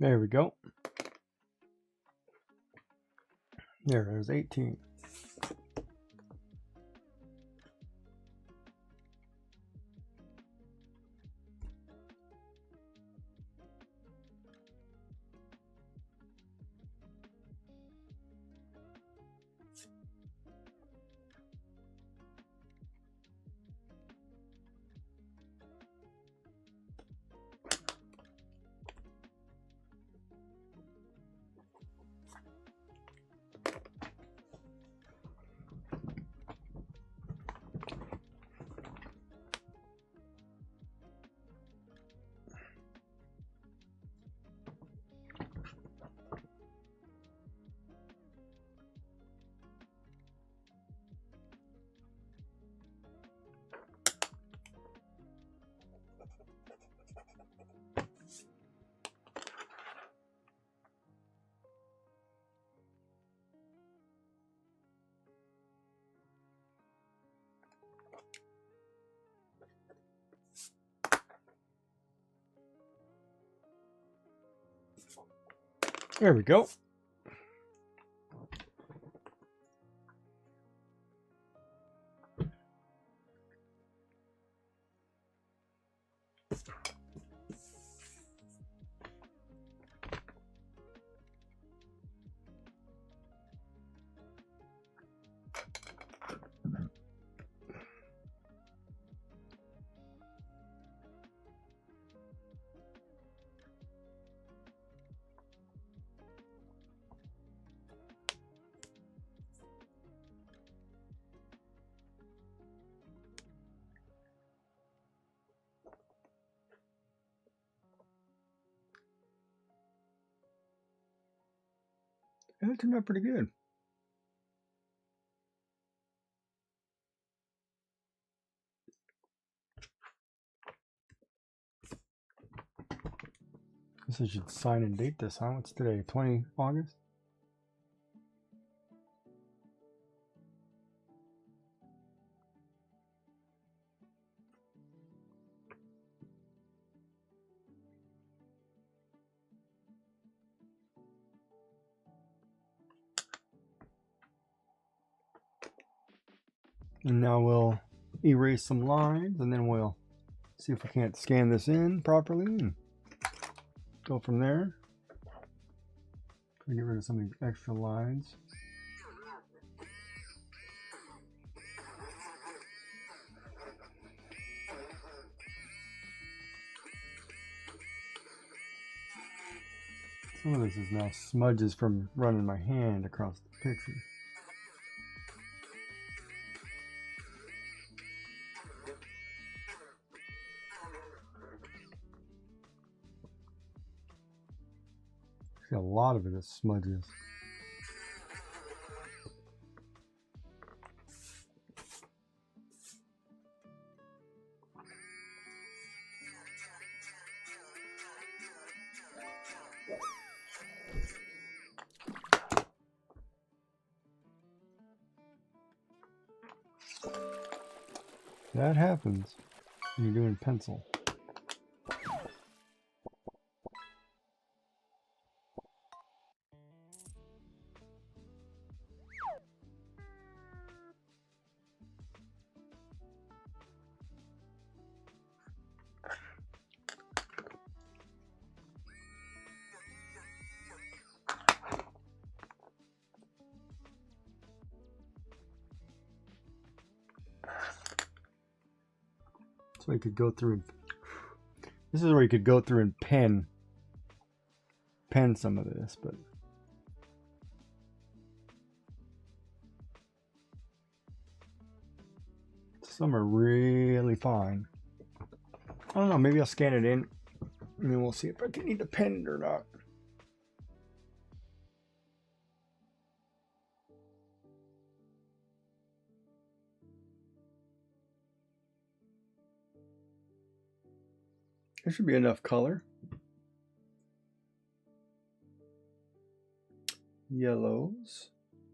There we go. There's 18. There we go. That turned out pretty good. Guess I should sign and date this, huh? What's today? 20 August? And now we'll erase some lines and then we'll see if we can't scan this in properly and go from there. Get rid of some of these extra lines. Some of this is now smudges from running my hand across the picture. A lot of it is smudges. That happens when you're doing pencil. So you could go through and this is where you could go through and pen some of this, but some are really fine. I don't know, maybe I'll scan it in and then we'll see if I can need to pen it or not. There should be enough color. Yellows,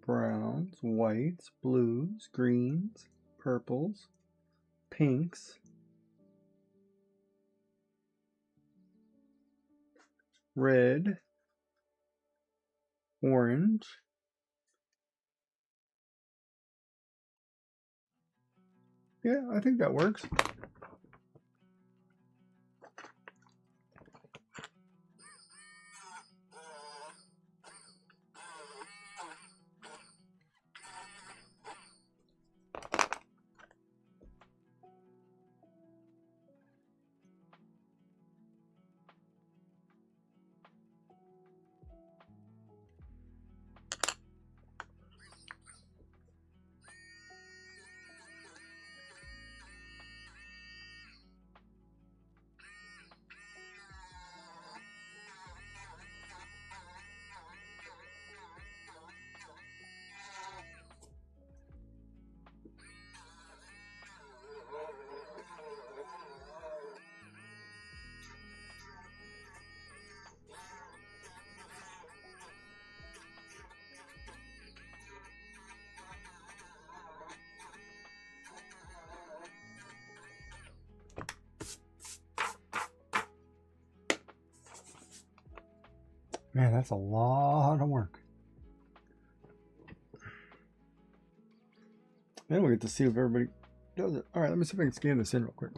browns, whites, blues, greens, purples, pinks, red, orange, yeah, I think that works. Man, that's a lot of work. Then we get to see if everybody does it. All right, let me see if I can scan this in real quick.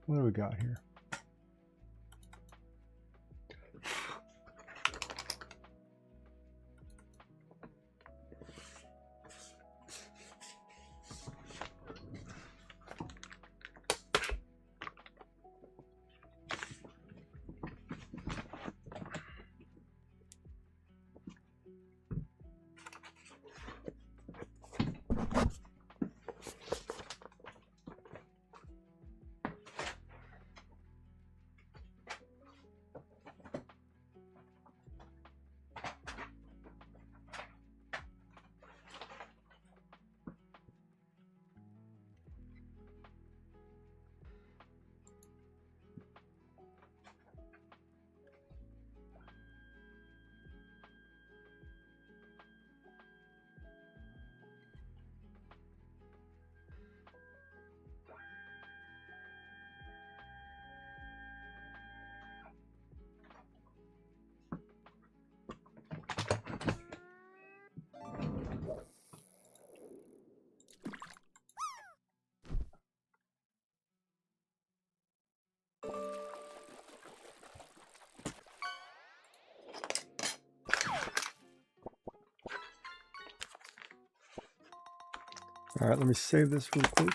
What do we got here? All right, let me save this real quick.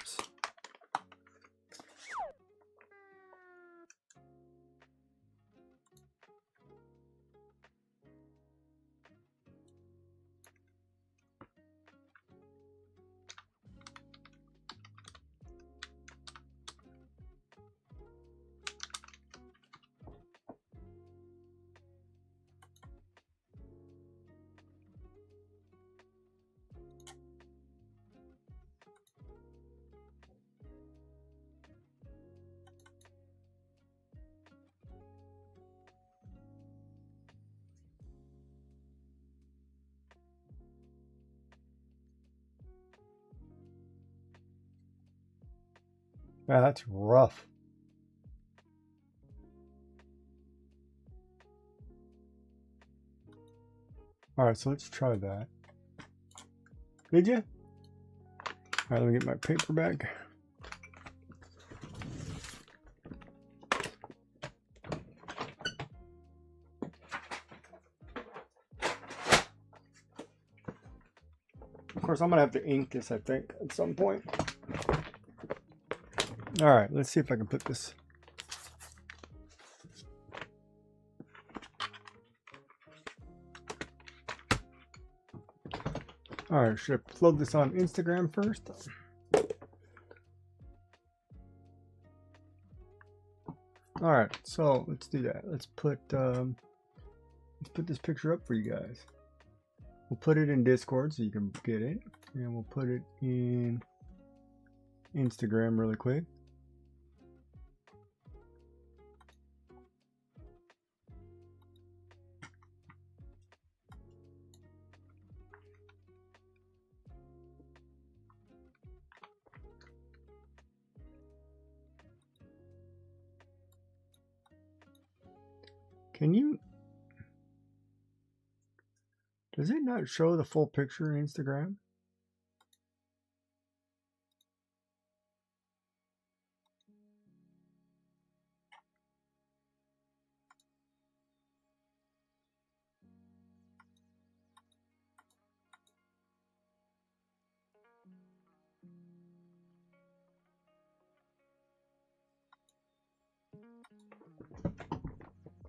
Yeah, that's rough. All right, so let's try that. Did you? All right, let me get my paper back. Of course, I'm gonna have to ink this, I think, at some point. All right, let's see if I can put this. All right, should I upload this on Instagram first? All right, so let's do that. Let's put this picture up for you guys. We'll put it in Discord so you can get it, and we'll put it in Instagram really quick. Can you? Does it not show the full picture in Instagram?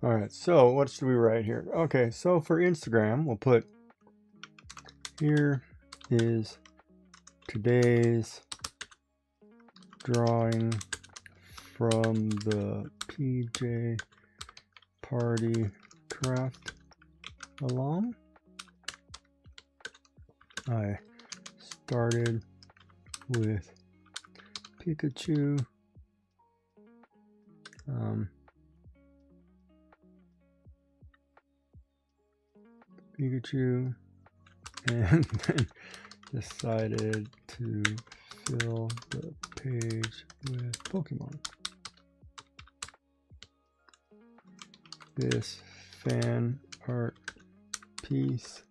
All right, so what should we write here? Okay, so for Instagram, we'll put, here is today's drawing from the PJ Party Craft Along. I started with Pikachu. Pikachu, and then decided to fill the page with Pokemon. this fan art piece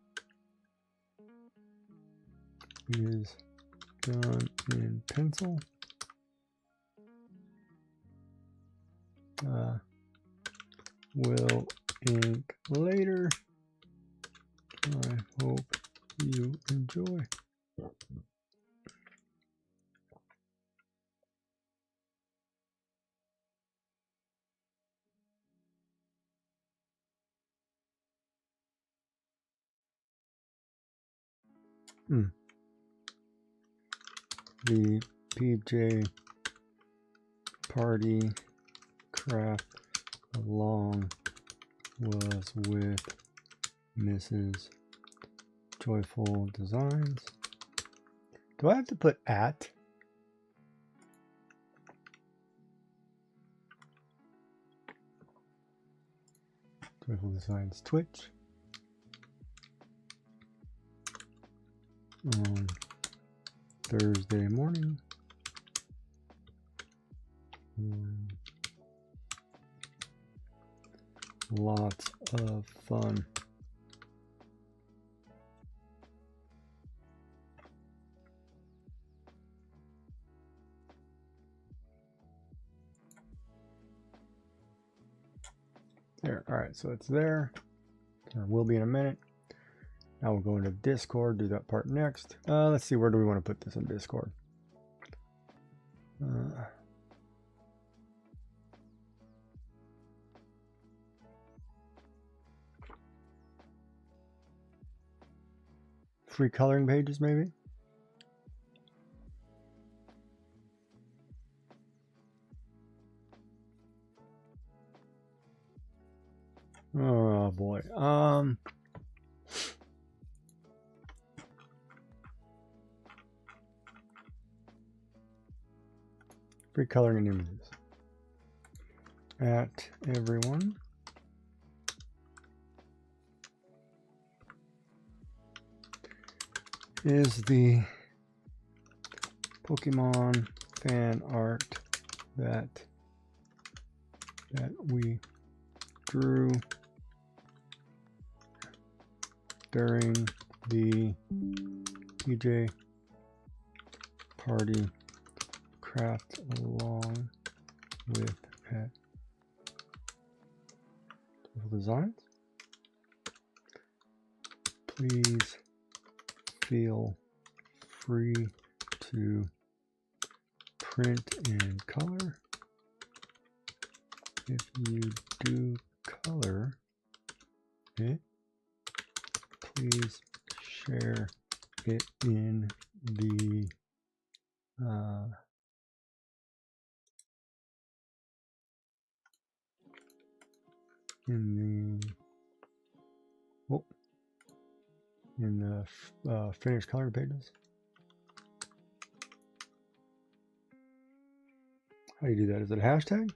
is done in pencil. Will ink later. I hope you enjoy. The PJ party craft along was with Mrs. Joyful Designs. Do I have to put at? Joyful Designs Twitch. On Thursday morning. Lots of fun. There, all right, so it's there. Or will be in a minute. Now we'll go into Discord, do that part next. Let's see, where do we want to put this in Discord? Free coloring pages, maybe? Oh boy. Free coloring and images. At everyone. Is the Pokemon fan art that we drew during the PJ party craft along with at Designs. Please feel free to print and color. If you do color it, please share it in the finished coloring pages. How do you do that? Is it a hashtag?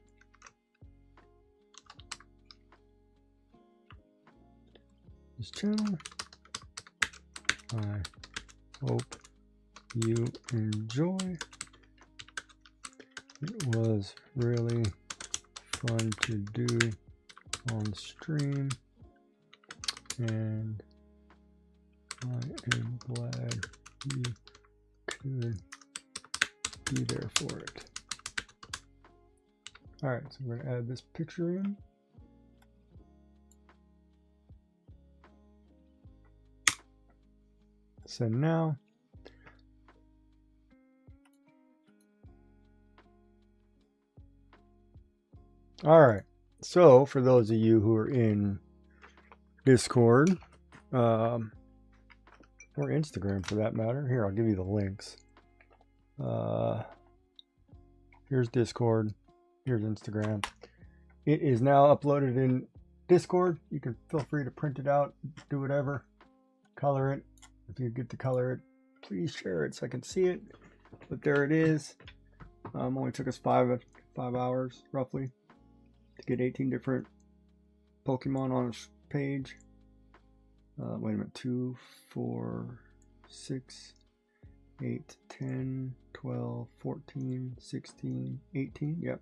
This channel. I hope you enjoy. It was really fun to do on stream, and I am glad you could be there for it. All right, so we're gonna add this picture in. Send now. All right, so for those of you who are in Discord, or Instagram for that matter, here, I'll give you the links. Here's Discord, here's Instagram. It is now uploaded in Discord. You can feel free to print it out, do whatever, color it. If you get to color it, please share it so I can see it. But there it is. Only took us five hours roughly to get 18 different Pokemon on a page. Wait a minute, 2, 4, 6, 8, 10, 12, 14, 16, 18. Yep.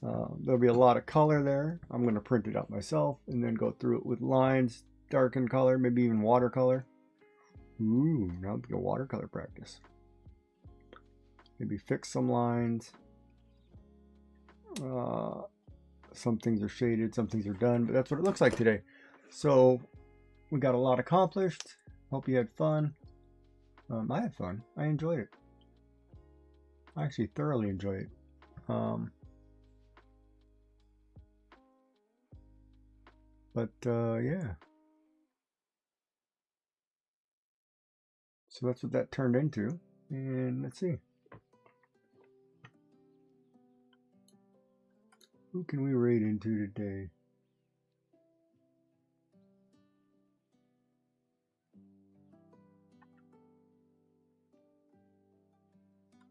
There'll be a lot of color there. I'm going to print it out myself and then go through it with lines, darken color, maybe even watercolor. Ooh, now it'll be a watercolor practice. Maybe fix some lines. Some things are shaded, some things are done, but that's what it looks like today. So we got a lot accomplished. Hope you had fun. I had fun. I enjoyed it. I actually thoroughly enjoyed it. Yeah. So that's what that turned into. And let's see. Who can we raid into today?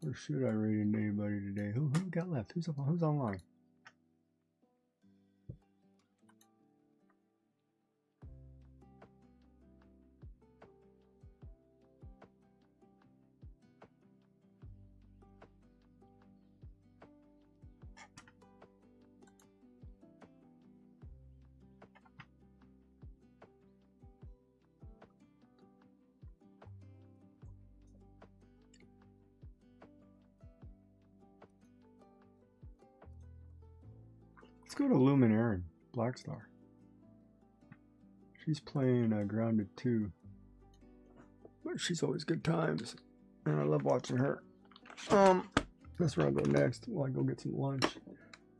Or should I raid into anybody today? Who we got left? Who's online? Let's go to Luminaire, Blackstar. She's playing Grounded 2. But she's always good times. And I love watching her. That's where I'll go next while I go get some lunch.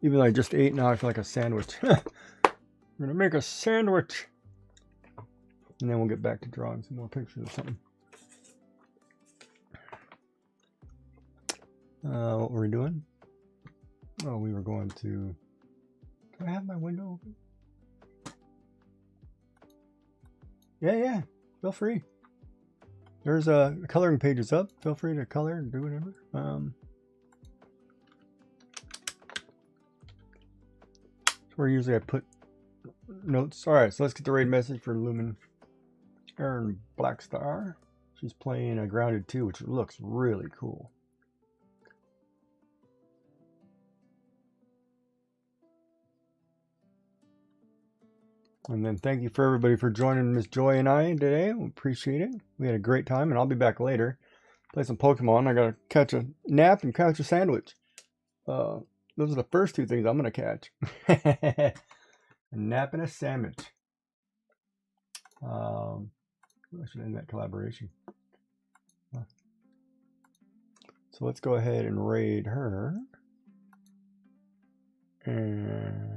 Even though I just ate, now I feel like a sandwich. I'm gonna make a sandwich. And then we'll get back to drawing some more pictures or something. What were we doing? Oh, we were going to... Do I have my window open? Yeah. Feel free. There's a coloring page is up. Feel free to color and do whatever. Where usually I put notes. All right, so let's get the raid message for Luminaire and Blackstar. She's playing a Grounded 2, which looks really cool. And then thank you for everybody for joining Miss Joy and I today. We appreciate it. We had a great time, and I'll be back later. Play some Pokemon. I gotta catch a nap and catch a sandwich. Those are the first two things I'm gonna catch. A nap and a sandwich. I should end that collaboration. So let's go ahead and raid her. And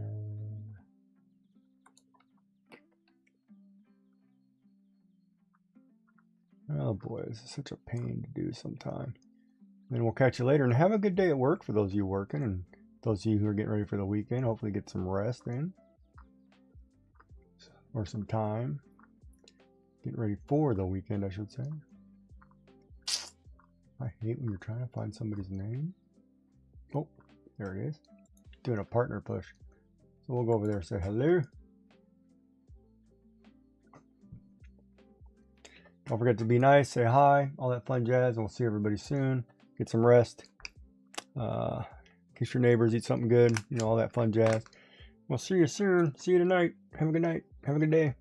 oh boy, this is such a pain to do sometime. Then we'll catch you later, and have a good day at work for those of you working, and those of you who are getting ready for the weekend. Hopefully get some rest in, or some time. Getting ready for the weekend, I should say. I hate when you're trying to find somebody's name. Oh, there it is. Doing a partner push. So we'll go over there and say hello. Don't forget to be nice, say hi, all that fun jazz, and we'll see everybody soon. Get some rest. Kiss your neighbors, eat something good, you know, all that fun jazz. We'll see you soon. See you tonight. Have a good night. Have a good day.